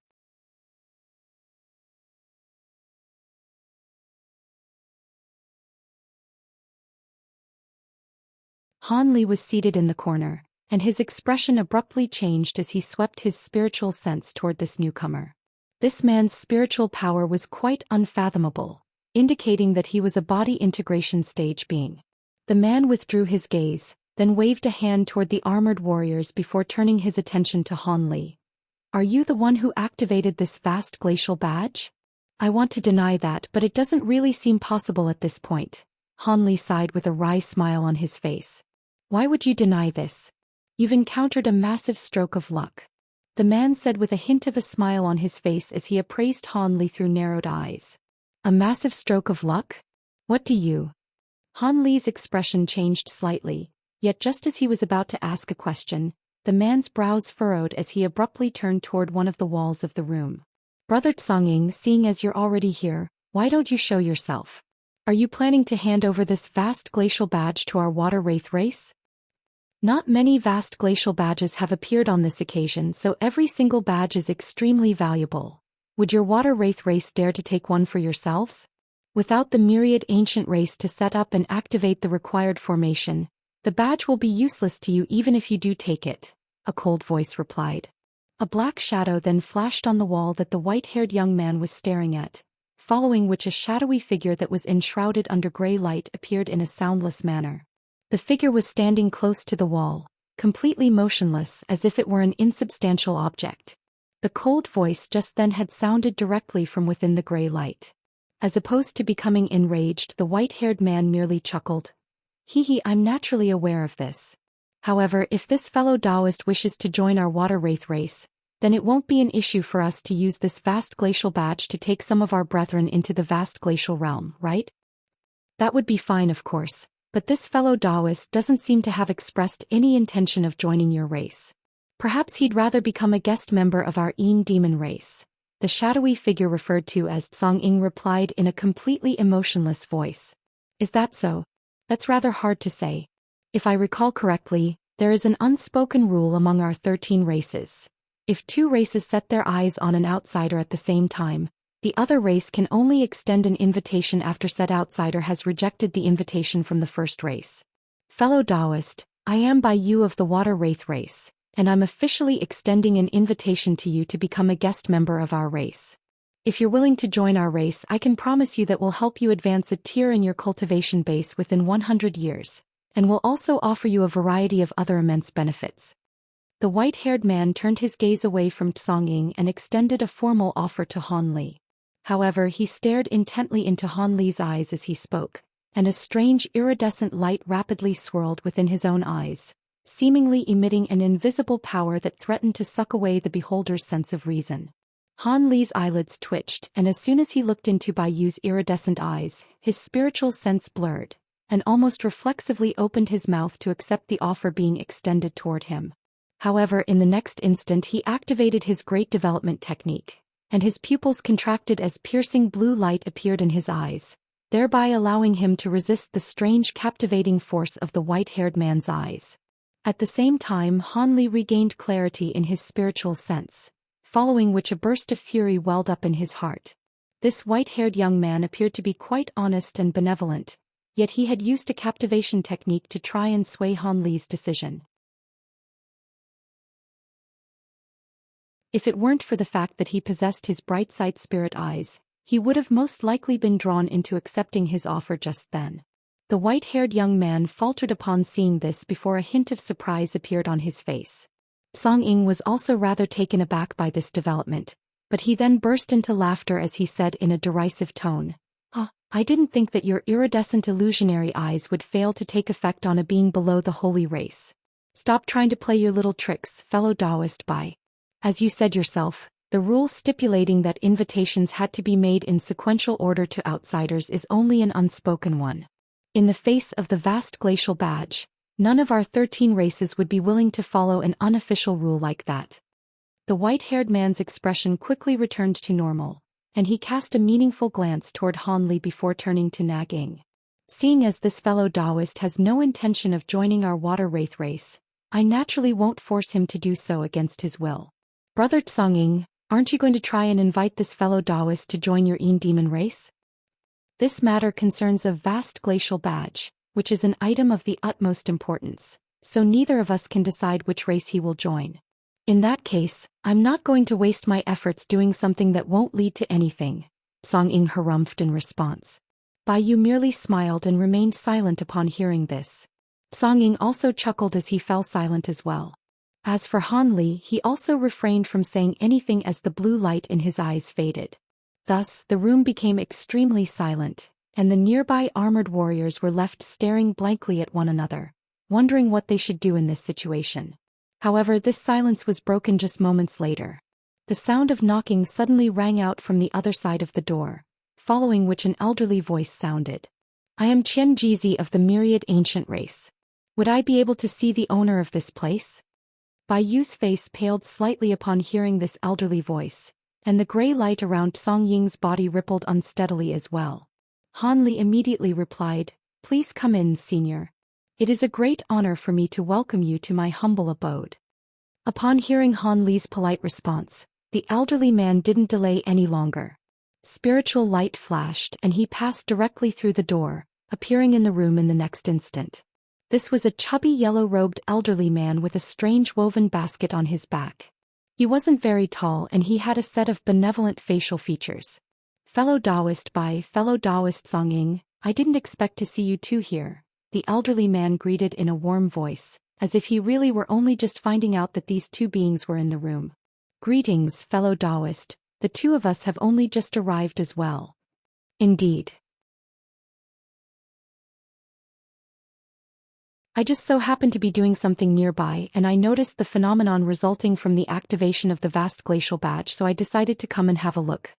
Han Li was seated in the corner, and his expression abruptly changed as he swept his spiritual sense toward this newcomer. This man's spiritual power was quite unfathomable, indicating that he was a body integration stage being. The man withdrew his gaze, then waved a hand toward the armored warriors before turning his attention to Han Li. Are you the one who activated this vast glacial badge? I want to deny that, but it doesn't really seem possible at this point. Han Li sighed with a wry smile on his face. Why would you deny this? You've encountered a massive stroke of luck. The man said with a hint of a smile on his face as he appraised Han Li through narrowed eyes. A massive stroke of luck? What do you? Han Li's expression changed slightly, yet just as he was about to ask a question, the man's brows furrowed as he abruptly turned toward one of the walls of the room. Brother Tsongying, seeing as you're already here, why don't you show yourself? Are you planning to hand over this vast glacial badge to our water wraith race? Not many vast glacial badges have appeared on this occasion, so every single badge is extremely valuable. Would your water wraith race dare to take one for yourselves? Without the myriad ancient race to set up and activate the required formation, the badge will be useless to you even if you do take it, a cold voice replied. A black shadow then flashed on the wall that the white-haired young man was staring at, following which a shadowy figure that was enshrouded under gray light appeared in a soundless manner. The figure was standing close to the wall, completely motionless as if it were an insubstantial object. The cold voice just then had sounded directly from within the gray light. As opposed to becoming enraged, the white-haired man merely chuckled. I'm naturally aware of this. However, if this fellow Taoist wishes to join our water wraith race, then it won't be an issue for us to use this vast glacial badge to take some of our brethren into the vast glacial realm, right? That would be fine, of course. But this fellow Taoist doesn't seem to have expressed any intention of joining your race. Perhaps he'd rather become a guest member of our Ying demon race. The shadowy figure referred to as Tsongying replied in a completely emotionless voice. Is that so? That's rather hard to say. If I recall correctly, there is an unspoken rule among our 13 races. If two races set their eyes on an outsider at the same time, the other race can only extend an invitation after said outsider has rejected the invitation from the first race. Fellow Taoist, I am by you of the water wraith race, and I'm officially extending an invitation to you to become a guest member of our race. If you're willing to join our race, I can promise you that we'll help you advance a tier in your cultivation base within 100 years, and we'll also offer you a variety of other immense benefits. The white-haired man turned his gaze away from Tsongying and extended a formal offer to Han Li. However, he stared intently into Han Li's eyes as he spoke, and a strange iridescent light rapidly swirled within his own eyes, seemingly emitting an invisible power that threatened to suck away the beholder's sense of reason. Han Li's eyelids twitched, and as soon as he looked into Bai Yu's iridescent eyes, his spiritual sense blurred, and almost reflexively opened his mouth to accept the offer being extended toward him. However, in the next instant he activated his great development technique, and his pupils contracted as piercing blue light appeared in his eyes, thereby allowing him to resist the strange captivating force of the white-haired man's eyes. At the same time, Han Li regained clarity in his spiritual sense, following which a burst of fury welled up in his heart. This white-haired young man appeared to be quite honest and benevolent, yet he had used a captivation technique to try and sway Han Li's decision. If it weren't for the fact that he possessed his bright-side spirit eyes, he would have most likely been drawn into accepting his offer just then. The white-haired young man faltered upon seeing this before a hint of surprise appeared on his face. Tsongying was also rather taken aback by this development, but he then burst into laughter as he said in a derisive tone, I didn't think that your iridescent illusionary eyes would fail to take effect on a being below the holy race. Stop trying to play your little tricks, fellow Taoist Bai. As you said yourself, the rule stipulating that invitations had to be made in sequential order to outsiders is only an unspoken one. In the face of the vast glacial badge, None of our 13 races would be willing to follow an unofficial rule like that. The white-haired man's expression quickly returned to normal, and he cast a meaningful glance toward Han Li before turning to Naging. Seeing as this fellow Taoist has no intention of joining our water wraith race, I naturally won't force him to do so against his will. Brother Tsonging, aren't you going to try and invite this fellow Taoist to join your Yin demon race? This matter concerns a vast glacial badge, which is an item of the utmost importance, so neither of us can decide which race he will join. In that case, I'm not going to waste my efforts doing something that won't lead to anything, Tsonging harumphed in response. Bai Yu merely smiled and remained silent upon hearing this. Tsonging also chuckled as he fell silent as well. As for Han Li, he also refrained from saying anything as the blue light in his eyes faded. Thus, the room became extremely silent, and the nearby armored warriors were left staring blankly at one another, wondering what they should do in this situation. However, this silence was broken just moments later. The sound of knocking suddenly rang out from the other side of the door, following which an elderly voice sounded. I am Qian Jizi of the Myriad Ancient Race. Would I be able to see the owner of this place? Bai Yu's face paled slightly upon hearing this elderly voice, and the gray light around Song Ying's body rippled unsteadily as well. Han Li immediately replied, Please come in, senior. It is a great honor for me to welcome you to my humble abode. Upon hearing Han Li's polite response, the elderly man didn't delay any longer. Spiritual light flashed and he passed directly through the door, appearing in the room in the next instant. This was a chubby yellow-robed elderly man with a strange woven basket on his back. He wasn't very tall and he had a set of benevolent facial features. Fellow Taoist Tsonging, I didn't expect to see you two here, the elderly man greeted in a warm voice, as if he really were only just finding out that these two beings were in the room. Greetings, fellow Taoist, the two of us have only just arrived as well. Indeed. I just so happened to be doing something nearby and I noticed the phenomenon resulting from the activation of the vast glacial badge, so I decided to come and have a look.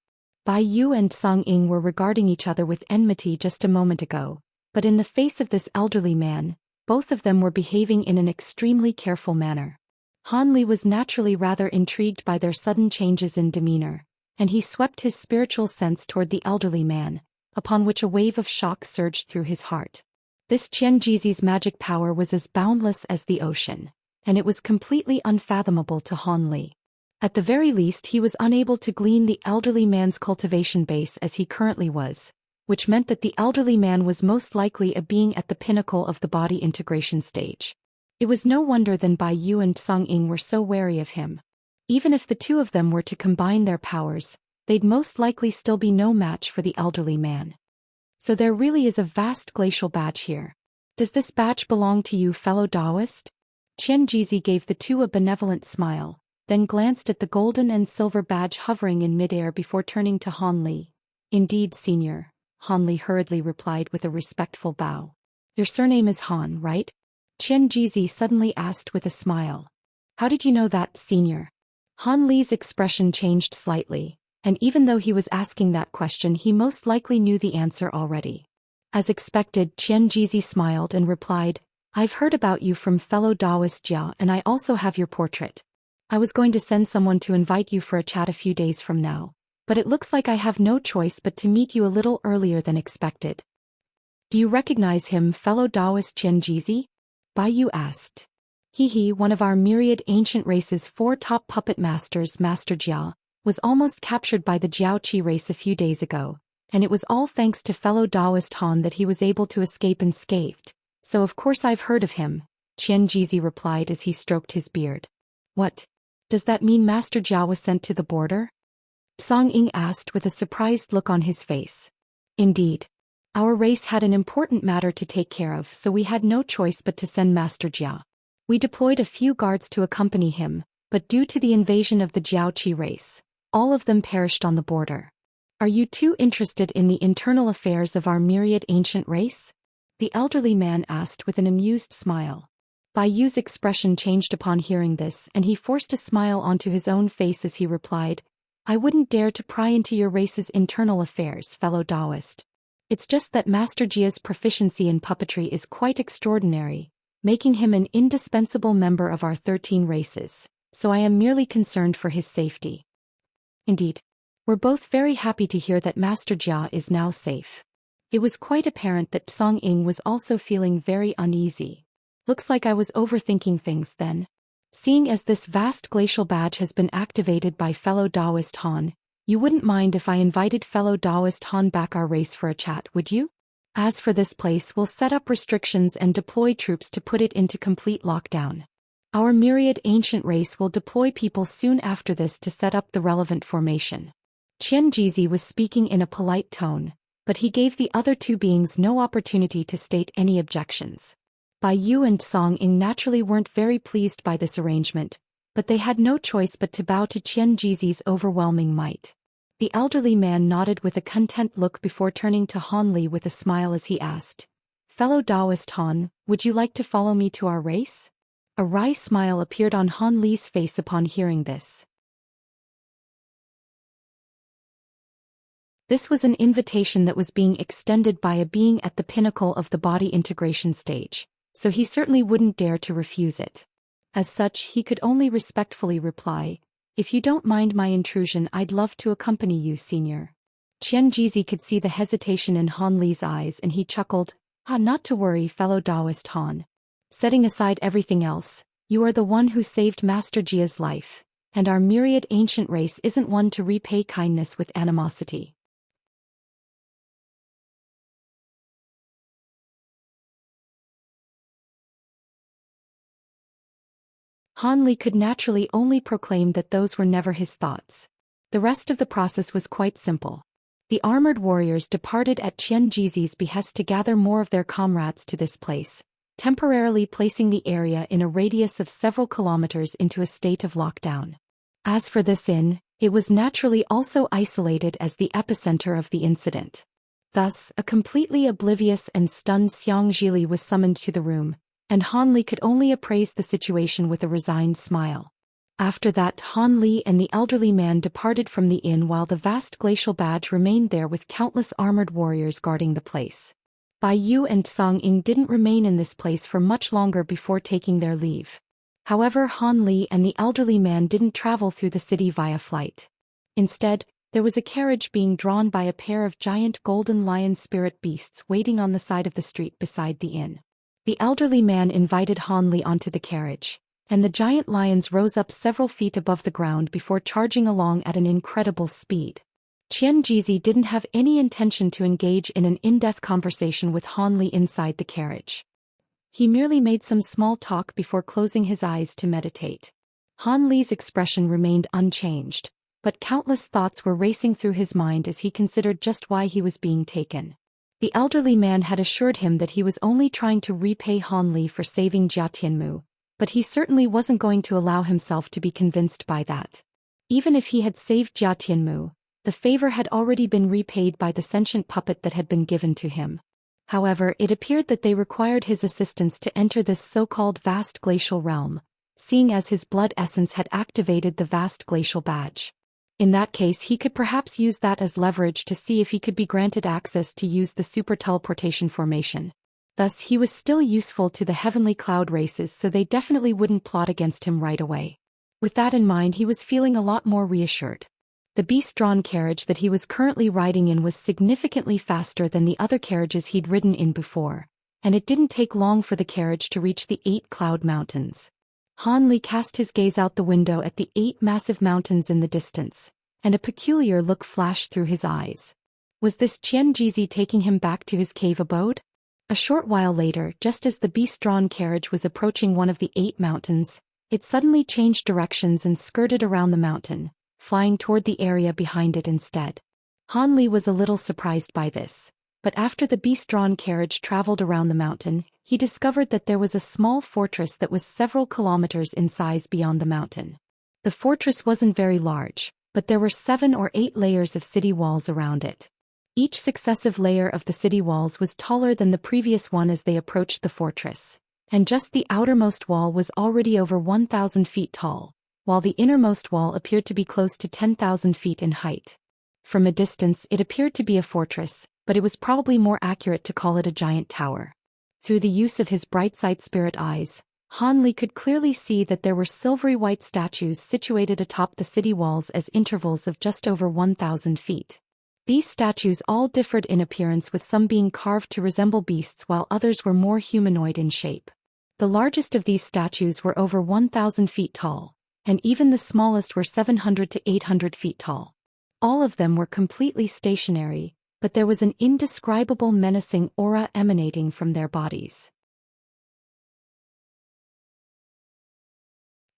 Bai Yu and Tsonging were regarding each other with enmity just a moment ago, but in the face of this elderly man, both of them were behaving in an extremely careful manner. Han Li was naturally rather intrigued by their sudden changes in demeanor, and he swept his spiritual sense toward the elderly man, upon which a wave of shock surged through his heart. This Qian Jizi's magic power was as boundless as the ocean, and it was completely unfathomable to Han Li. At the very least, he was unable to glean the elderly man's cultivation base as he currently was, which meant that the elderly man was most likely a being at the pinnacle of the body integration stage. It was no wonder then Bai Yu and Tsonging were so wary of him. Even if the two of them were to combine their powers, they'd most likely still be no match for the elderly man. So there really is a vast glacial badge here. Does this badge belong to you, fellow Taoist? Qian Jizi gave the two a benevolent smile, then glanced at the golden and silver badge hovering in midair before turning to Han Li. Indeed, senior, Han Li hurriedly replied with a respectful bow. Your surname is Han, right? Qian Jizi suddenly asked with a smile. How did you know that, senior? Han Li's expression changed slightly, and even though he was asking that question, he most likely knew the answer already. As expected, Qian Jizi smiled and replied, I've heard about you from fellow Taoist Jia and I also have your portrait. I was going to send someone to invite you for a chat a few days from now, but it looks like I have no choice but to meet you a little earlier than expected. Do you recognize him, fellow Taoist Qian Jizi? Bai Yu asked. One of our Myriad Ancient Race's 4 top puppet masters, Master Jia, was almost captured by the Jiaoqi race a few days ago, and it was all thanks to fellow Taoist Han that he was able to escape unscathed, so of course I've heard of him, Qian Jizi replied as he stroked his beard. What? Does that mean Master Jia was sent to the border? Tsonging asked with a surprised look on his face. Indeed. Our race had an important matter to take care of, so we had no choice but to send Master Jia. We deployed a few guards to accompany him, but due to the invasion of the Jiaoqi race, all of them perished on the border. Are you too interested in the internal affairs of our Myriad Ancient Race? The elderly man asked with an amused smile. Bai Yu's expression changed upon hearing this, and he forced a smile onto his own face as he replied, I wouldn't dare to pry into your race's internal affairs, fellow Taoist. It's just that Master Jia's proficiency in puppetry is quite extraordinary, making him an indispensable member of our 13 races, so I am merely concerned for his safety. Indeed. We're both very happy to hear that Master Jia is now safe. It was quite apparent that Song Ying was also feeling very uneasy. Looks like I was overthinking things then. Seeing as this vast glacial badge has been activated by fellow Taoist Han, you wouldn't mind if I invited fellow Taoist Han back our race for a chat, would you? As for this place, we'll set up restrictions and deploy troops to put it into complete lockdown. Our myriad ancient race will deploy people soon after this to set up the relevant formation. Qian Jizi was speaking in a polite tone, but he gave the other two beings no opportunity to state any objections. Bai Yu and Song Ying naturally weren't very pleased by this arrangement, but they had no choice but to bow to Qian Jizi's overwhelming might. The elderly man nodded with a content look before turning to Han Li with a smile as he asked, "Fellow Taoist Han, would you like to follow me to our race?" A wry smile appeared on Han Li's face upon hearing this. This was an invitation that was being extended by a being at the pinnacle of the body integration stage, so he certainly wouldn't dare to refuse it. As such, he could only respectfully reply, "If you don't mind my intrusion, I'd love to accompany you, senior." Qian Jizi could see the hesitation in Han Li's eyes and he chuckled, "Not to worry, fellow Taoist Han. Setting aside everything else, you are the one who saved Master Jia's life, and our myriad ancient race isn't one to repay kindness with animosity." Han Li could naturally only proclaim that those were never his thoughts. The rest of the process was quite simple. The armored warriors departed at Qian Jizi's behest to gather more of their comrades to this place, temporarily placing the area in a radius of several kilometers into a state of lockdown. As for this inn, it was naturally also isolated as the epicenter of the incident. Thus, a completely oblivious and stunned Xianxia was summoned to the room, and Han Li could only appraise the situation with a resigned smile. After that, Han Li and the elderly man departed from the inn while the vast glacial badge remained there with countless armored warriors guarding the place. Bai Yu and Song Ying didn't remain in this place for much longer before taking their leave. However, Han Li and the elderly man didn't travel through the city via flight. Instead, there was a carriage being drawn by a pair of giant golden lion spirit beasts waiting on the side of the street beside the inn. The elderly man invited Han Li onto the carriage, and the giant lions rose up several feet above the ground before charging along at an incredible speed. Qian Jizi didn't have any intention to engage in an in-depth conversation with Han Li inside the carriage. He merely made some small talk before closing his eyes to meditate. Han Li's expression remained unchanged, but countless thoughts were racing through his mind as he considered just why he was being taken. The elderly man had assured him that he was only trying to repay Han Li for saving Jia Tianmu, but he certainly wasn't going to allow himself to be convinced by that. Even if he had saved Jia Tianmu, the favor had already been repaid by the sentient puppet that had been given to him. However, it appeared that they required his assistance to enter this so-called vast glacial realm, seeing as his blood essence had activated the vast glacial badge. In that case, he could perhaps use that as leverage to see if he could be granted access to use the super teleportation formation. Thus, he was still useful to the heavenly cloud races, so they definitely wouldn't plot against him right away. With that in mind, he was feeling a lot more reassured. The beast-drawn carriage that he was currently riding in was significantly faster than the other carriages he'd ridden in before, and it didn't take long for the carriage to reach the 8 cloud mountains. Han Li cast his gaze out the window at the 8 massive mountains in the distance, and a peculiar look flashed through his eyes. Was this Qian Jizi taking him back to his cave abode? A short while later, just as the beast-drawn carriage was approaching one of the 8 mountains, it suddenly changed directions and skirted around the mountain, flying toward the area behind it instead. Han Li was a little surprised by this, but after the beast-drawn carriage traveled around the mountain, he discovered that there was a small fortress that was several kilometers in size beyond the mountain. The fortress wasn't very large, but there were 7 or 8 layers of city walls around it. Each successive layer of the city walls was taller than the previous one as they approached the fortress, and just the outermost wall was already over 1,000 feet tall, while the innermost wall appeared to be close to 10,000 feet in height. From a distance, it appeared to be a fortress, but it was probably more accurate to call it a giant tower. Through the use of his bright sight spirit eyes, Han Li could clearly see that there were silvery white statues situated atop the city walls at intervals of just over 1,000 feet. These statues all differed in appearance, with some being carved to resemble beasts while others were more humanoid in shape. The largest of these statues were over 1,000 feet tall, and even the smallest were 700 to 800 feet tall. All of them were completely stationary, but there was an indescribable menacing aura emanating from their bodies.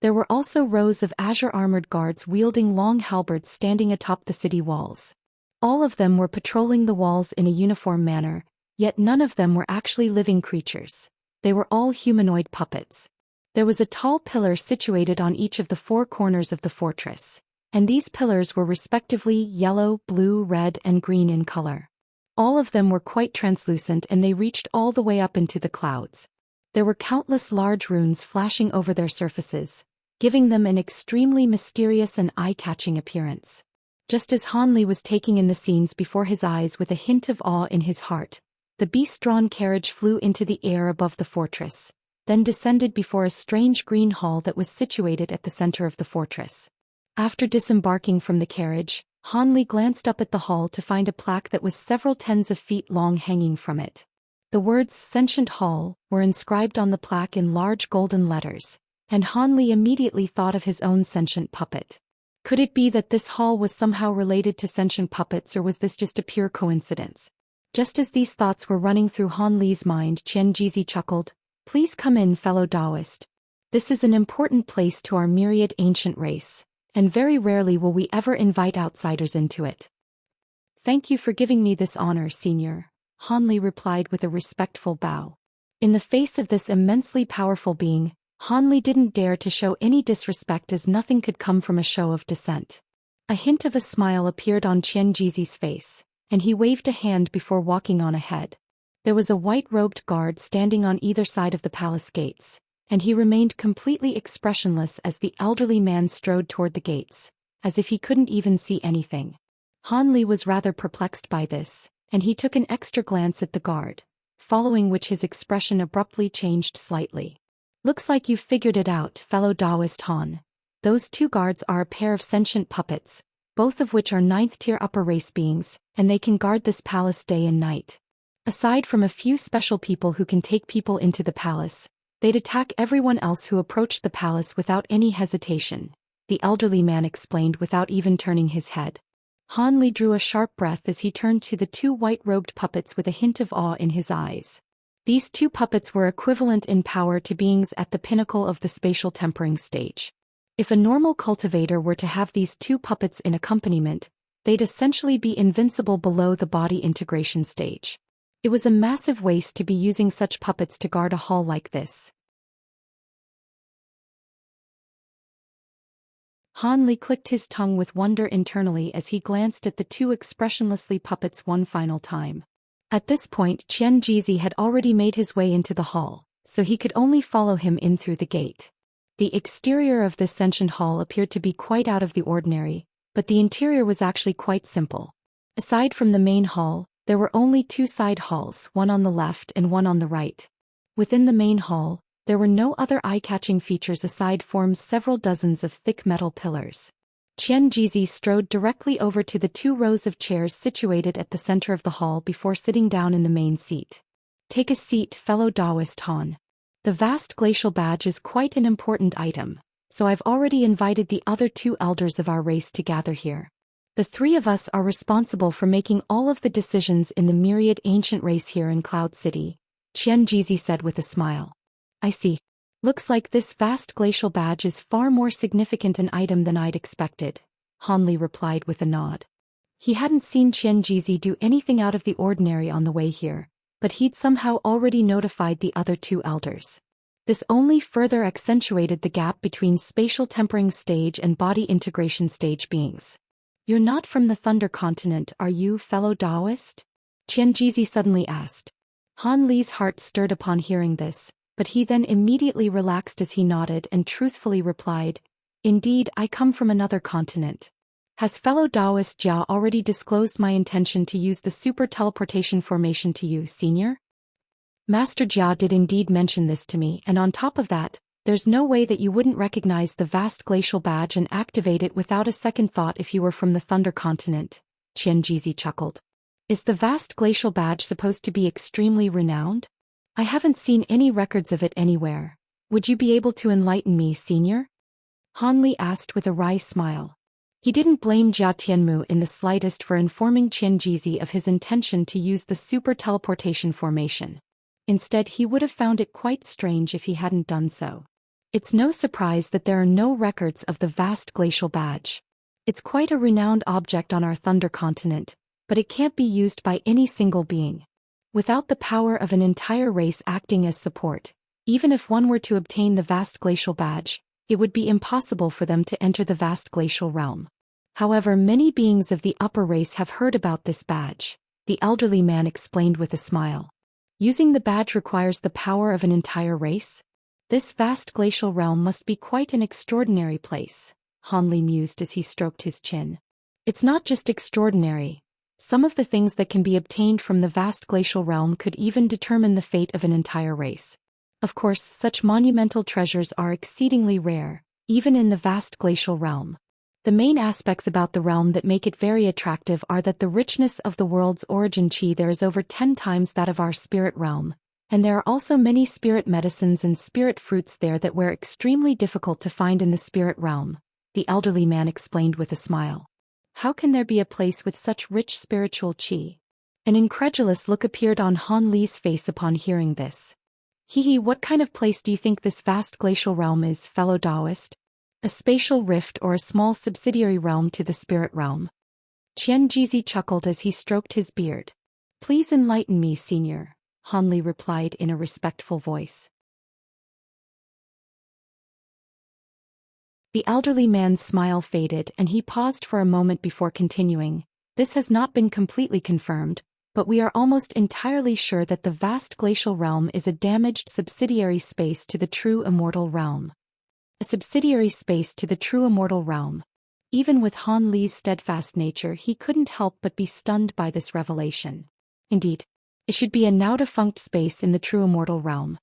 There were also rows of azure-armored guards wielding long halberds standing atop the city walls. All of them were patrolling the walls in a uniform manner, yet none of them were actually living creatures. They were all humanoid puppets. There was a tall pillar situated on each of the four corners of the fortress, and these pillars were respectively yellow, blue, red, and green in color. All of them were quite translucent, and they reached all the way up into the clouds. There were countless large runes flashing over their surfaces, giving them an extremely mysterious and eye-catching appearance. Just as Han Li was taking in the scenes before his eyes with a hint of awe in his heart, the beast-drawn carriage flew into the air above the fortress, then descended before a strange green hall that was situated at the center of the fortress. After disembarking from the carriage, Han Li glanced up at the hall to find a plaque that was several tens of feet long hanging from it. The words "Sentient Hall" were inscribed on the plaque in large golden letters, and Han Li immediately thought of his own sentient puppet. Could it be that this hall was somehow related to sentient puppets, or was this just a pure coincidence? Just as these thoughts were running through Han Li's mind, Qianxia chuckled, "Please come in, fellow Taoist. This is an important place to our myriad ancient race, and very rarely will we ever invite outsiders into it." "Thank you for giving me this honor, Senior," Han Li replied with a respectful bow. In the face of this immensely powerful being, Han Li didn't dare to show any disrespect, as nothing could come from a show of dissent. A hint of a smile appeared on Qianxia's face, and he waved a hand before walking on ahead. There was a white-robed guard standing on either side of the palace gates, and he remained completely expressionless as the elderly man strode toward the gates, as if he couldn't even see anything. Han Li was rather perplexed by this, and he took an extra glance at the guard, following which his expression abruptly changed slightly. "Looks like you've figured it out, fellow Taoist Han. Those two guards are a pair of sentient puppets, both of which are 9th-tier upper race beings, and they can guard this palace day and night. Aside from a few special people who can take people into the palace, they'd attack everyone else who approached the palace without any hesitation," the elderly man explained without even turning his head. Han Li drew a sharp breath as he turned to the two white-robed puppets with a hint of awe in his eyes. These two puppets were equivalent in power to beings at the pinnacle of the spatial tempering stage. If a normal cultivator were to have these two puppets in accompaniment, they'd essentially be invincible below the body integration stage. It was a massive waste to be using such puppets to guard a hall like this. Han Li clicked his tongue with wonder internally as he glanced at the two expressionlessly puppets one final time. At this point, Qianxia had already made his way into the hall, so he could only follow him in through the gate. The exterior of this sentient hall appeared to be quite out of the ordinary, but the interior was actually quite simple. Aside from the main hall, there were only two side halls, one on the left and one on the right. Within the main hall, there were no other eye-catching features aside from several dozens of thick metal pillars. Qianxia strode directly over to the two rows of chairs situated at the center of the hall before sitting down in the main seat. "Take a seat, fellow Taoist Han. The vast glacial badge is quite an important item, so I've already invited the other two elders of our race to gather here. The three of us are responsible for making all of the decisions in the myriad ancient race here in Cloud City," Qianxia said with a smile. "I see. Looks like this vast glacial badge is far more significant an item than I'd expected," Han Li replied with a nod. He hadn't seen Qianxia do anything out of the ordinary on the way here, but he'd somehow already notified the other two elders. This only further accentuated the gap between spatial tempering stage and body integration stage beings. "You're not from the Thunder Continent, are you, fellow Taoist?" Qianxia suddenly asked. Han Li's heart stirred upon hearing this, but he then immediately relaxed as he nodded and truthfully replied, "Indeed, I come from another continent. Has fellow Taoist Jia already disclosed my intention to use the super teleportation formation to you, Senior?" Master Jia did indeed mention this to me, and on top of that, there's no way that you wouldn't recognize the vast glacial badge and activate it without a second thought if you were from the Thunder Continent, Xianxia chuckled. Is the vast glacial badge supposed to be extremely renowned? I haven't seen any records of it anywhere. Would you be able to enlighten me, senior? Han Li asked with a wry smile. He didn't blame Jia Tianmu in the slightest for informing Qianjizi of his intention to use the super teleportation formation. Instead, he would have found it quite strange if he hadn't done so. It's no surprise that there are no records of the vast glacial badge. It's quite a renowned object on our Thunder Continent, but it can't be used by any single being. Without the power of an entire race acting as support, even if one were to obtain the vast glacial badge, it would be impossible for them to enter the vast glacial realm. However, many beings of the upper race have heard about this badge, the elderly man explained with a smile. Using the badge requires the power of an entire race? This vast glacial realm must be quite an extraordinary place, Han Li mused as he stroked his chin. It's not just extraordinary. Some of the things that can be obtained from the vast glacial realm could even determine the fate of an entire race. Of course, such monumental treasures are exceedingly rare, even in the vast glacial realm. The main aspects about the realm that make it very attractive are that the richness of the world's origin qi there is over 10 times that of our spirit realm, and there are also many spirit medicines and spirit fruits there that were extremely difficult to find in the spirit realm, the elderly man explained with a smile. How can there be a place with such rich spiritual qi? An incredulous look appeared on Han Li's face upon hearing this. What kind of place do you think this vast glacial realm is, fellow Taoist? A spatial rift or a small subsidiary realm to the spirit realm? Qianjizi chuckled as he stroked his beard. Please enlighten me, senior, Han Li replied in a respectful voice. The elderly man's smile faded and he paused for a moment before continuing. This has not been completely confirmed, but we are almost entirely sure that the vast glacial realm is a damaged subsidiary space to the true immortal realm. A subsidiary space to the true immortal realm. Even with Han Li's steadfast nature, he couldn't help but be stunned by this revelation. Indeed, it should be a now-defunct space in the true immortal realm.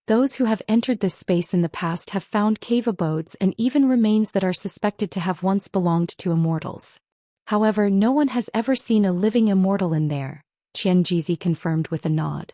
Those who have entered this space in the past have found cave abodes and even remains that are suspected to have once belonged to immortals. However, no one has ever seen a living immortal in there, Qianjizi confirmed with a nod.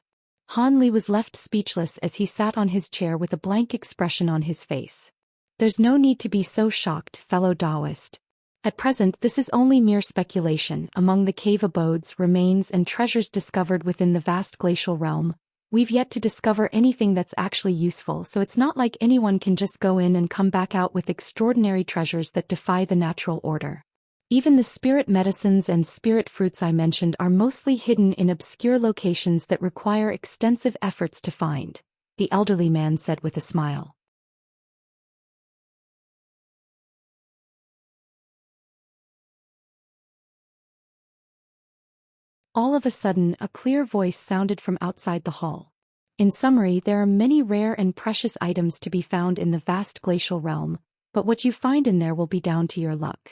Han Li was left speechless as he sat on his chair with a blank expression on his face. There's no need to be so shocked, fellow Taoist. At present, this is only mere speculation. Among the cave abodes, remains, and treasures discovered within the vast glacial realm, we've yet to discover anything that's actually useful, so it's not like anyone can just go in and come back out with extraordinary treasures that defy the natural order. Even the spirit medicines and spirit fruits I mentioned are mostly hidden in obscure locations that require extensive efforts to find, the elderly man said with a smile. All of a sudden, a clear voice sounded from outside the hall. In summary, there are many rare and precious items to be found in the vast glacial realm, but what you find in there will be down to your luck.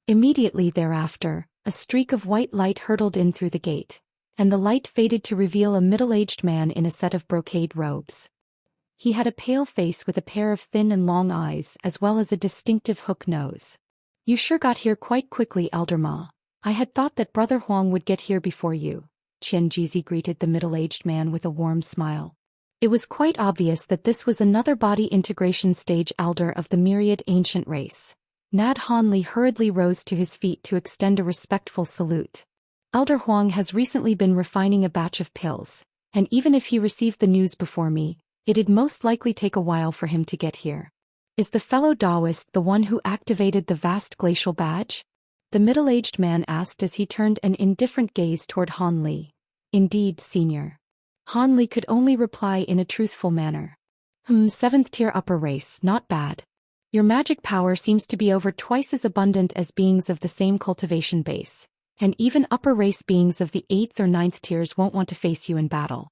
Immediately thereafter, a streak of white light hurtled in through the gate, and the light faded to reveal a middle-aged man in a set of brocade robes. He had a pale face with a pair of thin and long eyes as well as a distinctive hook nose. You sure got here quite quickly, Elder Ma. I had thought that Brother Huang would get here before you, Qianjizi greeted the middle-aged man with a warm smile. It was quite obvious that this was another body integration stage elder of the myriad ancient race. Nad Han Li hurriedly rose to his feet to extend a respectful salute. Elder Huang has recently been refining a batch of pills, and even if he received the news before me, it'd most likely take a while for him to get here. Is the fellow Taoist the one who activated the vast glacial badge? The middle-aged man asked as he turned an indifferent gaze toward Han Li. Indeed, senior. Han Li could only reply in a truthful manner. 7th tier upper race, not bad. Your magic power seems to be over twice as abundant as beings of the same cultivation base, and even upper race beings of the 8th or 9th tiers won't want to face you in battle.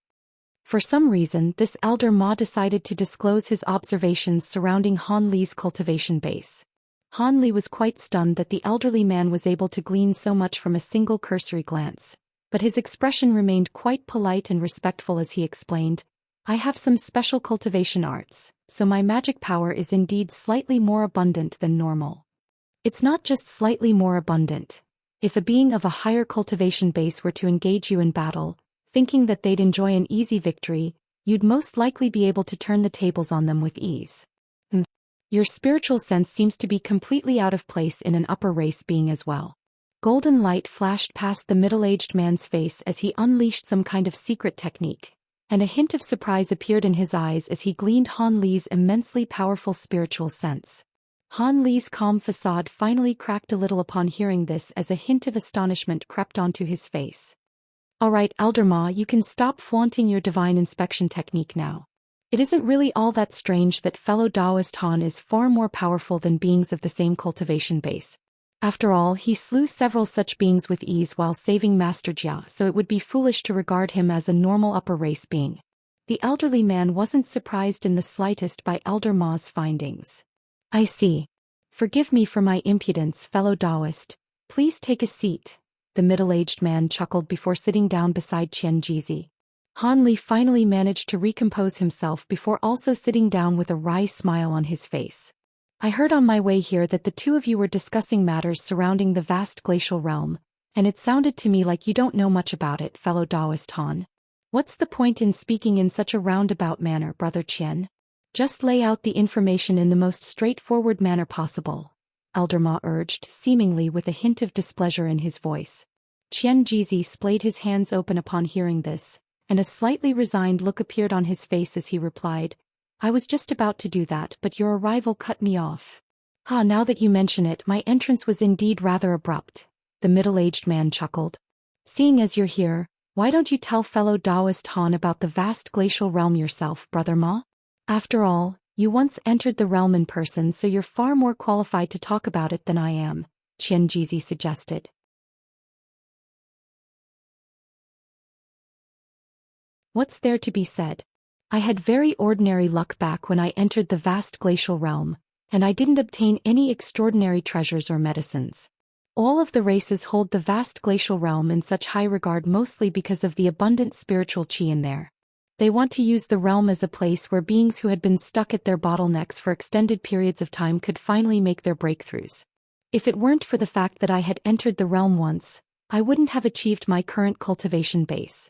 For some reason, this elder Ma decided to disclose his observations surrounding Han Li's cultivation base. Han Li was quite stunned that the elderly man was able to glean so much from a single cursory glance, but his expression remained quite polite and respectful as he explained, I have some special cultivation arts, so my magic power is indeed slightly more abundant than normal. It's not just slightly more abundant. If a being of a higher cultivation base were to engage you in battle, thinking that they'd enjoy an easy victory, you'd most likely be able to turn the tables on them with ease. Your spiritual sense seems to be completely out of place in an upper race being as well. Golden light flashed past the middle-aged man's face as he unleashed some kind of secret technique, and a hint of surprise appeared in his eyes as he gleaned Han Li's immensely powerful spiritual sense. Han Li's calm facade finally cracked a little upon hearing this as a hint of astonishment crept onto his face. Alright, Elder Ma, you can stop flaunting your divine inspection technique now. It isn't really all that strange that fellow Taoist Han is far more powerful than beings of the same cultivation base. After all, he slew several such beings with ease while saving Master Jia, so it would be foolish to regard him as a normal upper race being. The elderly man wasn't surprised in the slightest by Elder Ma's findings. I see. Forgive me for my impudence, fellow Taoist. Please take a seat. The middle-aged man chuckled before sitting down beside Qian Jizi. Han Li finally managed to recompose himself before also sitting down with a wry smile on his face. I heard on my way here that the two of you were discussing matters surrounding the vast glacial realm, and it sounded to me like you don't know much about it, fellow Taoist Han. What's the point in speaking in such a roundabout manner, Brother Qian? Just lay out the information in the most straightforward manner possible, Elder Ma urged, seemingly with a hint of displeasure in his voice. Qian Jizi splayed his hands open upon hearing this, and a slightly resigned look appeared on his face as he replied, I was just about to do that, but your arrival cut me off. Now that you mention it, my entrance was indeed rather abrupt, the middle-aged man chuckled. Seeing as you're here, why don't you tell fellow Taoist Han about the vast glacial realm yourself, Brother Ma? After all, you once entered the realm in person, so you're far more qualified to talk about it than I am, Qian Jizi suggested. What's there to be said? I had very ordinary luck back when I entered the vast glacial realm, and I didn't obtain any extraordinary treasures or medicines. All of the races hold the vast glacial realm in such high regard mostly because of the abundant spiritual qi in there. They want to use the realm as a place where beings who had been stuck at their bottlenecks for extended periods of time could finally make their breakthroughs. If it weren't for the fact that I had entered the realm once, I wouldn't have achieved my current cultivation base.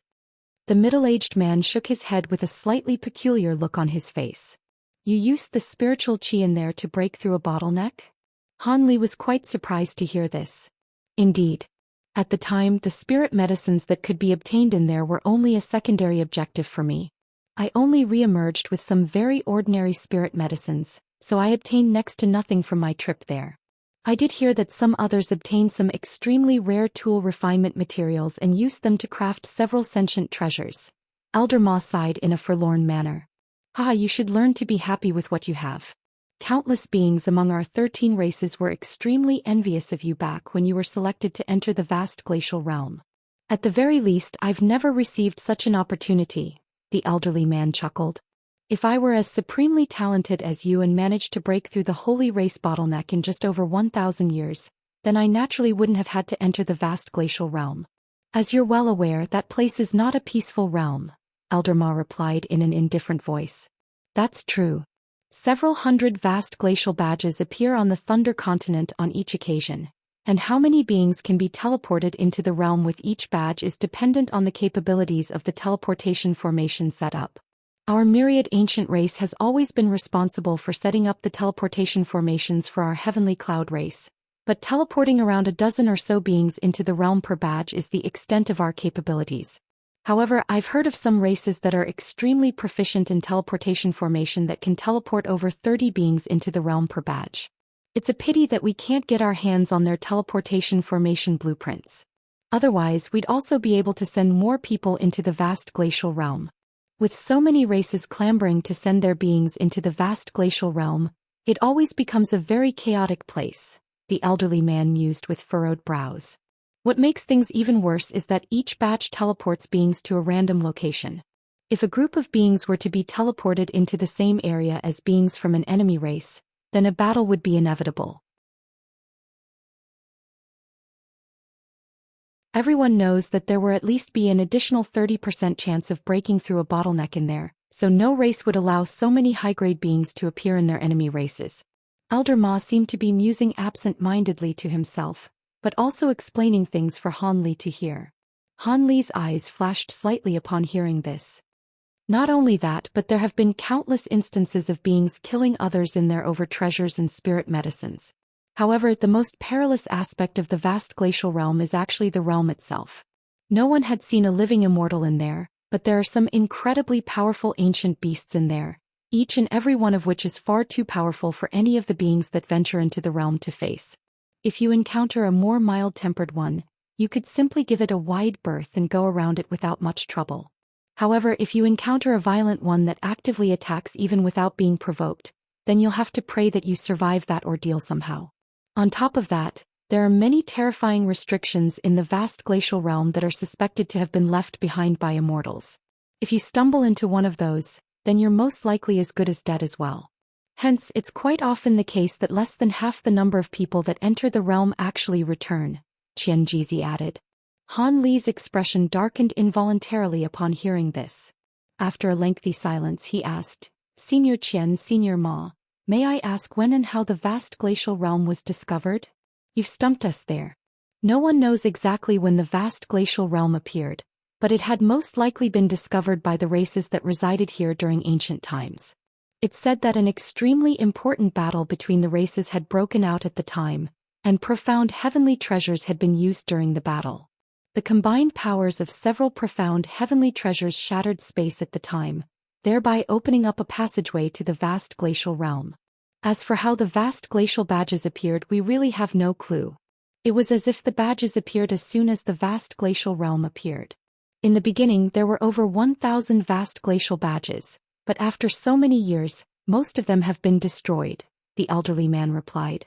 The middle-aged man shook his head with a slightly peculiar look on his face. You used the spiritual qi in there to break through a bottleneck? Han Li was quite surprised to hear this. Indeed. At the time, the spirit medicines that could be obtained in there were only a secondary objective for me. I only re-emerged with some very ordinary spirit medicines, so I obtained next to nothing from my trip there. I did hear that some others obtained some extremely rare tool refinement materials and used them to craft several sentient treasures. Elder Ma sighed in a forlorn manner. You should learn to be happy with what you have. Countless beings among our 13 races were extremely envious of you back when you were selected to enter the vast glacial realm. At the very least, I've never received such an opportunity, the elderly man chuckled. If I were as supremely talented as you and managed to break through the holy race bottleneck in just over 1,000 years, then I naturally wouldn't have had to enter the vast glacial realm. As you're well aware, that place is not a peaceful realm, Elder Ma replied in an indifferent voice. That's true. Several hundred vast glacial badges appear on the Thunder Continent on each occasion, and how many beings can be teleported into the realm with each badge is dependent on the capabilities of the teleportation formation set up. Our myriad ancient race has always been responsible for setting up the teleportation formations for our heavenly cloud race, but teleporting around a dozen or so beings into the realm per badge is the extent of our capabilities. However, I've heard of some races that are extremely proficient in teleportation formation that can teleport over 30 beings into the realm per badge. It's a pity that we can't get our hands on their teleportation formation blueprints. Otherwise, we'd also be able to send more people into the vast glacial realm. With so many races clamoring to send their beings into the vast glacial realm, it always becomes a very chaotic place, the elderly man mused with furrowed brows. What makes things even worse is that each batch teleports beings to a random location. If a group of beings were to be teleported into the same area as beings from an enemy race, then a battle would be inevitable. Everyone knows that there will at least be an additional 30% chance of breaking through a bottleneck in there, so no race would allow so many high-grade beings to appear in their enemy races. Elder Ma seemed to be musing absent-mindedly to himself, but also explaining things for Han Li to hear. Han Li's eyes flashed slightly upon hearing this. Not only that, but there have been countless instances of beings killing others in there over treasures and spirit medicines. However, the most perilous aspect of the vast glacial realm is actually the realm itself. No one had seen a living immortal in there, but there are some incredibly powerful ancient beasts in there, each and every one of which is far too powerful for any of the beings that venture into the realm to face. If you encounter a more mild-tempered one, you could simply give it a wide berth and go around it without much trouble. However, if you encounter a violent one that actively attacks even without being provoked, then you'll have to pray that you survive that ordeal somehow. On top of that, there are many terrifying restrictions in the vast glacial realm that are suspected to have been left behind by immortals. If you stumble into one of those, then you're most likely as good as dead as well. Hence, it's quite often the case that less than half the number of people that enter the realm actually return, Xianxia added. Han Li's expression darkened involuntarily upon hearing this. After a lengthy silence he asked, Senior Qian, Senior Ma, may I ask when and how the vast glacial realm was discovered? You've stumped us there. No one knows exactly when the vast glacial realm appeared, but it had most likely been discovered by the races that resided here during ancient times. It's said that an extremely important battle between the races had broken out at the time, and profound heavenly treasures had been used during the battle. The combined powers of several profound heavenly treasures shattered space at the time, thereby opening up a passageway to the vast glacial realm. As for how the vast glacial badges appeared, we really have no clue. It was as if the badges appeared as soon as the vast glacial realm appeared. In the beginning there were over 1,000 vast glacial badges, but after so many years, most of them have been destroyed, the elderly man replied.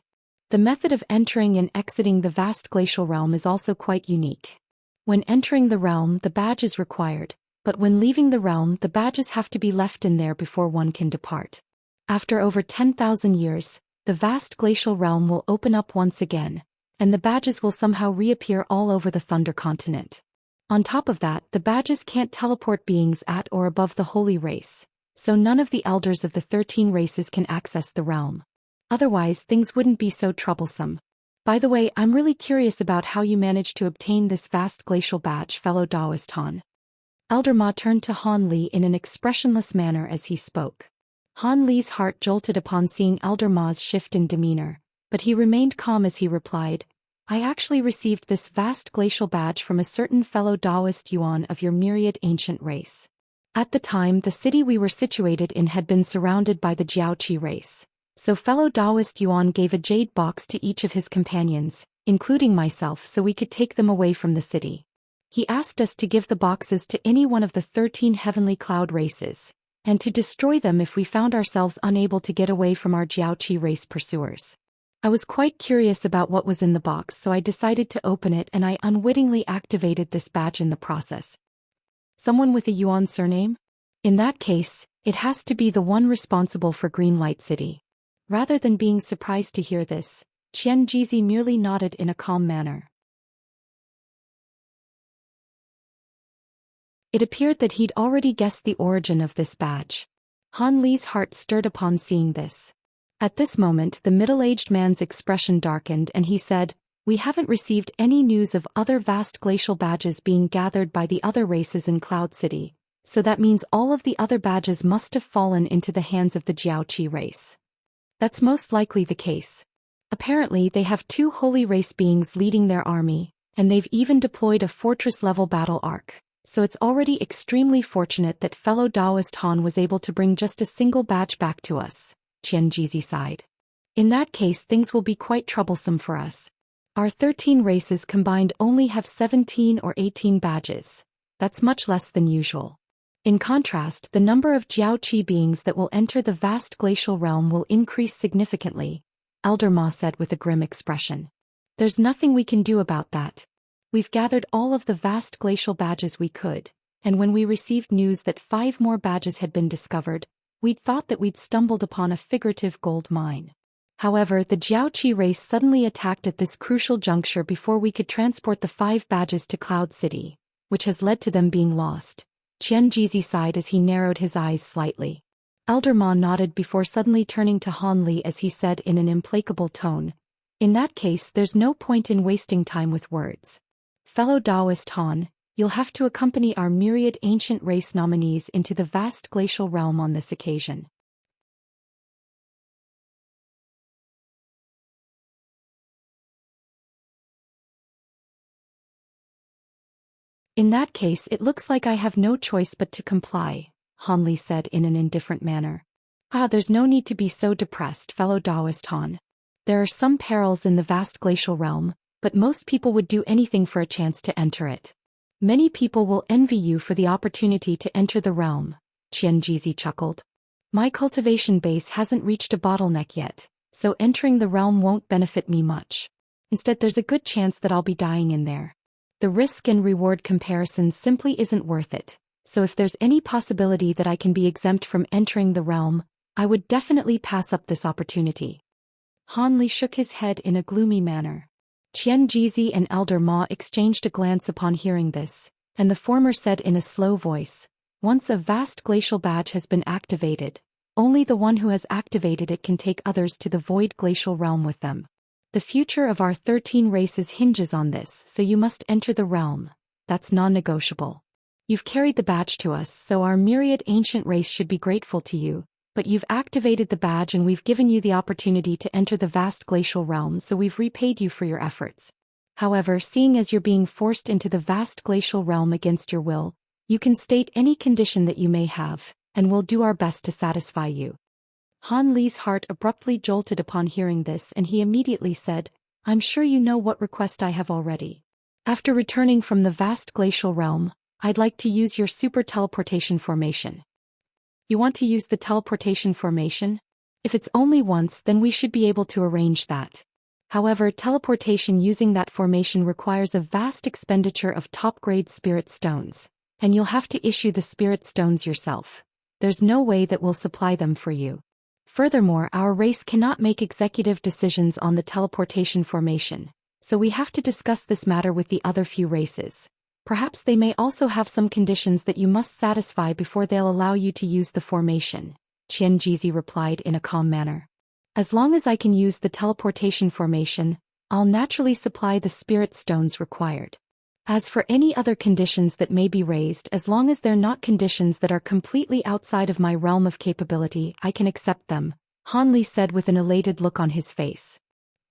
The method of entering and exiting the vast glacial realm is also quite unique. When entering the realm, the badge is required, but when leaving the realm, the badges have to be left in there before one can depart. After over 10,000 years, the vast glacial realm will open up once again, and the badges will somehow reappear all over the Thunder Continent. On top of that, the badges can't teleport beings at or above the holy race, so none of the elders of the 13 races can access the realm. Otherwise, things wouldn't be so troublesome. By the way, I'm really curious about how you managed to obtain this vast glacial badge, fellow Taoist Han. Elder Ma turned to Han Li in an expressionless manner as he spoke. Han Li's heart jolted upon seeing Elder Ma's shift in demeanor, but he remained calm as he replied, I actually received this vast glacial badge from a certain fellow Taoist Yuan of your myriad ancient race. At the time, the city we were situated in had been surrounded by the Jiaoqi race. So fellow Taoist Yuan gave a jade box to each of his companions, including myself, so we could take them away from the city. He asked us to give the boxes to any one of the 13 heavenly cloud races, and to destroy them if we found ourselves unable to get away from our Jiaoqi race pursuers. I was quite curious about what was in the box, so I decided to open it and I unwittingly activated this badge in the process. Someone with a Yuan surname? In that case, it has to be the one responsible for Green Light City. Rather than being surprised to hear this, Qianxia merely nodded in a calm manner. It appeared that he'd already guessed the origin of this badge. Han Li's heart stirred upon seeing this. At this moment, the middle-aged man's expression darkened and he said, We haven't received any news of other vast glacial badges being gathered by the other races in Cloud City, so that means all of the other badges must have fallen into the hands of the Jiaoqi race. That's most likely the case. Apparently they have 2 holy race beings leading their army, and they've even deployed a fortress-level battle arc, so it's already extremely fortunate that fellow Taoist Han was able to bring just a single badge back to us, Qianxia sighed. In that case things will be quite troublesome for us. Our 13 races combined only have 17 or 18 badges. That's much less than usual. In contrast, the number of Jiaoqi beings that will enter the vast glacial realm will increase significantly, Elder Ma said with a grim expression. There's nothing we can do about that. We've gathered all of the vast glacial badges we could, and when we received news that 5 more badges had been discovered, we'd thought that we'd stumbled upon a figurative gold mine. However, the Jiaoqi race suddenly attacked at this crucial juncture before we could transport the 5 badges to Cloud City, which has led to them being lost. Xianxia sighed as he narrowed his eyes slightly. Elder Ma nodded before suddenly turning to Han Li as he said in an implacable tone, "In that case there's no point in wasting time with words. Fellow Taoist Han, you'll have to accompany our myriad ancient race nominees into the vast glacial realm on this occasion." "In that case it looks like I have no choice but to comply," Han Li said in an indifferent manner. "Ah, there's no need to be so depressed, fellow Taoist Han. There are some perils in the vast glacial realm, but most people would do anything for a chance to enter it. Many people will envy you for the opportunity to enter the realm," Xianxia chuckled. "My cultivation base hasn't reached a bottleneck yet, so entering the realm won't benefit me much. Instead, there's a good chance that I'll be dying in there. The risk and reward comparison simply isn't worth it, so if there's any possibility that I can be exempt from entering the realm, I would definitely pass up this opportunity." Han Li shook his head in a gloomy manner. Xianxia and Elder Ma exchanged a glance upon hearing this, and the former said in a slow voice, "Once a vast glacial badge has been activated, only the one who has activated it can take others to the void glacial realm with them. The future of our 13 races hinges on this, so you must enter the realm. That's non-negotiable. You've carried the badge to us, so our myriad ancient race should be grateful to you, but you've activated the badge and we've given you the opportunity to enter the vast glacial realm, so we've repaid you for your efforts. However, seeing as you're being forced into the vast glacial realm against your will, you can state any condition that you may have, and we'll do our best to satisfy you." Han Li's heart abruptly jolted upon hearing this and he immediately said, "I'm sure you know what request I have already. After returning from the vast glacial realm, I'd like to use your super teleportation formation." "You want to use the teleportation formation? If it's only once, then we should be able to arrange that. However, teleportation using that formation requires a vast expenditure of top-grade spirit stones, and you'll have to issue the spirit stones yourself. There's no way that we'll supply them for you. Furthermore, our race cannot make executive decisions on the teleportation formation, so we have to discuss this matter with the other few races. Perhaps they may also have some conditions that you must satisfy before they'll allow you to use the formation," Xianxia replied in a calm manner. "As long as I can use the teleportation formation, I'll naturally supply the spirit stones required. As for any other conditions that may be raised, as long as they're not conditions that are completely outside of my realm of capability, I can accept them," Han Li said with an elated look on his face.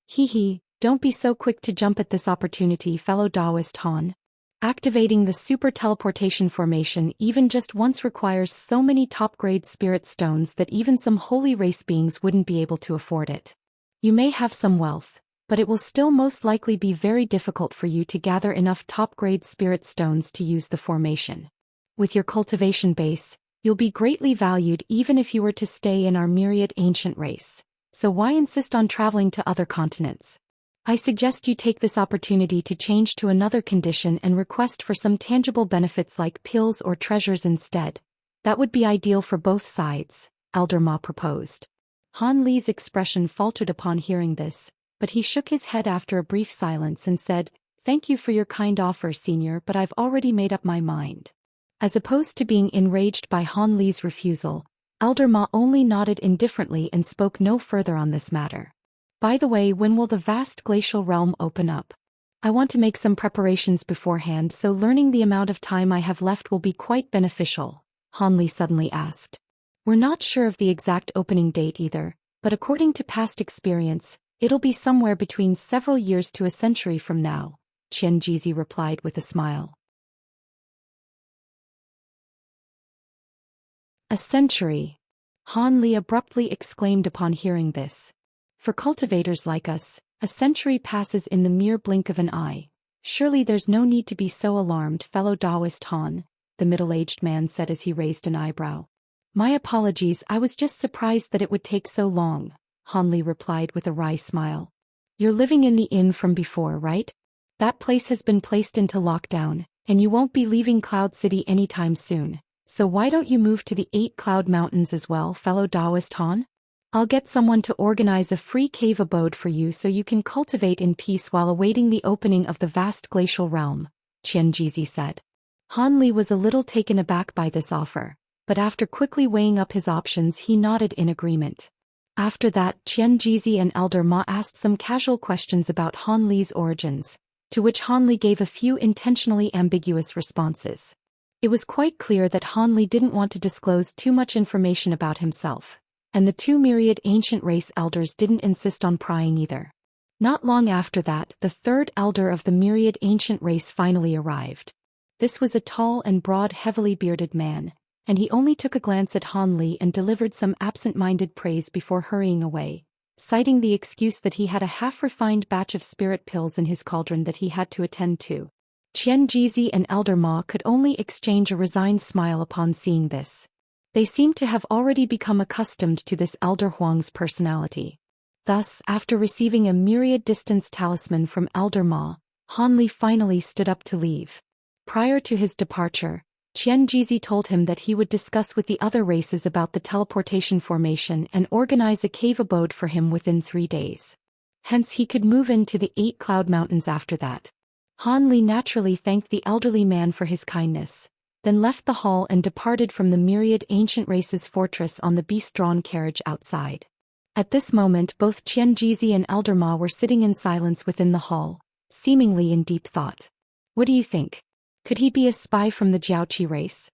"Hee, don't be so quick to jump at this opportunity, fellow Taoist Han. Activating the super teleportation formation even just once requires so many top-grade spirit stones that even some holy race beings wouldn't be able to afford it. You may have some wealth, but it will still most likely be very difficult for you to gather enough top-grade spirit stones to use the formation. With your cultivation base, you'll be greatly valued even if you were to stay in our myriad ancient race, so why insist on traveling to other continents? I suggest you take this opportunity to change to another condition and request for some tangible benefits like pills or treasures instead. That would be ideal for both sides," Elder Ma proposed. Han Li's expression faltered upon hearing this, but he shook his head after a brief silence and said, "Thank you for your kind offer, Senior, but I've already made up my mind." As opposed to being enraged by Han Li's refusal, Elder Ma only nodded indifferently and spoke no further on this matter. "By the way, when will the vast glacial realm open up? I want to make some preparations beforehand, so learning the amount of time I have left will be quite beneficial," Han Li suddenly asked. "We're not sure of the exact opening date either, but according to past experience, it'll be somewhere between several years to a century from now," Xianxia replied with a smile. "A century?" Han Li abruptly exclaimed upon hearing this. "For cultivators like us, a century passes in the mere blink of an eye. Surely there's no need to be so alarmed, fellow Taoist Han," the middle-aged man said as he raised an eyebrow. "My apologies, I was just surprised that it would take so long," Han Li replied with a wry smile. "You're living in the inn from before, right? That place has been placed into lockdown, and you won't be leaving Cloud City anytime soon, so why don't you move to the 8 Cloud Mountains as well, fellow Taoist Han? I'll get someone to organize a free cave abode for you so you can cultivate in peace while awaiting the opening of the vast glacial realm," Xianxia said. Han Li was a little taken aback by this offer, but after quickly weighing up his options he nodded in agreement. After that, Qian Jizi and Elder Ma asked some casual questions about Han Li's origins, to which Han Li gave a few intentionally ambiguous responses. It was quite clear that Han Li didn't want to disclose too much information about himself, and the two myriad ancient race elders didn't insist on prying either. Not long after that, the third elder of the myriad ancient race finally arrived. This was a tall and broad, heavily bearded man, and he only took a glance at Han Li and delivered some absent-minded praise before hurrying away, citing the excuse that he had a half-refined batch of spirit pills in his cauldron that he had to attend to. Qian Jizi and Elder Ma could only exchange a resigned smile upon seeing this. They seemed to have already become accustomed to this Elder Huang's personality. Thus, after receiving a myriad distance talisman from Elder Ma, Han Li finally stood up to leave. Prior to his departure, Qian Jizi told him that he would discuss with the other races about the teleportation formation and organize a cave abode for him within 3 days. Hence he could move into the 8 Cloud Mountains after that. Han Li naturally thanked the elderly man for his kindness, then left the hall and departed from the myriad ancient races fortress on the beast-drawn carriage outside. At this moment both Qian Jizi and Elder Ma were sitting in silence within the hall, seemingly in deep thought. What do you think? Could he be a spy from the Jiaoqi race?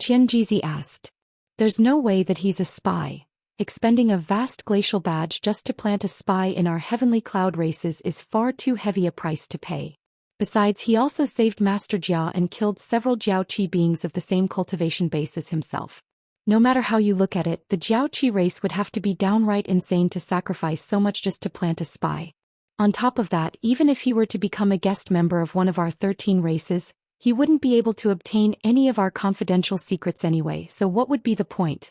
Qian Jizi asked. There's no way that he's a spy. Expending a vast glacial badge just to plant a spy in our heavenly cloud races is far too heavy a price to pay. Besides, he also saved Master Jia and killed several Jiaoqi beings of the same cultivation base as himself. No matter how you look at it, the Jiaoqi race would have to be downright insane to sacrifice so much just to plant a spy. On top of that, even if he were to become a guest member of one of our 13 races, he wouldn't be able to obtain any of our confidential secrets anyway, so what would be the point?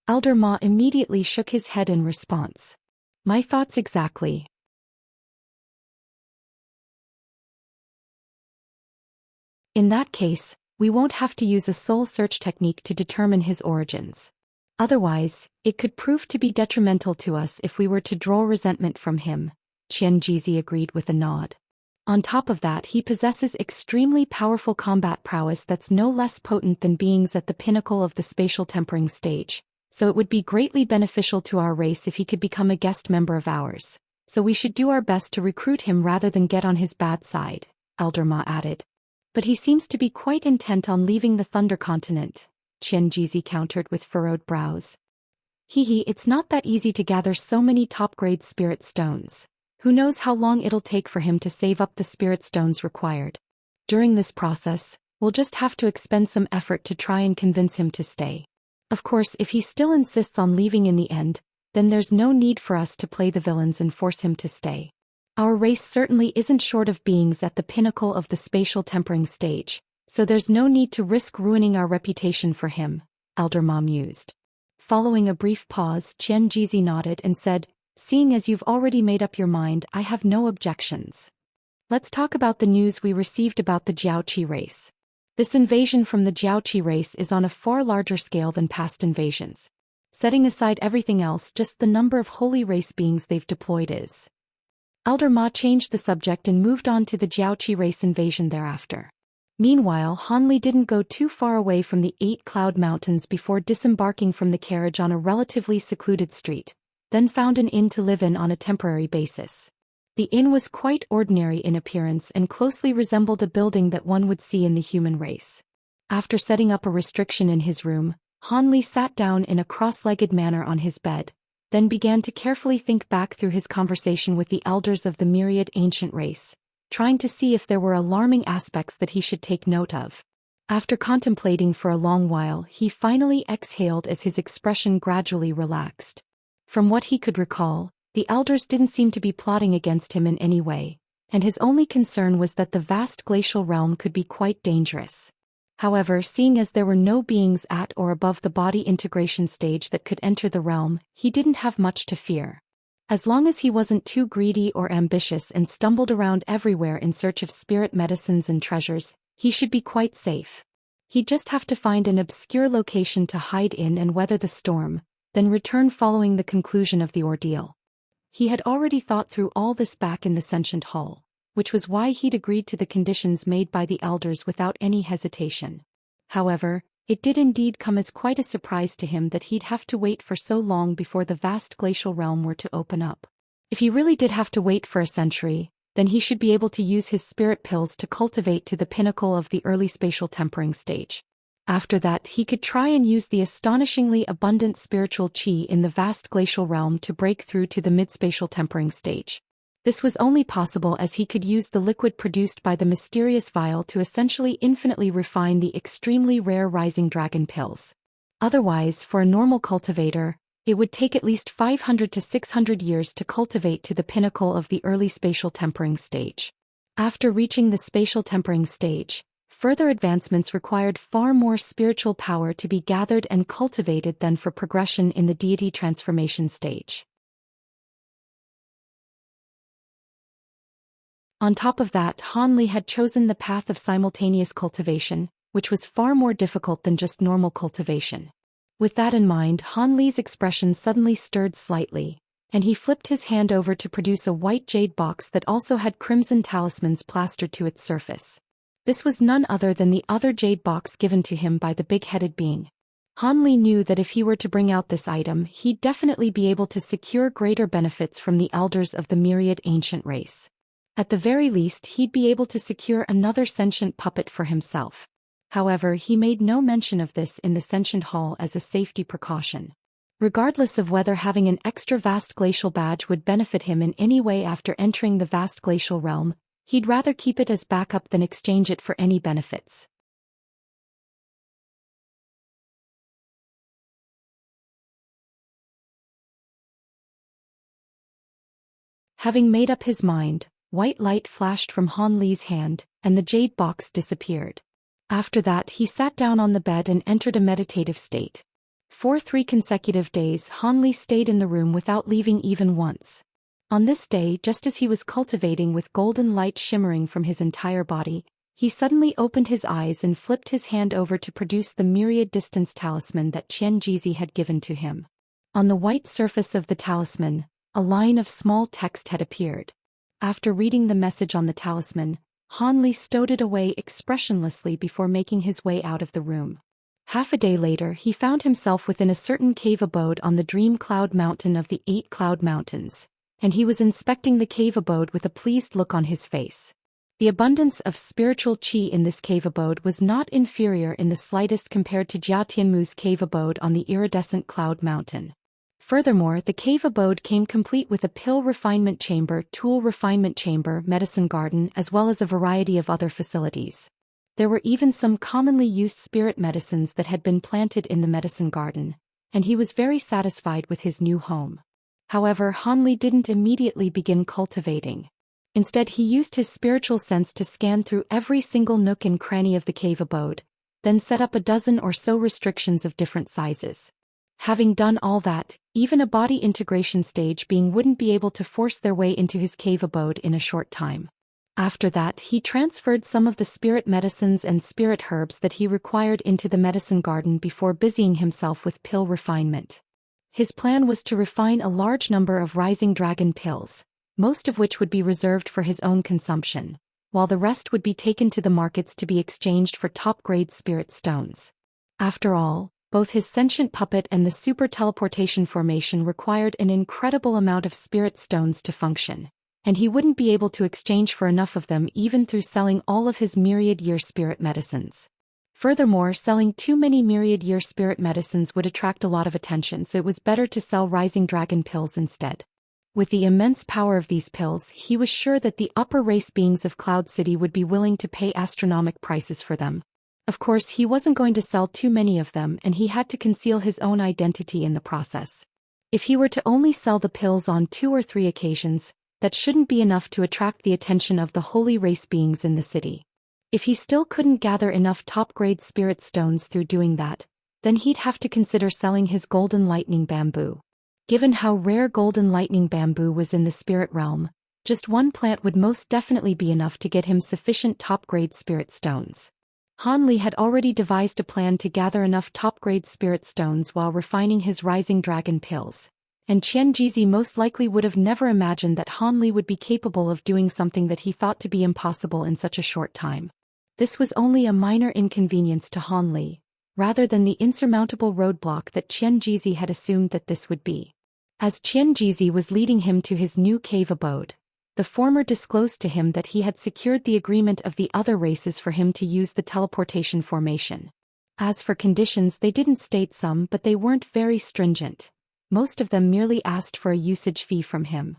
Elder Ma immediately shook his head in response. My thoughts exactly. In that case, we won't have to use a soul search technique to determine his origins. Otherwise, it could prove to be detrimental to us if we were to draw resentment from him, Qian Jizi agreed with a nod. On top of that, he possesses extremely powerful combat prowess that's no less potent than beings at the pinnacle of the spatial tempering stage, so it would be greatly beneficial to our race if he could become a guest member of ours. So we should do our best to recruit him rather than get on his bad side, Elder Ma added. But he seems to be quite intent on leaving the Thunder Continent, Qian Jizi countered with furrowed brows. It's not that easy to gather so many top-grade spirit stones. Who knows how long it'll take for him to save up the spirit stones required. During this process, we'll just have to expend some effort to try and convince him to stay. Of course, if he still insists on leaving in the end, then there's no need for us to play the villains and force him to stay. Our race certainly isn't short of beings at the pinnacle of the spatial tempering stage, so there's no need to risk ruining our reputation for him, Elder Ma mused. Following a brief pause, Qian Jizi nodded and said, Seeing as you've already made up your mind, I have no objections. Let's talk about the news we received about the Jiaoqi race. This invasion from the Jiaoqi race is on a far larger scale than past invasions. Setting aside everything else, just the number of holy race beings they've deployed is. Elder Ma changed the subject and moved on to the Jiaoqi race invasion thereafter. Meanwhile, Han Li didn't go too far away from the 8 Cloud Mountains before disembarking from the carriage on a relatively secluded street, then found an inn to live in on a temporary basis. The inn was quite ordinary in appearance and closely resembled a building that one would see in the human race. After setting up a restriction in his room, Han Li sat down in a cross-legged manner on his bed, then began to carefully think back through his conversation with the elders of the myriad ancient race, trying to see if there were alarming aspects that he should take note of. After contemplating for a long while, he finally exhaled as his expression gradually relaxed. From what he could recall, the elders didn't seem to be plotting against him in any way, and his only concern was that the vast glacial realm could be quite dangerous. However, seeing as there were no beings at or above the body integration stage that could enter the realm, he didn't have much to fear. As long as he wasn't too greedy or ambitious and stumbled around everywhere in search of spirit medicines and treasures, he should be quite safe. He'd just have to find an obscure location to hide in and weather the storm, then return following the conclusion of the ordeal. He had already thought through all this back in the Sentient Hall, which was why he'd agreed to the conditions made by the elders without any hesitation. However, it did indeed come as quite a surprise to him that he'd have to wait for so long before the vast glacial realm were to open up. If he really did have to wait for a century, then he should be able to use his spirit pills to cultivate to the pinnacle of the early spatial tempering stage. After that, he could try and use the astonishingly abundant spiritual qi in the vast glacial realm to break through to the mid-spatial tempering stage. This was only possible as he could use the liquid produced by the mysterious vial to essentially infinitely refine the extremely rare rising dragon pills. Otherwise, for a normal cultivator, it would take at least 500 to 600 years to cultivate to the pinnacle of the early spatial tempering stage. After reaching the spatial tempering stage, further advancements required far more spiritual power to be gathered and cultivated than for progression in the deity transformation stage. On top of that, Han Li had chosen the path of simultaneous cultivation, which was far more difficult than just normal cultivation. With that in mind, Han Li's expression suddenly stirred slightly, and he flipped his hand over to produce a white jade box that also had crimson talismans plastered to its surface. This was none other than the other jade box given to him by the big-headed being. Han Li knew that if he were to bring out this item, he'd definitely be able to secure greater benefits from the elders of the myriad ancient race. At the very least, he'd be able to secure another sentient puppet for himself. However, he made no mention of this in the sentient hall as a safety precaution. Regardless of whether having an extra vast glacial badge would benefit him in any way after entering the vast glacial realm, he'd rather keep it as backup than exchange it for any benefits. Having made up his mind, white light flashed from Han Li's hand, and the jade box disappeared. After that, he sat down on the bed and entered a meditative state. For 3 consecutive days, Han Li stayed in the room without leaving even once. On this day, just as he was cultivating with golden light shimmering from his entire body, he suddenly opened his eyes and flipped his hand over to produce the myriad distance talisman that Qian Jizi had given to him. On the white surface of the talisman, a line of small text had appeared. After reading the message on the talisman, Han Li stowed it away expressionlessly before making his way out of the room. Half a day later, he found himself within a certain cave abode on the Dream Cloud Mountain of the 8 Cloud Mountains, and he was inspecting the cave abode with a pleased look on his face. The abundance of spiritual qi in this cave abode was not inferior in the slightest compared to Jia Tianmu's cave abode on the iridescent Cloud Mountain. Furthermore, the cave abode came complete with a pill refinement chamber, tool refinement chamber, medicine garden, as well as a variety of other facilities. There were even some commonly used spirit medicines that had been planted in the medicine garden, and he was very satisfied with his new home. However, Han Li didn't immediately begin cultivating. Instead, he used his spiritual sense to scan through every single nook and cranny of the cave abode, then set up a dozen or so restrictions of different sizes. Having done all that, even a body integration stage being wouldn't be able to force their way into his cave abode in a short time. After that, he transferred some of the spirit medicines and spirit herbs that he required into the medicine garden before busying himself with pill refinement. His plan was to refine a large number of rising dragon pills, most of which would be reserved for his own consumption, while the rest would be taken to the markets to be exchanged for top-grade spirit stones. After all, both his sentient puppet and the super teleportation formation required an incredible amount of spirit stones to function, and he wouldn't be able to exchange for enough of them even through selling all of his myriad-year spirit medicines. Furthermore, selling too many myriad-year spirit medicines would attract a lot of attention, so it was better to sell rising dragon pills instead. With the immense power of these pills, he was sure that the upper race beings of Cloud City would be willing to pay astronomical prices for them. Of course, he wasn't going to sell too many of them, and he had to conceal his own identity in the process. If he were to only sell the pills on 2 or 3 occasions, that shouldn't be enough to attract the attention of the holy race beings in the city. If he still couldn't gather enough top-grade spirit stones through doing that, then he'd have to consider selling his golden lightning bamboo. Given how rare golden lightning bamboo was in the spirit realm, just one plant would most definitely be enough to get him sufficient top-grade spirit stones. Han Li had already devised a plan to gather enough top-grade spirit stones while refining his rising dragon pills, and Qianjizi most likely would have never imagined that Han Li would be capable of doing something that he thought to be impossible in such a short time. This was only a minor inconvenience to Han Li, rather than the insurmountable roadblock that Qianjizi had assumed that this would be. As Qianjizi was leading him to his new cave abode, the former disclosed to him that he had secured the agreement of the other races for him to use the teleportation formation. As for conditions, they didn't state some, but they weren't very stringent. Most of them merely asked for a usage fee from him.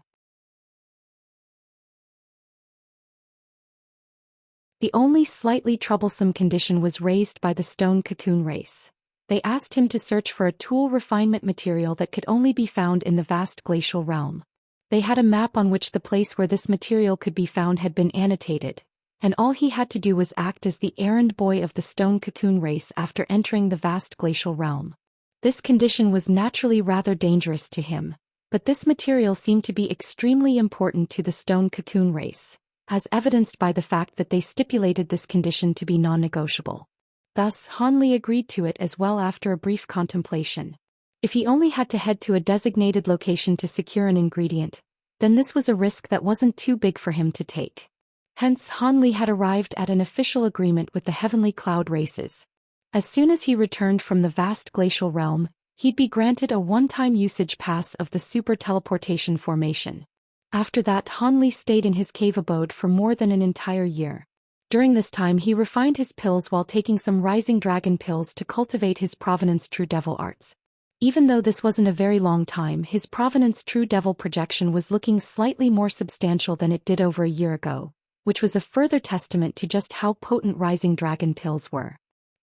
The only slightly troublesome condition was raised by the stone cocoon race. They asked him to search for a tool refinement material that could only be found in the vast glacial realm. They had a map on which the place where this material could be found had been annotated, and all he had to do was act as the errand boy of the stone cocoon race after entering the vast glacial realm. This condition was naturally rather dangerous to him, but this material seemed to be extremely important to the stone cocoon race, as evidenced by the fact that they stipulated this condition to be non-negotiable. Thus, Han Li agreed to it as well after a brief contemplation. If he only had to head to a designated location to secure an ingredient, then this was a risk that wasn't too big for him to take. Hence, Han Li had arrived at an official agreement with the heavenly cloud races. As soon as he returned from the vast glacial realm, he'd be granted a one-time usage pass of the super teleportation formation. After that, Han Li stayed in his cave abode for more than an entire year. During this time he refined his pills while taking some rising dragon pills to cultivate his provenance true devil arts. Even though this wasn't a very long time, his provenance true devil projection was looking slightly more substantial than it did over a year ago, which was a further testament to just how potent rising dragon pills were.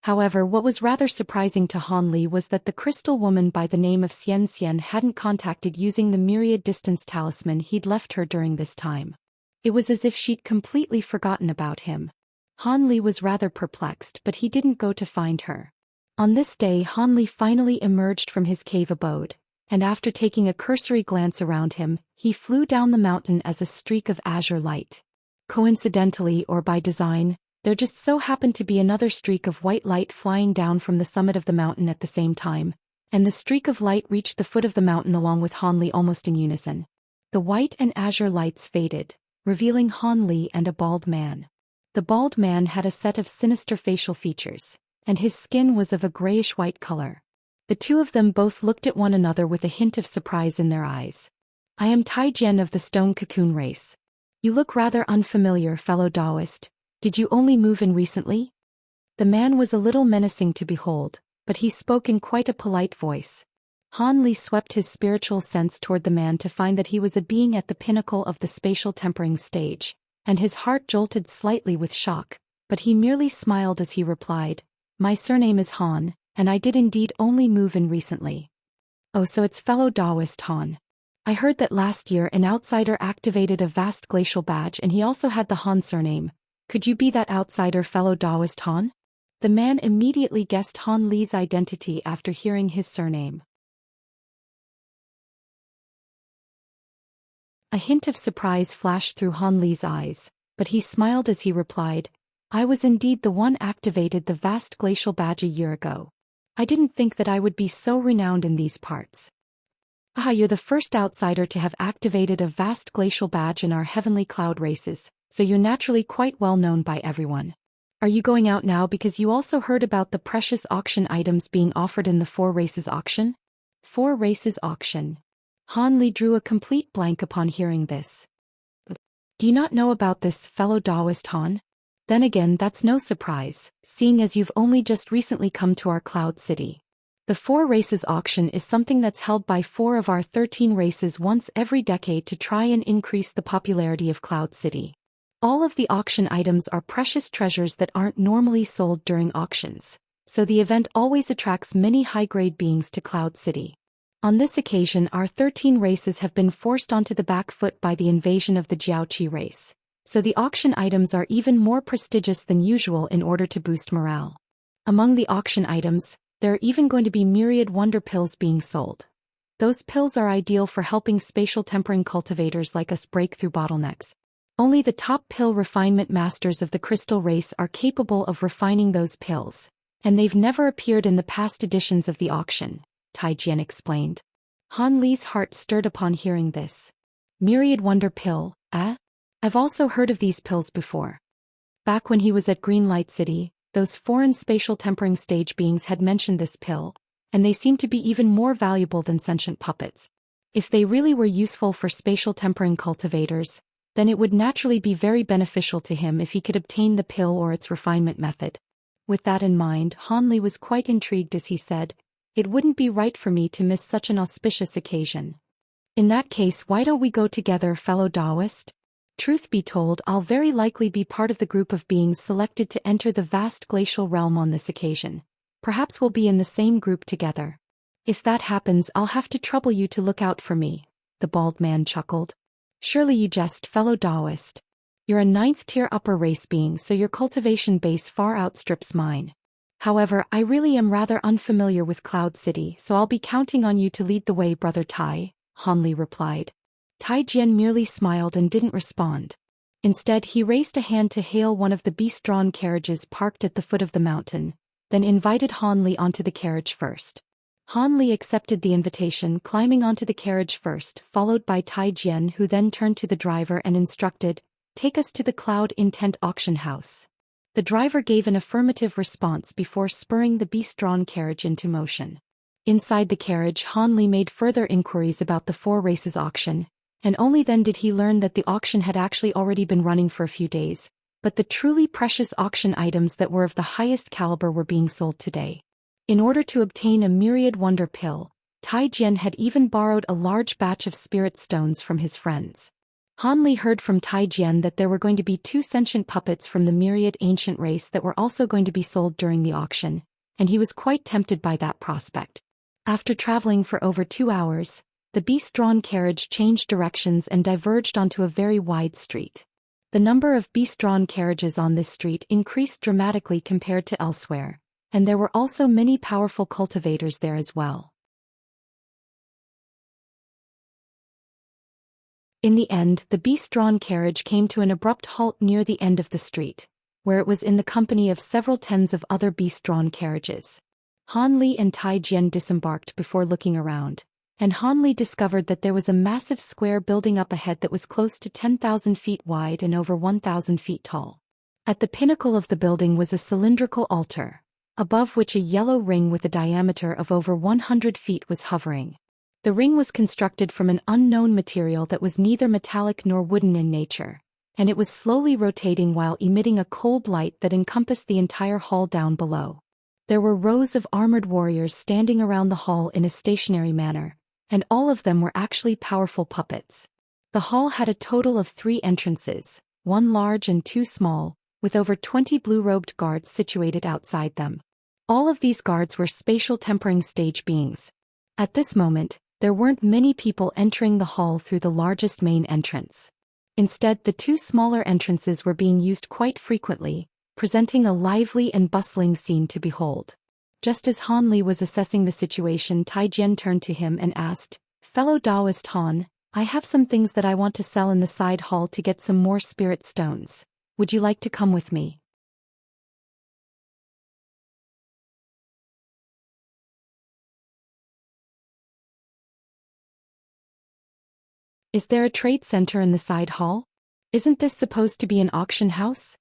However, what was rather surprising to Han Li was that the crystal woman by the name of Xianxia hadn't contacted using the myriad distance talisman he'd left her during this time. It was as if she'd completely forgotten about him. Han Li was rather perplexed, but he didn't go to find her. On this day, Han Li finally emerged from his cave abode, and after taking a cursory glance around him, he flew down the mountain as a streak of azure light. Coincidentally or by design, there just so happened to be another streak of white light flying down from the summit of the mountain at the same time, and the streak of light reached the foot of the mountain along with Han Li almost in unison. The white and azure lights faded, revealing Han Li and a bald man. The bald man had a set of sinister facial features, and his skin was of a grayish-white color. The two of them both looked at one another with a hint of surprise in their eyes. "I am Tai Jian of the Stone Cocoon race. You look rather unfamiliar, fellow Taoist. Did you only move in recently?" The man was a little menacing to behold, but he spoke in quite a polite voice. Han Li swept his spiritual sense toward the man to find that he was a being at the pinnacle of the spatial tempering stage, and his heart jolted slightly with shock, but he merely smiled as he replied, "My surname is Han, and I did indeed only move in recently." "Oh, so it's fellow Taoist Han. I heard that last year an outsider activated a vast glacial badge and he also had the Han surname. Could you be that outsider, fellow Taoist Han?" The man immediately guessed Han Li's identity after hearing his surname. A hint of surprise flashed through Han Li's eyes, but he smiled as he replied, "I was indeed the one activated the vast glacial badge a year ago. I didn't think that I would be so renowned in these parts." "Ah, you're the first outsider to have activated a vast glacial badge in our heavenly cloud races, so you're naturally quite well known by everyone. Are you going out now because you also heard about the precious auction items being offered in the 4 races auction?" 4 races auction. Han Li drew a complete blank upon hearing this. "Do you not know about this, fellow Taoist Han? Then again, that's no surprise, seeing as you've only just recently come to our cloud city. The 4 races auction is something that's held by 4 of our 13 races once every decade to try and increase the popularity of Cloud City. All of the auction items are precious treasures that aren't normally sold during auctions, so the event always attracts many high-grade beings to Cloud City. On this occasion, our 13 races have been forced onto the back foot by the invasion of the Jiaoqi race, so the auction items are even more prestigious than usual in order to boost morale. Among the auction items, there are even going to be myriad wonder pills being sold. Those pills are ideal for helping spatial tempering cultivators like us break through bottlenecks. Only the top pill refinement masters of the crystal race are capable of refining those pills, and they've never appeared in the past editions of the auction," Tai Jian explained. Han Li's heart stirred upon hearing this. Myriad Wonder Pill, eh? I've also heard of these pills before. Back when he was at Greenlight City, those foreign spatial tempering stage beings had mentioned this pill, and they seemed to be even more valuable than sentient puppets. If they really were useful for spatial tempering cultivators, then it would naturally be very beneficial to him if he could obtain the pill or its refinement method. With that in mind, Han Li was quite intrigued as he said, "It wouldn't be right for me to miss such an auspicious occasion. In that case, why don't we go together, fellow Taoist? Truth be told, I'll very likely be part of the group of beings selected to enter the vast glacial realm on this occasion. Perhaps we'll be in the same group together. If that happens, I'll have to trouble you to look out for me," the bald man chuckled. "Surely you jest, fellow Taoist. You're a 9th-tier upper race being, so your cultivation base far outstrips mine. However, I really am rather unfamiliar with Cloud City, so I'll be counting on you to lead the way, Brother Tai," Han Li replied. Tai Jian merely smiled and didn't respond. Instead, he raised a hand to hail one of the beast-drawn carriages parked at the foot of the mountain, then invited Han Li onto the carriage first. Han Li accepted the invitation, climbing onto the carriage first, followed by Tai Jian, who then turned to the driver and instructed, "Take us to the Cloud Intent Auction House." The driver gave an affirmative response before spurring the beast-drawn carriage into motion. Inside the carriage, Han Li made further inquiries about the 4 races auction, and only then did he learn that the auction had actually already been running for a few days, but the truly precious auction items that were of the highest caliber were being sold today. In order to obtain a Myriad Wonder Pill, Tai Jian had even borrowed a large batch of spirit stones from his friends. Han Li heard from Tai Jian that there were going to be 2 sentient puppets from the Myriad Ancient race that were also going to be sold during the auction, and he was quite tempted by that prospect. After traveling for over 2 hours, the beast-drawn carriage changed directions and diverged onto a very wide street. The number of beast-drawn carriages on this street increased dramatically compared to elsewhere, and there were also many powerful cultivators there as well. In the end, the beast-drawn carriage came to an abrupt halt near the end of the street, where it was in the company of several tens of other beast-drawn carriages. Han Li and Tai Jian disembarked before looking around, and Han Li discovered that there was a massive square building up ahead that was close to 10,000 feet wide and over 1,000 feet tall. At the pinnacle of the building was a cylindrical altar, above which a yellow ring with a diameter of over 100 feet was hovering. The ring was constructed from an unknown material that was neither metallic nor wooden in nature, and it was slowly rotating while emitting a cold light that encompassed the entire hall down below. There were rows of armored warriors standing around the hall in a stationary manner, and all of them were actually powerful puppets. The hall had a total of 3 entrances, 1 large and 2 small, with over 20 blue-robed guards situated outside them. All of these guards were spatial tempering stage beings. At this moment, there weren't many people entering the hall through the largest main entrance. Instead, the 2 smaller entrances were being used quite frequently, presenting a lively and bustling scene to behold. Just as Han Li was assessing the situation, Tai Jian turned to him and asked, "Fellow Taoist Han, I have some things that I want to sell in the side hall to get some more spirit stones. Would you like to come with me?" "Is there a trade center in the side hall? Isn't this supposed to be an auction house?"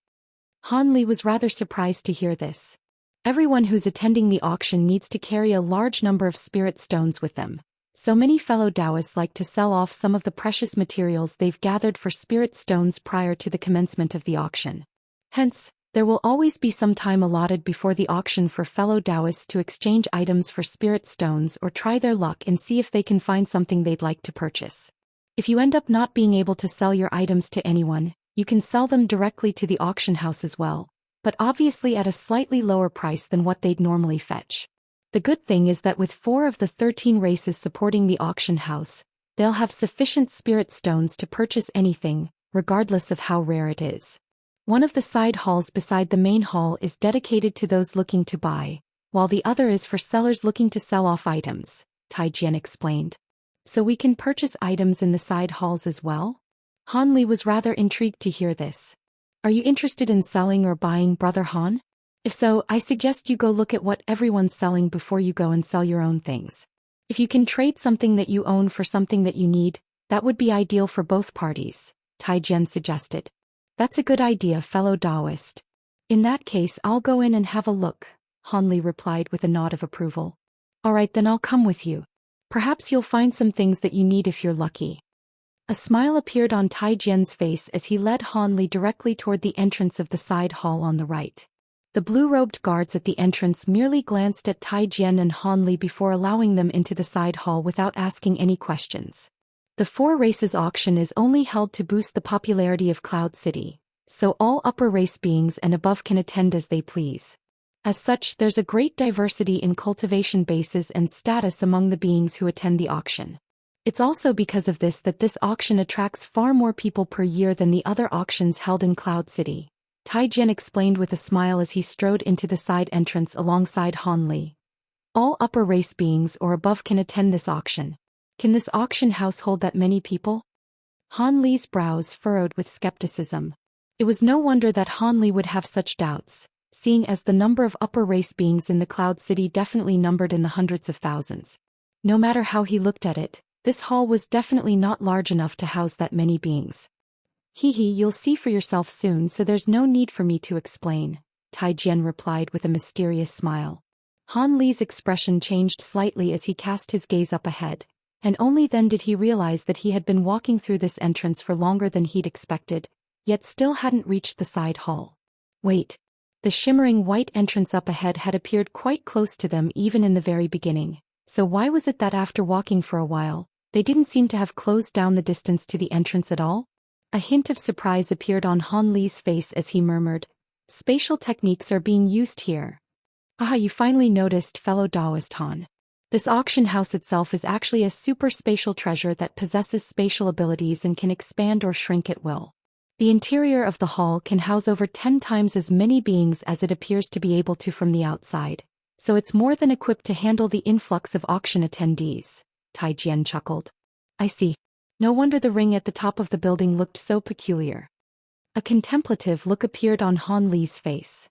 Han Li was rather surprised to hear this. Everyone who's attending the auction needs to carry a large number of spirit stones with them, so many fellow Taoists like to sell off some of the precious materials they've gathered for spirit stones prior to the commencement of the auction. Hence, there will always be some time allotted before the auction for fellow Taoists to exchange items for spirit stones or try their luck and see if they can find something they'd like to purchase. If you end up not being able to sell your items to anyone, you can sell them directly to the auction house as well, but obviously at a slightly lower price than what they'd normally fetch. The good thing is that with 4 of the 13 races supporting the auction house, they'll have sufficient spirit stones to purchase anything, regardless of how rare it is. One of the side halls beside the main hall is dedicated to those looking to buy, while the other is for sellers looking to sell off items, Tai Jian explained. "So we can purchase items in the side halls as well?" Han Li was rather intrigued to hear this. "Are you interested in selling or buying, Brother Han? If so, I suggest you go look at what everyone's selling before you go and sell your own things." If you can trade something that you own for something that you need, that would be ideal for both parties, Taijian suggested. That's a good idea, fellow Taoist. In that case, I'll go in and have a look, Han Li replied with a nod of approval. Alright, then I'll come with you. Perhaps you'll find some things that you need if you're lucky. A smile appeared on Taijian's face as he led Han Li directly toward the entrance of the side hall on the right. The blue-robed guards at the entrance merely glanced at Taijian and Han Li before allowing them into the side hall without asking any questions. The Four Races auction is only held to boost the popularity of Cloud City, so all upper race beings and above can attend as they please. As such, there's a great diversity in cultivation bases and status among the beings who attend the auction. It's also because of this that this auction attracts far more people per year than the other auctions held in Cloud City, Taijian explained with a smile as he strode into the side entrance alongside Han Li. All upper race beings or above can attend this auction. Can this auction house hold that many people? Han Li's brows furrowed with skepticism. It was no wonder that Han Li would have such doubts, seeing as the number of upper race beings in the Cloud City definitely numbered in the hundreds of thousands. No matter how he looked at it, this hall was definitely not large enough to house that many beings. You'll see for yourself soon, so there's no need for me to explain, Taijian replied with a mysterious smile. Han Li's expression changed slightly as he cast his gaze up ahead, and only then did he realize that he had been walking through this entrance for longer than he'd expected, yet still hadn't reached the side hall. Wait. The shimmering white entrance up ahead had appeared quite close to them even in the very beginning, so why was it that after walking for a while, they didn't seem to have closed down the distance to the entrance at all? A hint of surprise appeared on Han Li's face as he murmured, "Spatial techniques are being used here." "Ah, you finally noticed, fellow Taoist Han. This auction house itself is actually a super spatial treasure that possesses spatial abilities and can expand or shrink at will. The interior of the hall can house over 10 times as many beings as it appears to be able to from the outside, so it's more than equipped to handle the influx of auction attendees," Taijian chuckled. "I see. No wonder the ring at the top of the building looked so peculiar." A contemplative look appeared on Han Li's face.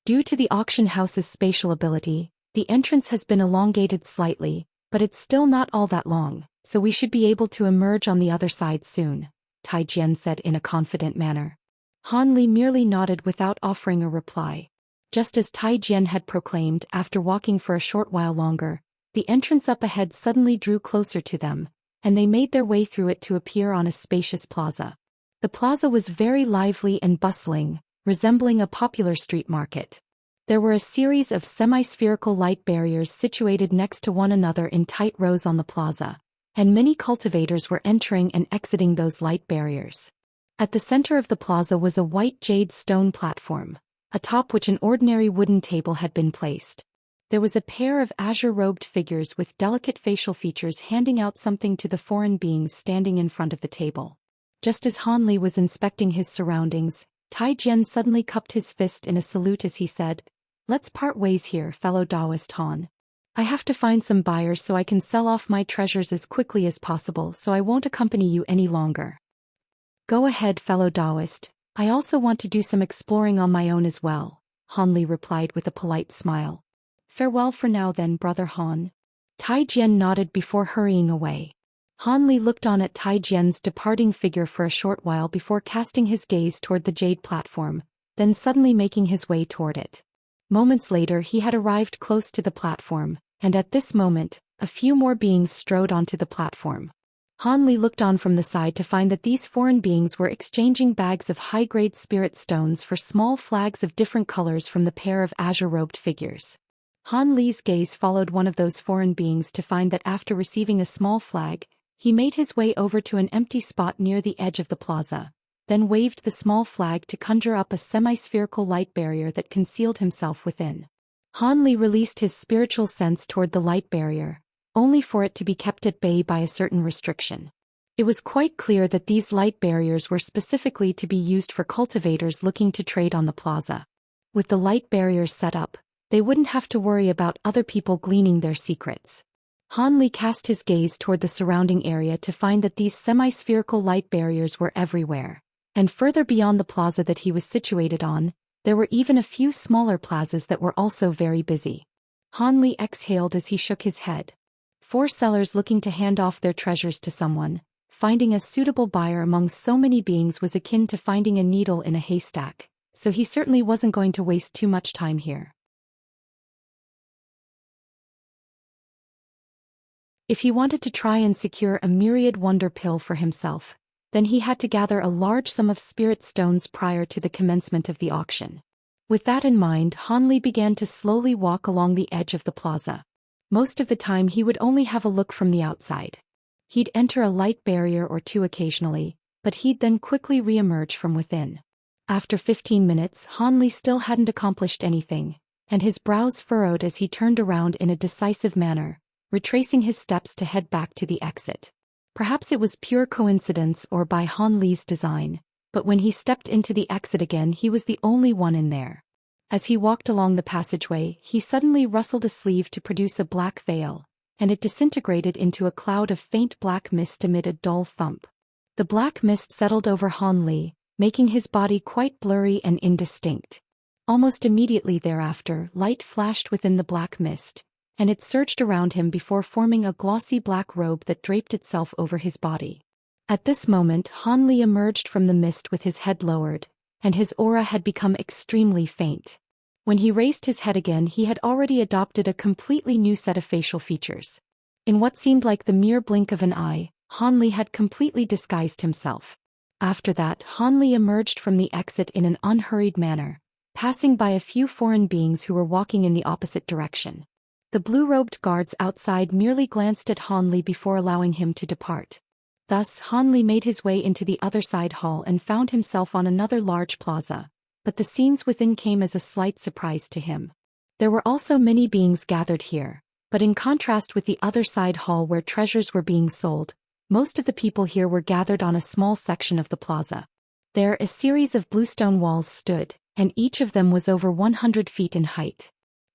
Due to the auction house's spatial ability, the entrance has been elongated slightly, but it's still not all that long, so we should be able to emerge on the other side soon, Taijian said in a confident manner. Han Li merely nodded without offering a reply. Just as Taijian had proclaimed, after walking for a short while longer, the entrance up ahead suddenly drew closer to them, and they made their way through it to appear on a spacious plaza. The plaza was very lively and bustling, resembling a popular street market. There were a series of semi-spherical light barriers situated next to one another in tight rows on the plaza, and many cultivators were entering and exiting those light barriers. At the center of the plaza was a white jade stone platform, atop which an ordinary wooden table had been placed. There was a pair of azure-robed figures with delicate facial features handing out something to the foreign beings standing in front of the table. Just as Han Li was inspecting his surroundings, Taijian suddenly cupped his fist in a salute as he said, "Let's part ways here, fellow Taoist Han. I have to find some buyers so I can sell off my treasures as quickly as possible, so I won't accompany you any longer." "Go ahead, fellow Taoist. I also want to do some exploring on my own as well," Han Li replied with a polite smile. "Farewell for now then, brother Han." Taijian nodded before hurrying away. Han Li looked on at Taijian's departing figure for a short while before casting his gaze toward the jade platform, then suddenly making his way toward it. Moments later he had arrived close to the platform, and at this moment, a few more beings strode onto the platform. Han Li looked on from the side to find that these foreign beings were exchanging bags of high-grade spirit stones for small flags of different colors from the pair of azure-robed figures. Han Li's gaze followed one of those foreign beings to find that after receiving a small flag, he made his way over to an empty spot near the edge of the plaza, then waved the small flag to conjure up a semi-spherical light barrier that concealed himself within. Han Li released his spiritual sense toward the light barrier, only for it to be kept at bay by a certain restriction. It was quite clear that these light barriers were specifically to be used for cultivators looking to trade on the plaza. With the light barriers set up, they wouldn't have to worry about other people gleaning their secrets. Han Li cast his gaze toward the surrounding area to find that these semi-spherical light barriers were everywhere, and further beyond the plaza that he was situated on, There were even a few smaller plazas that were also very busy. Han Li exhaled as he shook his head. 4 sellers looking to hand off their treasures to someone. Finding a suitable buyer among so many beings was akin to finding a needle in a haystack, so he certainly wasn't going to waste too much time here. If he wanted to try and secure a myriad wonder pill for himself, then he had to gather a large sum of spirit stones prior to the commencement of the auction. With that in mind, Han Li began to slowly walk along the edge of the plaza. Most of the time he would only have a look from the outside. He'd enter a light barrier or two occasionally, but he'd then quickly re-emerge from within. After 15 minutes, Han Li still hadn't accomplished anything, and his brows furrowed as he turned around in a decisive manner, retracing his steps to head back to the exit. Perhaps it was pure coincidence or by Han Li's design, but when he stepped into the exit again he was the only one in there. As he walked along the passageway, he suddenly rustled a sleeve to produce a black veil, and it disintegrated into a cloud of faint black mist amid a dull thump. The black mist settled over Han Li, making his body quite blurry and indistinct. Almost immediately thereafter, light flashed within the black mist, and it surged around him before forming a glossy black robe that draped itself over his body. At this moment, Han Li emerged from the mist with his head lowered, and his aura had become extremely faint. When he raised his head again, he had already adopted a completely new set of facial features. In what seemed like the mere blink of an eye, Han Li had completely disguised himself. After that, Han Li emerged from the exit in an unhurried manner, passing by a few foreign beings who were walking in the opposite direction. The blue-robed guards outside merely glanced at Han Li before allowing him to depart. Thus, Han Li made his way into the other side hall and found himself on another large plaza, but the scenes within came as a slight surprise to him. There were also many beings gathered here, but in contrast with the other side hall where treasures were being sold, most of the people here were gathered on a small section of the plaza. There a series of bluestone walls stood, and each of them was over 100 feet in height.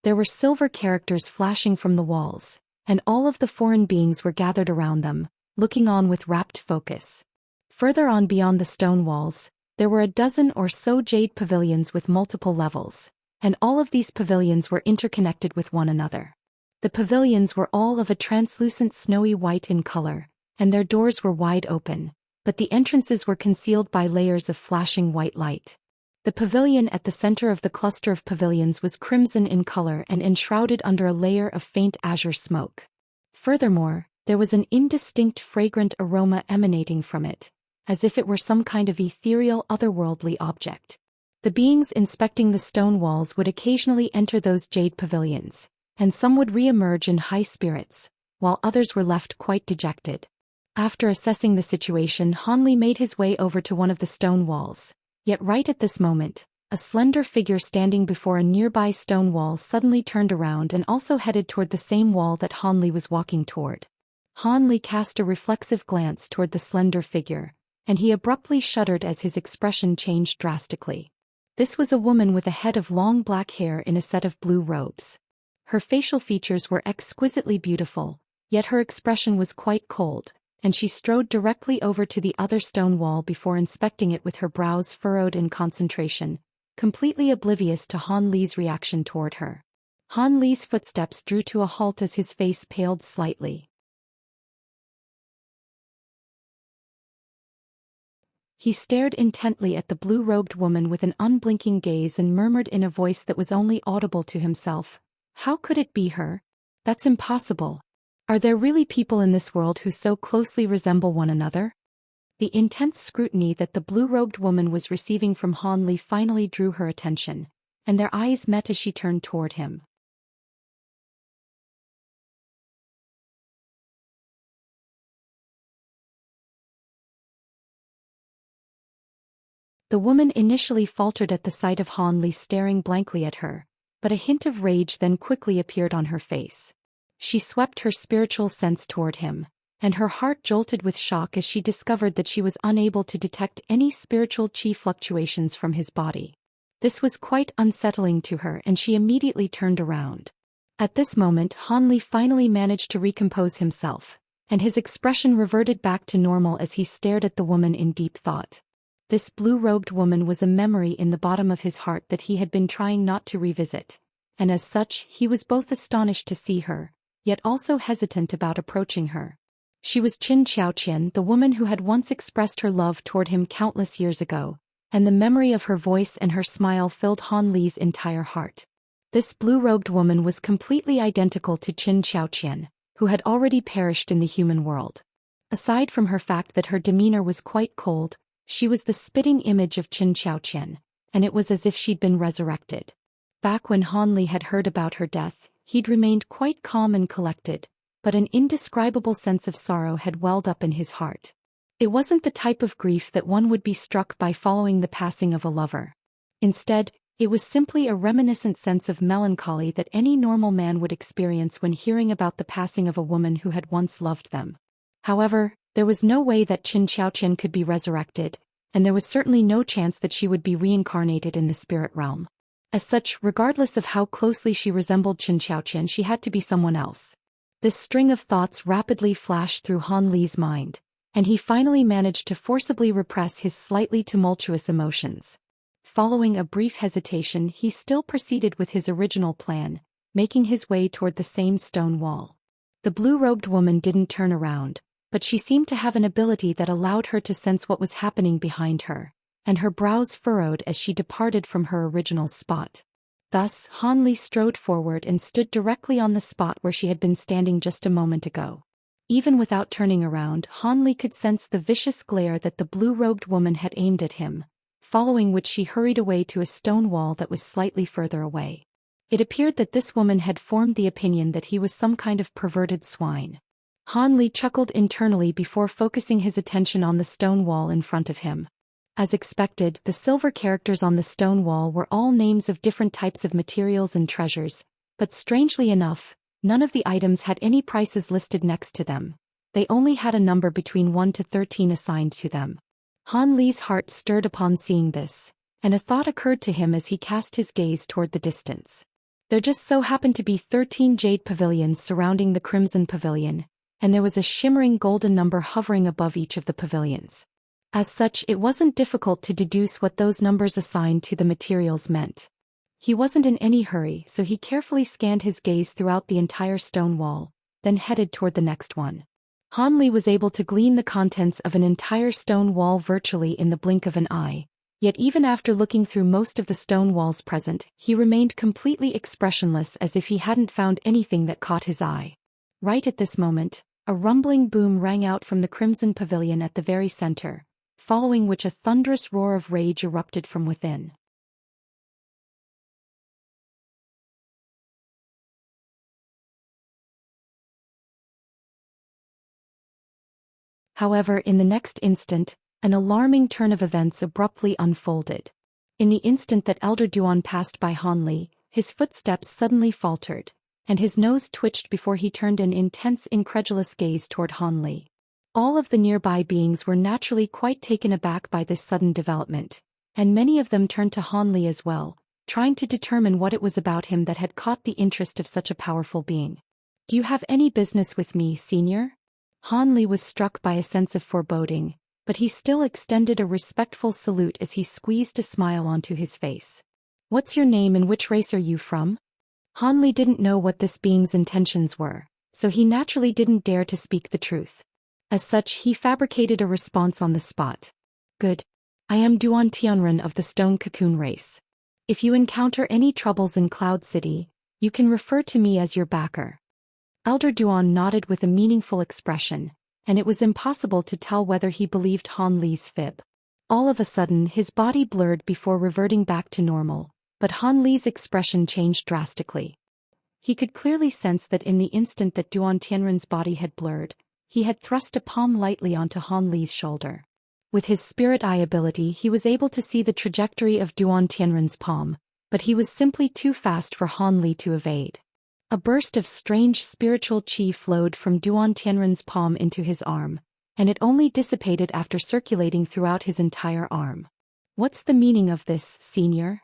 There were silver characters flashing from the walls, and all of the foreign beings were gathered around them, looking on with rapt focus. Further on beyond the stone walls, there were a dozen or so jade pavilions with multiple levels, and all of these pavilions were interconnected with one another. The pavilions were all of a translucent snowy white in color, and their doors were wide open, but the entrances were concealed by layers of flashing white light. The pavilion at the center of the cluster of pavilions was crimson in color and enshrouded under a layer of faint azure smoke. Furthermore, there was an indistinct fragrant aroma emanating from it, as if it were some kind of ethereal otherworldly object. The beings inspecting the stone walls would occasionally enter those jade pavilions, and some would re-emerge in high spirits, while others were left quite dejected. After assessing the situation, Han Li made his way over to one of the stone walls, yet right at this moment, a slender figure standing before a nearby stone wall suddenly turned around and also headed toward the same wall that Han Li was walking toward. Han Li cast a reflexive glance toward the slender figure, and he abruptly shuddered as his expression changed drastically. This was a woman with a head of long black hair in a set of blue robes. Her facial features were exquisitely beautiful, yet her expression was quite cold, and she strode directly over to the other stone wall before inspecting it with her brows furrowed in concentration, completely oblivious to Han Li's reaction toward her. Han Li's footsteps drew to a halt as his face paled slightly. He stared intently at the blue-robed woman with an unblinking gaze and murmured in a voice that was only audible to himself, "How could it be her? That's impossible. Are there really people in this world who so closely resemble one another?" The intense scrutiny that the blue-robed woman was receiving from Han Li finally drew her attention, and their eyes met as she turned toward him. The woman initially faltered at the sight of Han Li staring blankly at her, but a hint of rage then quickly appeared on her face. She swept her spiritual sense toward him, and her heart jolted with shock as she discovered that she was unable to detect any spiritual chi fluctuations from his body. This was quite unsettling to her and she immediately turned around. At this moment Han Li finally managed to recompose himself, and his expression reverted back to normal as he stared at the woman in deep thought. This blue-robed woman was a memory in the bottom of his heart that he had been trying not to revisit, and as such he was both astonished to see her, yet also hesitant about approaching her. She was Xianxia, the woman who had once expressed her love toward him countless years ago, and the memory of her voice and her smile filled Han Li's entire heart. This blue-robed woman was completely identical to Xianxia, who had already perished in the human world. Aside from her fact that her demeanor was quite cold, she was the spitting image of Xianxia, and it was as if she'd been resurrected. Back when Han Li had heard about her death, he'd remained quite calm and collected, but an indescribable sense of sorrow had welled up in his heart. It wasn't the type of grief that one would be struck by following the passing of a lover. Instead, it was simply a reminiscent sense of melancholy that any normal man would experience when hearing about the passing of a woman who had once loved them. However, there was no way that Xianxia could be resurrected, and there was certainly no chance that she would be reincarnated in the spirit realm. As such, regardless of how closely she resembled Xianxia, she had to be someone else. This string of thoughts rapidly flashed through Han Li's mind, and he finally managed to forcibly repress his slightly tumultuous emotions. Following a brief hesitation, he still proceeded with his original plan, making his way toward the same stone wall. The blue-robed woman didn't turn around, but she seemed to have an ability that allowed her to sense what was happening behind her, and her brows furrowed as she departed from her original spot. Thus, Han Li strode forward and stood directly on the spot where she had been standing just a moment ago. Even without turning around, Han Li could sense the vicious glare that the blue-robed woman had aimed at him, following which she hurried away to a stone wall that was slightly further away. It appeared that this woman had formed the opinion that he was some kind of perverted swine. Han Li chuckled internally before focusing his attention on the stone wall in front of him. As expected, the silver characters on the stone wall were all names of different types of materials and treasures, but strangely enough, none of the items had any prices listed next to them. They only had a number between 1 to 13 assigned to them. Han Li's heart stirred upon seeing this, and a thought occurred to him as he cast his gaze toward the distance. There just so happened to be 13 jade pavilions surrounding the crimson pavilion, and there was a shimmering golden number hovering above each of the pavilions. As such, it wasn't difficult to deduce what those numbers assigned to the materials meant. He wasn't in any hurry, so he carefully scanned his gaze throughout the entire stone wall, then headed toward the next one. Han Li was able to glean the contents of an entire stone wall virtually in the blink of an eye, yet even after looking through most of the stone walls present, he remained completely expressionless as if he hadn't found anything that caught his eye. Right at this moment, a rumbling boom rang out from the crimson pavilion at the very center, following which a thunderous roar of rage erupted from within. However, in the next instant, an alarming turn of events abruptly unfolded. In the instant that Elder Duan passed by Han Li, his footsteps suddenly faltered, and his nose twitched before he turned an intense, incredulous gaze toward Han Li. All of the nearby beings were naturally quite taken aback by this sudden development, and many of them turned to Han Li as well, trying to determine what it was about him that had caught the interest of such a powerful being. "Do you have any business with me, senior?" Han Li was struck by a sense of foreboding, but he still extended a respectful salute as he squeezed a smile onto his face. "What's your name and which race are you from?" Han Li didn't know what this being's intentions were, so he naturally didn't dare to speak the truth. As such, he fabricated a response on the spot. "Good. I am Duan Tianren of the Stone Cocoon race. If you encounter any troubles in Cloud City, you can refer to me as your backer." Elder Duan nodded with a meaningful expression, and it was impossible to tell whether he believed Han Li's fib. All of a sudden, his body blurred before reverting back to normal, but Han Li's expression changed drastically. He could clearly sense that in the instant that Duan Tianren's body had blurred, he had thrust a palm lightly onto Han Li's shoulder. With his spirit eye ability, he was able to see the trajectory of Duan Tianren's palm, but he was simply too fast for Han Li to evade. A burst of strange spiritual qi flowed from Duan Tianren's palm into his arm, and it only dissipated after circulating throughout his entire arm. "What's the meaning of this, senior?"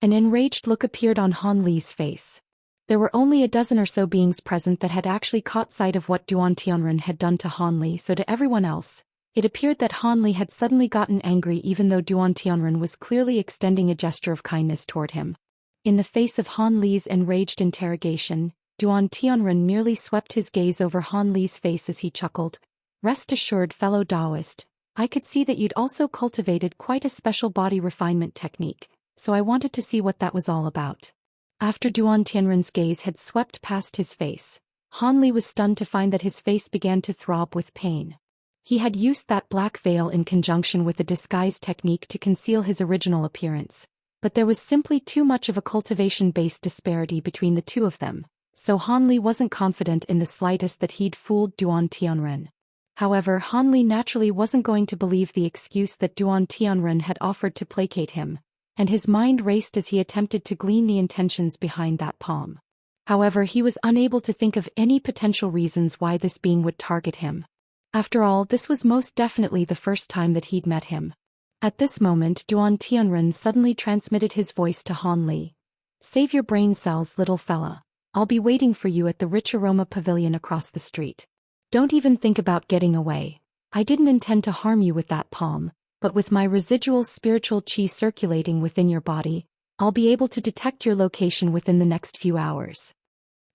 An enraged look appeared on Han Li's face. There were only a dozen or so beings present that had actually caught sight of what Duan Tianren had done to Han Li, so to everyone else, It appeared that Han Li had suddenly gotten angry even though Duan Tianren was clearly extending a gesture of kindness toward him. In the face of Han Li's enraged interrogation, Duan Tianren merely swept his gaze over Han Li's face as he chuckled. "Rest assured, fellow Taoist, I could see that you'd also cultivated quite a special body refinement technique, so I wanted to see what that was all about." After Duan Tianren's gaze had swept past his face, Han Li was stunned to find that his face began to throb with pain. He had used that black veil in conjunction with a disguise technique to conceal his original appearance, but there was simply too much of a cultivation-based disparity between the two of them, so Han Li wasn't confident in the slightest that he'd fooled Duan Tianren. However, Han Li naturally wasn't going to believe the excuse that Duan Tianren had offered to placate him, and his mind raced as he attempted to glean the intentions behind that palm. However, he was unable to think of any potential reasons why this being would target him. After all, this was most definitely the first time that he'd met him. At this moment, Duan Tianren suddenly transmitted his voice to Han Li. "Save your brain cells, little fella. I'll be waiting for you at the Rich Aroma Pavilion across the street. Don't even think about getting away. I didn't intend to harm you with that palm, but with my residual spiritual qi circulating within your body, I'll be able to detect your location within the next few hours."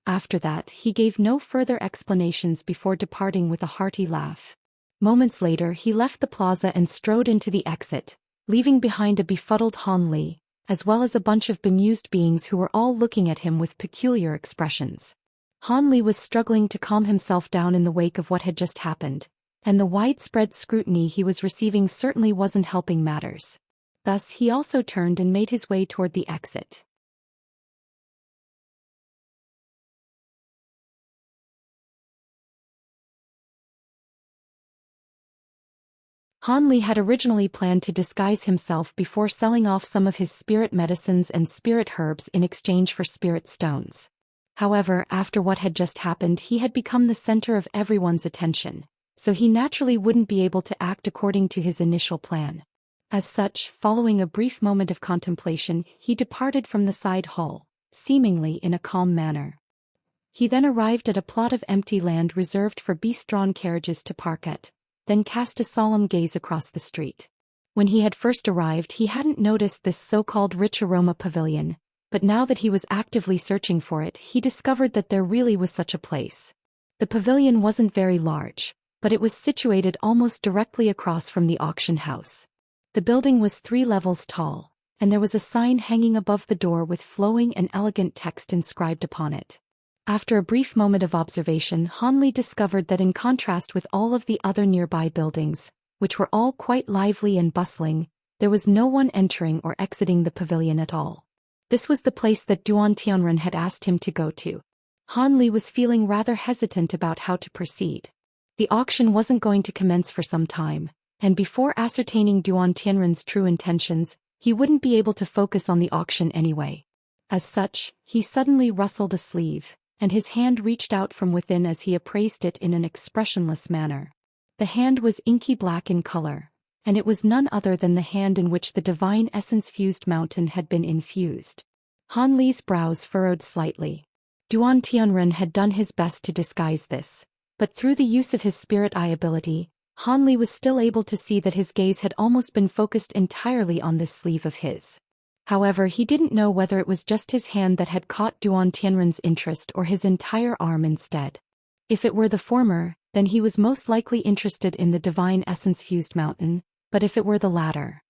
After that, he gave no further explanations before departing with a hearty laugh. Moments later, he left the plaza and strode into the exit, leaving behind a befuddled Han Li, as well as a bunch of bemused beings who were all looking at him with peculiar expressions. Han Li was struggling to calm himself down in the wake of what had just happened, and the widespread scrutiny he was receiving certainly wasn't helping matters. Thus, he also turned and made his way toward the exit. Han Li had originally planned to disguise himself before selling off some of his spirit medicines and spirit herbs in exchange for spirit stones. However, after what had just happened, he had become the center of everyone's attention, so he naturally wouldn't be able to act according to his initial plan. As such, following a brief moment of contemplation, he departed from the side hall, seemingly in a calm manner. He then arrived at a plot of empty land reserved for beast-drawn carriages to park at, then cast a solemn gaze across the street. When he had first arrived, he hadn't noticed this so-called Rich Aroma Pavilion, but now that he was actively searching for it, he discovered that there really was such a place. The pavilion wasn't very large, but it was situated almost directly across from the auction house. The building was 3 levels tall, and there was a sign hanging above the door with flowing and elegant text inscribed upon it. After a brief moment of observation, Han Li discovered that in contrast with all of the other nearby buildings, which were all quite lively and bustling, there was no one entering or exiting the pavilion at all. This was the place that Duan Tianren had asked him to go to. Han Li was feeling rather hesitant about how to proceed. The auction wasn't going to commence for some time, and before ascertaining Duan Tianren's true intentions, he wouldn't be able to focus on the auction anyway. As such, he suddenly rustled a sleeve, and his hand reached out from within as he appraised it in an expressionless manner. The hand was inky black in color, and it was none other than the hand in which the divine essence-fused mountain had been infused. Han Li's brows furrowed slightly. Duan Tianren had done his best to disguise this, but through the use of his spirit eye ability, Han Li was still able to see that his gaze had almost been focused entirely on this sleeve of his. However, he didn't know whether it was just his hand that had caught Duan Tianren's interest or his entire arm instead. If it were the former, then he was most likely interested in the divine essence-fused mountain, but if it were the latter...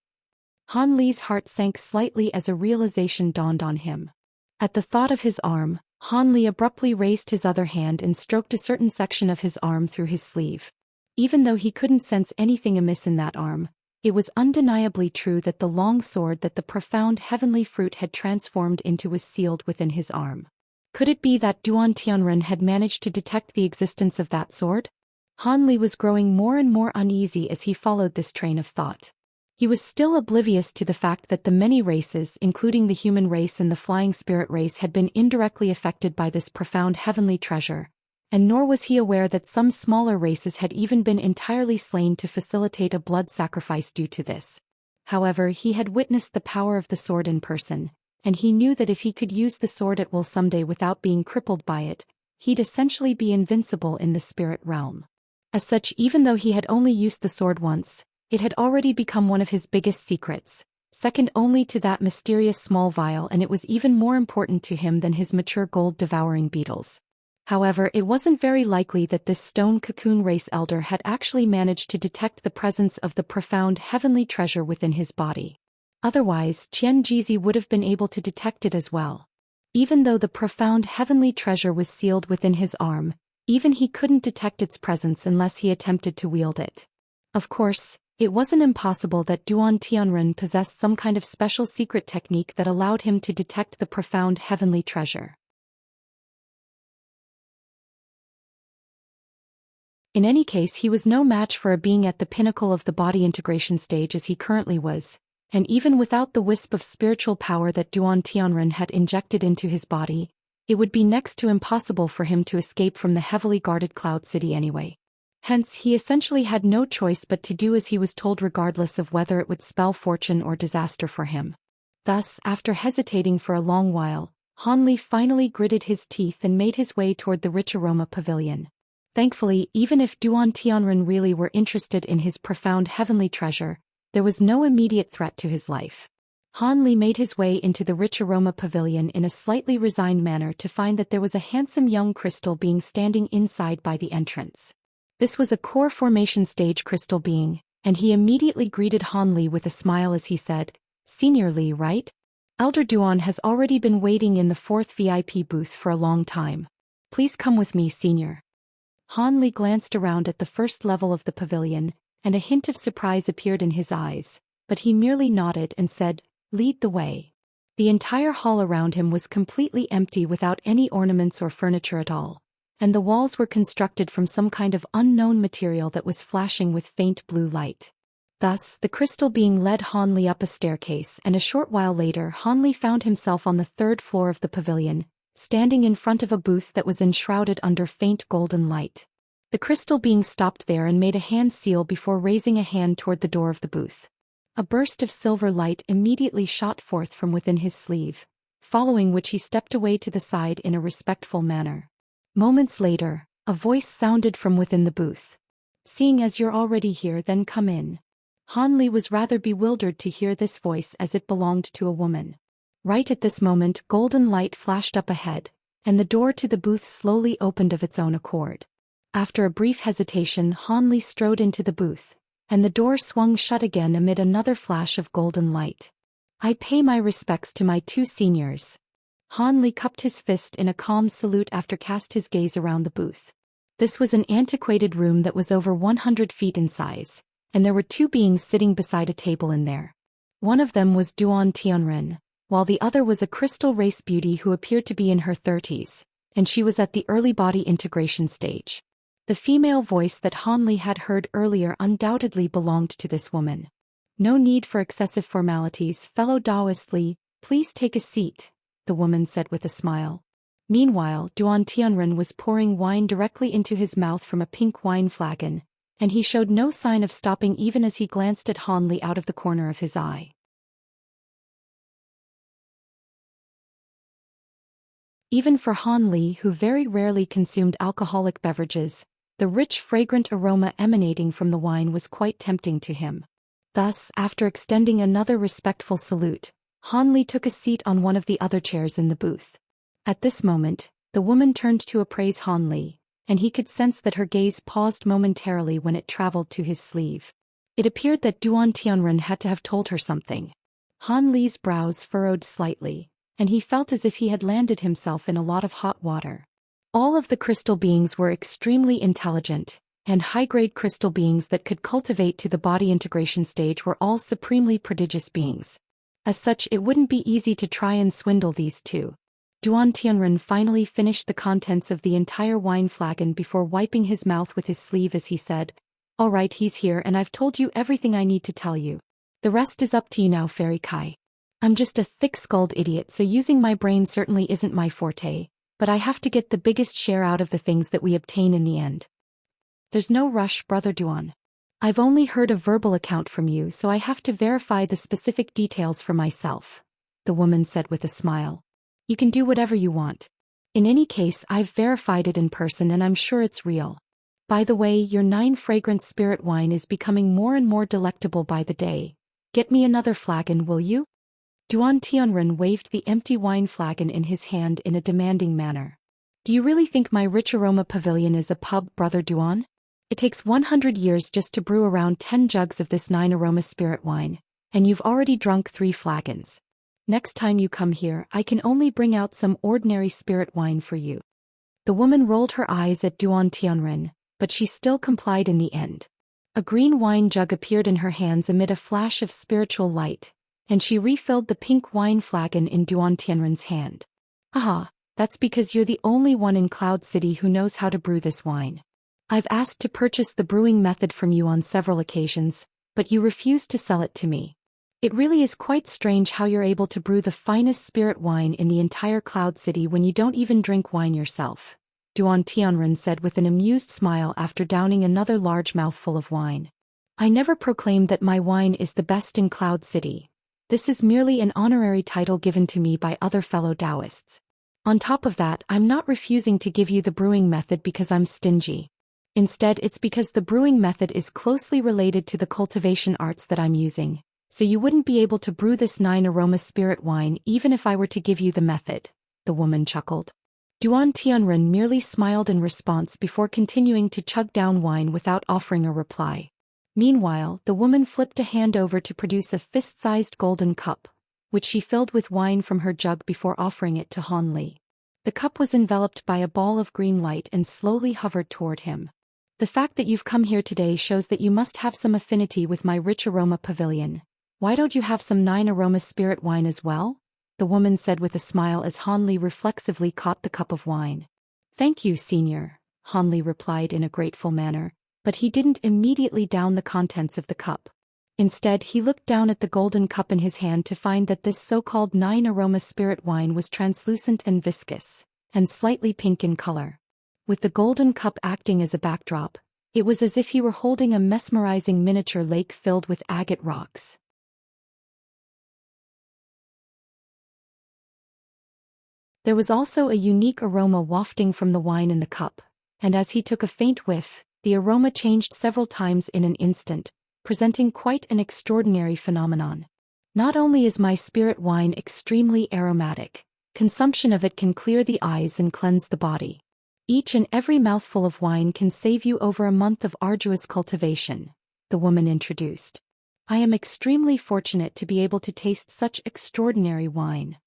Han Li's heart sank slightly as a realization dawned on him. At the thought of his arm, Han Li abruptly raised his other hand and stroked a certain section of his arm through his sleeve. Even though he couldn't sense anything amiss in that arm, it was undeniably true that the long sword that the profound heavenly fruit had transformed into was sealed within his arm. Could it be that Duan Tianren had managed to detect the existence of that sword? Han Li was growing more and more uneasy as he followed this train of thought. He was still oblivious to the fact that the many races, including the human race and the flying spirit race, had been indirectly affected by this profound heavenly treasure, and nor was he aware that some smaller races had even been entirely slain to facilitate a blood sacrifice due to this. However, he had witnessed the power of the sword in person, and he knew that if he could use the sword at will someday without being crippled by it, he'd essentially be invincible in the spirit realm. As such, even though he had only used the sword once, it had already become one of his biggest secrets, second only to that mysterious small vial, and it was even more important to him than his mature gold-devouring beetles. However, it wasn't very likely that this stone cocoon race elder had actually managed to detect the presence of the profound heavenly treasure within his body. Otherwise, Qian Jizi would have been able to detect it as well. Even though the profound heavenly treasure was sealed within his arm, even he couldn't detect its presence unless he attempted to wield it. Of course, it wasn't impossible that Duan Tianren possessed some kind of special secret technique that allowed him to detect the profound heavenly treasure. In any case, he was no match for a being at the pinnacle of the body integration stage as he currently was, and even without the wisp of spiritual power that Duan Tianren had injected into his body, it would be next to impossible for him to escape from the heavily guarded Cloud City anyway. Hence, he essentially had no choice but to do as he was told, regardless of whether it would spell fortune or disaster for him. Thus, after hesitating for a long while, Han Li finally gritted his teeth and made his way toward the rich aroma pavilion. Thankfully, even if Duan Tianren really were interested in his profound heavenly treasure, there was no immediate threat to his life. Han Li made his way into the rich aroma pavilion in a slightly resigned manner to find that there was a handsome young crystal being standing inside by the entrance. This was a core formation stage crystal being, and he immediately greeted Han Li with a smile as he said, "Senior Li, right? Elder Duan has already been waiting in the 4th VIP booth for a long time. Please come with me, Senior." Han Li glanced around at the first level of the pavilion, and a hint of surprise appeared in his eyes, but he merely nodded and said, "Lead the way." The entire hall around him was completely empty without any ornaments or furniture at all, and the walls were constructed from some kind of unknown material that was flashing with faint blue light. Thus, the crystal being led Han Li up a staircase, and a short while later Han Li found himself on the 3rd floor of the pavilion, standing in front of a booth that was enshrouded under faint golden light. The crystal being stopped there and made a hand seal before raising a hand toward the door of the booth. A burst of silver light immediately shot forth from within his sleeve, following which he stepped away to the side in a respectful manner. Moments later, a voice sounded from within the booth. "Seeing as you're already here, then come in." Han Li was rather bewildered to hear this voice as it belonged to a woman. Right at this moment, golden light flashed up ahead, and the door to the booth slowly opened of its own accord. After a brief hesitation, Han Li strode into the booth, and the door swung shut again amid another flash of golden light. "I pay my respects to my 2 seniors." Han Li cupped his fist in a calm salute after cast his gaze around the booth. This was an antiquated room that was over 100 feet in size, and there were 2 beings sitting beside a table in there. One of them was Duan Tianren, while the other was a crystal race beauty who appeared to be in her 30s, and she was at the early body integration stage. The female voice that Han Li had heard earlier undoubtedly belonged to this woman. "No need for excessive formalities, fellow Taoist Li, please take a seat," the woman said with a smile. Meanwhile, Duan Tianren was pouring wine directly into his mouth from a pink wine flagon, and he showed no sign of stopping even as he glanced at Han Li out of the corner of his eye. Even for Han Li, who very rarely consumed alcoholic beverages, the rich fragrant aroma emanating from the wine was quite tempting to him. Thus, after extending another respectful salute, Han Li took a seat on one of the other chairs in the booth. At this moment, the woman turned to appraise Han Li, and he could sense that her gaze paused momentarily when it traveled to his sleeve. It appeared that Duan Tianren had to have told her something. Han Li's brows furrowed slightly, and he felt as if he had landed himself in a lot of hot water. All of the crystal beings were extremely intelligent, and high-grade crystal beings that could cultivate to the body integration stage were all supremely prodigious beings. As such, it wouldn't be easy to try and swindle these 2. Duan Tianren finally finished the contents of the entire wine flagon before wiping his mouth with his sleeve as he said, "All right, he's here and I've told you everything I need to tell you. The rest is up to you now, Fairy Kai. I'm just a thick-skulled idiot, so using my brain certainly isn't my forte, but I have to get the biggest share out of the things that we obtain in the end. There's no rush, Brother Duan. I've only heard a verbal account from you, so I have to verify the specific details for myself," the woman said with a smile. "You can do whatever you want. In any case, I've verified it in person and I'm sure it's real." By the way, your 9 fragrant spirit wine is becoming more and more delectable by the day. Get me another flagon, will you? Duan Tianren waved the empty wine flagon in his hand in a demanding manner. Do you really think my rich aroma pavilion is a pub, Brother Duan? It takes 100 years just to brew around 10 jugs of this 9 aroma spirit wine, and you've already drunk 3 flagons. Next time you come here, I can only bring out some ordinary spirit wine for you. The woman rolled her eyes at Duan Tianren, but she still complied in the end. A green wine jug appeared in her hands amid a flash of spiritual light, and she refilled the pink wine flagon in Duan Tianren's hand. Aha, that's because you're the only one in Cloud City who knows how to brew this wine. I've asked to purchase the brewing method from you on several occasions, but you refuse to sell it to me. It really is quite strange how you're able to brew the finest spirit wine in the entire Cloud City when you don't even drink wine yourself, Duan Tianren said with an amused smile after downing another large mouthful of wine. I never proclaimed that my wine is the best in Cloud City. This is merely an honorary title given to me by other fellow Taoists. On top of that, I'm not refusing to give you the brewing method because I'm stingy. Instead, it's because the brewing method is closely related to the cultivation arts that I'm using, so you wouldn't be able to brew this 9 aroma spirit wine even if I were to give you the method, the woman chuckled. Duan Tianren merely smiled in response before continuing to chug down wine without offering a reply. Meanwhile, the woman flipped a hand over to produce a fist-sized golden cup, which she filled with wine from her jug before offering it to Han Li. The cup was enveloped by a ball of green light and slowly hovered toward him. The fact that you've come here today shows that you must have some affinity with my rich aroma pavilion. Why don't you have some 9 aroma spirit wine as well? The woman said with a smile as Han Li reflexively caught the cup of wine. Thank you, Senior, Han Li replied in a grateful manner, but he didn't immediately down the contents of the cup. Instead, he looked down at the golden cup in his hand to find that this so-called 9 aroma spirit wine was translucent and viscous, and slightly pink in color. With the golden cup acting as a backdrop, it was as if he were holding a mesmerizing miniature lake filled with agate rocks. There was also a unique aroma wafting from the wine in the cup, and as he took a faint whiff, the aroma changed several times in an instant, presenting quite an extraordinary phenomenon. Not only is my spirit wine extremely aromatic, consumption of it can clear the eyes and cleanse the body. Each and every mouthful of wine can save you over a month of arduous cultivation, the woman introduced. I am extremely fortunate to be able to taste such extraordinary wine.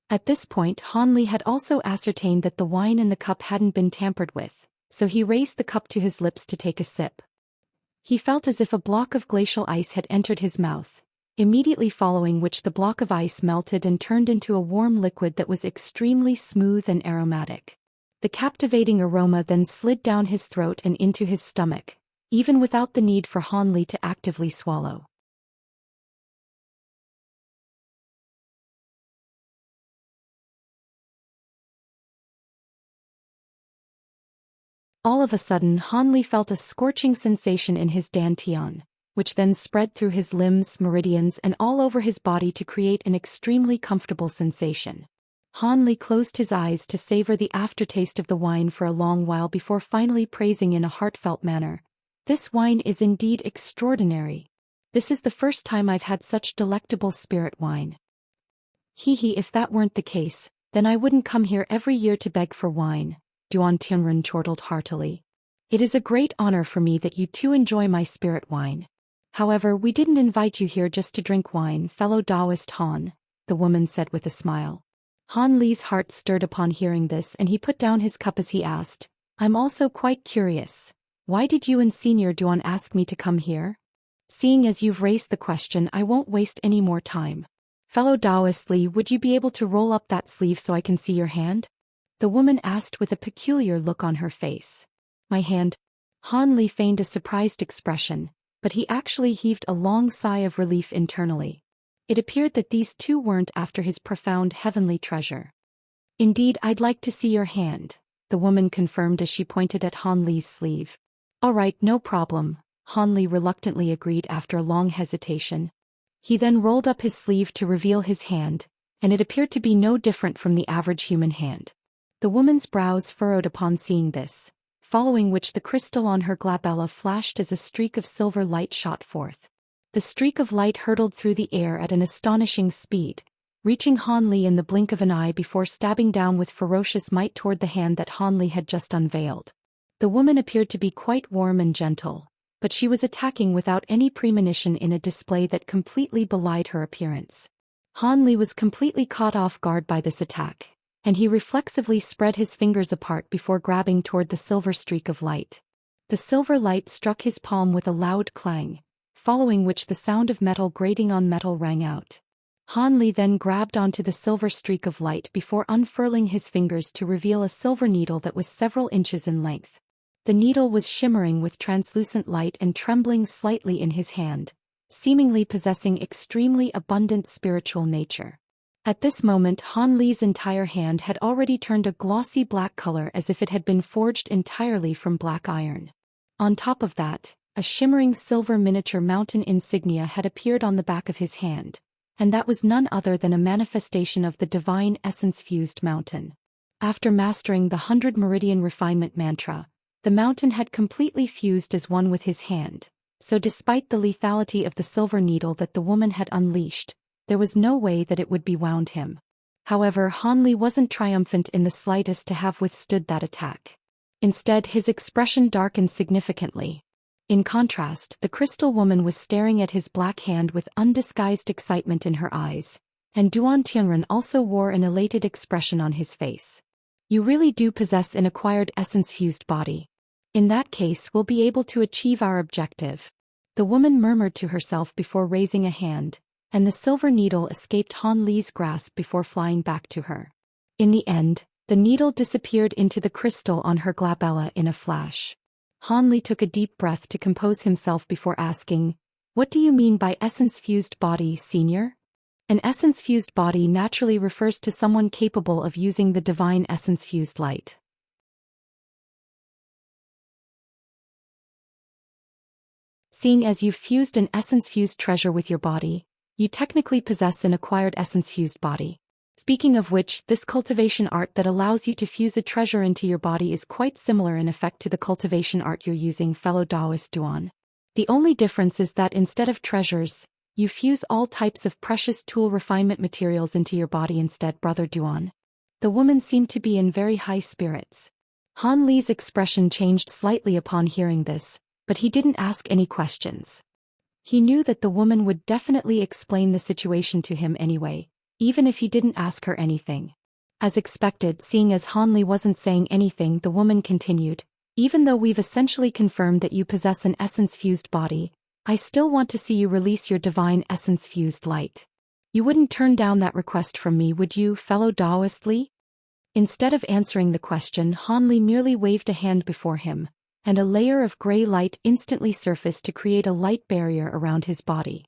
At this point, Han Li had also ascertained that the wine in the cup hadn't been tampered with, so he raised the cup to his lips to take a sip. He felt as if a block of glacial ice had entered his mouth, immediately following which the block of ice melted and turned into a warm liquid that was extremely smooth and aromatic. The captivating aroma then slid down his throat and into his stomach, even without the need for Han Li to actively swallow. All of a sudden, Han Li felt a scorching sensation in his dantian, which then spread through his limbs, meridians, and all over his body to create an extremely comfortable sensation. Han Li closed his eyes to savor the aftertaste of the wine for a long while before finally praising in a heartfelt manner, "This wine is indeed extraordinary. This is the first time I've had such delectable spirit wine." Hee, if that weren't the case, then I wouldn't come here every year to beg for wine, Duan Tianren chortled heartily. It is a great honor for me that you too enjoy my spirit wine. However, we didn't invite you here just to drink wine, fellow Taoist Han, the woman said with a smile. Han Li's heart stirred upon hearing this and he put down his cup as he asked, "I'm also quite curious. Why did you and Senior Duan ask me to come here? Seeing as you've raised the question, I won't waste any more time. Fellow Taoist Li, would you be able to roll up that sleeve so I can see your hand?" The woman asked with a peculiar look on her face. "My hand?" Han Li feigned a surprised expression, but he actually heaved a long sigh of relief internally. It appeared that these two weren't after his profound heavenly treasure. "Indeed, I'd like to see your hand," the woman confirmed as she pointed at Han Li's sleeve. "All right, no problem," Han Li reluctantly agreed after a long hesitation. He then rolled up his sleeve to reveal his hand, and it appeared to be no different from the average human hand. The woman's brows furrowed upon seeing this, following which the crystal on her glabella flashed as a streak of silver light shot forth. The streak of light hurtled through the air at an astonishing speed, reaching Han Li in the blink of an eye before stabbing down with ferocious might toward the hand that Han Li had just unveiled. The woman appeared to be quite warm and gentle, but she was attacking without any premonition in a display that completely belied her appearance. Han Li was completely caught off guard by this attack, and he reflexively spread his fingers apart before grabbing toward the silver streak of light. The silver light struck his palm with a loud clang, following which the sound of metal grating on metal rang out. Han Li then grabbed onto the silver streak of light before unfurling his fingers to reveal a silver needle that was several inches in length. The needle was shimmering with translucent light and trembling slightly in his hand, seemingly possessing extremely abundant spiritual nature. At this moment Han Li's entire hand had already turned a glossy black color as if it had been forged entirely from black iron. On top of that, a shimmering silver miniature mountain insignia had appeared on the back of his hand, and that was none other than a manifestation of the divine essence-fused mountain. After mastering the 100 Meridian Refinement mantra, the mountain had completely fused as one with his hand, so despite the lethality of the silver needle that the woman had unleashed, there was no way that it would be wound him. However, Han Li wasn't triumphant in the slightest to have withstood that attack. Instead, his expression darkened significantly. In contrast, the crystal woman was staring at his black hand with undisguised excitement in her eyes, and Duan Tianren also wore an elated expression on his face. "You really do possess an acquired essence-fused body. In that case, we'll be able to achieve our objective," the woman murmured to herself before raising a hand, and the silver needle escaped Han Li's grasp before flying back to her. In the end, the needle disappeared into the crystal on her glabella in a flash. Han Li took a deep breath to compose himself before asking, "What do you mean by essence-fused body, senior?" An essence-fused body naturally refers to someone capable of using the divine essence-fused light. Seeing as you've fused an essence-fused treasure with your body, you technically possess an acquired essence-fused body. Speaking of which, this cultivation art that allows you to fuse a treasure into your body is quite similar in effect to the cultivation art you're using, fellow Taoist Duan. The only difference is that instead of treasures, you fuse all types of precious tool refinement materials into your body instead, brother Duan. The woman seemed to be in very high spirits. Han Li's expression changed slightly upon hearing this, but he didn't ask any questions. He knew that the woman would definitely explain the situation to him anyway, even if he didn't ask her anything. As expected, seeing as Han Li wasn't saying anything, the woman continued, "Even though we've essentially confirmed that you possess an essence-fused body, I still want to see you release your divine essence-fused light. You wouldn't turn down that request from me, would you, fellow Taoist Li?" Instead of answering the question, Han Li merely waved a hand before him, and a layer of gray light instantly surfaced to create a light barrier around his body.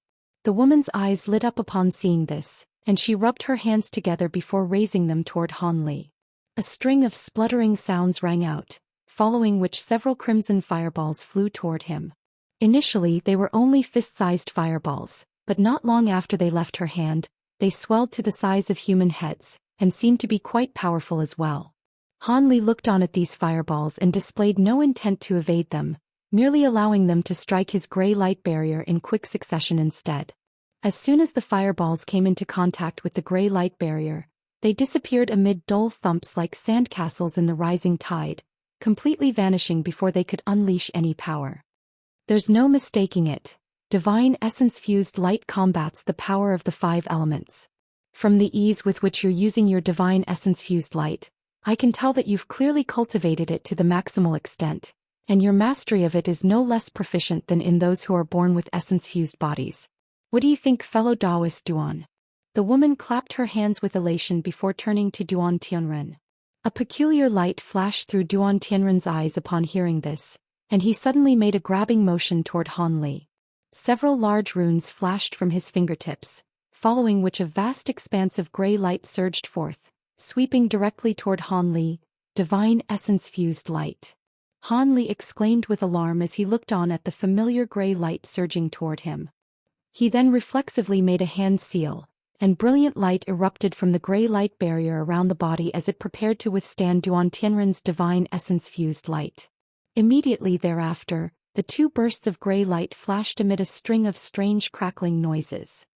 The woman's eyes lit up upon seeing this, and she rubbed her hands together before raising them toward Han Li. A string of spluttering sounds rang out, following which several crimson fireballs flew toward him. Initially, they were only fist-sized fireballs, but not long after they left her hand, they swelled to the size of human heads, and seemed to be quite powerful as well. Han Li looked on at these fireballs and displayed no intent to evade them, merely allowing them to strike his gray light barrier in quick succession instead. As soon as the fireballs came into contact with the gray light barrier, they disappeared amid dull thumps like sandcastles in the rising tide, completely vanishing before they could unleash any power. There's no mistaking it. Divine essence-fused light combats the power of the 5 elements. From the ease with which you're using your divine essence-fused light, I can tell that you've clearly cultivated it to the maximal extent, and your mastery of it is no less proficient than in those who are born with essence-fused bodies. What do you think, fellow Taoist Duan? The woman clapped her hands with elation before turning to Duan Tianren. A peculiar light flashed through Duan Tianren's eyes upon hearing this, and he suddenly made a grabbing motion toward Han Li. Several large runes flashed from his fingertips, following which a vast expanse of gray light surged forth, sweeping directly toward Han Li, divine essence-fused light. Han Li exclaimed with alarm as he looked on at the familiar gray light surging toward him. He then reflexively made a hand seal, and brilliant light erupted from the gray light barrier around the body as it prepared to withstand Duan Tianren's divine essence-fused light. Immediately thereafter, the two bursts of gray light flashed amid a string of strange crackling noises.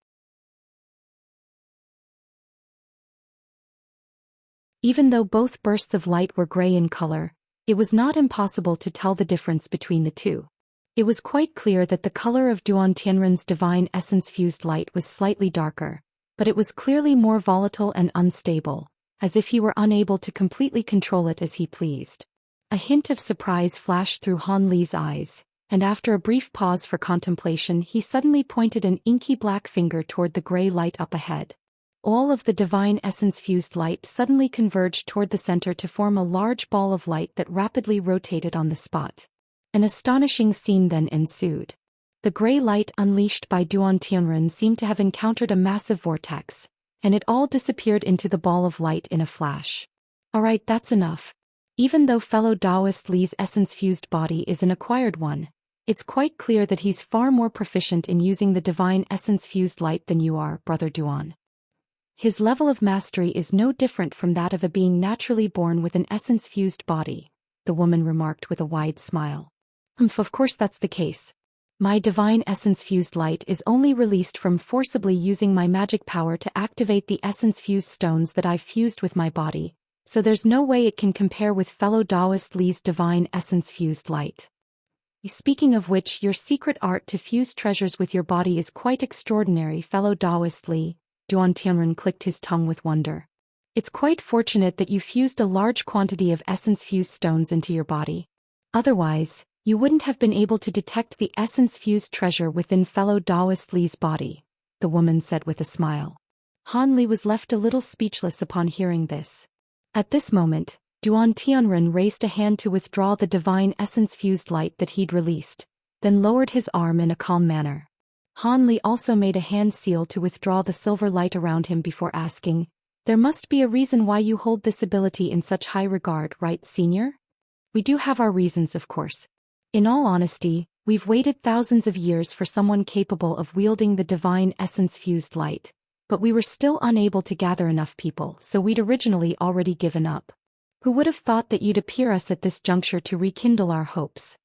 Even though both bursts of light were gray in color, it was not impossible to tell the difference between the two. It was quite clear that the color of Duan Tianren's divine essence-fused light was slightly darker, but it was clearly more volatile and unstable, as if he were unable to completely control it as he pleased. A hint of surprise flashed through Han Li's eyes, and after a brief pause for contemplation he suddenly pointed an inky black finger toward the gray light up ahead. All of the divine essence-fused light suddenly converged toward the center to form a large ball of light that rapidly rotated on the spot. An astonishing scene then ensued. The gray light unleashed by Duan Tianren seemed to have encountered a massive vortex, and it all disappeared into the ball of light in a flash. Alright, that's enough. Even though fellow Taoist Li's essence-fused body is an acquired one, it's quite clear that he's far more proficient in using the divine essence-fused light than you are, Brother Duan. His level of mastery is no different from that of a being naturally born with an essence-fused body, the woman remarked with a wide smile. Of course that's the case. My divine essence-fused light is only released from forcibly using my magic power to activate the essence-fused stones that I've fused with my body, so there's no way it can compare with fellow Taoist Li's divine essence-fused light. Speaking of which, your secret art to fuse treasures with your body is quite extraordinary, fellow Taoist Li. Duan Tianren clicked his tongue with wonder. It's quite fortunate that you fused a large quantity of essence-fused stones into your body. Otherwise, you wouldn't have been able to detect the essence-fused treasure within fellow Taoist Li's body, the woman said with a smile. Han Li was left a little speechless upon hearing this. At this moment, Duan Tianren raised a hand to withdraw the divine essence-fused light that he'd released, then lowered his arm in a calm manner. Han Li also made a hand seal to withdraw the silver light around him before asking, "There must be a reason why you hold this ability in such high regard, right, senior?" "We do have our reasons, of course. In all honesty, we've waited thousands of years for someone capable of wielding the divine essence-fused light, but we were still unable to gather enough people, so we'd originally already given up. Who would have thought that you'd appear us at this juncture to rekindle our hopes?"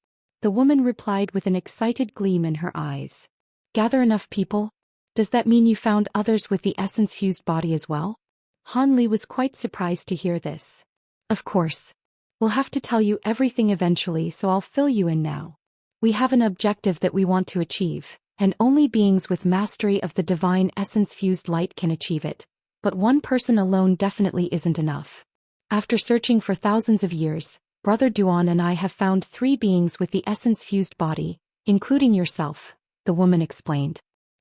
The woman replied with an excited gleam in her eyes. "Gather enough people? Does that mean you found others with the essence-fused body as well?" Han Li was quite surprised to hear this. "Of course. We'll have to tell you everything eventually, so I'll fill you in now. We have an objective that we want to achieve, and only beings with mastery of the divine essence-fused light can achieve it, but one person alone definitely isn't enough. After searching for thousands of years, Brother Duan and I have found 3 beings with the essence-fused body, including yourself," the woman explained.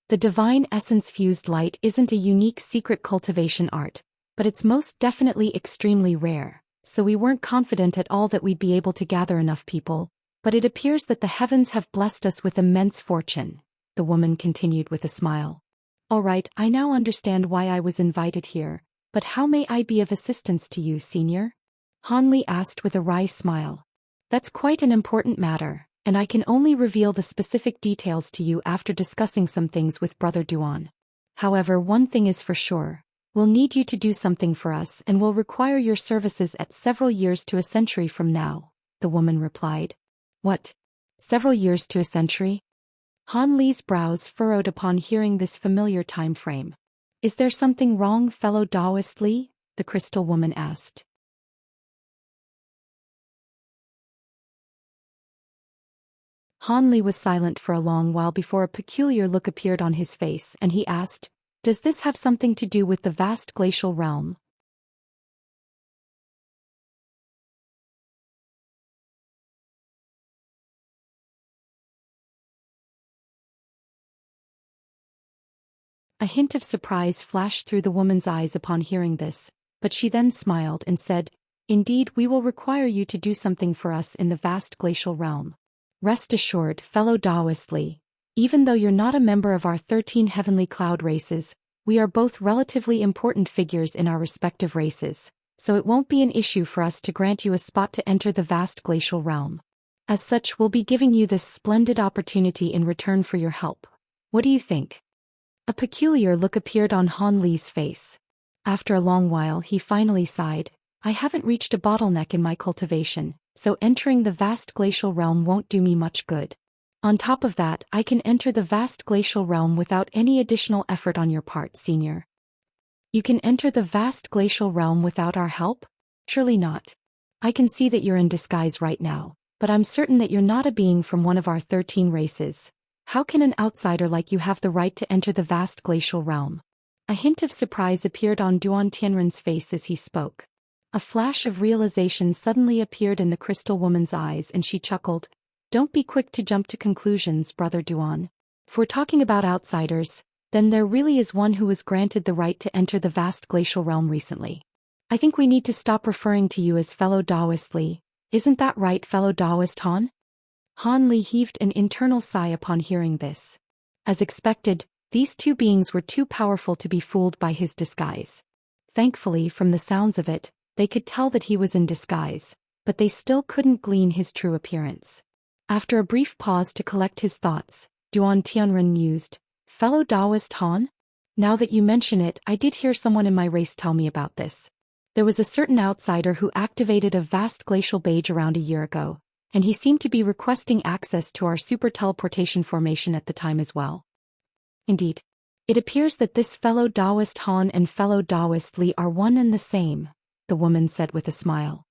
"The divine essence-fused light isn't a unique secret cultivation art, but it's most definitely extremely rare, so we weren't confident at all that we'd be able to gather enough people, but it appears that the heavens have blessed us with immense fortune," the woman continued with a smile. "All right, I now understand why I was invited here, but how may I be of assistance to you, senior?" Han Li asked with a wry smile. "That's quite an important matter, and I can only reveal the specific details to you after discussing some things with Brother Duan. However, one thing is for sure. We'll need you to do something for us and will require your services at several years to a century from now," the woman replied. "What? Several years to a century?" Han Li's brows furrowed upon hearing this familiar time frame. "Is there something wrong, fellow Taoist Li?" the crystal woman asked. Han Li was silent for a long while before a peculiar look appeared on his face and he asked, "Does this have something to do with the vast glacial realm?" A hint of surprise flashed through the woman's eyes upon hearing this, but she then smiled and said, "Indeed, we will require you to do something for us in the vast glacial realm. Rest assured, fellow Taoist Li, even though you're not a member of our 13 heavenly cloud races, we are both relatively important figures in our respective races, so it won't be an issue for us to grant you a spot to enter the vast glacial realm. As such, we'll be giving you this splendid opportunity in return for your help. What do you think?" A peculiar look appeared on Han Li's face. After a long while he finally sighed, "I haven't reached a bottleneck in my cultivation, so entering the vast glacial realm won't do me much good. On top of that, I can enter the vast glacial realm without any additional effort on your part, senior. You can enter the vast glacial realm without our help? Surely not. I can see that you're in disguise right now, but I'm certain that you're not a being from one of our 13 races. How can an outsider like you have the right to enter the vast glacial realm? A hint of surprise appeared on Duan Tianren's face as he spoke. A flash of realization suddenly appeared in the crystal woman's eyes and she chuckled. Don't be quick to jump to conclusions, Brother Duan. If we're talking about outsiders, then there really is one who was granted the right to enter the vast glacial realm recently. I think we need to stop referring to you as fellow Taoist Li. Isn't that right, fellow Taoist Han? Han Li heaved an internal sigh upon hearing this. As expected, these two beings were too powerful to be fooled by his disguise. Thankfully, from the sounds of it, they could tell that he was in disguise, but they still couldn't glean his true appearance. After a brief pause to collect his thoughts, Duan Tianren mused, Fellow Taoist Han? Now that you mention it, I did hear someone in my race tell me about this. There was a certain outsider who activated a vast glacial beige around a year ago, and he seemed to be requesting access to our super teleportation formation at the time as well. Indeed. It appears that this fellow Taoist Han and fellow Taoist Li are one and the same, the woman said with a smile.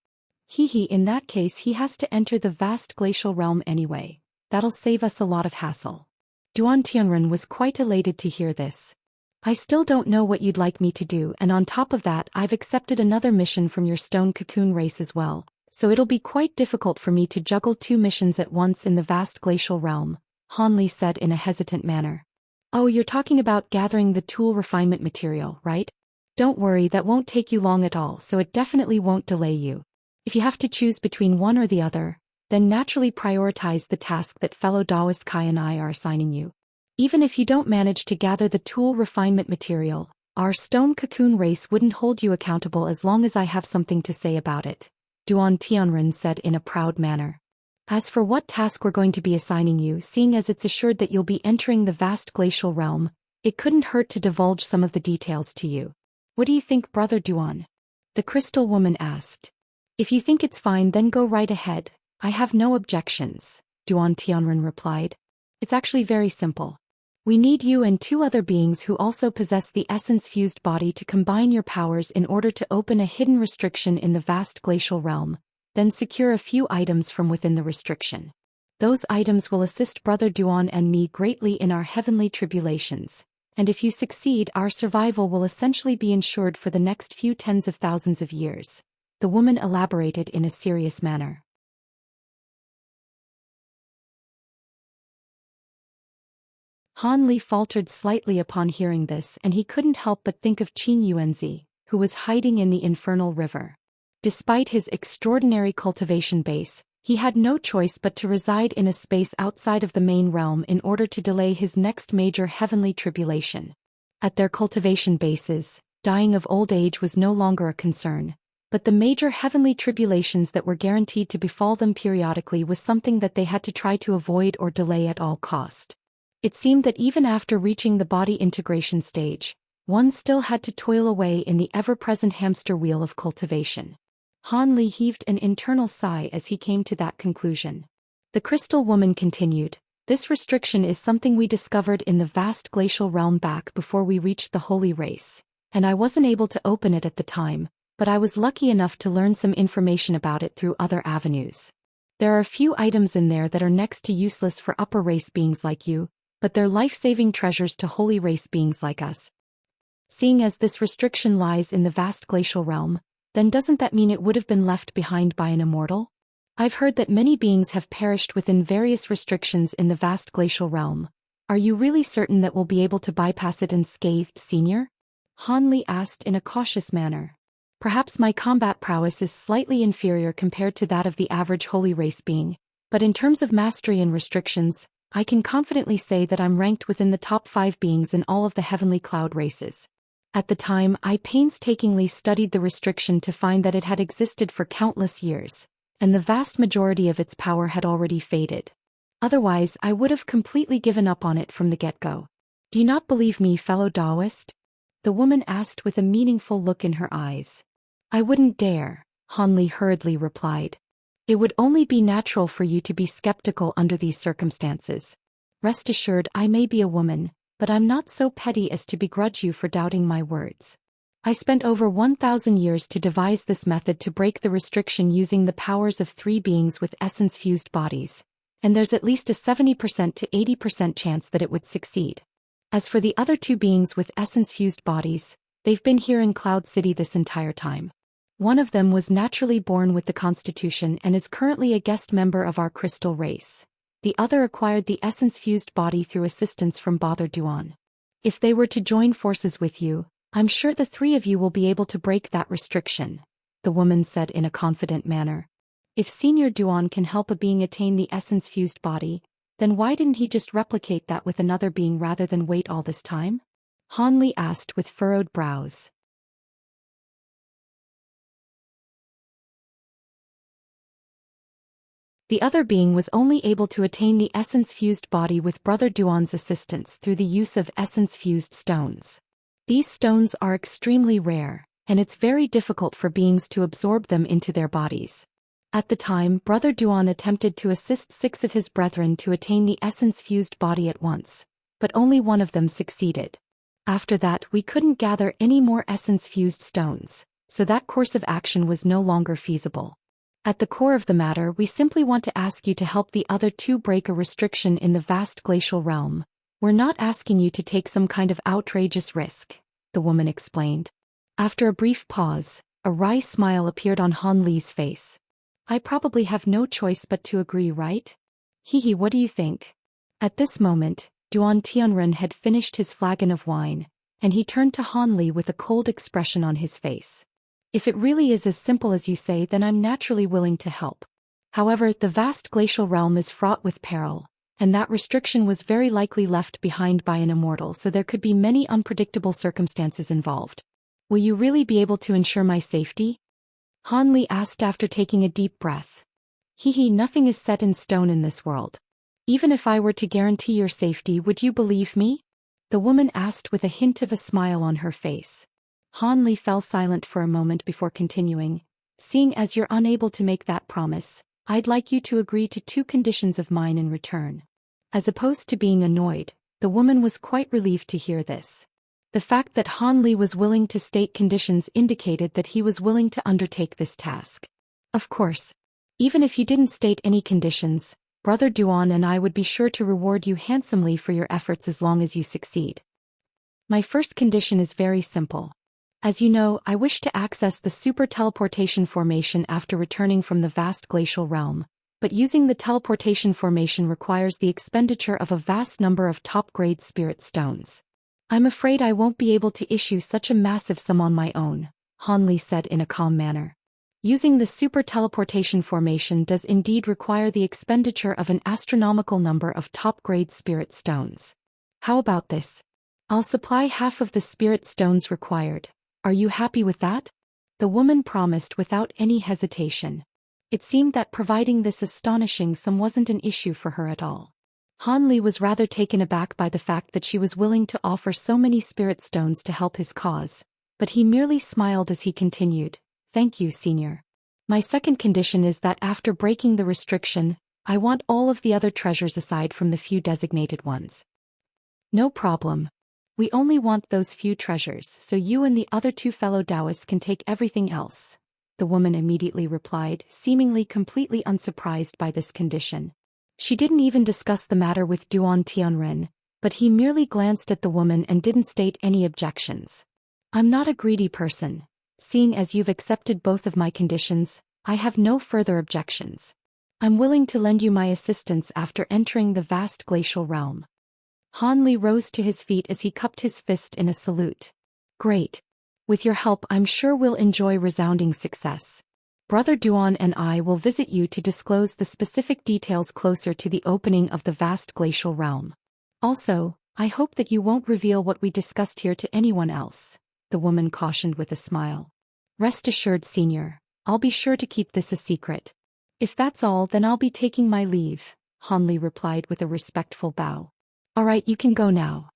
In that case he has to enter the vast glacial realm anyway. That'll save us a lot of hassle. Duan Tianren was quite elated to hear this. I still don't know what you'd like me to do, and on top of that I've accepted another mission from your stone cocoon race as well, so it'll be quite difficult for me to juggle two missions at once in the vast glacial realm, Han Li said in a hesitant manner. Oh, you're talking about gathering the tool refinement material, right? Don't worry, that won't take you long at all, so it definitely won't delay you. If you have to choose between one or the other, then naturally prioritize the task that fellow Taoist Kai and I are assigning you. Even if you don't manage to gather the tool refinement material, our stone cocoon race wouldn't hold you accountable as long as I have something to say about it, Duan Tianren said in a proud manner. As for what task we're going to be assigning you, seeing as it's assured that you'll be entering the vast glacial realm, it couldn't hurt to divulge some of the details to you. What do you think, Brother Duan? The crystal woman asked. If you think it's fine, then go right ahead. I have no objections, Duan Tianren replied. It's actually very simple. We need you and two other beings who also possess the essence-fused body to combine your powers in order to open a hidden restriction in the vast glacial realm, then secure a few items from within the restriction. Those items will assist Brother Duan and me greatly in our heavenly tribulations, and if you succeed, our survival will essentially be ensured for the next few tens of thousands of years, the woman elaborated in a serious manner. Han Li faltered slightly upon hearing this, and he couldn't help but think of Qin Yuanzi, who was hiding in the infernal river. Despite his extraordinary cultivation base, he had no choice but to reside in a space outside of the main realm in order to delay his next major heavenly tribulation. At their cultivation bases, dying of old age was no longer a concern, but the major heavenly tribulations that were guaranteed to befall them periodically was something that they had to try to avoid or delay at all cost. It seemed that even after reaching the body integration stage, one still had to toil away in the ever-present hamster wheel of cultivation. Han Li heaved an internal sigh as he came to that conclusion. The crystal woman continued, This restriction is something we discovered in the vast glacial realm back before we reached the holy race, and I wasn't able to open it at the time, but I was lucky enough to learn some information about it through other avenues. There are a few items in there that are next to useless for upper race beings like you, but they're life-saving treasures to holy race beings like us. Seeing as this restriction lies in the vast glacial realm, then doesn't that mean it would have been left behind by an immortal? I've heard that many beings have perished within various restrictions in the vast glacial realm. Are you really certain that we'll be able to bypass it unscathed, Senior? Han Li asked in a cautious manner. Perhaps my combat prowess is slightly inferior compared to that of the average holy race being, but in terms of mastery and restrictions, I can confidently say that I'm ranked within the top 5 beings in all of the heavenly cloud races. At the time, I painstakingly studied the restriction to find that it had existed for countless years, and the vast majority of its power had already faded. Otherwise, I would have completely given up on it from the get-go. Do you not believe me, fellow Taoist? The woman asked with a meaningful look in her eyes. I wouldn't dare, Han Li hurriedly replied. It would only be natural for you to be skeptical under these circumstances. Rest assured, I may be a woman, but I'm not so petty as to begrudge you for doubting my words. I spent over 1,000 years to devise this method to break the restriction using the powers of 3 beings with essence-fused bodies, and there's at least a 70% to 80% chance that it would succeed. As for the other 2 beings with essence-fused bodies, they've been here in Cloud City this entire time. One of them was naturally born with the Constitution and is currently a guest member of our crystal race. The other acquired the essence-fused body through assistance from Brother Duan. If they were to join forces with you, I'm sure the 3 of you will be able to break that restriction, the woman said in a confident manner. If Senior Duan can help a being attain the essence-fused body, then why didn't he just replicate that with another being rather than wait all this time? Han Li asked with furrowed brows. The other being was only able to attain the essence-fused body with Brother Duan's assistance through the use of essence-fused stones. These stones are extremely rare, and it's very difficult for beings to absorb them into their bodies. At the time, Brother Duan attempted to assist 6 of his brethren to attain the essence-fused body at once, but only one of them succeeded. After that, we couldn't gather any more essence-fused stones, so that course of action was no longer feasible. At the core of the matter, we simply want to ask you to help the other 2 break a restriction in the vast glacial realm. We're not asking you to take some kind of outrageous risk, the woman explained. After a brief pause, a wry smile appeared on Han Li's face. I probably have no choice but to agree, right? Hehe, what do you think? At this moment, Duan Tianren had finished his flagon of wine, and he turned to Han Li with a cold expression on his face. If it really is as simple as you say, then I'm naturally willing to help. However, the vast glacial realm is fraught with peril, and that restriction was very likely left behind by an immortal, so there could be many unpredictable circumstances involved. Will you really be able to ensure my safety? Han Li asked after taking a deep breath. Hehe, nothing is set in stone in this world. Even if I were to guarantee your safety, would you believe me? The woman asked with a hint of a smile on her face. Han Li fell silent for a moment before continuing. Seeing as you're unable to make that promise, I'd like you to agree to 2 conditions of mine in return. As opposed to being annoyed, the woman was quite relieved to hear this. The fact that Han Li was willing to state conditions indicated that he was willing to undertake this task. Of course. Even if you didn't state any conditions, Brother Duan and I would be sure to reward you handsomely for your efforts as long as you succeed. My first condition is very simple. As you know, I wish to access the super teleportation formation after returning from the vast glacial realm, but using the teleportation formation requires the expenditure of a vast number of top-grade spirit stones. I'm afraid I won't be able to issue such a massive sum on my own, Han Li said in a calm manner. Using the super teleportation formation does indeed require the expenditure of an astronomical number of top-grade spirit stones. How about this? I'll supply half of the spirit stones required. Are you happy with that? The woman promised without any hesitation. It seemed that providing this astonishing sum wasn't an issue for her at all. Han Li was rather taken aback by the fact that she was willing to offer so many spirit stones to help his cause, but he merely smiled as he continued. Thank you, Senior. My second condition is that after breaking the restriction, I want all of the other treasures aside from the few designated ones. No problem. We only want those few treasures, so you and the other 2 fellow Taoists can take everything else, the woman immediately replied, seemingly completely unsurprised by this condition. She didn't even discuss the matter with Duan Tianren, but he merely glanced at the woman and didn't state any objections. I'm not a greedy person. Seeing as you've accepted both of my conditions, I have no further objections. I'm willing to lend you my assistance after entering the vast glacial realm. Han Li rose to his feet as he cupped his fist in a salute. Great. With your help, I'm sure we'll enjoy resounding success. Brother Duan and I will visit you to disclose the specific details closer to the opening of the vast glacial realm. Also, I hope that you won't reveal what we discussed here to anyone else, the woman cautioned with a smile. Rest assured, Senior, I'll be sure to keep this a secret. If that's all, then I'll be taking my leave, Han Li replied with a respectful bow. All right, you can go now.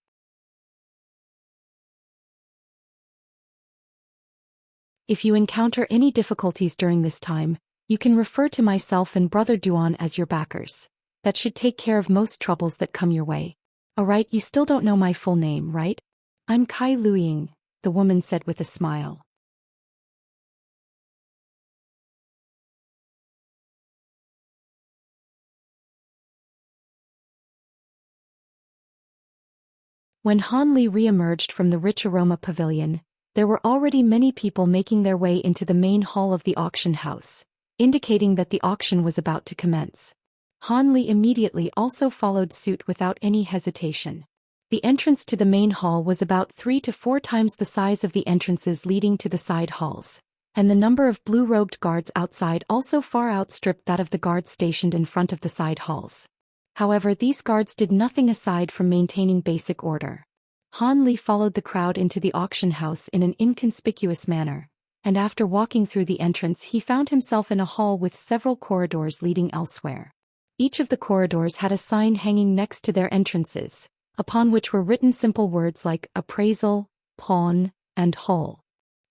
If you encounter any difficulties during this time, You can refer to myself and Brother Duan as your backers. That should take care of most troubles that come your way. Alright, you still don't know my full name, right? I'm Kai Luiying, the woman said with a smile. When Han Li re-emerged from the rich aroma pavilion, there were already many people making their way into the main hall of the auction house, indicating that the auction was about to commence. Han Li immediately also followed suit without any hesitation. The entrance to the main hall was about 3 to 4 times the size of the entrances leading to the side halls, and the number of blue-robed guards outside also far outstripped that of the guards stationed in front of the side halls. However, these guards did nothing aside from maintaining basic order. Han Li followed the crowd into the auction house in an inconspicuous manner, and after walking through the entrance he found himself in a hall with several corridors leading elsewhere. Each of the corridors had a sign hanging next to their entrances, upon which were written simple words like appraisal, pawn, and hull.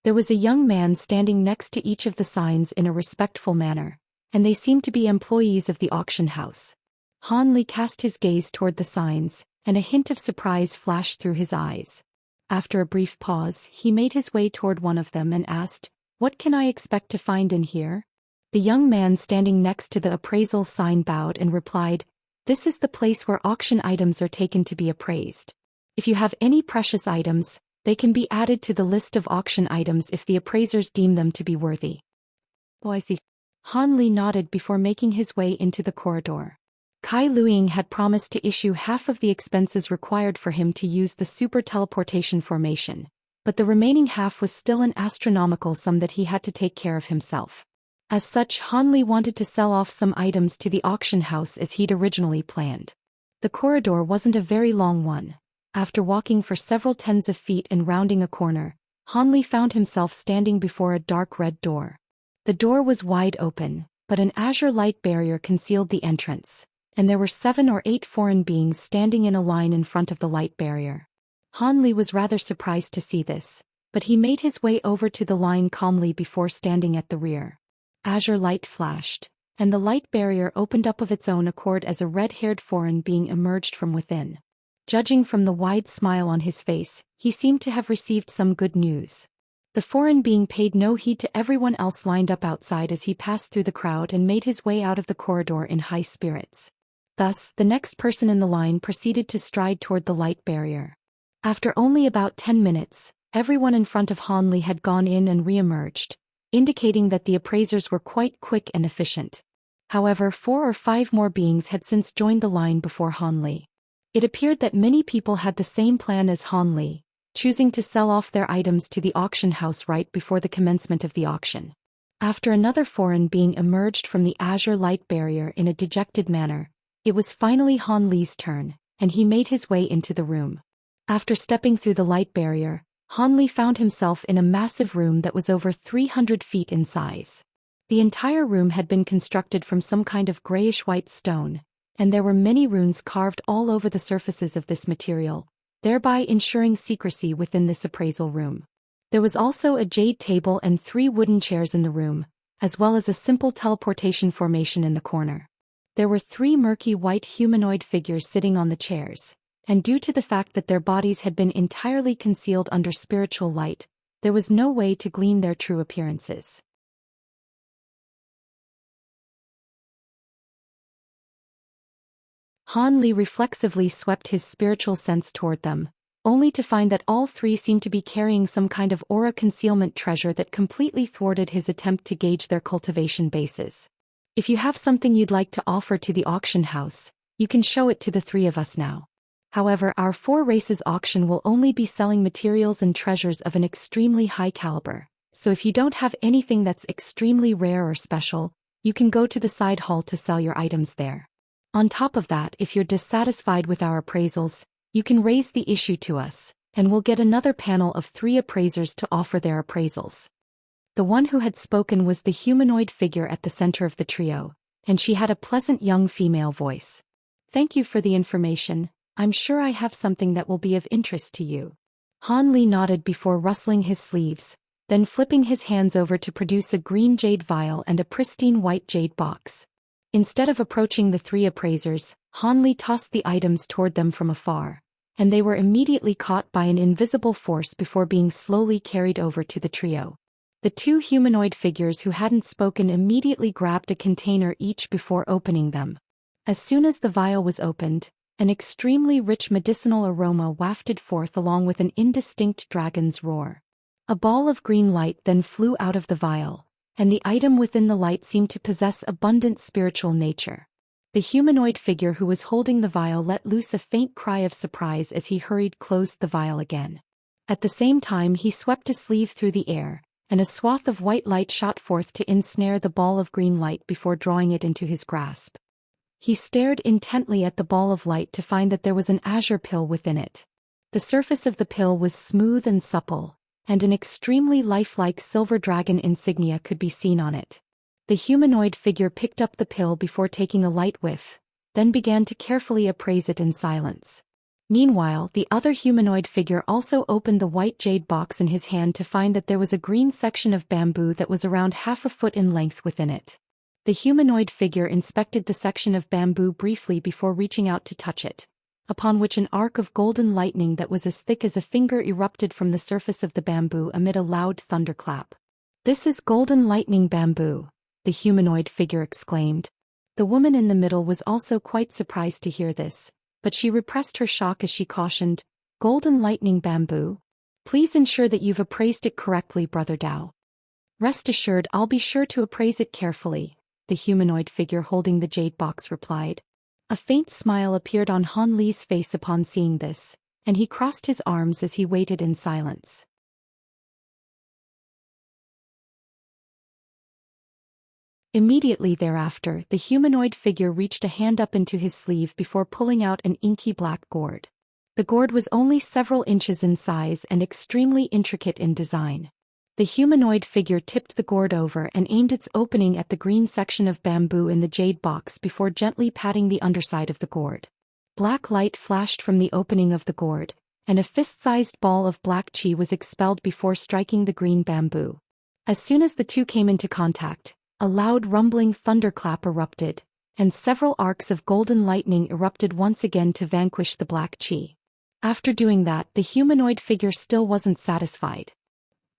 There was a young man standing next to each of the signs in a respectful manner, and they seemed to be employees of the auction house. Han Li cast his gaze toward the signs, and a hint of surprise flashed through his eyes. After a brief pause, he made his way toward one of them and asked, "What can I expect to find in here?" The young man standing next to the appraisal sign bowed and replied, "This is the place where auction items are taken to be appraised. If you have any precious items, they can be added to the list of auction items if the appraisers deem them to be worthy." "Oh, I see." Han Li nodded before making his way into the corridor. Kai Luiying had promised to issue half of the expenses required for him to use the super teleportation formation, but the remaining half was still an astronomical sum that he had to take care of himself. As such, Han Li wanted to sell off some items to the auction house as he'd originally planned. The corridor wasn't a very long one. After walking for several tens of feet and rounding a corner, Han Li found himself standing before a dark red door. The door was wide open, but an azure light barrier concealed the entrance, and there were 7 or 8 foreign beings standing in a line in front of the light barrier. Han Li was rather surprised to see this, but he made his way over to the line calmly before standing at the rear. Azure light flashed, and the light barrier opened up of its own accord as a red-haired foreign being emerged from within. Judging from the wide smile on his face, he seemed to have received some good news. The foreign being paid no heed to everyone else lined up outside as he passed through the crowd and made his way out of the corridor in high spirits. Thus, the next person in the line proceeded to stride toward the light barrier. After only about 10 minutes, everyone in front of Han Li had gone in and re-emerged, indicating that the appraisers were quite quick and efficient. However, 4 or 5 more beings had since joined the line before Han Li. It appeared that many people had the same plan as Han Li, choosing to sell off their items to the auction house right before the commencement of the auction. After another foreign being emerged from the azure light barrier in a dejected manner, it was finally Han Li's turn, and he made his way into the room. After stepping through the light barrier, Han Li found himself in a massive room that was over 300 feet in size. The entire room had been constructed from some kind of grayish-white stone, and there were many runes carved all over the surfaces of this material, thereby ensuring secrecy within this appraisal room. There was also a jade table and 3 wooden chairs in the room, as well as a simple teleportation formation in the corner. There were 3 murky white humanoid figures sitting on the chairs, and due to the fact that their bodies had been entirely concealed under spiritual light, there was no way to glean their true appearances. Han Li reflexively swept his spiritual sense toward them, only to find that all 3 seemed to be carrying some kind of aura concealment treasure that completely thwarted his attempt to gauge their cultivation bases. "If you have something you'd like to offer to the auction house, you can show it to the 3 of us now. However, our 4 races auction will only be selling materials and treasures of an extremely high caliber, so if you don't have anything that's extremely rare or special, you can go to the side hall to sell your items there. On top of that, if you're dissatisfied with our appraisals, you can raise the issue to us, and we'll get another panel of 3 appraisers to offer their appraisals." The one who had spoken was the humanoid figure at the center of the trio, and she had a pleasant young female voice. "Thank you for the information. I'm sure I have something that will be of interest to you." Han Li nodded before rustling his sleeves, then flipping his hands over to produce a green jade vial and a pristine white jade box. Instead of approaching the three appraisers, Han Li tossed the items toward them from afar, and they were immediately caught by an invisible force before being slowly carried over to the trio. The two humanoid figures who hadn't spoken immediately grabbed a container each before opening them. As soon as the vial was opened, an extremely rich medicinal aroma wafted forth along with an indistinct dragon's roar. A ball of green light then flew out of the vial, and the item within the light seemed to possess abundant spiritual nature. The humanoid figure who was holding the vial let loose a faint cry of surprise as he hurried closed the vial again. At the same time he swept a sleeve through the air, and a swath of white light shot forth to ensnare the ball of green light before drawing it into his grasp. He stared intently at the ball of light to find that there was an azure pill within it. The surface of the pill was smooth and supple, and an extremely lifelike silver dragon insignia could be seen on it. The humanoid figure picked up the pill before taking a light whiff, then began to carefully appraise it in silence. Meanwhile, the other humanoid figure also opened the white jade box in his hand to find that there was a green section of bamboo that was around half a foot in length within it. The humanoid figure inspected the section of bamboo briefly before reaching out to touch it, upon which an arc of golden lightning that was as thick as a finger erupted from the surface of the bamboo amid a loud thunderclap. "This is golden lightning bamboo," the humanoid figure exclaimed. The woman in the middle was also quite surprised to hear this, but she repressed her shock as she cautioned, "Golden lightning bamboo? Please ensure that you've appraised it correctly, Brother Dao." "Rest assured, I'll be sure to appraise it carefully," the humanoid figure holding the jade box replied. A faint smile appeared on Han Li's face upon seeing this, and he crossed his arms as he waited in silence. Immediately thereafter, the humanoid figure reached a hand up into his sleeve before pulling out an inky black gourd. The gourd was only several inches in size and extremely intricate in design. The humanoid figure tipped the gourd over and aimed its opening at the green section of bamboo in the jade box before gently patting the underside of the gourd. Black light flashed from the opening of the gourd, and a fist-sized ball of black chi was expelled before striking the green bamboo. As soon as the two came into contact, a loud rumbling thunderclap erupted, and several arcs of golden lightning erupted once again to vanquish the black chi. After doing that, the humanoid figure still wasn't satisfied.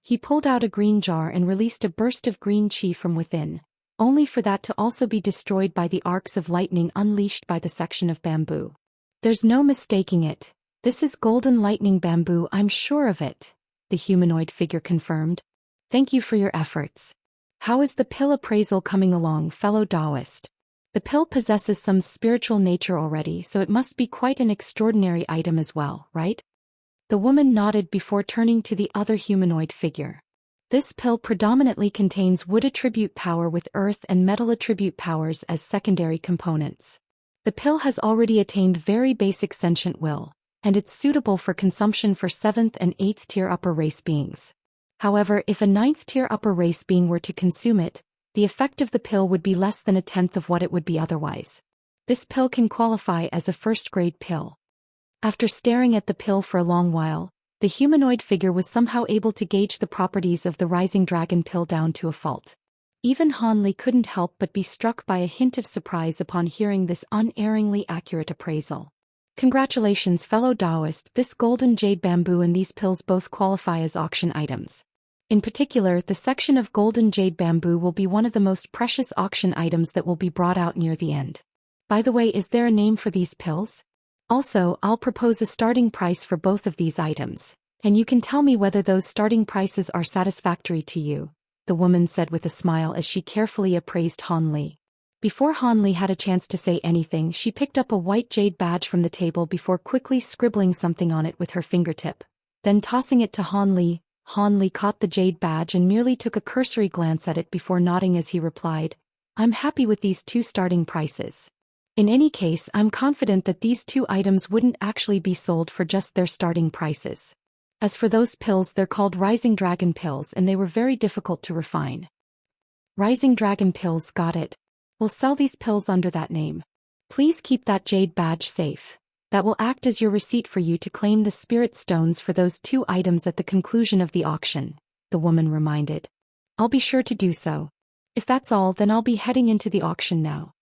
He pulled out a green jar and released a burst of green chi from within, only for that to also be destroyed by the arcs of lightning unleashed by the section of bamboo. "There's no mistaking it. This is golden lightning bamboo, I'm sure of it," the humanoid figure confirmed. "Thank you for your efforts. How is the pill appraisal coming along, fellow Taoist? The pill possesses some spiritual nature already, so it must be quite an extraordinary item as well, right?" The woman nodded before turning to the other humanoid figure. "This pill predominantly contains wood attribute power with earth and metal attribute powers as secondary components. The pill has already attained very basic sentient will, and it's suitable for consumption for 7th and 8th tier upper race beings. However, if a 9th tier upper race being were to consume it, the effect of the pill would be less than a tenth of what it would be otherwise. This pill can qualify as a first-grade pill." After staring at the pill for a long while, the humanoid figure was somehow able to gauge the properties of the rising dragon pill down to a fault. Even Han Li couldn't help but be struck by a hint of surprise upon hearing this unerringly accurate appraisal. "Congratulations, fellow Taoist, this golden jade bamboo and these pills both qualify as auction items. In particular, the section of golden jade bamboo will be one of the most precious auction items that will be brought out near the end. By the way, is there a name for these pills? Also, I'll propose a starting price for both of these items, and you can tell me whether those starting prices are satisfactory to you," the woman said with a smile as she carefully appraised Han Li. Before Han Li had a chance to say anything, she picked up a white jade badge from the table before quickly scribbling something on it with her fingertip. Then tossing it to Han Li caught the jade badge and merely took a cursory glance at it before nodding as he replied, "I'm happy with these two starting prices. In any case, I'm confident that these two items wouldn't actually be sold for just their starting prices. As for those pills, they're called Rising Dragon pills and they were very difficult to refine." "Rising Dragon pills, got it. We'll sell these pills under that name. Please keep that jade badge safe. That will act as your receipt for you to claim the spirit stones for those two items at the conclusion of the auction," the woman reminded. I'll be sure to do so. If that's all, then I'll be heading into the auction now.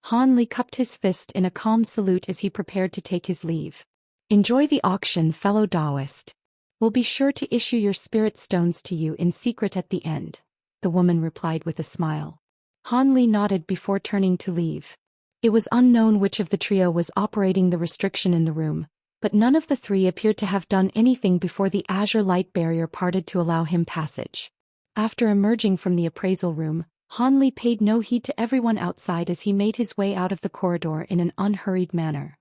Han Li cupped his fist in a calm salute as he prepared to take his leave. Enjoy the auction, fellow Taoist. We'll be sure to issue your spirit stones to you in secret at the end, the woman replied with a smile. Han Li nodded before turning to leave. It was unknown which of the trio was operating the restriction in the room, but none of the three appeared to have done anything before the azure light barrier parted to allow him passage. After emerging from the appraisal room, Han Li paid no heed to everyone outside as he made his way out of the corridor in an unhurried manner.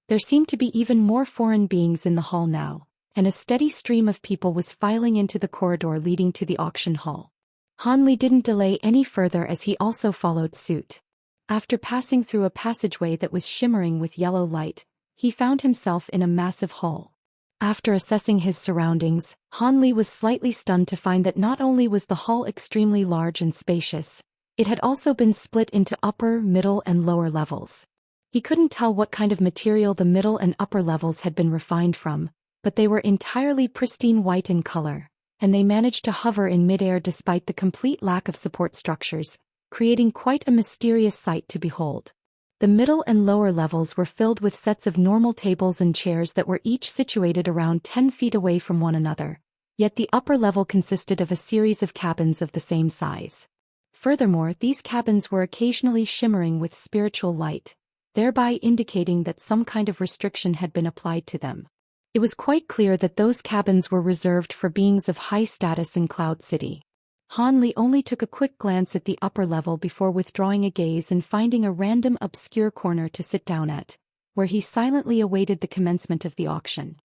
There seemed to be even more foreign beings in the hall now, and a steady stream of people was filing into the corridor leading to the auction hall. Han Li didn't delay any further as he also followed suit. After passing through a passageway that was shimmering with yellow light, he found himself in a massive hall. After assessing his surroundings, Han Li was slightly stunned to find that not only was the hall extremely large and spacious, it had also been split into upper, middle, and lower levels. He couldn't tell what kind of material the middle and upper levels had been refined from, but they were entirely pristine white in color, and they managed to hover in midair despite the complete lack of support structures, creating quite a mysterious sight to behold. The middle and lower levels were filled with sets of normal tables and chairs that were each situated around 10 feet away from one another, yet the upper level consisted of a series of cabins of the same size. Furthermore, these cabins were occasionally shimmering with spiritual light, thereby indicating that some kind of restriction had been applied to them. It was quite clear that those cabins were reserved for beings of high status in Cloud City. Han Li only took a quick glance at the upper level before withdrawing a gaze and finding a random obscure corner to sit down at, where he silently awaited the commencement of the auction.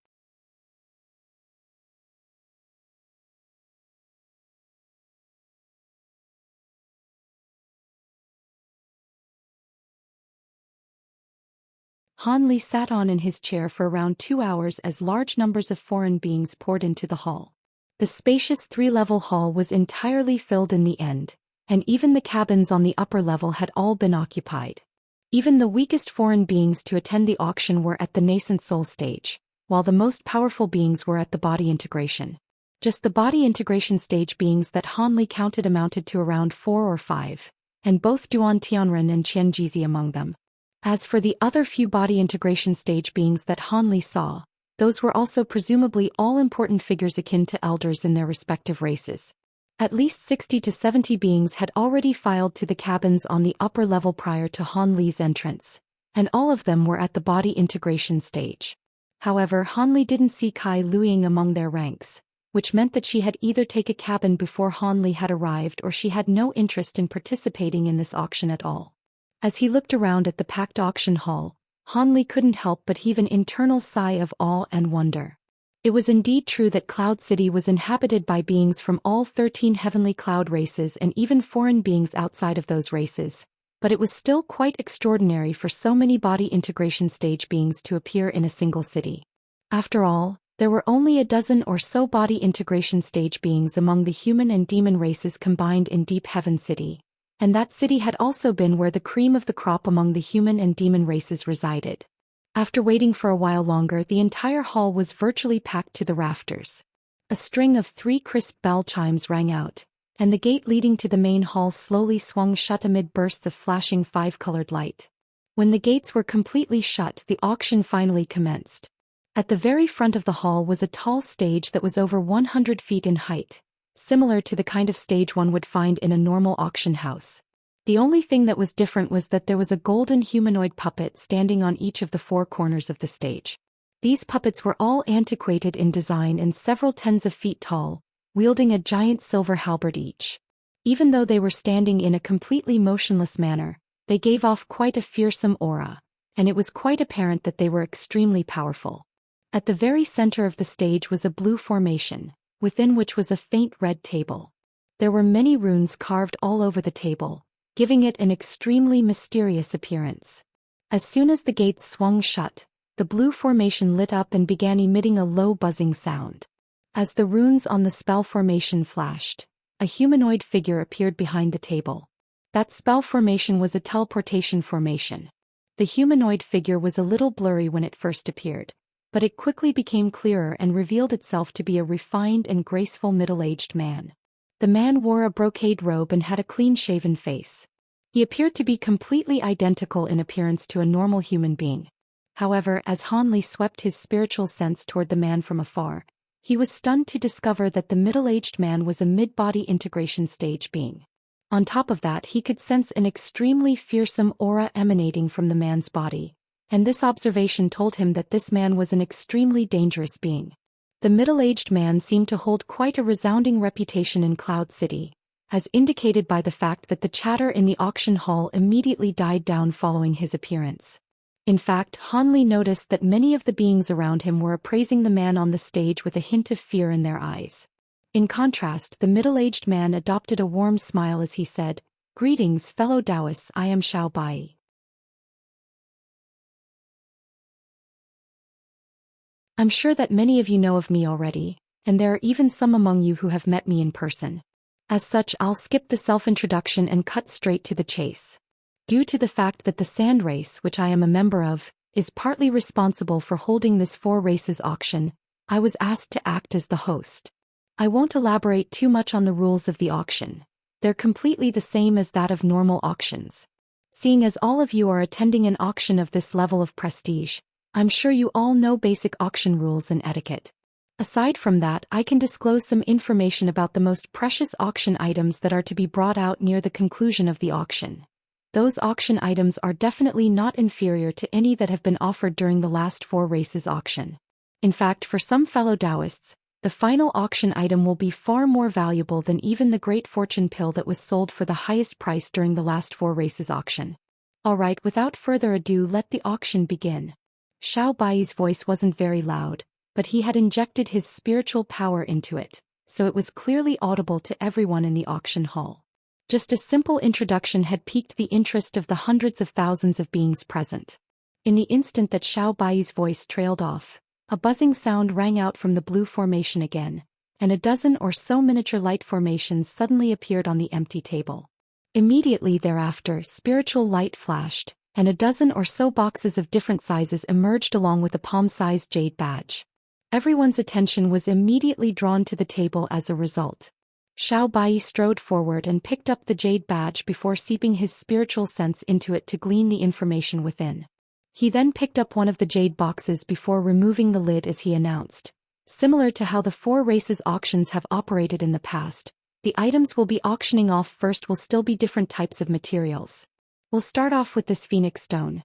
Han Li sat on in his chair for around 2 hours as large numbers of foreign beings poured into the hall. The spacious 3-level hall was entirely filled in the end, and even the cabins on the upper level had all been occupied. Even the weakest foreign beings to attend the auction were at the nascent soul stage, while the most powerful beings were at the body integration. Just the body integration stage beings that Han Li counted amounted to around 4 or 5, and both Duan Tianren and Qian Jizi among them. As for the other few body integration stage beings that Han Li saw, those were also presumably all-important figures akin to elders in their respective races. At least 60 to 70 beings had already filed to the cabins on the upper level prior to Han Li's entrance, and all of them were at the body integration stage. However, Han Li didn't see Kai Luiying among their ranks, which meant that she had either taken a cabin before Han Li had arrived or she had no interest in participating in this auction at all. As he looked around at the packed auction hall, Han Li couldn't help but heave an internal sigh of awe and wonder. It was indeed true that Cloud City was inhabited by beings from all 13 heavenly cloud races and even foreign beings outside of those races, but it was still quite extraordinary for so many body integration stage beings to appear in a single city. After all, there were only a dozen or so body integration stage beings among the human and demon races combined in Deep Heaven City, and that city had also been where the cream of the crop among the human and demon races resided. After waiting for a while longer, the entire hall was virtually packed to the rafters. A string of 3 crisp bell chimes rang out, and the gate leading to the main hall slowly swung shut amid bursts of flashing 5-colored light. When the gates were completely shut, the auction finally commenced. At the very front of the hall was a tall stage that was over 100 feet in height, similar to the kind of stage one would find in a normal auction house. The only thing that was different was that there was a golden humanoid puppet standing on each of the 4 corners of the stage. These puppets were all antiquated in design and several tens of feet tall, wielding a giant silver halberd each. Even though they were standing in a completely motionless manner, they gave off quite a fearsome aura, and it was quite apparent that they were extremely powerful. At the very center of the stage was a blue formation, within which was a faint red table. There were many runes carved all over the table, giving it an extremely mysterious appearance. As soon as the gates swung shut, the blue formation lit up and began emitting a low buzzing sound. As the runes on the spell formation flashed, a humanoid figure appeared behind the table. That spell formation was a teleportation formation. The humanoid figure was a little blurry when it first appeared, but it quickly became clearer and revealed itself to be a refined and graceful middle-aged man. The man wore a brocade robe and had a clean-shaven face. He appeared to be completely identical in appearance to a normal human being. However, as Han Li swept his spiritual sense toward the man from afar, he was stunned to discover that the middle-aged man was a mid-body integration stage being. On top of that, he could sense an extremely fearsome aura emanating from the man's body, and this observation told him that this man was an extremely dangerous being. The middle-aged man seemed to hold quite a resounding reputation in Cloud City, as indicated by the fact that the chatter in the auction hall immediately died down following his appearance. In fact, Han Li noticed that many of the beings around him were appraising the man on the stage with a hint of fear in their eyes. In contrast, the middle-aged man adopted a warm smile as he said, "Greetings, fellow Taoists, I am Xiao Bai. I'm sure that many of you know of me already, and there are even some among you who have met me in person. As such, I'll skip the self-introduction and cut straight to the chase. Due to the fact that the Sand Race, which I am a member of, is partly responsible for holding this 4 races auction, I was asked to act as the host. I won't elaborate too much on the rules of the auction. They're completely the same as that of normal auctions. Seeing as all of you are attending an auction of this level of prestige, I'm sure you all know basic auction rules and etiquette. Aside from that, I can disclose some information about the most precious auction items that are to be brought out near the conclusion of the auction. Those auction items are definitely not inferior to any that have been offered during the last 4 races auction. In fact, for some fellow Taoists, the final auction item will be far more valuable than even the great fortune pill that was sold for the highest price during the last 4 races auction. Alright, without further ado, let the auction begin. Xiao Bai's voice wasn't very loud, but he had injected his spiritual power into it, so it was clearly audible to everyone in the auction hall. Just a simple introduction had piqued the interest of the hundreds of thousands of beings present. In the instant that Xiao Bai's voice trailed off, a buzzing sound rang out from the blue formation again, and a dozen or so miniature light formations suddenly appeared on the empty table. Immediately thereafter, spiritual light flashed, and a dozen or so boxes of different sizes emerged along with a palm-sized jade badge. Everyone's attention was immediately drawn to the table as a result. Xiao Bai strode forward and picked up the jade badge before seeping his spiritual sense into it to glean the information within. He then picked up one of the jade boxes before removing the lid as he announced, "Similar to how the 4 races auctions have operated in the past, the items we'll be auctioning off first will still be different types of materials. We'll start off with this phoenix stone."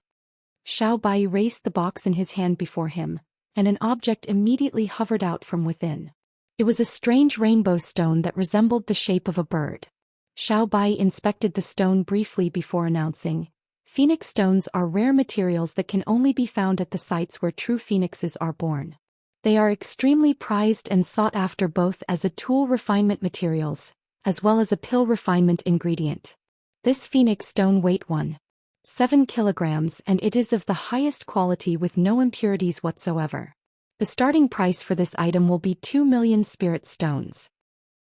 Xiao Bai raised the box in his hand before him, and an object immediately hovered out from within. It was a strange rainbow stone that resembled the shape of a bird. Xiao Bai inspected the stone briefly before announcing, "Phoenix stones are rare materials that can only be found at the sites where true phoenixes are born. They are extremely prized and sought after both as a tool refinement materials, as well as a pill refinement ingredient. This phoenix stone weight 1.7 kilograms and it is of the highest quality with no impurities whatsoever. The starting price for this item will be 2 million spirit stones."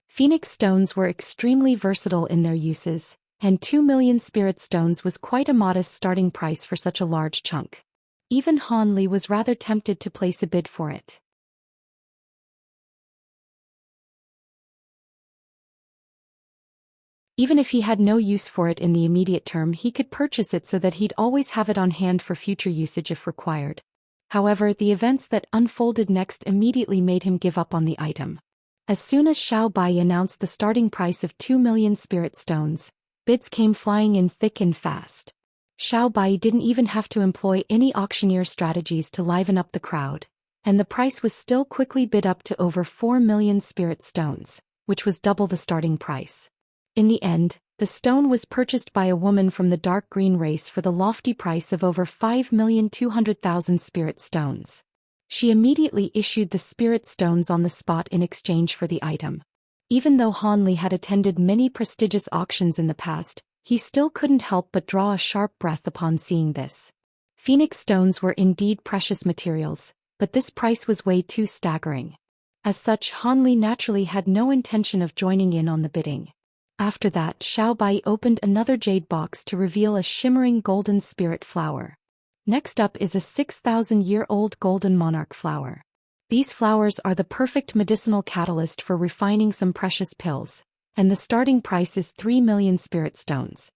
Phoenix stones were extremely versatile in their uses, and 2 million spirit stones was quite a modest starting price for such a large chunk. Even Han Li was rather tempted to place a bid for it. Even if he had no use for it in the immediate term, he could purchase it so that he'd always have it on hand for future usage if required. However, the events that unfolded next immediately made him give up on the item. As soon as Xiao Bai announced the starting price of 2 million spirit stones, bids came flying in thick and fast. Xiao Bai didn't even have to employ any auctioneer strategies to liven up the crowd, and the price was still quickly bid up to over 4 million spirit stones, which was double the starting price. In the end, the stone was purchased by a woman from the dark green race for the lofty price of over 5,200,000 spirit stones. She immediately issued the spirit stones on the spot in exchange for the item. Even though Han Li had attended many prestigious auctions in the past, he still couldn't help but draw a sharp breath upon seeing this. Phoenix stones were indeed precious materials, but this price was way too staggering. As such, Han Li naturally had no intention of joining in on the bidding. After that, Xiao Bai opened another jade box to reveal a shimmering golden spirit flower. Next up is a 6,000-year-old golden monarch flower. These flowers are the perfect medicinal catalyst for refining some precious pills, and the starting price is 3 million spirit stones.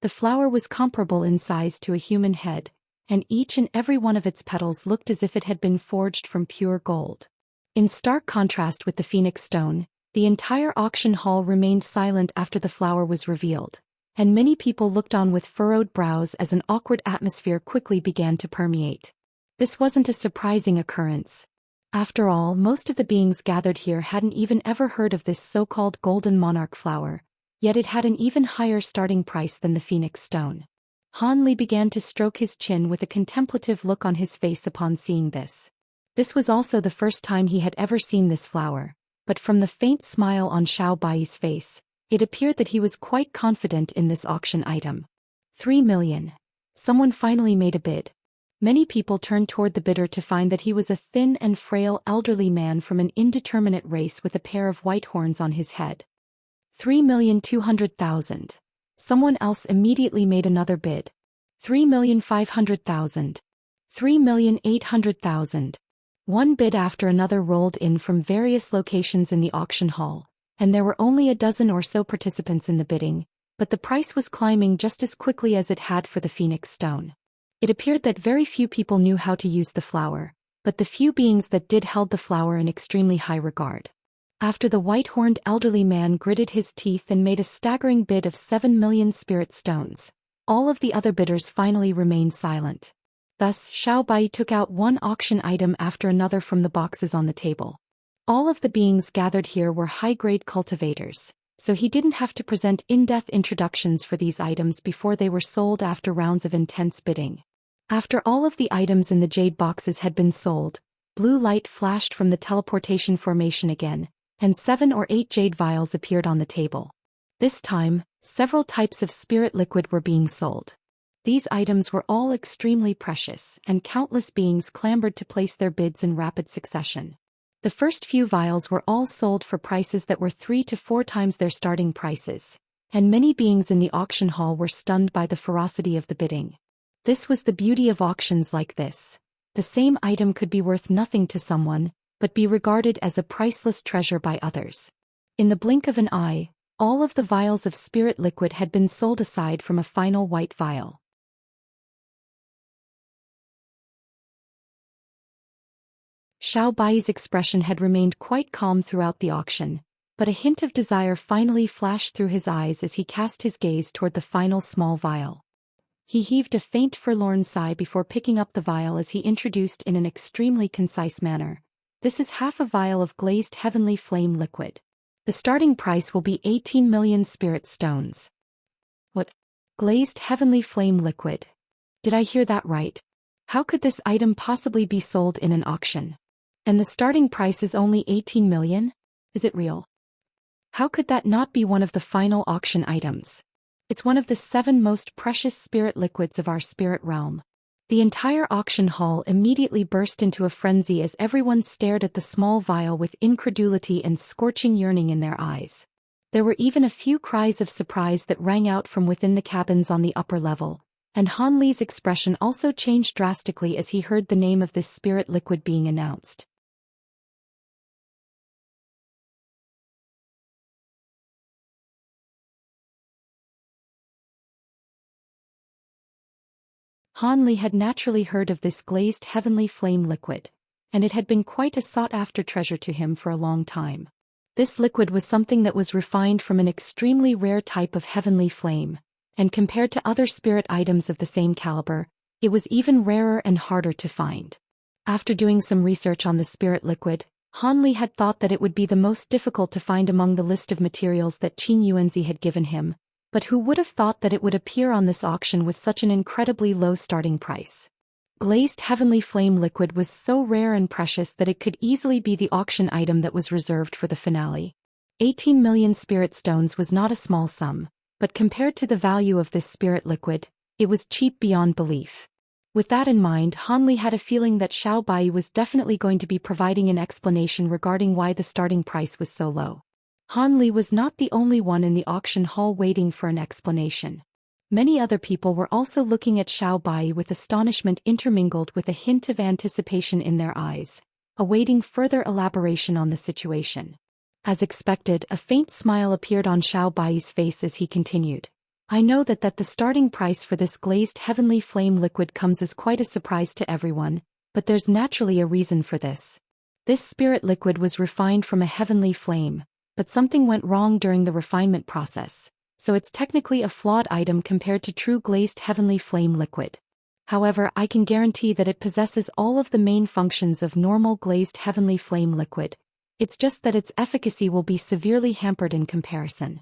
The flower was comparable in size to a human head, and each and every one of its petals looked as if it had been forged from pure gold. In stark contrast with the phoenix stone, the entire auction hall remained silent after the flower was revealed, and many people looked on with furrowed brows as an awkward atmosphere quickly began to permeate. This wasn't a surprising occurrence. After all, most of the beings gathered here hadn't even ever heard of this so-called golden monarch flower, yet it had an even higher starting price than the phoenix stone. Han Li began to stroke his chin with a contemplative look on his face upon seeing this. This was also the first time he had ever seen this flower, but from the faint smile on Xiao Bai's face, it appeared that he was quite confident in this auction item. 3 million. Someone finally made a bid. Many people turned toward the bidder to find that he was a thin and frail elderly man from an indeterminate race with a pair of white horns on his head. 3,200,000. Someone else immediately made another bid. 3,500,000. 3,800,000. One bid after another rolled in from various locations in the auction hall, and there were only a dozen or so participants in the bidding, but the price was climbing just as quickly as it had for the phoenix stone. It appeared that very few people knew how to use the flower, but the few beings that did held the flower in extremely high regard. After the white-horned elderly man gritted his teeth and made a staggering bid of 7 million spirit stones, all of the other bidders finally remained silent. Thus, Xiao Bai took out one auction item after another from the boxes on the table. All of the beings gathered here were high-grade cultivators, so he didn't have to present in-depth introductions for these items before they were sold after rounds of intense bidding. After all of the items in the jade boxes had been sold, blue light flashed from the teleportation formation again, and 7 or 8 jade vials appeared on the table. This time, several types of spirit liquid were being sold. These items were all extremely precious, and countless beings clamored to place their bids in rapid succession. The first few vials were all sold for prices that were 3 to 4 times their starting prices, and many beings in the auction hall were stunned by the ferocity of the bidding. This was the beauty of auctions like this. The same item could be worth nothing to someone, but be regarded as a priceless treasure by others. In the blink of an eye, all of the vials of spirit liquid had been sold aside from a final white vial. Xiao Bai's expression had remained quite calm throughout the auction, but a hint of desire finally flashed through his eyes as he cast his gaze toward the final small vial. He heaved a faint forlorn sigh before picking up the vial as he introduced in an extremely concise manner. This is half a vial of glazed heavenly flame liquid. The starting price will be 18 million spirit stones. What? Glazed heavenly flame liquid? Did I hear that right? How could this item possibly be sold in an auction? And the starting price is only 18 million? Is it real? How could that not be one of the final auction items? It's one of the 7 most precious spirit liquids of our spirit realm. The entire auction hall immediately burst into a frenzy as everyone stared at the small vial with incredulity and scorching yearning in their eyes. There were even a few cries of surprise that rang out from within the cabins on the upper level, and Han Li's expression also changed drastically as he heard the name of this spirit liquid being announced. Han Li had naturally heard of this glazed heavenly flame liquid, and it had been quite a sought-after treasure to him for a long time. This liquid was something that was refined from an extremely rare type of heavenly flame, and compared to other spirit items of the same caliber, it was even rarer and harder to find. After doing some research on the spirit liquid, Han Li had thought that it would be the most difficult to find among the list of materials that Qin Yuanzi had given him, but who would have thought that it would appear on this auction with such an incredibly low starting price? Glazed heavenly flame liquid was so rare and precious that it could easily be the auction item that was reserved for the finale. 18 million spirit stones was not a small sum, but compared to the value of this spirit liquid, it was cheap beyond belief. With that in mind, Han Li had a feeling that Xiao Bai was definitely going to be providing an explanation regarding why the starting price was so low. Han Li was not the only one in the auction hall waiting for an explanation. Many other people were also looking at Xiao Bai with astonishment intermingled with a hint of anticipation in their eyes, awaiting further elaboration on the situation. As expected, a faint smile appeared on Xiao Bai's face as he continued. I know that the starting price for this glazed heavenly flame liquid comes as quite a surprise to everyone, but there's naturally a reason for this. This spirit liquid was refined from a heavenly flame, but something went wrong during the refinement process, so it's technically a flawed item compared to true glazed heavenly flame liquid. However, I can guarantee that it possesses all of the main functions of normal glazed heavenly flame liquid. It's just that its efficacy will be severely hampered in comparison.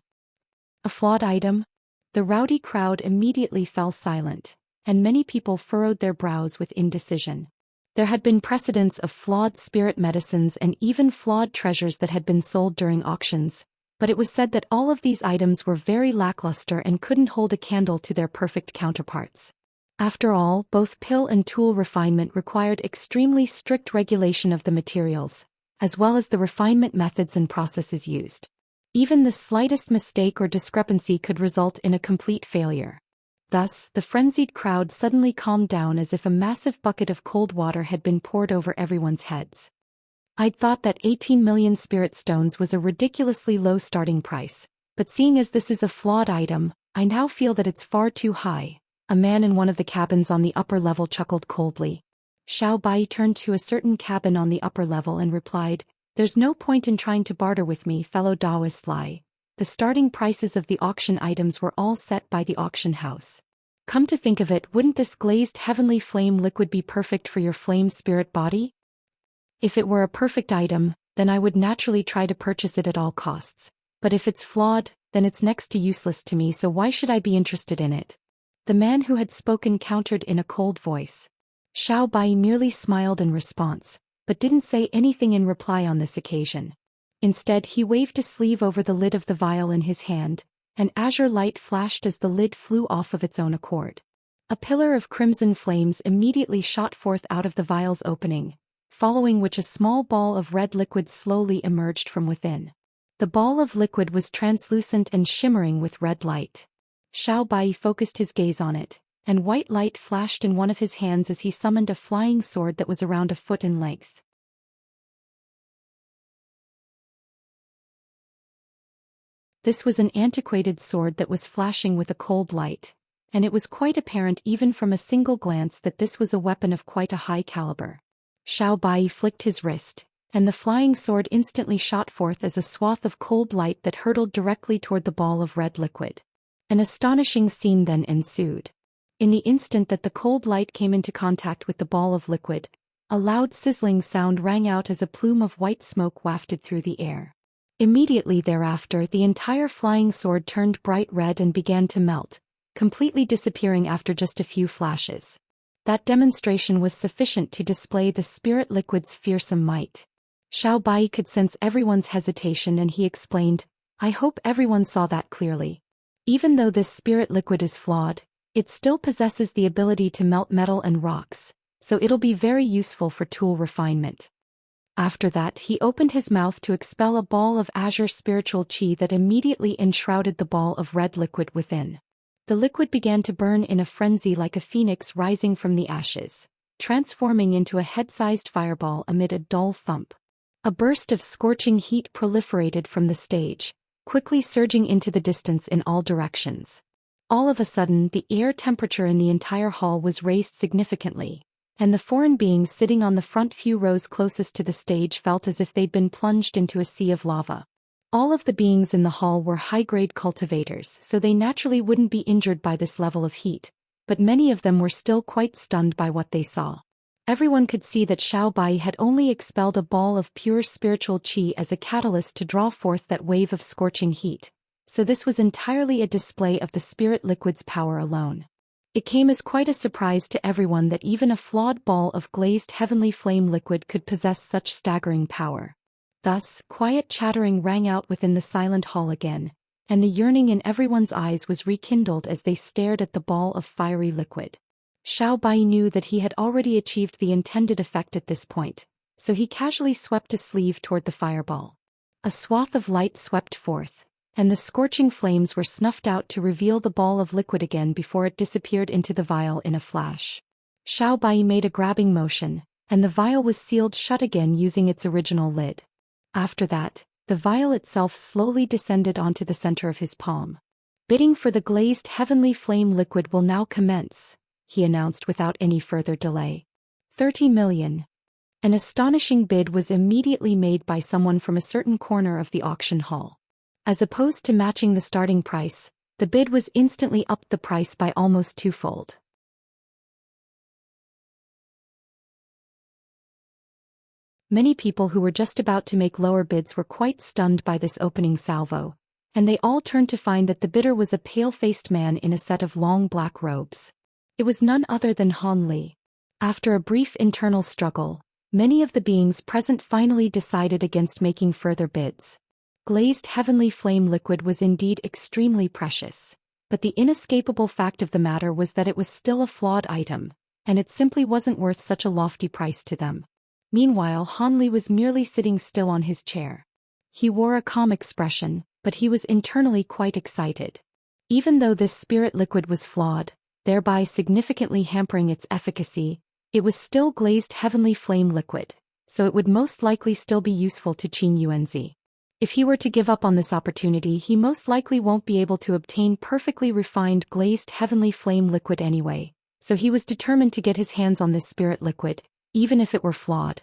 A flawed item? The rowdy crowd immediately fell silent, and many people furrowed their brows with indecision. There had been precedents of flawed spirit medicines and even flawed treasures that had been sold during auctions, but it was said that all of these items were very lackluster and couldn't hold a candle to their perfect counterparts. After all, both pill and tool refinement required extremely strict regulation of the materials, as well as the refinement methods and processes used. Even the slightest mistake or discrepancy could result in a complete failure. Thus, the frenzied crowd suddenly calmed down as if a massive bucket of cold water had been poured over everyone's heads. I'd thought that 18 million spirit stones was a ridiculously low starting price, but seeing as this is a flawed item, I now feel that it's far too high. A man in one of the cabins on the upper level chuckled coldly. Xiao Bai turned to a certain cabin on the upper level and replied, "There's no point in trying to barter with me, fellow Taoist Lai. The starting prices of the auction items were all set by the auction house. Come to think of it, wouldn't this glazed heavenly flame liquid be perfect for your flame spirit body? If it were a perfect item, then I would naturally try to purchase it at all costs. But if it's flawed, then it's next to useless to me, so why should I be interested in it?" The man who had spoken countered in a cold voice. Xiao Bai merely smiled in response, but didn't say anything in reply on this occasion. Instead, he waved a sleeve over the lid of the vial in his hand. An azure light flashed as the lid flew off of its own accord. A pillar of crimson flames immediately shot forth out of the vial's opening, following which a small ball of red liquid slowly emerged from within. The ball of liquid was translucent and shimmering with red light. Xiao Bai focused his gaze on it, and white light flashed in one of his hands as he summoned a flying sword that was around a foot in length. This was an antiquated sword that was flashing with a cold light, and it was quite apparent even from a single glance that this was a weapon of quite a high caliber. Xiao Bai flicked his wrist, and the flying sword instantly shot forth as a swath of cold light that hurtled directly toward the ball of red liquid. An astonishing scene then ensued. In the instant that the cold light came into contact with the ball of liquid, a loud sizzling sound rang out as a plume of white smoke wafted through the air. Immediately thereafter, the entire flying sword turned bright red and began to melt, completely disappearing after just a few flashes. That demonstration was sufficient to display the spirit liquid's fearsome might. Xiao Bai could sense everyone's hesitation and he explained, "I hope everyone saw that clearly. Even though this spirit liquid is flawed, it still possesses the ability to melt metal and rocks, so it'll be very useful for tool refinement." After that, he opened his mouth to expel a ball of azure spiritual qi that immediately enshrouded the ball of red liquid within. The liquid began to burn in a frenzy like a phoenix rising from the ashes, transforming into a head-sized fireball amid a dull thump. A burst of scorching heat proliferated from the stage, quickly surging into the distance in all directions. All of a sudden, the air temperature in the entire hall was raised significantly, and the foreign beings sitting on the front few rows closest to the stage felt as if they'd been plunged into a sea of lava. All of the beings in the hall were high-grade cultivators, so they naturally wouldn't be injured by this level of heat, but many of them were still quite stunned by what they saw. Everyone could see that Xiao Bai had only expelled a ball of pure spiritual qi as a catalyst to draw forth that wave of scorching heat, so this was entirely a display of the spirit liquid's power alone. It came as quite a surprise to everyone that even a flawed ball of glazed heavenly flame liquid could possess such staggering power. Thus, quiet chattering rang out within the silent hall again, and the yearning in everyone's eyes was rekindled as they stared at the ball of fiery liquid. Xiao Bai knew that he had already achieved the intended effect at this point, so he casually swept a sleeve toward the fireball. A swath of light swept forth, and the scorching flames were snuffed out to reveal the ball of liquid again before it disappeared into the vial in a flash. Xiao Bai made a grabbing motion, and the vial was sealed shut again using its original lid. After that, the vial itself slowly descended onto the center of his palm. "Bidding for the glazed heavenly flame liquid will now commence," he announced without any further delay. 30 million. An astonishing bid was immediately made by someone from a certain corner of the auction hall. As opposed to matching the starting price, the bid was instantly upped the price by almost twofold. Many people who were just about to make lower bids were quite stunned by this opening salvo, and they all turned to find that the bidder was a pale-faced man in a set of long black robes. It was none other than Han Li. After a brief internal struggle, many of the beings present finally decided against making further bids. Glazed heavenly flame liquid was indeed extremely precious, but the inescapable fact of the matter was that it was still a flawed item, and it simply wasn't worth such a lofty price to them. Meanwhile, Han Li was merely sitting still on his chair. He wore a calm expression, but he was internally quite excited. Even though this spirit liquid was flawed, thereby significantly hampering its efficacy, it was still glazed heavenly flame liquid, so it would most likely still be useful to Qin Yuanzi. If he were to give up on this opportunity, he most likely won't be able to obtain perfectly refined glazed heavenly flame liquid anyway, so he was determined to get his hands on this spirit liquid, even if it were flawed.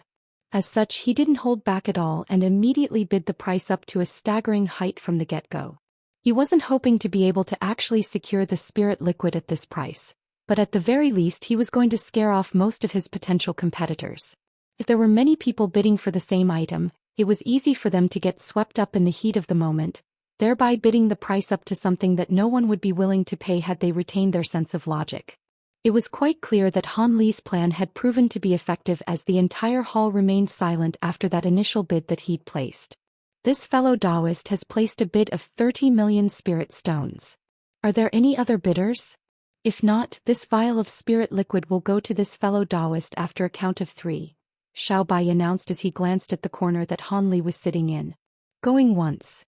As such, he didn't hold back at all and immediately bid the price up to a staggering height from the get-go. He wasn't hoping to be able to actually secure the spirit liquid at this price, but at the very least he was going to scare off most of his potential competitors. If there were many people bidding for the same item, it was easy for them to get swept up in the heat of the moment, thereby bidding the price up to something that no one would be willing to pay had they retained their sense of logic. It was quite clear that Han Li's plan had proven to be effective as the entire hall remained silent after that initial bid that he'd placed. This fellow Taoist has placed a bid of 30 million spirit stones. Are there any other bidders? If not, this vial of spirit liquid will go to this fellow Taoist after a count of 3. Xiao Bai announced as he glanced at the corner that Han Li was sitting in. Going once.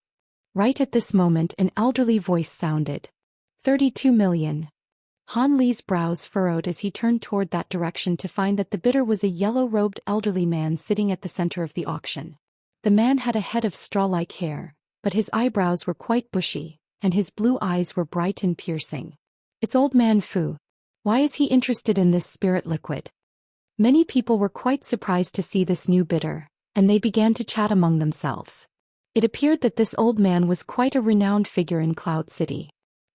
Right at this moment an elderly voice sounded. 32 million. Han Li's brows furrowed as he turned toward that direction to find that the bidder was a yellow-robed elderly man sitting at the center of the auction. The man had a head of straw-like hair, but his eyebrows were quite bushy, and his blue eyes were bright and piercing. It's old man Fu. Why is he interested in this spirit liquid? Many people were quite surprised to see this new bidder, and they began to chat among themselves. It appeared that this old man was quite a renowned figure in Cloud City.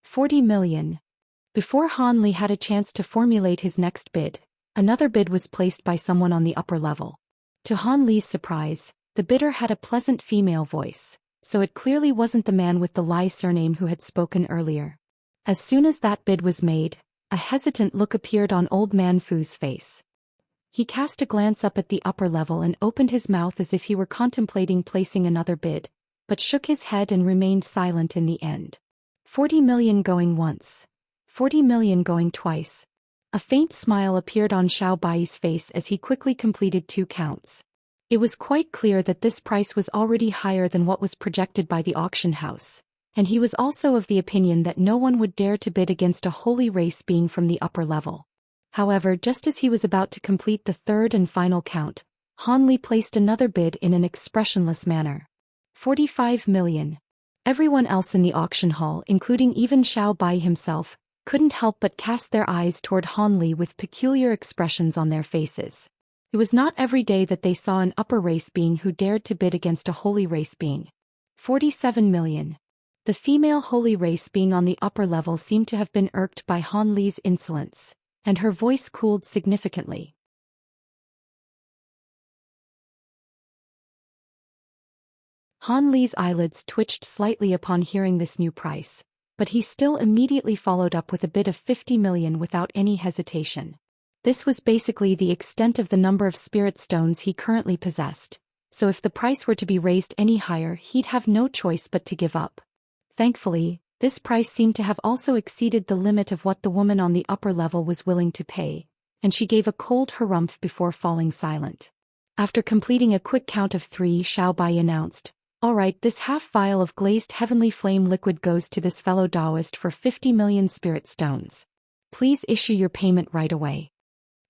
40 million. Before Han Li had a chance to formulate his next bid, another bid was placed by someone on the upper level. To Han Li's surprise, the bidder had a pleasant female voice, so it clearly wasn't the man with the Lai surname who had spoken earlier. As soon as that bid was made, a hesitant look appeared on old man Fu's face. He cast a glance up at the upper level and opened his mouth as if he were contemplating placing another bid, but shook his head and remained silent in the end. 40 million going once. 40 million going twice. A faint smile appeared on Xiao Bai's face as he quickly completed 2 counts. It was quite clear that this price was already higher than what was projected by the auction house, and he was also of the opinion that no one would dare to bid against a holy race being from the upper level. However, just as he was about to complete the 3rd and final count, Han Li placed another bid in an expressionless manner. 45 million. Everyone else in the auction hall, including even Xiao Bai himself, couldn't help but cast their eyes toward Han Li with peculiar expressions on their faces. It was not every day that they saw an upper race being who dared to bid against a holy race being. 47 million. The female holy race being on the upper level seemed to have been irked by Han Li's insolence, and her voice cooled significantly. Han Li's eyelids twitched slightly upon hearing this new price, but he still immediately followed up with a bid of 50 million without any hesitation. This was basically the extent of the number of spirit stones he currently possessed, so if the price were to be raised any higher, he'd have no choice but to give up. Thankfully, this price seemed to have also exceeded the limit of what the woman on the upper level was willing to pay, and she gave a cold harumph before falling silent. After completing a quick count of 3, Xiao Bai announced, Alright, this half vial of glazed heavenly flame liquid goes to this fellow Taoist for 50 million spirit stones. Please issue your payment right away.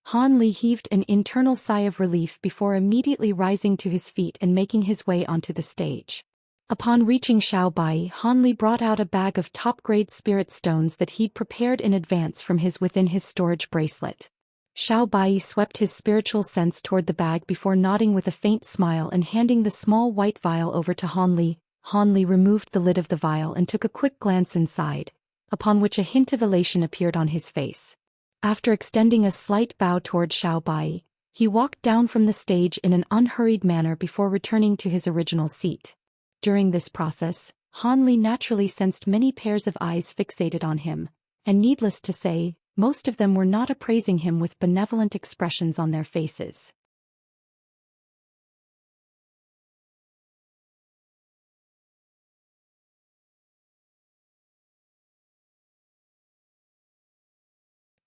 Han Li heaved an internal sigh of relief before immediately rising to his feet and making his way onto the stage. Upon reaching Xiao Bai, Han Li brought out a bag of top-grade spirit stones that he'd prepared in advance from within his storage bracelet. Xiao Bai swept his spiritual sense toward the bag before nodding with a faint smile and handing the small white vial over to Han Li. Han Li removed the lid of the vial and took a quick glance inside, upon which a hint of elation appeared on his face. After extending a slight bow toward Xiao Bai, he walked down from the stage in an unhurried manner before returning to his original seat. During this process, Han Li naturally sensed many pairs of eyes fixated on him, and needless to say, most of them were not appraising him with benevolent expressions on their faces.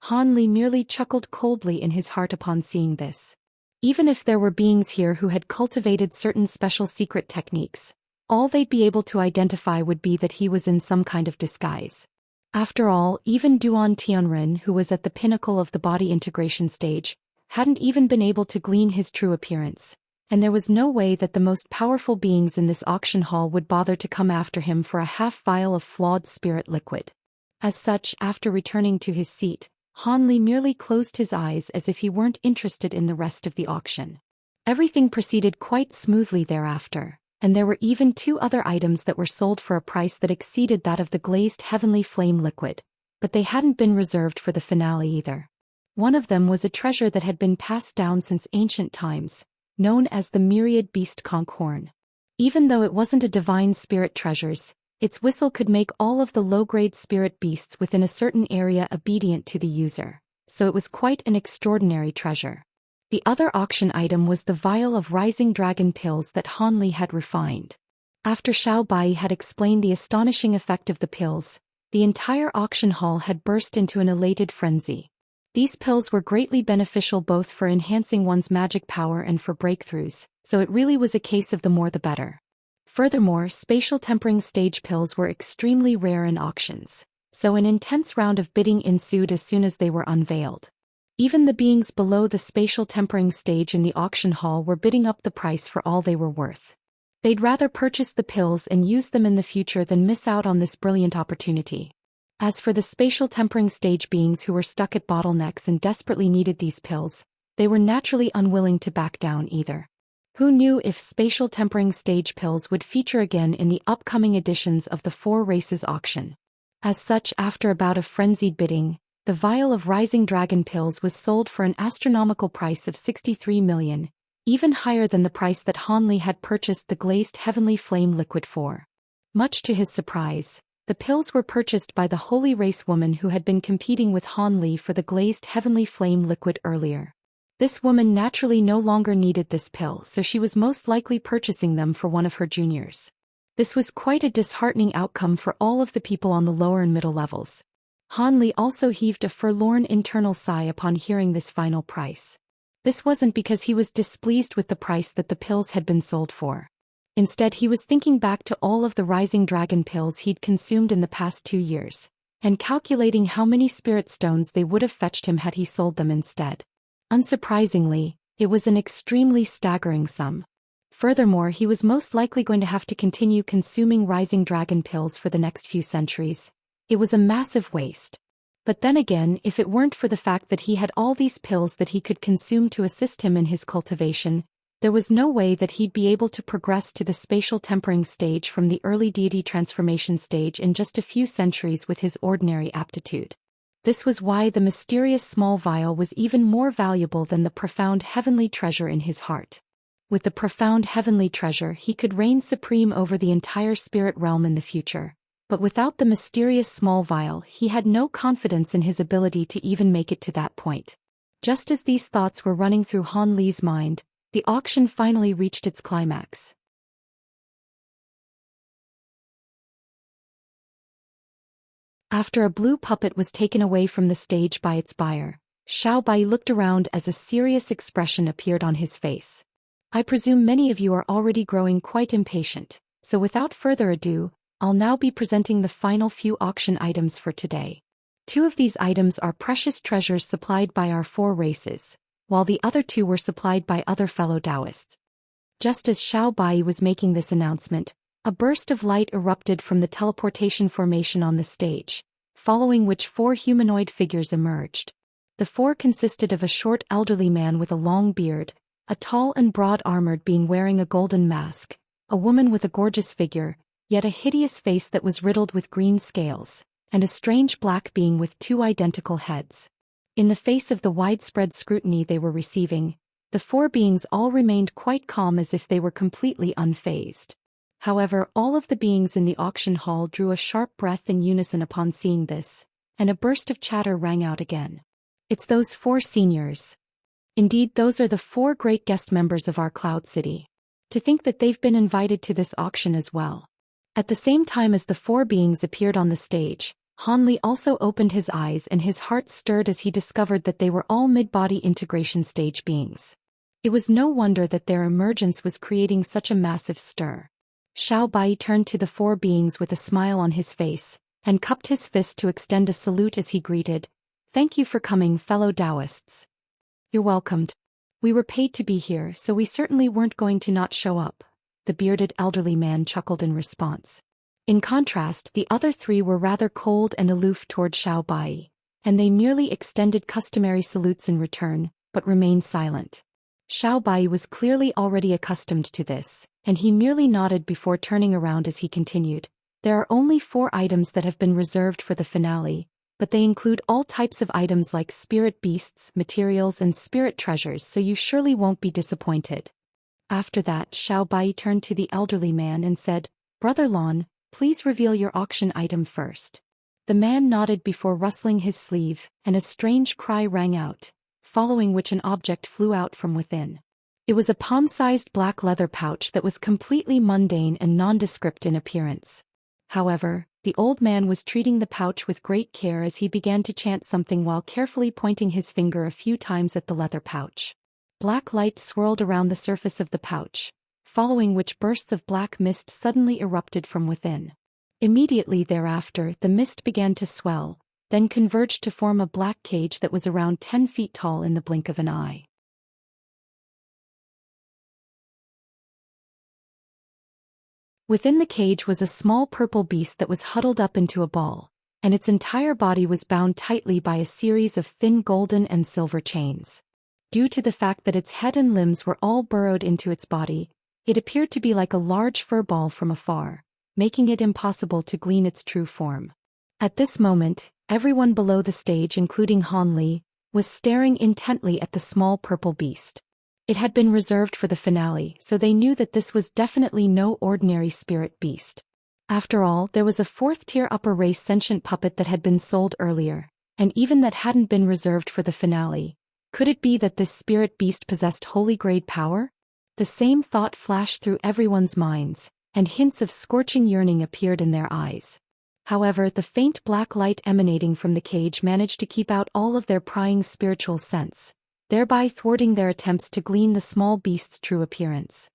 Han Li merely chuckled coldly in his heart upon seeing this. Even if there were beings here who had cultivated certain special secret techniques, all they'd be able to identify would be that he was in some kind of disguise. After all, even Duan Tianren, who was at the pinnacle of the body integration stage, hadn't even been able to glean his true appearance, and there was no way that the most powerful beings in this auction hall would bother to come after him for a half vial of flawed spirit liquid. As such, after returning to his seat, Han Li merely closed his eyes as if he weren't interested in the rest of the auction. Everything proceeded quite smoothly thereafter, and there were even 2 other items that were sold for a price that exceeded that of the glazed heavenly flame liquid, but they hadn't been reserved for the finale either. One of them was a treasure that had been passed down since ancient times, known as the myriad beast conch horn. Even though it wasn't a divine spirit treasures, its whistle could make all of the low-grade spirit beasts within a certain area obedient to the user, so it was quite an extraordinary treasure. The other auction item was the vial of rising dragon pills that Han Li had refined. After Xiao Bai had explained the astonishing effect of the pills, the entire auction hall had burst into an elated frenzy. These pills were greatly beneficial both for enhancing one's magic power and for breakthroughs, so it really was a case of the more the better. Furthermore, spatial tempering stage pills were extremely rare in auctions, so an intense round of bidding ensued as soon as they were unveiled. Even the beings below the spatial tempering stage in the auction hall were bidding up the price for all they were worth. They'd rather purchase the pills and use them in the future than miss out on this brilliant opportunity. As for the spatial tempering stage beings who were stuck at bottlenecks and desperately needed these pills, they were naturally unwilling to back down either. Who knew if spatial tempering stage pills would feature again in the upcoming editions of the 4 Races auction? As such, after a bout of frenzied bidding, the vial of rising dragon pills was sold for an astronomical price of 63 million, even higher than the price that Han Li had purchased the glazed heavenly flame liquid for. Much to his surprise, the pills were purchased by the holy race woman who had been competing with Han Li for the glazed heavenly flame liquid earlier. This woman naturally no longer needed this pill, so she was most likely purchasing them for one of her juniors. This was quite a disheartening outcome for all of the people on the lower and middle levels. Han Li also heaved a forlorn internal sigh upon hearing this final price. This wasn't because he was displeased with the price that the pills had been sold for. Instead, he was thinking back to all of the rising dragon pills he'd consumed in the past 2 years, and calculating how many spirit stones they would have fetched him had he sold them instead. Unsurprisingly, it was an extremely staggering sum. Furthermore, he was most likely going to have to continue consuming rising dragon pills for the next few centuries. It was a massive waste. But then again, if it weren't for the fact that he had all these pills that he could consume to assist him in his cultivation, there was no way that he'd be able to progress to the spatial tempering stage from the early deity transformation stage in just a few centuries with his ordinary aptitude. This was why the mysterious small vial was even more valuable than the profound heavenly treasure in his heart. With the profound heavenly treasure, he could reign supreme over the entire spirit realm in the future. But without the mysterious small vial, he had no confidence in his ability to even make it to that point. Just as these thoughts were running through Han Li's mind, the auction finally reached its climax. After a blue puppet was taken away from the stage by its buyer, Xiao Bai looked around as a serious expression appeared on his face. I presume many of you are already growing quite impatient, So without further ado, I'll now be presenting the final few auction items for today. 2 of these items are precious treasures supplied by our 4 races, while the other 2 were supplied by other fellow Taoists. Just as Xiao Bai was making this announcement, a burst of light erupted from the teleportation formation on the stage, following which 4 humanoid figures emerged. The 4 consisted of a short elderly man with a long beard, a tall and broad-armored being wearing a golden mask, a woman with a gorgeous figure, yet a hideous face that was riddled with green scales, and a strange black being with 2 identical heads. In the face of the widespread scrutiny they were receiving, the 4 beings all remained quite calm as if they were completely unfazed. However, all of the beings in the auction hall drew a sharp breath in unison upon seeing this, and a burst of chatter rang out again. It's those 4 seniors. Indeed, those are the 4 great guest members of our Cloud City. To think that they've been invited to this auction as well. At the same time as the 4 beings appeared on the stage, Han Li also opened his eyes and his heart stirred as he discovered that they were all mid-body integration stage beings. It was no wonder that their emergence was creating such a massive stir. Xiao Bai turned to the 4 beings with a smile on his face, and cupped his fist to extend a salute as he greeted, "Thank you for coming, fellow Taoists. You're welcomed. We were paid to be here, so we certainly weren't going to not show up," the bearded elderly man chuckled in response. In contrast, the other 3 were rather cold and aloof toward Xiao Bai, and they merely extended customary salutes in return, but remained silent. Xiao Bai was clearly already accustomed to this, and he merely nodded before turning around as he continued, "There are only 4 items that have been reserved for the finale, but they include all types of items like spirit beasts, materials and spirit treasures, so you surely won't be disappointed." After that, Xiao Bai turned to the elderly man and said, "Brother Lon, please reveal your auction item first." The man nodded before rustling his sleeve, and a strange cry rang out, following which an object flew out from within. It was a palm-sized black leather pouch that was completely mundane and nondescript in appearance. However, the old man was treating the pouch with great care as he began to chant something while carefully pointing his finger a few times at the leather pouch. Black light swirled around the surface of the pouch, following which bursts of black mist suddenly erupted from within. Immediately thereafter, the mist began to swell, then converged to form a black cage that was around 10 feet tall in the blink of an eye. Within the cage was a small purple beast that was huddled up into a ball, and its entire body was bound tightly by a series of thin golden and silver chains. Due to the fact that its head and limbs were all burrowed into its body, it appeared to be like a large fur ball from afar, making it impossible to glean its true form. At this moment, everyone below the stage, including Han Li, was staring intently at the small purple beast. It had been reserved for the finale, so they knew that this was definitely no ordinary spirit beast. After all, there was a 4th-tier upper race sentient puppet that had been sold earlier, and even that hadn't been reserved for the finale. Could it be that this spirit beast possessed holy-grade power? The same thought flashed through everyone's minds, and hints of scorching yearning appeared in their eyes. However, the faint black light emanating from the cage managed to keep out all of their prying spiritual sense, thereby thwarting their attempts to glean the small beast's true appearance.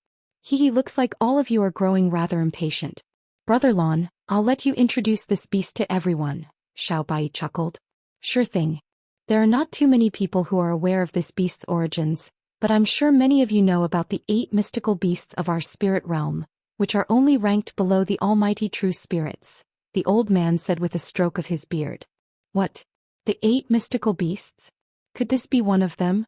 Looks like all of you are growing rather impatient. Brother Lon, I'll let you introduce this beast to everyone," Xiao Bai chuckled. "Sure thing. There are not too many people who are aware of this beast's origins, but I'm sure many of you know about the 8 mystical beasts of our spirit realm, which are only ranked below the almighty true spirits," the old man said with a stroke of his beard. "What? The 8 mystical beasts? Could this be one of them?"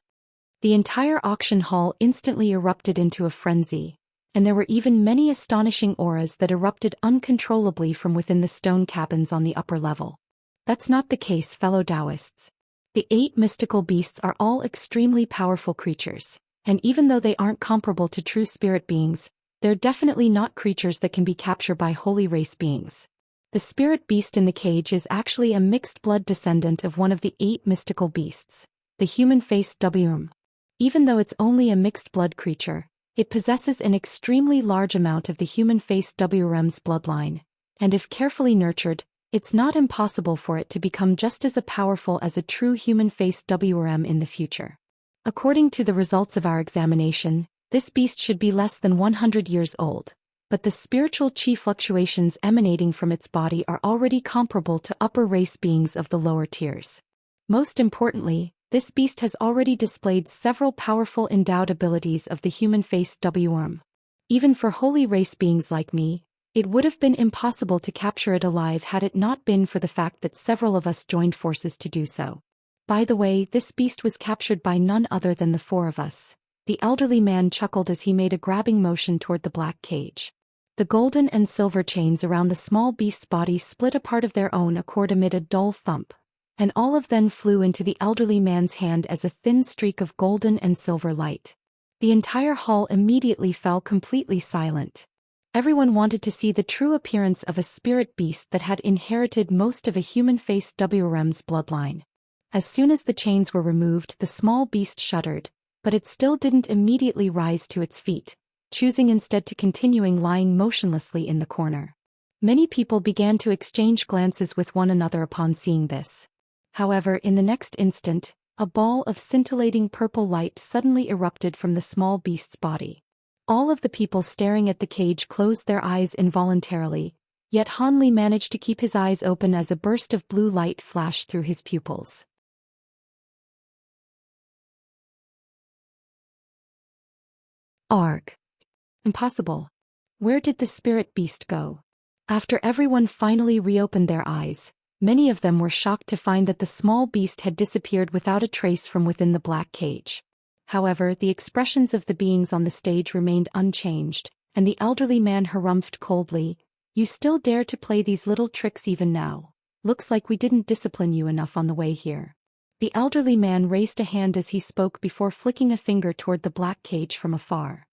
The entire auction hall instantly erupted into a frenzy, and there were even many astonishing auras that erupted uncontrollably from within the stone cabins on the upper level. That's not the case, fellow Taoists. The 8 mystical beasts are all extremely powerful creatures, and even though they aren't comparable to true spirit beings, they're definitely not creatures that can be captured by holy race beings. The spirit beast in the cage is actually a mixed-blood descendant of one of the 8 mystical beasts, the human-faced Wurm. Even though it's only a mixed-blood creature, it possesses an extremely large amount of the human-faced Wurm's bloodline, and if carefully nurtured, it's not impossible for it to become just as powerful as a true human-faced Wurm in the future. According to the results of our examination, this beast should be less than 100 years old, but the spiritual chi fluctuations emanating from its body are already comparable to upper race beings of the lower tiers. Most importantly, this beast has already displayed several powerful endowed abilities of the human-faced WRM. Even for holy race beings like me, it would have been impossible to capture it alive had it not been for the fact that several of us joined forces to do so. By the way, this beast was captured by none other than the four of us. The elderly man chuckled as he made a grabbing motion toward the black cage. The golden and silver chains around the small beast's body split apart of their own accord amid a dull thump, and all of them flew into the elderly man's hand as a thin streak of golden and silver light. The entire hall immediately fell completely silent. Everyone wanted to see the true appearance of a spirit beast that had inherited most of a human-faced WRM's bloodline. As soon as the chains were removed, the small beast shuddered, but it still didn't immediately rise to its feet, choosing instead to continuing lying motionlessly in the corner. Many people began to exchange glances with one another upon seeing this. However, in the next instant, a ball of scintillating purple light suddenly erupted from the small beast's body. All of the people staring at the cage closed their eyes involuntarily, yet Hanli managed to keep his eyes open as a burst of blue light flashed through his pupils. Arg. Impossible. Where did the spirit beast go? After everyone finally reopened their eyes, many of them were shocked to find that the small beast had disappeared without a trace from within the black cage. However, the expressions of the beings on the stage remained unchanged, and the elderly man harumphed coldly, "You still dare to play these little tricks even now? Looks like we didn't discipline you enough on the way here." The elderly man raised a hand as he spoke before flicking a finger toward the black cage from afar.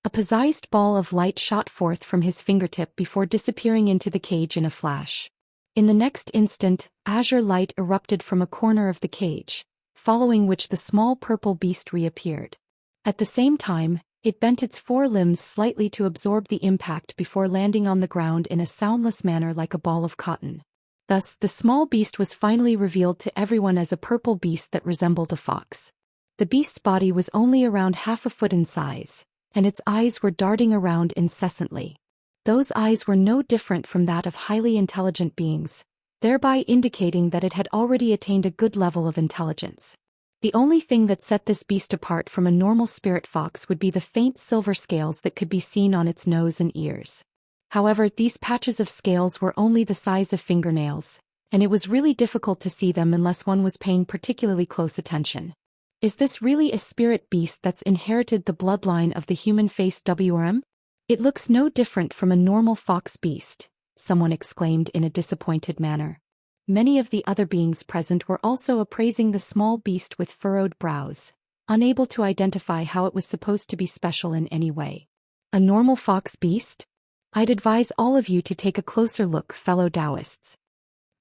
A possessed ball of light shot forth from his fingertip before disappearing into the cage in a flash. In the next instant, azure light erupted from a corner of the cage, following which the small purple beast reappeared. At the same time, it bent its four limbs slightly to absorb the impact before landing on the ground in a soundless manner like a ball of cotton. Thus, the small beast was finally revealed to everyone as a purple beast that resembled a fox. The beast's body was only around half a foot in size, and its eyes were darting around incessantly. Those eyes were no different from that of highly intelligent beings, thereby indicating that it had already attained a good level of intelligence. The only thing that set this beast apart from a normal spirit fox would be the faint silver scales that could be seen on its nose and ears. However, these patches of scales were only the size of fingernails, and it was really difficult to see them unless one was paying particularly close attention. Is this really a spirit beast that's inherited the bloodline of the human-faced WRM? It looks no different from a normal fox beast, someone exclaimed in a disappointed manner. Many of the other beings present were also appraising the small beast with furrowed brows, unable to identify how it was supposed to be special in any way. A normal fox beast? I'd advise all of you to take a closer look, fellow Taoists.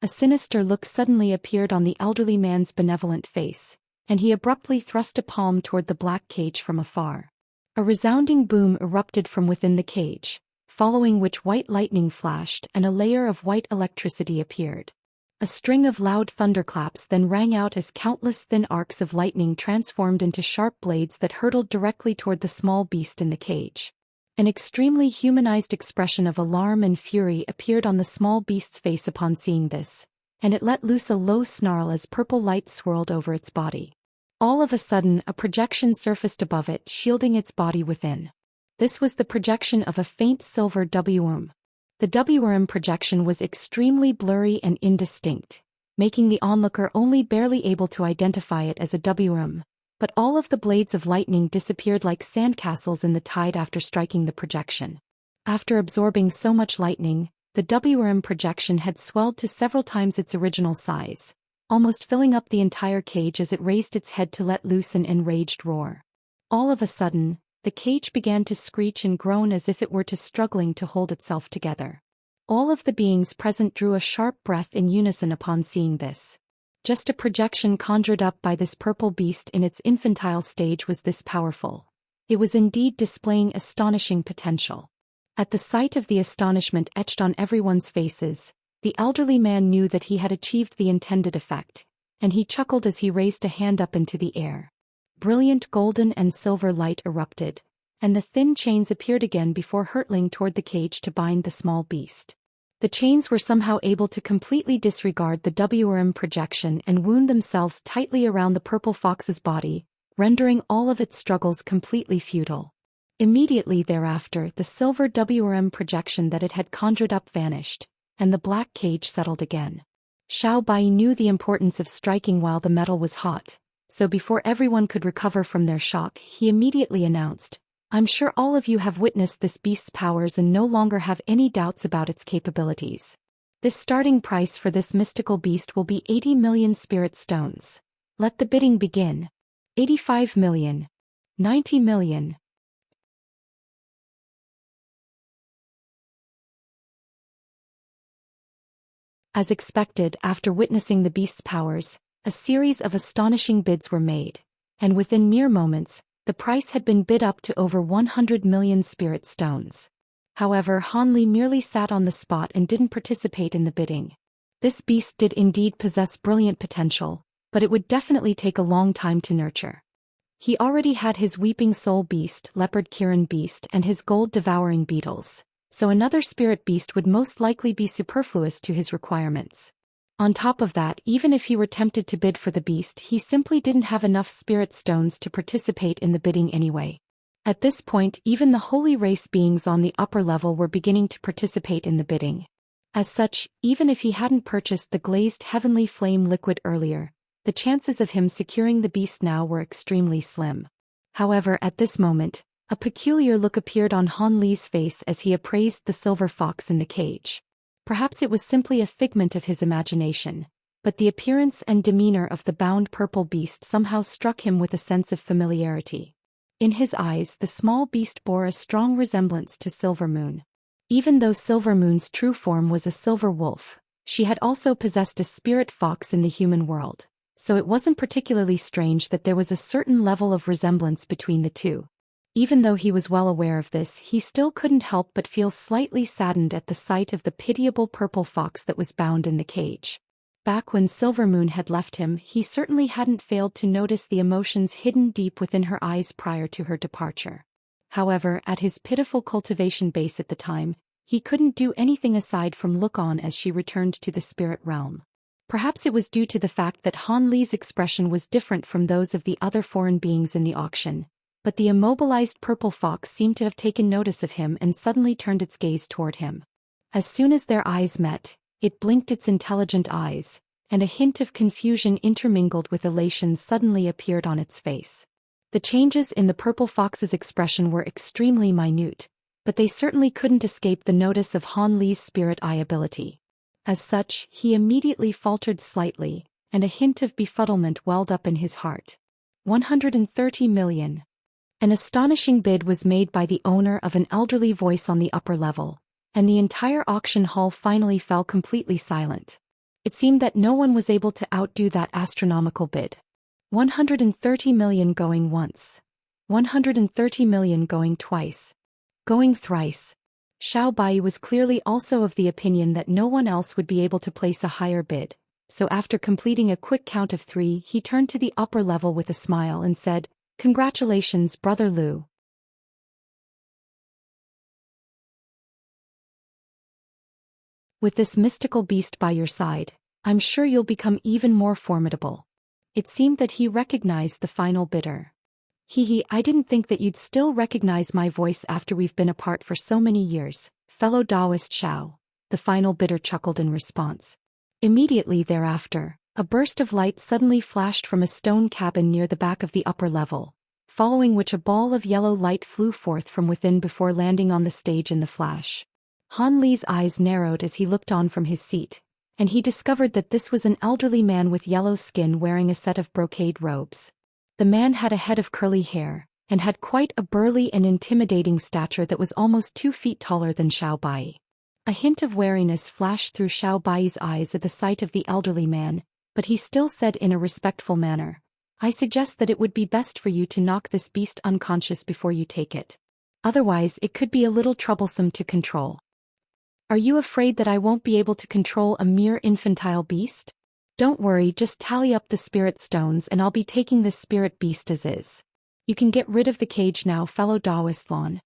A sinister look suddenly appeared on the elderly man's benevolent face, and he abruptly thrust a palm toward the black cage from afar. A resounding boom erupted from within the cage, following which white lightning flashed and a layer of white electricity appeared. A string of loud thunderclaps then rang out as countless thin arcs of lightning transformed into sharp blades that hurtled directly toward the small beast in the cage. An extremely humanized expression of alarm and fury appeared on the small beast's face upon seeing this, and it let loose a low snarl as purple light swirled over its body. All of a sudden, a projection surfaced above it, shielding its body within. This was the projection of a faint silver WRM. The WRM projection was extremely blurry and indistinct, making the onlooker only barely able to identify it as a WRM, but all of the blades of lightning disappeared like sandcastles in the tide after striking the projection. After absorbing so much lightning, the WRM projection had swelled to several times its original size, almost filling up the entire cage as it raised its head to let loose an enraged roar. All of a sudden, the cage began to screech and groan as if it were struggling to hold itself together. All of the beings present drew a sharp breath in unison upon seeing this. Just a projection conjured up by this purple beast in its infantile stage was this powerful. It was indeed displaying astonishing potential. At the sight of the astonishment etched on everyone's faces, The elderly man knew that he had achieved the intended effect, and he chuckled as he raised a hand up into the air. Brilliant golden and silver light erupted, and the thin chains appeared again before hurtling toward the cage to bind the small beast. The chains were somehow able to completely disregard the WRM projection and wound themselves tightly around the purple fox's body, rendering all of its struggles completely futile. Immediately thereafter, the silver WRM projection that it had conjured up vanished, and the black cage settled again. Xiao Bai knew the importance of striking while the metal was hot, so before everyone could recover from their shock, he immediately announced, "I'm sure all of you have witnessed this beast's powers and no longer have any doubts about its capabilities. This starting price for this mystical beast will be 80 million spirit stones. Let the bidding begin. 85 million. 90 million. As expected, after witnessing the beast's powers, a series of astonishing bids were made, and within mere moments, the price had been bid up to over 100 million spirit stones. However, Han Li merely sat on the spot and didn't participate in the bidding. This beast did indeed possess brilliant potential, but it would definitely take a long time to nurture. He already had his weeping soul beast, leopard Kirin beast, and his gold devouring beetles, so another spirit beast would most likely be superfluous to his requirements. On top of that, even if he were tempted to bid for the beast, he simply didn't have enough spirit stones to participate in the bidding anyway. At this point, even the holy race beings on the upper level were beginning to participate in the bidding. As such, even if he hadn't purchased the glazed heavenly flame liquid earlier, the chances of him securing the beast now were extremely slim. However, at this moment, a peculiar look appeared on Han Li's face as he appraised the silver fox in the cage. Perhaps it was simply a figment of his imagination, but the appearance and demeanor of the bound purple beast somehow struck him with a sense of familiarity. In his eyes, the small beast bore a strong resemblance to Silver Moon. Even though Silver Moon's true form was a silver wolf, she had also possessed a spirit fox in the human world, so it wasn't particularly strange that there was a certain level of resemblance between the two. Even though he was well aware of this, he still couldn't help but feel slightly saddened at the sight of the pitiable purple fox that was bound in the cage. Back when Silver Moon had left him, he certainly hadn't failed to notice the emotions hidden deep within her eyes prior to her departure. However, at his pitiful cultivation base at the time, he couldn't do anything aside from look on as she returned to the spirit realm. Perhaps it was due to the fact that Han Li's expression was different from those of the other foreign beings in the auction, but the immobilized purple fox seemed to have taken notice of him and suddenly turned its gaze toward him. As soon as their eyes met, it blinked its intelligent eyes, and a hint of confusion intermingled with elation suddenly appeared on its face. The changes in the purple fox's expression were extremely minute, but they certainly couldn't escape the notice of Han Li's spirit eye ability. As such, he immediately faltered slightly, and a hint of befuddlement welled up in his heart. 130 million. An astonishing bid was made by the owner of an elderly voice on the upper level, and the entire auction hall finally fell completely silent. It seemed that no one was able to outdo that astronomical bid. 130 million going once. 130 million going twice. Going thrice. Xiao Bai was clearly also of the opinion that no one else would be able to place a higher bid, so after completing a quick count of 3, he turned to the upper level with a smile and said, "Congratulations, Brother Liu. With this mystical beast by your side, I'm sure you'll become even more formidable." It seemed that he recognized the final bidder. I didn't think that you'd still recognize my voice after we've been apart for so many years, fellow Taoist Xiao," the final bidder chuckled in response. Immediately thereafter, a burst of light suddenly flashed from a stone cabin near the back of the upper level, following which a ball of yellow light flew forth from within before landing on the stage in the flash. Han Li's eyes narrowed as he looked on from his seat, and he discovered that this was an elderly man with yellow skin wearing a set of brocade robes. The man had a head of curly hair, and had quite a burly and intimidating stature that was almost 2 feet taller than Xiao Bai. A hint of wariness flashed through Xiao Bai's eyes at the sight of the elderly man, but he still said in a respectful manner, "I suggest that it would be best for you to knock this beast unconscious before you take it. Otherwise it could be a little troublesome to control." Are you afraid that I won't be able to control a mere infantile beast? Don't worry, just tally up the spirit stones and I'll be taking this spirit beast as is. You can get rid of the cage now, fellow Taoist Lon.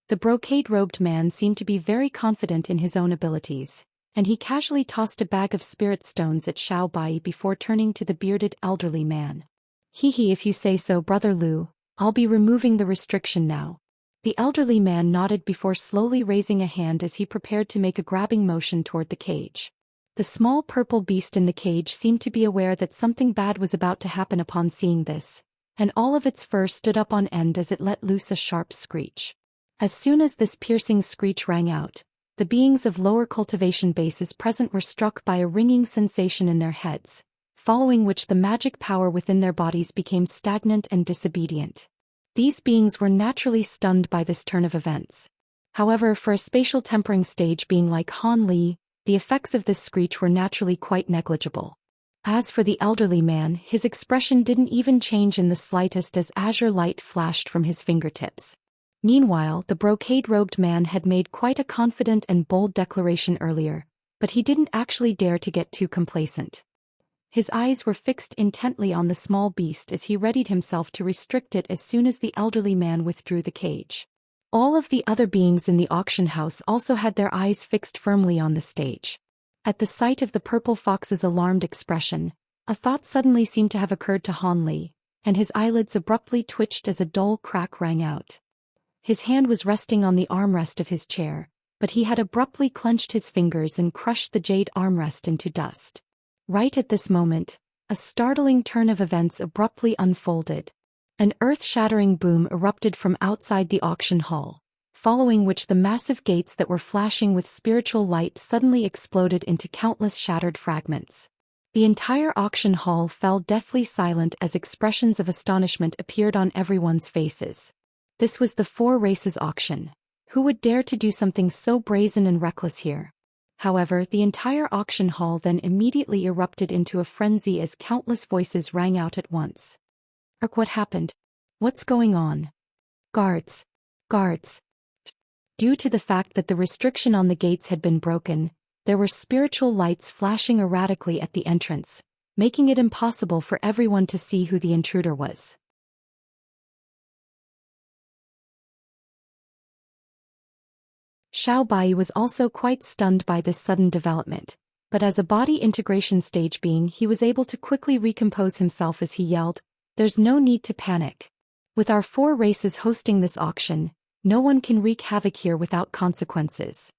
The brocade-robed man seemed to be very confident in his own abilities, and he casually tossed a bag of spirit stones at Xiao Bai before turning to the bearded elderly man. Hee, if you say so, Brother Lu, I'll be removing the restriction now. The elderly man nodded before slowly raising a hand as he prepared to make a grabbing motion toward the cage. The small purple beast in the cage seemed to be aware that something bad was about to happen upon seeing this, and all of its fur stood up on end as it let loose a sharp screech. As soon as this piercing screech rang out, the beings of lower cultivation bases present were struck by a ringing sensation in their heads, following which the magic power within their bodies became stagnant and disobedient. These beings were naturally stunned by this turn of events. However, for a spatial tempering stage being like Han Li, the effects of this screech were naturally quite negligible. As for the elderly man, his expression didn't even change in the slightest as azure light flashed from his fingertips. Meanwhile, the brocade-robed man had made quite a confident and bold declaration earlier, but he didn't actually dare to get too complacent. His eyes were fixed intently on the small beast as he readied himself to restrict it as soon as the elderly man withdrew the cage. All of the other beings in the auction house also had their eyes fixed firmly on the stage. At the sight of the purple fox's alarmed expression, a thought suddenly seemed to have occurred to Han Li, and his eyelids abruptly twitched as a dull crack rang out. His hand was resting on the armrest of his chair, but he had abruptly clenched his fingers and crushed the jade armrest into dust. Right at this moment, a startling turn of events abruptly unfolded. An earth-shattering boom erupted from outside the auction hall, following which the massive gates that were flashing with spiritual light suddenly exploded into countless shattered fragments. The entire auction hall fell deathly silent as expressions of astonishment appeared on everyone's faces. This was the Four Races auction. Who would dare to do something so brazen and reckless here? However, the entire auction hall then immediately erupted into a frenzy as countless voices rang out at once. What happened? What's going on? Guards! Guards! Due to the fact that the restriction on the gates had been broken, there were spiritual lights flashing erratically at the entrance, making it impossible for everyone to see who the intruder was. Xiao Bai was also quite stunned by this sudden development, but as a body integration stage being he was able to quickly recompose himself as he yelled, "There's no need to panic. With our 4 races hosting this auction, no one can wreak havoc here without consequences."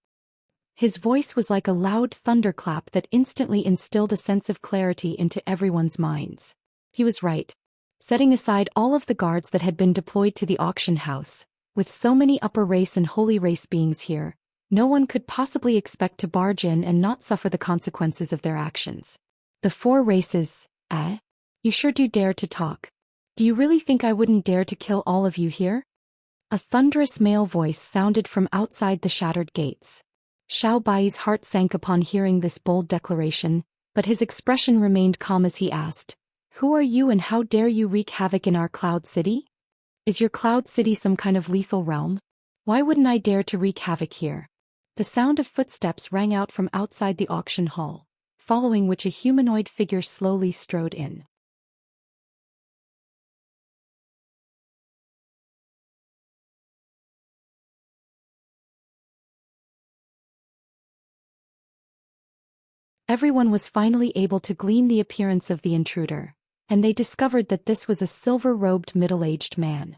His voice was like a loud thunderclap that instantly instilled a sense of clarity into everyone's minds. He was right. Setting aside all of the guards that had been deployed to the auction house, with so many upper race and holy race beings here, no one could possibly expect to barge in and not suffer the consequences of their actions. The 4 races, eh? You sure do dare to talk. Do you really think I wouldn't dare to kill all of you here? A thunderous male voice sounded from outside the shattered gates. Xiao Bai's heart sank upon hearing this bold declaration, but his expression remained calm as he asked, "Who are you and how dare you wreak havoc in our Cloud City? Is your Cloud City some kind of lethal realm? Why wouldn't I dare to wreak havoc here?" The sound of footsteps rang out from outside the auction hall, following which a humanoid figure slowly strode in. Everyone was finally able to glean the appearance of the intruder, and they discovered that this was a silver-robed middle-aged man.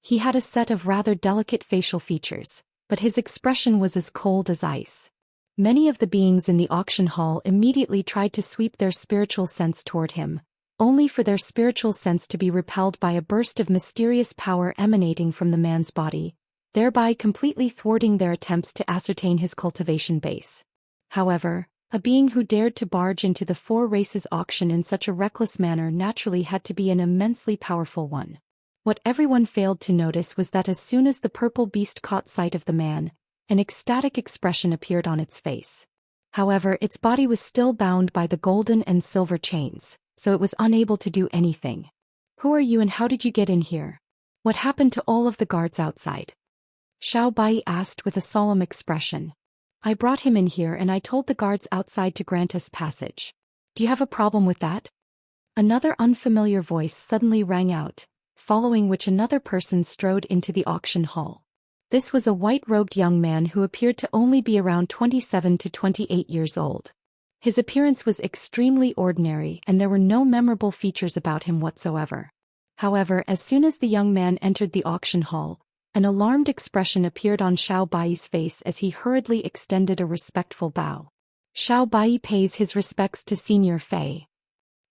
He had a set of rather delicate facial features, but his expression was as cold as ice. Many of the beings in the auction hall immediately tried to sweep their spiritual sense toward him, only for their spiritual sense to be repelled by a burst of mysterious power emanating from the man's body, thereby completely thwarting their attempts to ascertain his cultivation base. However, a being who dared to barge into the 4 races auction in such a reckless manner naturally had to be an immensely powerful one. What everyone failed to notice was that as soon as the purple beast caught sight of the man, an ecstatic expression appeared on its face. However, its body was still bound by the golden and silver chains, so it was unable to do anything. "Who are you and how did you get in here? What happened to all of the guards outside?" Xiao Bai asked with a solemn expression. I brought him in here and I told the guards outside to grant us passage. Do you have a problem with that? Another unfamiliar voice suddenly rang out, following which another person strode into the auction hall. This was a white-robed young man who appeared to only be around 27 to 28 years old. His appearance was extremely ordinary and there were no memorable features about him whatsoever. However, as soon as the young man entered the auction hall, an alarmed expression appeared on Xiao Bai's face as he hurriedly extended a respectful bow. Xiao Bai pays his respects to Senior Fei.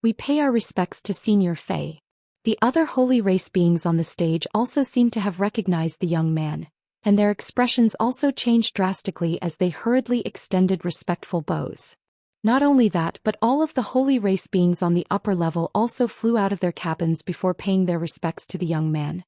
We pay our respects to Senior Fei. The other holy race beings on the stage also seemed to have recognized the young man, and their expressions also changed drastically as they hurriedly extended respectful bows. Not only that, but all of the holy race beings on the upper level also flew out of their cabins before paying their respects to the young man.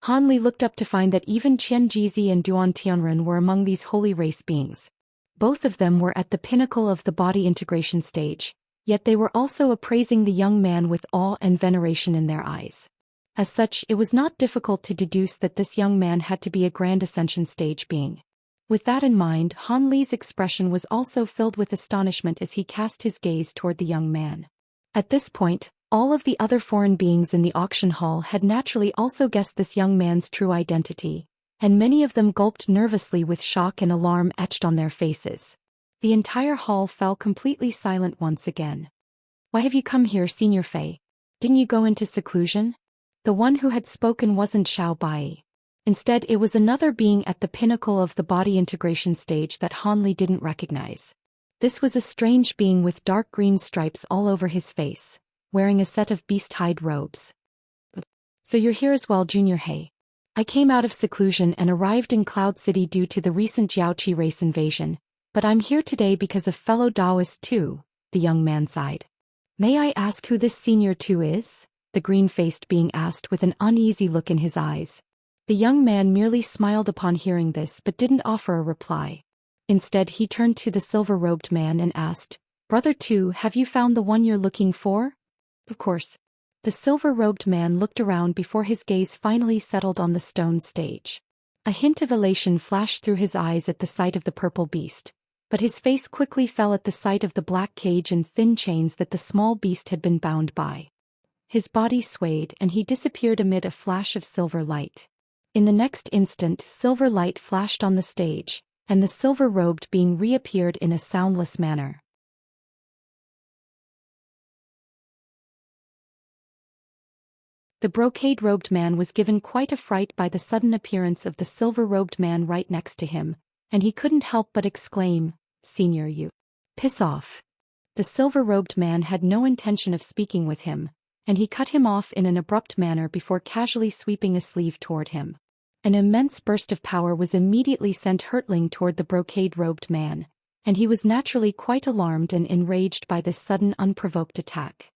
Han Li looked up to find that even Qian Jizi and Duan Tianren were among these holy race beings. Both of them were at the pinnacle of the body integration stage, yet they were also appraising the young man with awe and veneration in their eyes. As such, it was not difficult to deduce that this young man had to be a grand ascension stage being. With that in mind, Han Li's expression was also filled with astonishment as he cast his gaze toward the young man. At this point, all of the other foreign beings in the auction hall had naturally also guessed this young man's true identity, and many of them gulped nervously with shock and alarm etched on their faces. The entire hall fell completely silent once again. Why have you come here, Senior Fei? Didn't you go into seclusion? The one who had spoken wasn't Xiao Bai. Instead, it was another being at the pinnacle of the body integration stage that Han Li didn't recognize. This was a strange being with dark green stripes all over his face, wearing a set of beast-hide robes. So you're here as well, Junior He. I came out of seclusion and arrived in Cloud City due to the recent Jiaoqi race invasion, but I'm here today because of fellow Taoists too, the young man sighed. May I ask who this Senior Two is? The green-faced being asked with an uneasy look in his eyes. The young man merely smiled upon hearing this but didn't offer a reply. Instead, he turned to the silver-robed man and asked, Brother Two, have you found the one you're looking for? Of course. The silver-robed man looked around before his gaze finally settled on the stone stage. A hint of elation flashed through his eyes at the sight of the purple beast, but his face quickly fell at the sight of the black cage and thin chains that the small beast had been bound by. His body swayed and he disappeared amid a flash of silver light. In the next instant, silver light flashed on the stage, and the silver-robed being reappeared in a soundless manner. The brocade-robed man was given quite a fright by the sudden appearance of the silver-robed man right next to him, and he couldn't help but exclaim, Senior, you. Piss off. The silver-robed man had no intention of speaking with him, and he cut him off in an abrupt manner before casually sweeping a sleeve toward him. An immense burst of power was immediately sent hurtling toward the brocade-robed man, and he was naturally quite alarmed and enraged by this sudden unprovoked attack.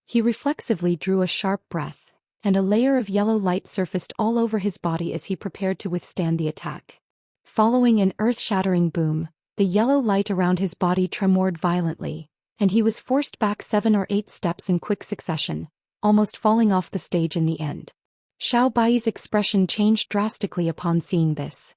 He reflexively drew a sharp breath, and a layer of yellow light surfaced all over his body as he prepared to withstand the attack. Following an earth-shattering boom, the yellow light around his body tremored violently, and he was forced back 7 or 8 steps in quick succession, almost falling off the stage in the end. Xiao Bai's expression changed drastically upon seeing this.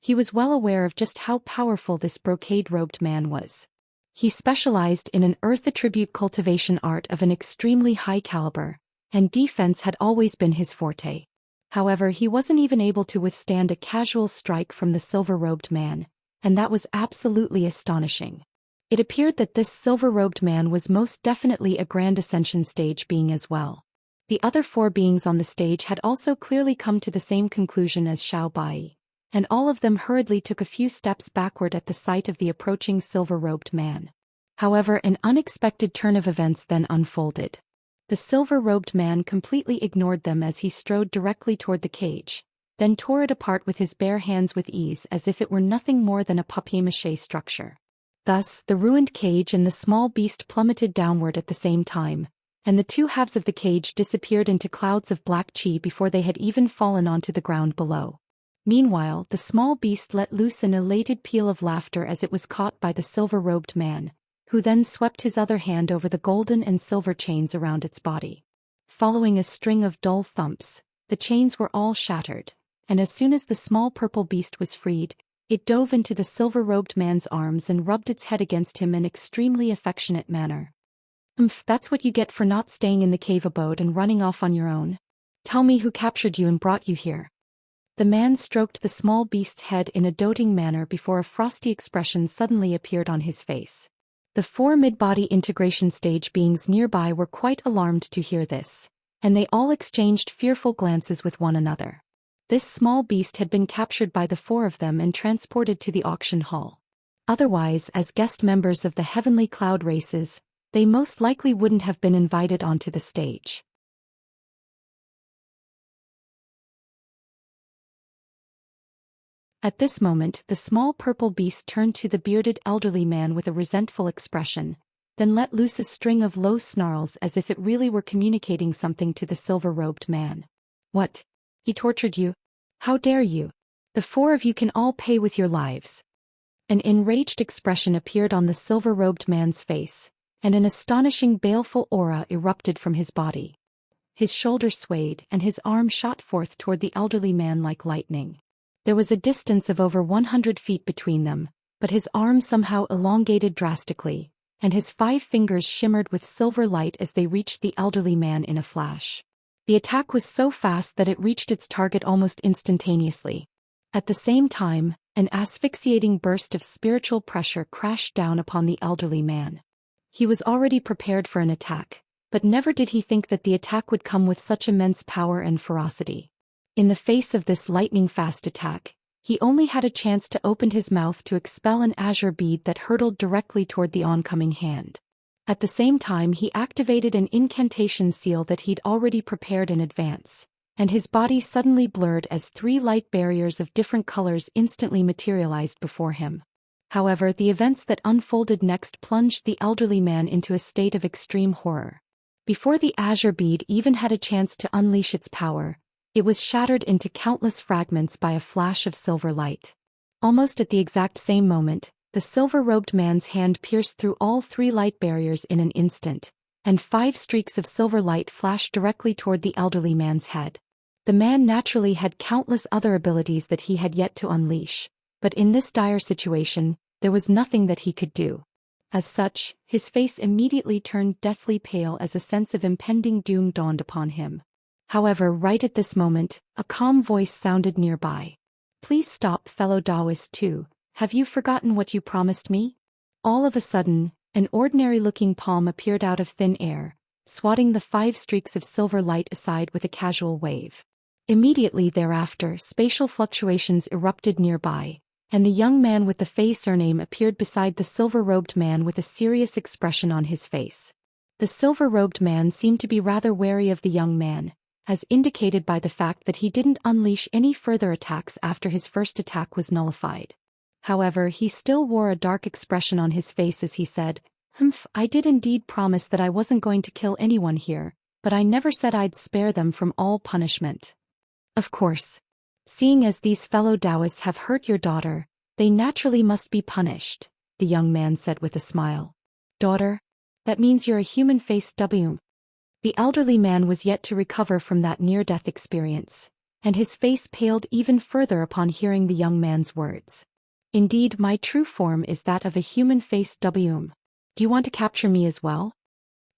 He was well aware of just how powerful this brocade-robed man was. He specialized in an earth attribute cultivation art of an extremely high caliber, and defense had always been his forte. However, he wasn't even able to withstand a casual strike from the silver-robed man, and that was absolutely astonishing. It appeared that this silver-robed man was most definitely a Grand Ascension stage being as well. The other 4 beings on the stage had also clearly come to the same conclusion as Xiao Bai, and all of them hurriedly took a few steps backward at the sight of the approaching silver-robed man. However, an unexpected turn of events then unfolded. The silver-robed man completely ignored them as he strode directly toward the cage, then tore it apart with his bare hands with ease as if it were nothing more than a papier-mâché structure. Thus, the ruined cage and the small beast plummeted downward at the same time, and the 2 halves of the cage disappeared into clouds of black qi before they had even fallen onto the ground below. Meanwhile, the small beast let loose an elated peal of laughter as it was caught by the silver-robed man, who then swept his other hand over the golden and silver chains around its body. Following a string of dull thumps, the chains were all shattered, and as soon as the small purple beast was freed, It dove into the silver-robed man's arms and rubbed its head against him in an extremely affectionate manner. That's what you get for not staying in the cave abode and running off on your own. Tell me who captured you and brought you here." The man stroked the small beast's head in a doting manner before a frosty expression suddenly appeared on his face. The 4 mid-body integration stage beings nearby were quite alarmed to hear this, and they all exchanged fearful glances with one another. This small beast had been captured by the 4 of them and transported to the auction hall. Otherwise, as guest members of the heavenly cloud races, they most likely wouldn't have been invited onto the stage. At this moment, the small purple beast turned to the bearded elderly man with a resentful expression, then let loose a string of low snarls as if it really were communicating something to the silver-robed man. "What? He tortured you? How dare you? The 4 of you can all pay with your lives." An enraged expression appeared on the silver-robed man's face, and an astonishing baleful aura erupted from his body. His shoulders swayed and his arm shot forth toward the elderly man like lightning. There was a distance of over 100 feet between them, but his arm somehow elongated drastically, and his 5 fingers shimmered with silver light as they reached the elderly man in a flash. The attack was so fast that it reached its target almost instantaneously. At the same time, an asphyxiating burst of spiritual pressure crashed down upon the elderly man. He was already prepared for an attack, but never did he think that the attack would come with such immense power and ferocity. In the face of this lightning-fast attack, he only had a chance to open his mouth to expel an azure bead that hurtled directly toward the oncoming hand. At the same time, he activated an incantation seal that he'd already prepared in advance, and his body suddenly blurred as 3 light barriers of different colors instantly materialized before him. However, the events that unfolded next plunged the elderly man into a state of extreme horror. Before the azure bead even had a chance to unleash its power, it was shattered into countless fragments by a flash of silver light. Almost at the exact same moment, the silver-robed man's hand pierced through all 3 light barriers in an instant, and 5 streaks of silver light flashed directly toward the elderly man's head. The man naturally had countless other abilities that he had yet to unleash, but in this dire situation, there was nothing that he could do. As such, his face immediately turned deathly pale as a sense of impending doom dawned upon him. However, right at this moment, a calm voice sounded nearby. "Please stop, fellow Taoist too. Have you forgotten what you promised me?" All of a sudden, an ordinary-looking palm appeared out of thin air, swatting the 5 streaks of silver light aside with a casual wave. Immediately thereafter, spatial fluctuations erupted nearby, and the young man with the Fey surname appeared beside the silver-robed man with a serious expression on his face. The silver-robed man seemed to be rather wary of the young man, as indicated by the fact that he didn't unleash any further attacks after his first attack was nullified. However, he still wore a dark expression on his face as he said, I did indeed promise that I wasn't going to kill anyone here, but I never said I'd spare them from all punishment. Of course. Seeing as these fellow Taoists have hurt your daughter, they naturally must be punished," the young man said with a smile. "Daughter? That means you're a human-faced W." The elderly man was yet to recover from that near-death experience, and his face paled even further upon hearing the young man's words. "Indeed, my true form is that of a human-faced W. Do you want to capture me as well?"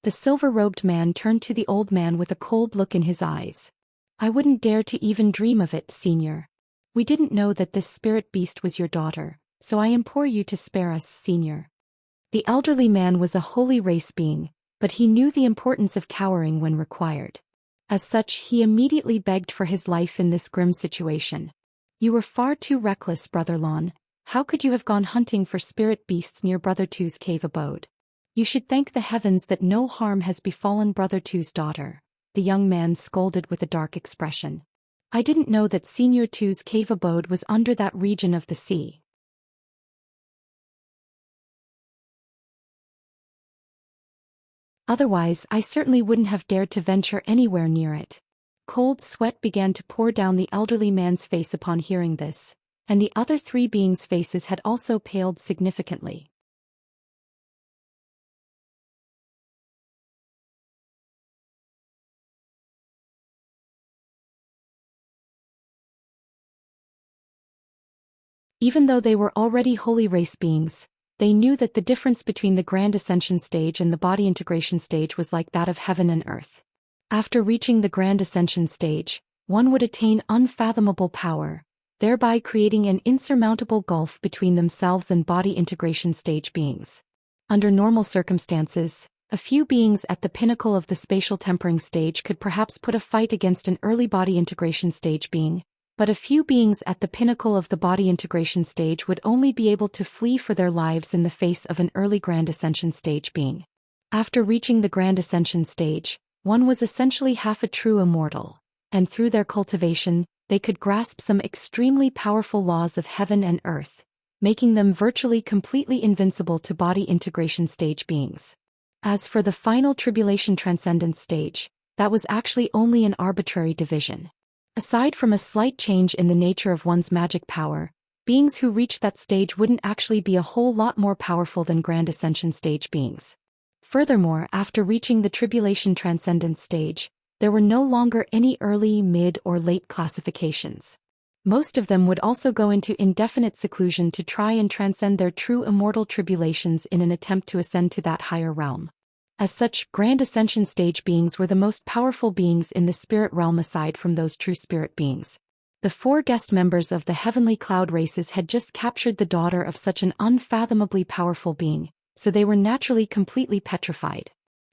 The silver-robed man turned to the old man with a cold look in his eyes. "I wouldn't dare to even dream of it, Senior. We didn't know that this spirit beast was your daughter, so I implore you to spare us, Senior." The elderly man was a holy race being, but he knew the importance of cowering when required. As such, he immediately begged for his life in this grim situation. "You were far too reckless, Brother Lon. How could you have gone hunting for spirit beasts near Brother Two's cave abode? You should thank the heavens that no harm has befallen Brother Two's daughter," the young man scolded with a dark expression. "I didn't know that Senior Two's cave abode was under that region of the sea. Otherwise, I certainly wouldn't have dared to venture anywhere near it." Cold sweat began to pour down the elderly man's face upon hearing this, and the other 3 beings' faces had also paled significantly. Even though they were already holy race beings, they knew that the difference between the Grand Ascension stage and the body integration stage was like that of heaven and earth. After reaching the Grand Ascension stage, one would attain unfathomable power, thereby creating an insurmountable gulf between themselves and body integration stage beings. Under normal circumstances, a few beings at the pinnacle of the spatial tempering stage could perhaps put a fight against an early body integration stage being, but a few beings at the pinnacle of the body integration stage would only be able to flee for their lives in the face of an early Grand Ascension stage being. After reaching the Grand Ascension stage, one was essentially half a true immortal, and through their cultivation, they could grasp some extremely powerful laws of heaven and earth, making them virtually completely invincible to body integration stage beings. As for the final tribulation transcendence stage, that was actually only an arbitrary division. Aside from a slight change in the nature of one's magic power, beings who reach that stage wouldn't actually be a whole lot more powerful than Grand Ascension stage beings. Furthermore, after reaching the tribulation transcendence stage, there were no longer any early, mid, or late classifications. Most of them would also go into indefinite seclusion to try and transcend their true immortal tribulations in an attempt to ascend to that higher realm. As such, Grand Ascension stage beings were the most powerful beings in the spirit realm aside from those true spirit beings. The 4 guest members of the heavenly cloud races had just captured the daughter of such an unfathomably powerful being, so they were naturally completely petrified.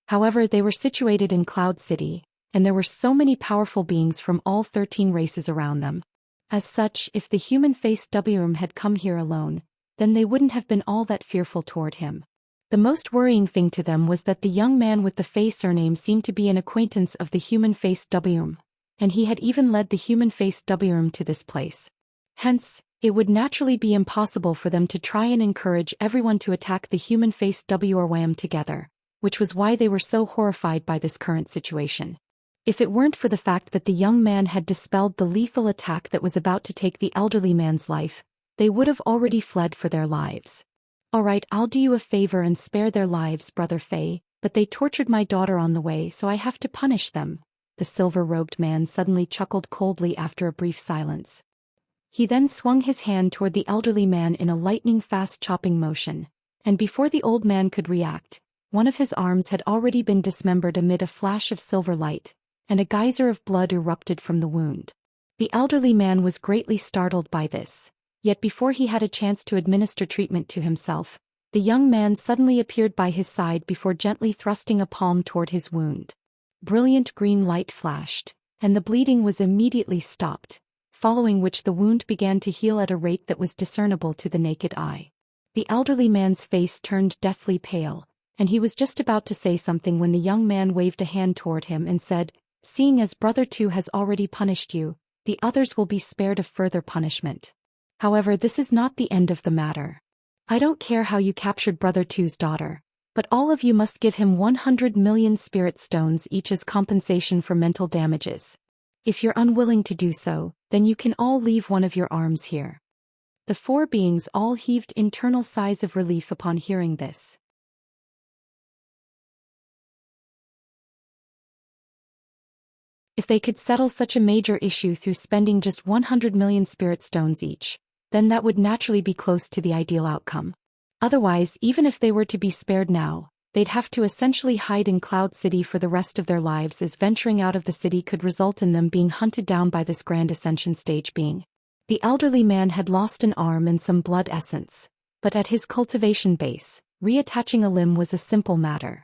However, they were situated in Cloud City, and there were so many powerful beings from all 13 races around them. As such, if the human-faced Wurm had come here alone, then they wouldn't have been all that fearful toward him. The most worrying thing to them was that the young man with the Fey surname seemed to be an acquaintance of the human-faced Wurm, and he had even led the human-faced Wurm to this place. Hence, it would naturally be impossible for them to try and encourage everyone to attack the human-faced Wurm together, which was why they were so horrified by this current situation. If it weren't for the fact that the young man had dispelled the lethal attack that was about to take the elderly man's life, they would have already fled for their lives. Alright, I'll do you a favor and spare their lives, Brother Fei, but they tortured my daughter on the way, so I have to punish them. The silver-robed man suddenly chuckled coldly after a brief silence. He then swung his hand toward the elderly man in a lightning-fast chopping motion, and before the old man could react, one of his arms had already been dismembered amid a flash of silver light, and a geyser of blood erupted from the wound. The elderly man was greatly startled by this, yet before he had a chance to administer treatment to himself, the young man suddenly appeared by his side before gently thrusting a palm toward his wound. Brilliant green light flashed, and the bleeding was immediately stopped, following which the wound began to heal at a rate that was discernible to the naked eye. The elderly man's face turned deathly pale, and he was just about to say something when the young man waved a hand toward him and said, "Seeing as Brother Two has already punished you, the others will be spared of further punishment. However, this is not the end of the matter. I don't care how you captured Brother Two's daughter, but all of you must give him 100 million spirit stones each as compensation for mental damages. If you're unwilling to do so, then you can all leave one of your arms here." The 4 beings all heaved internal sighs of relief upon hearing this. If they could settle such a major issue through spending just 100 million spirit stones each, then that would naturally be close to the ideal outcome. Otherwise, even if they were to be spared now, they'd have to essentially hide in Cloud City for the rest of their lives, as venturing out of the city could result in them being hunted down by this Grand Ascension stage being. The elderly man had lost an arm and some blood essence, but at his cultivation base, reattaching a limb was a simple matter.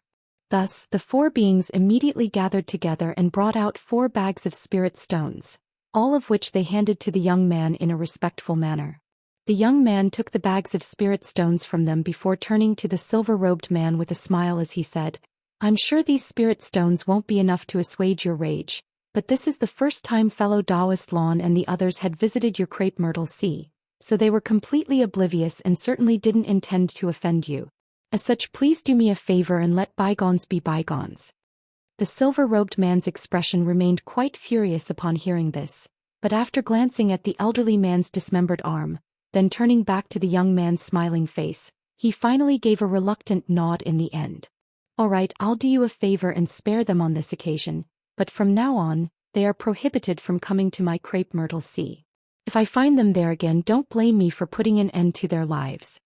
Thus, the 4 beings immediately gathered together and brought out 4 bags of spirit stones, all of which they handed to the young man in a respectful manner. The young man took the bags of spirit stones from them before turning to the silver-robed man with a smile as he said, "I'm sure these spirit stones won't be enough to assuage your rage, but this is the first time fellow Taoist Lon and the others had visited your crepe myrtle sea, so they were completely oblivious and certainly didn't intend to offend you. As such, please do me a favor and let bygones be bygones." The silver-robed man's expression remained quite furious upon hearing this, but after glancing at the elderly man's dismembered arm, then turning back to the young man's smiling face, he finally gave a reluctant nod in the end. "Alright, I'll do you a favor and spare them on this occasion, but from now on, they are prohibited from coming to my crepe myrtle sea." If I find them there again, don't blame me for putting an end to their lives."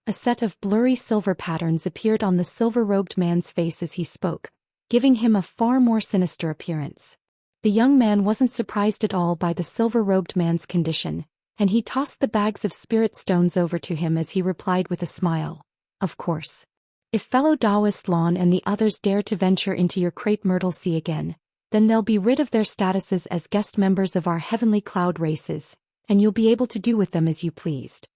A set of blurry silver patterns appeared on the silver-robed man's face as he spoke, giving him a far more sinister appearance. The young man wasn't surprised at all by the silver-robed man's condition, and he tossed the bags of spirit stones over to him as he replied with a smile, "Of course. If fellow Taoist Lon and the others dare to venture into your crepe myrtle sea again, then they'll be rid of their statuses as guest members of our heavenly cloud races, and you'll be able to do with them as you pleased."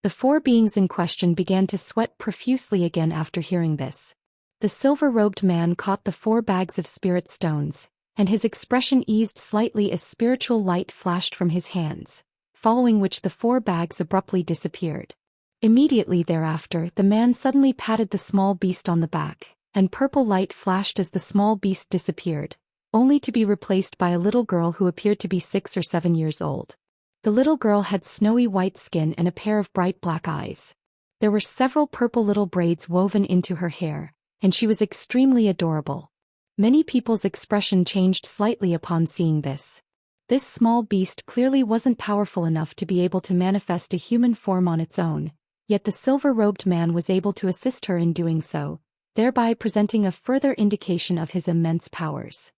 The four beings in question began to sweat profusely again after hearing this. The silver-robed man caught the 4 bags of spirit stones, and his expression eased slightly as spiritual light flashed from his hands, following which the 4 bags abruptly disappeared. Immediately thereafter, the man suddenly patted the small beast on the back, and purple light flashed as the small beast disappeared, only to be replaced by a little girl who appeared to be 6 or 7 years old. The little girl had snowy white skin and a pair of bright black eyes. There were several purple little braids woven into her hair, and she was extremely adorable. Many people's expression changed slightly upon seeing this. This small beast clearly wasn't powerful enough to be able to manifest a human form on its own, yet the silver-robed man was able to assist her in doing so, thereby presenting a further indication of his immense powers.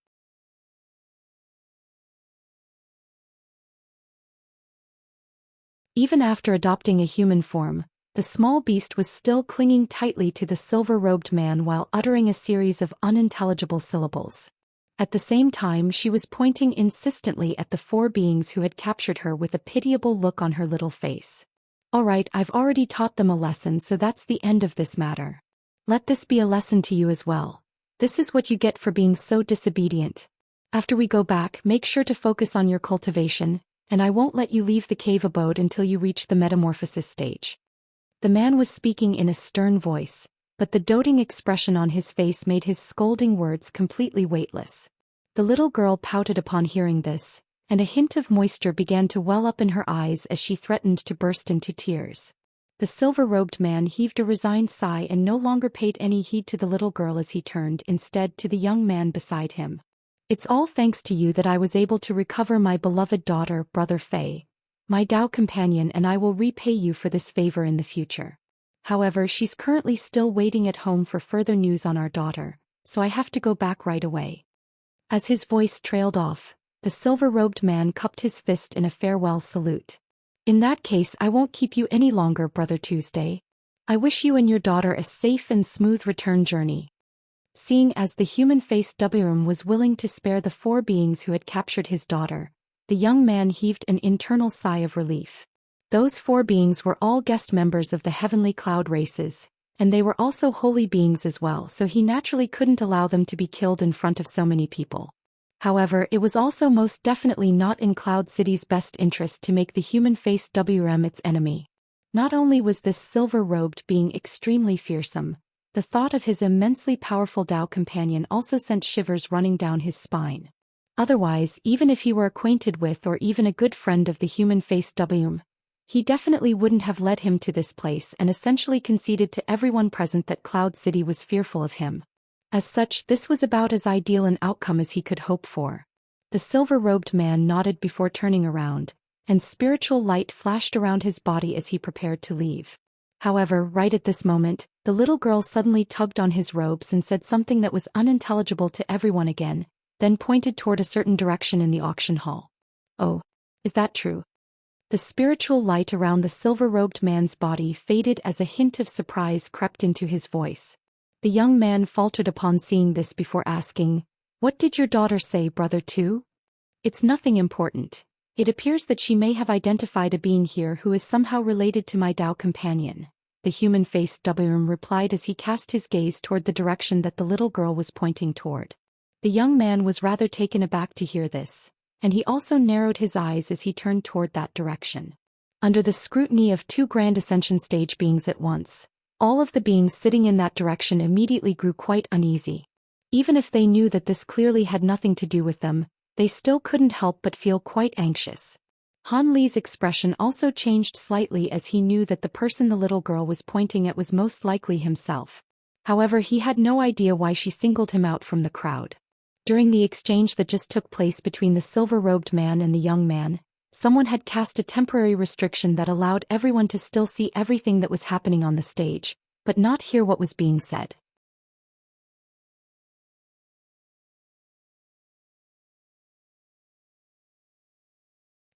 Even after adopting a human form, the small beast was still clinging tightly to the silver-robed man while uttering a series of unintelligible syllables. At the same time, she was pointing insistently at the 4 beings who had captured her with a pitiable look on her little face. "All right, I've already taught them a lesson, so that's the end of this matter. Let this be a lesson to you as well. This is what you get for being so disobedient. After we go back, make sure to focus on your cultivation, and I won't let you leave the cave abode until you reach the metamorphosis stage." The man was speaking in a stern voice, but the doting expression on his face made his scolding words completely weightless. The little girl pouted upon hearing this, and a hint of moisture began to well up in her eyes as she threatened to burst into tears. The silver-robed man heaved a resigned sigh and no longer paid any heed to the little girl as he turned instead to the young man beside him. "It's all thanks to you that I was able to recover my beloved daughter, Brother Fei, my Tao companion, and I will repay you for this favor in the future. However, she's currently still waiting at home for further news on our daughter, so I have to go back right away." As his voice trailed off, the silver-robed man cupped his fist in a farewell salute. "In that case, I won't keep you any longer, Brother Tuesday. I wish you and your daughter a safe and smooth return journey." Seeing as the human-faced Wrum was willing to spare the 4 beings who had captured his daughter, the young man heaved an internal sigh of relief. Those 4 beings were all guest members of the heavenly cloud races, and they were also holy beings as well, so he naturally couldn't allow them to be killed in front of so many people. However, it was also most definitely not in Cloud City's best interest to make the human-faced Wrum its enemy. Not only was this silver-robed being extremely fearsome, the thought of his immensely powerful Tao companion also sent shivers running down his spine. Otherwise, even if he were acquainted with or even a good friend of the human-faced Wrum, he definitely wouldn't have led him to this place and essentially conceded to everyone present that Cloud City was fearful of him. As such, this was about as ideal an outcome as he could hope for. The silver-robed man nodded before turning around, and spiritual light flashed around his body as he prepared to leave. However, right at this moment, the little girl suddenly tugged on his robes and said something that was unintelligible to everyone again, then pointed toward a certain direction in the auction hall. "Oh, is that true?" The spiritual light around the silver-robed man's body faded as a hint of surprise crept into his voice. The young man faltered upon seeing this before asking, "What did your daughter say, Brother Tu?" "It's nothing important. It appears that she may have identified a being here who is somehow related to my Tao companion," the human-faced Wrum replied as he cast his gaze toward the direction that the little girl was pointing toward. The young man was rather taken aback to hear this, and he also narrowed his eyes as he turned toward that direction. Under the scrutiny of 2 Grand Ascension stage beings at once, all of the beings sitting in that direction immediately grew quite uneasy. Even if they knew that this clearly had nothing to do with them, they still couldn't help but feel quite anxious. Han Li's expression also changed slightly as he knew that the person the little girl was pointing at was most likely himself. However, he had no idea why she singled him out from the crowd. During the exchange that just took place between the silver-robed man and the young man, Someone had cast a temporary restriction that allowed everyone to still see everything that was happening on the stage, but not hear what was being said.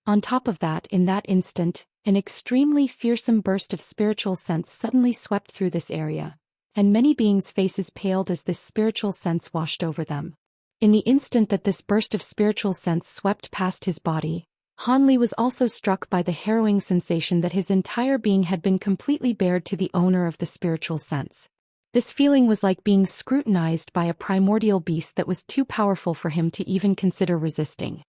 On top of that, in that instant, an extremely fearsome burst of spiritual sense suddenly swept through this area, and many beings' faces paled as this spiritual sense washed over them. In the instant that this burst of spiritual sense swept past his body, Han Li was also struck by the harrowing sensation that his entire being had been completely bared to the owner of the spiritual sense. This feeling was like being scrutinized by a primordial beast that was too powerful for him to even consider resisting.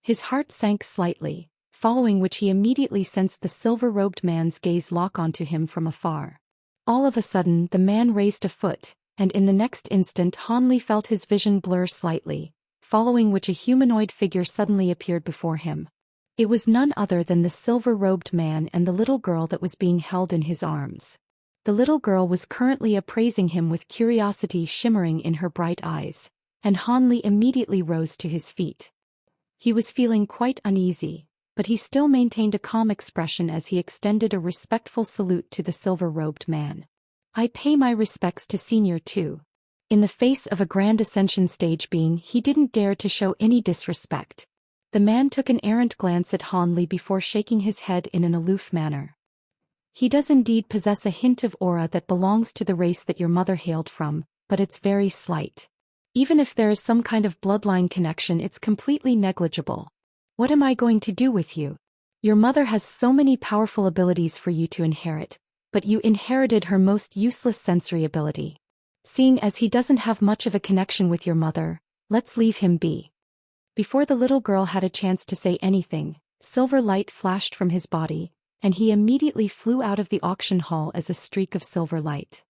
His heart sank slightly, following which he immediately sensed the silver-robed man's gaze lock onto him from afar. All of a sudden, the man raised a foot, and in the next instant Han Li felt his vision blur slightly, following which a humanoid figure suddenly appeared before him. It was none other than the silver-robed man and the little girl that was being held in his arms. The little girl was currently appraising him with curiosity shimmering in her bright eyes, and Han Li immediately rose to his feet. He was feeling quite uneasy, but he still maintained a calm expression as he extended a respectful salute to the silver-robed man. "I pay my respects to Senior too." In the face of a grand ascension stage being, he didn't dare to show any disrespect. The man took an errant glance at Han Li before shaking his head in an aloof manner. "He does indeed possess a hint of aura that belongs to the race that your mother hailed from, but it's very slight. Even if there is some kind of bloodline connection, it's completely negligible. What am I going to do with you? Your mother has so many powerful abilities for you to inherit, but you inherited her most useless sensory ability. Seeing as he doesn't have much of a connection with your mother, let's leave him be." Before the little girl had a chance to say anything, silver light flashed from his body, and he immediately flew out of the auction hall as a streak of silver light.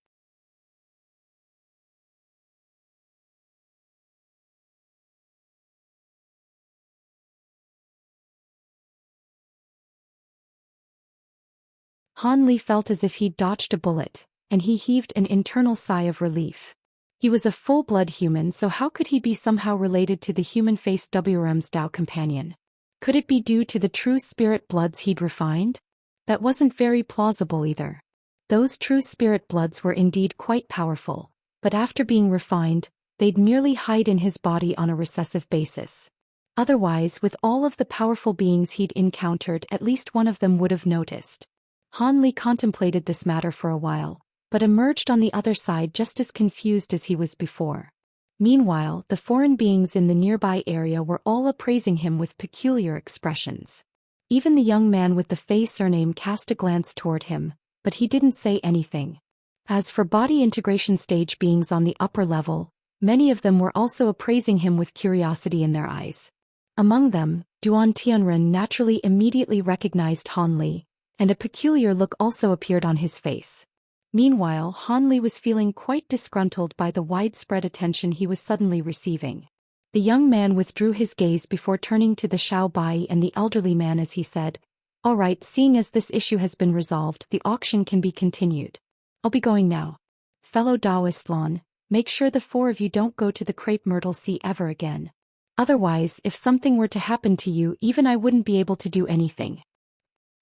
Han Li felt as if he'd dodged a bullet, and he heaved an internal sigh of relief. He was a full-blood human, so how could he be somehow related to the human-faced WRM's Dao companion? Could it be due to the true spirit bloods he'd refined? That wasn't very plausible either. Those true spirit bloods were indeed quite powerful, but after being refined, they'd merely hide in his body on a recessive basis. Otherwise, with all of the powerful beings he'd encountered, at least one of them would have noticed. Han Li contemplated this matter for a while, but emerged on the other side just as confused as he was before. Meanwhile, the foreign beings in the nearby area were all appraising him with peculiar expressions. Even the young man with the Fey surname cast a glance toward him, but he didn't say anything. As for body integration stage beings on the upper level, many of them were also appraising him with curiosity in their eyes. Among them, Duan Tianren naturally immediately recognized Han Li, and a peculiar look also appeared on his face. Meanwhile, Han Li was feeling quite disgruntled by the widespread attention he was suddenly receiving. The young man withdrew his gaze before turning to the Xiao Bai and the elderly man as he said, "All right, seeing as this issue has been resolved, the auction can be continued. I'll be going now. Fellow Taoist Lon, make sure the four of you don't go to the Crepe Myrtle Sea ever again. Otherwise, if something were to happen to you, even I wouldn't be able to do anything."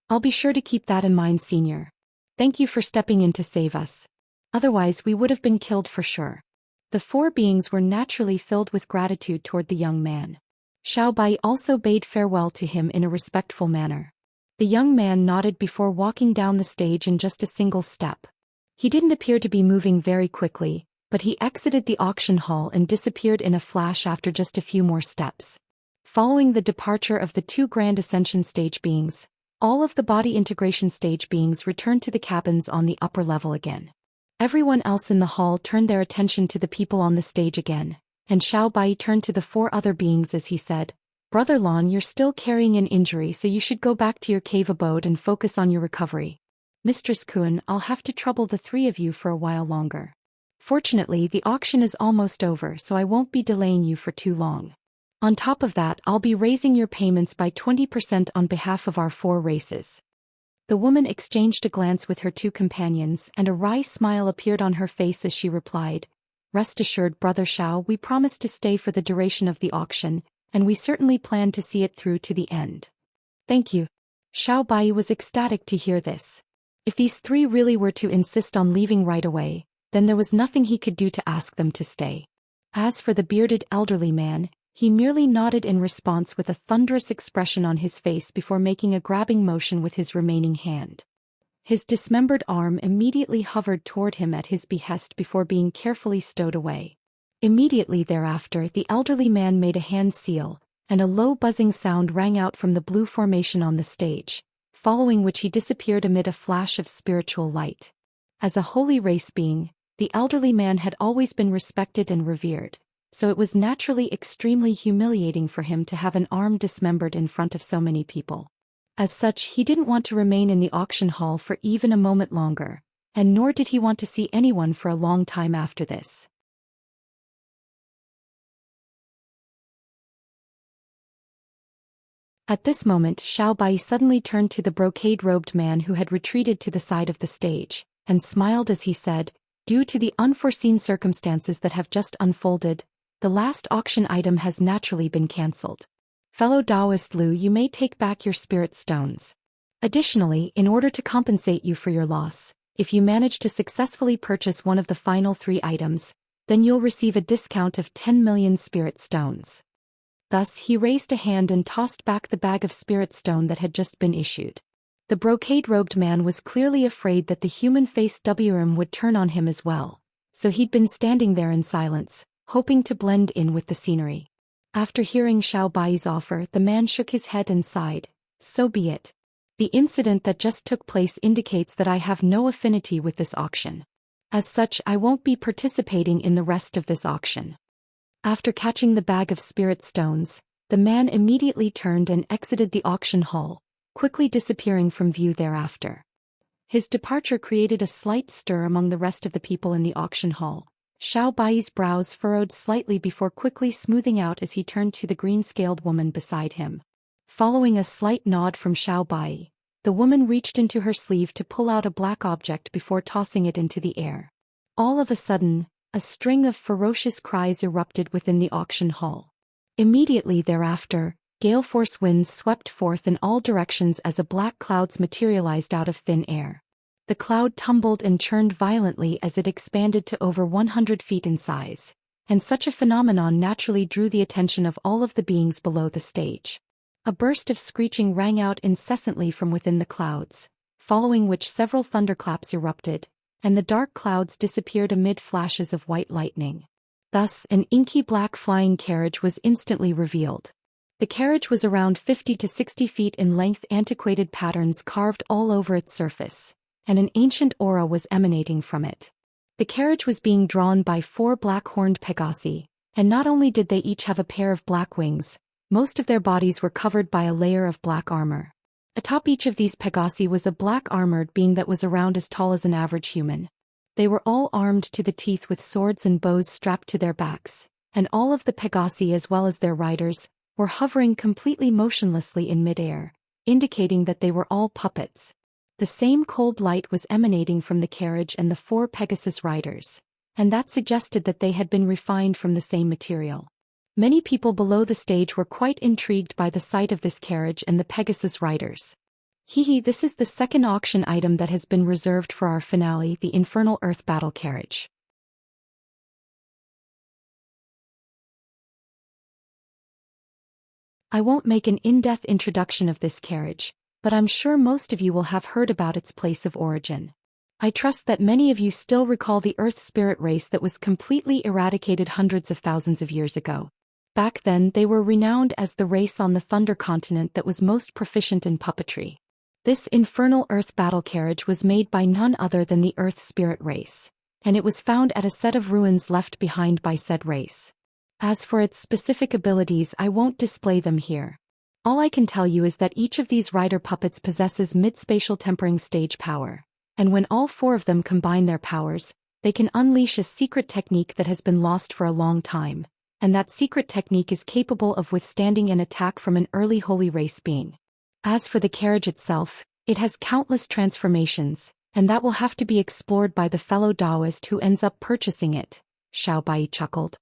"I'll be sure to keep that in mind, Senior. Thank you for stepping in to save us. Otherwise we would have been killed for sure." The four beings were naturally filled with gratitude toward the young man. Xiao Bai also bade farewell to him in a respectful manner. The young man nodded before walking down the stage in just a single step. He didn't appear to be moving very quickly, but he exited the auction hall and disappeared in a flash after just a few more steps. Following the departure of the two Grand Ascension stage beings, all of the body integration stage beings returned to the cabins on the upper level again. Everyone else in the hall turned their attention to the people on the stage again, and Xiao Bai turned to the four other beings as he said, "Brother Lon, you're still carrying an injury, so you should go back to your cave abode and focus on your recovery. Mistress Kun, I'll have to trouble the three of you for a while longer. Fortunately, the auction is almost over, so I won't be delaying you for too long. On top of that, I'll be raising your payments by 20% on behalf of our four races." The woman exchanged a glance with her two companions, and a wry smile appeared on her face as she replied, "Rest assured, Brother Xiao, we promise to stay for the duration of the auction, and we certainly plan to see it through to the end." Thank you. Xiao Bai was ecstatic to hear this. If these three really were to insist on leaving right away, then there was nothing he could do to ask them to stay. As for the bearded elderly man, he merely nodded in response with a thunderous expression on his face before making a grabbing motion with his remaining hand. His dismembered arm immediately hovered toward him at his behest before being carefully stowed away. Immediately thereafter, the elderly man made a hand seal, and a low buzzing sound rang out from the blue formation on the stage, following which he disappeared amid a flash of spiritual light. As a holy race being, the elderly man had always been respected and revered, so it was naturally extremely humiliating for him to have an arm dismembered in front of so many people. As such, he didn't want to remain in the auction hall for even a moment longer, and nor did he want to see anyone for a long time after this. At this moment, Xiao Bai suddenly turned to the brocade-robed man who had retreated to the side of the stage, and smiled as he said, "Due to the unforeseen circumstances that have just unfolded, the last auction item has naturally been cancelled. Fellow Taoist Liu, you may take back your spirit stones. Additionally, in order to compensate you for your loss, if you manage to successfully purchase one of the final 3 items, then you'll receive a discount of 10 million spirit stones." Thus he raised a hand and tossed back the bag of spirit stone that had just been issued. The brocade-robed man was clearly afraid that the human-faced WM would turn on him as well, so he'd been standing there in silence, hoping to blend in with the scenery. After hearing Xiao Bai's offer, the man shook his head and sighed, "So be it. The incident that just took place indicates that I have no affinity with this auction. As such, I won't be participating in the rest of this auction." After catching the bag of spirit stones, the man immediately turned and exited the auction hall, quickly disappearing from view thereafter. His departure created a slight stir among the rest of the people in the auction hall. Xiao Bai's brows furrowed slightly before quickly smoothing out as he turned to the green-scaled woman beside him. Following a slight nod from Xiao Bai, the woman reached into her sleeve to pull out a black object before tossing it into the air. All of a sudden, a string of ferocious cries erupted within the auction hall. Immediately thereafter, gale-force winds swept forth in all directions as a black cloud materialized out of thin air. The cloud tumbled and churned violently as it expanded to over 100 feet in size, and such a phenomenon naturally drew the attention of all of the beings below the stage. A burst of screeching rang out incessantly from within the clouds, following which several thunderclaps erupted, and the dark clouds disappeared amid flashes of white lightning. Thus, an inky black flying carriage was instantly revealed. The carriage was around 50 to 60 feet in length, antiquated patterns carved all over its surface, and an ancient aura was emanating from it. The carriage was being drawn by 4 black-horned Pegasi, and not only did they each have a pair of black wings, most of their bodies were covered by a layer of black armor. Atop each of these Pegasi was a black armored being that was around as tall as an average human. They were all armed to the teeth with swords and bows strapped to their backs, and all of the Pegasi as well as their riders were hovering completely motionlessly in midair, indicating that they were all puppets. The same cold light was emanating from the carriage and the 4 Pegasus riders, and that suggested that they had been refined from the same material. Many people below the stage were quite intrigued by the sight of this carriage and the Pegasus riders. This is the second auction item that has been reserved for our finale, the Infernal Earth Battle Carriage. I won't make an in-depth introduction of this carriage, but I'm sure most of you will have heard about its place of origin. I trust that many of you still recall the Earth spirit race that was completely eradicated hundreds of thousands of years ago. Back then, they were renowned as the race on the Thunder Continent that was most proficient in puppetry. This infernal Earth battle carriage was made by none other than the Earth spirit race, and it was found at a set of ruins left behind by said race. As for its specific abilities, I won't display them here. All I can tell you is that each of these rider puppets possesses mid-spatial tempering stage power, and when all 4 of them combine their powers, they can unleash a secret technique that has been lost for a long time, and that secret technique is capable of withstanding an attack from an early holy race being. As for the carriage itself, it has countless transformations, and that will have to be explored by the fellow Taoist who ends up purchasing it, Xiao Bai chuckled.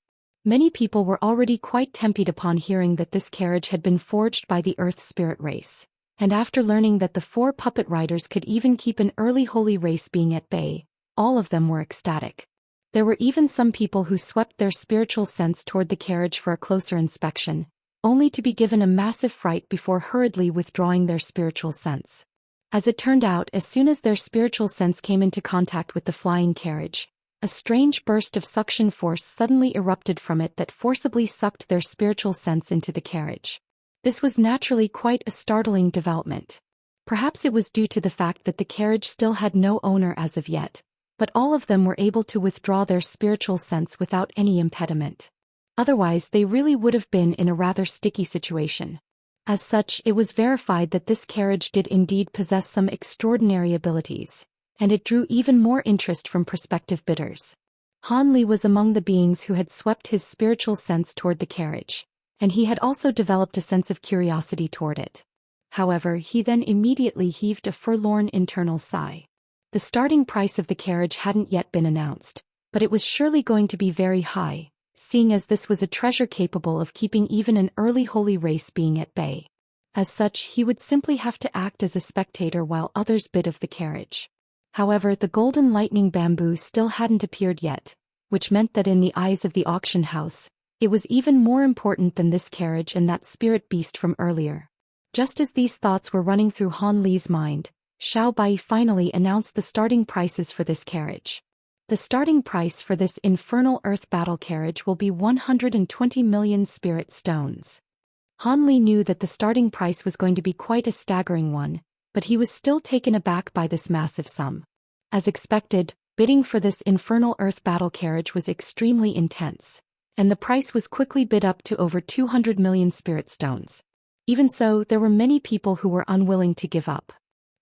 Many people were already quite tempted upon hearing that this carriage had been forged by the Earth spirit race, And after learning that the 4 puppet riders could even keep an early holy race being at bay, all of them were ecstatic. There were even some people who swept their spiritual sense toward the carriage for a closer inspection, only to be given a massive fright before hurriedly withdrawing their spiritual sense. As it turned out, as soon as their spiritual sense came into contact with the flying carriage, a strange burst of suction force suddenly erupted from it that forcibly sucked their spiritual sense into the carriage. This was naturally quite a startling development. Perhaps it was due to the fact that the carriage still had no owner as of yet, but all of them were able to withdraw their spiritual sense without any impediment. Otherwise, they really would have been in a rather sticky situation. As such, it was verified that this carriage did indeed possess some extraordinary abilities, and it drew even more interest from prospective bidders. Han Li was among the beings who had swept his spiritual sense toward the carriage, and he had also developed a sense of curiosity toward it. However, he then immediately heaved a forlorn internal sigh. The starting price of the carriage hadn't yet been announced, but it was surely going to be very high, seeing as this was a treasure capable of keeping even an early holy race being at bay. As such, he would simply have to act as a spectator while others bid of the carriage. However, the golden lightning bamboo still hadn't appeared yet, which meant that in the eyes of the auction house, it was even more important than this carriage and that spirit beast from earlier. Just as these thoughts were running through Han Li's mind, Xiao Bai finally announced the starting prices for this carriage. The starting price for this infernal earth battle carriage will be 120 million spirit stones. Han Li knew that the starting price was going to be quite a staggering one, but he was still taken aback by this massive sum. As expected, bidding for this infernal earth battle carriage was extremely intense, and the price was quickly bid up to over 200 million spirit stones. Even so, there were many people who were unwilling to give up.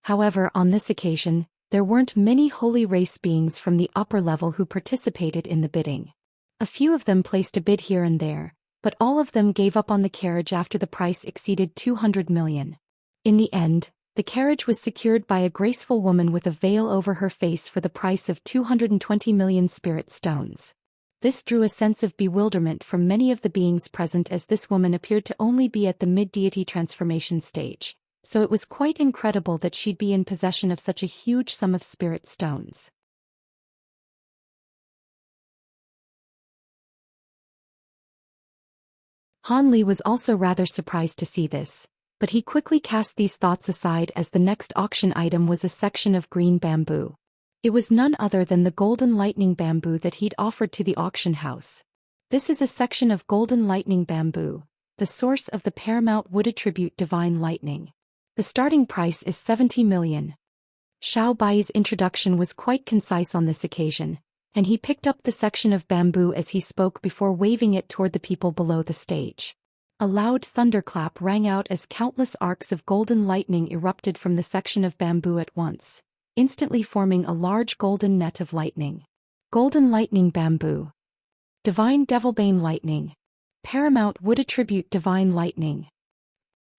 However, on this occasion, there weren't many holy race beings from the upper level who participated in the bidding. A few of them placed a bid here and there, but all of them gave up on the carriage after the price exceeded 200 million. In the end, the carriage was secured by a graceful woman with a veil over her face for the price of 220 million spirit stones. This drew a sense of bewilderment from many of the beings present, as this woman appeared to only be at the mid-deity transformation stage, so it was quite incredible that she'd be in possession of such a huge sum of spirit stones. Han Li was also rather surprised to see this, but he quickly cast these thoughts aside as the next auction item was a section of green bamboo. It was none other than the golden lightning bamboo that he'd offered to the auction house. This is a section of golden lightning bamboo, the source of the paramount wood attribute divine lightning. The starting price is 70 million. Xiao Bai's introduction was quite concise on this occasion, and he picked up the section of bamboo as he spoke before waving it toward the people below the stage. A loud thunderclap rang out as countless arcs of golden lightning erupted from the section of bamboo at once, instantly forming a large golden net of lightning. Golden lightning bamboo. Divine devilbane lightning. Paramount wood attribute divine lightning.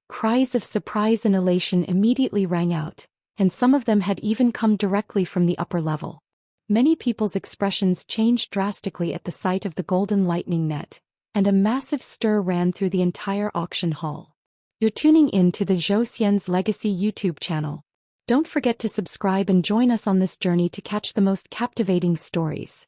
Cries of surprise and elation immediately rang out, and some of them had even come directly from the upper level. Many people's expressions changed drastically at the sight of the golden lightning net, and a massive stir ran through the entire auction hall. You're tuning in to the Zhou Xian's Legacy YouTube channel. Don't forget to subscribe and join us on this journey to catch the most captivating stories.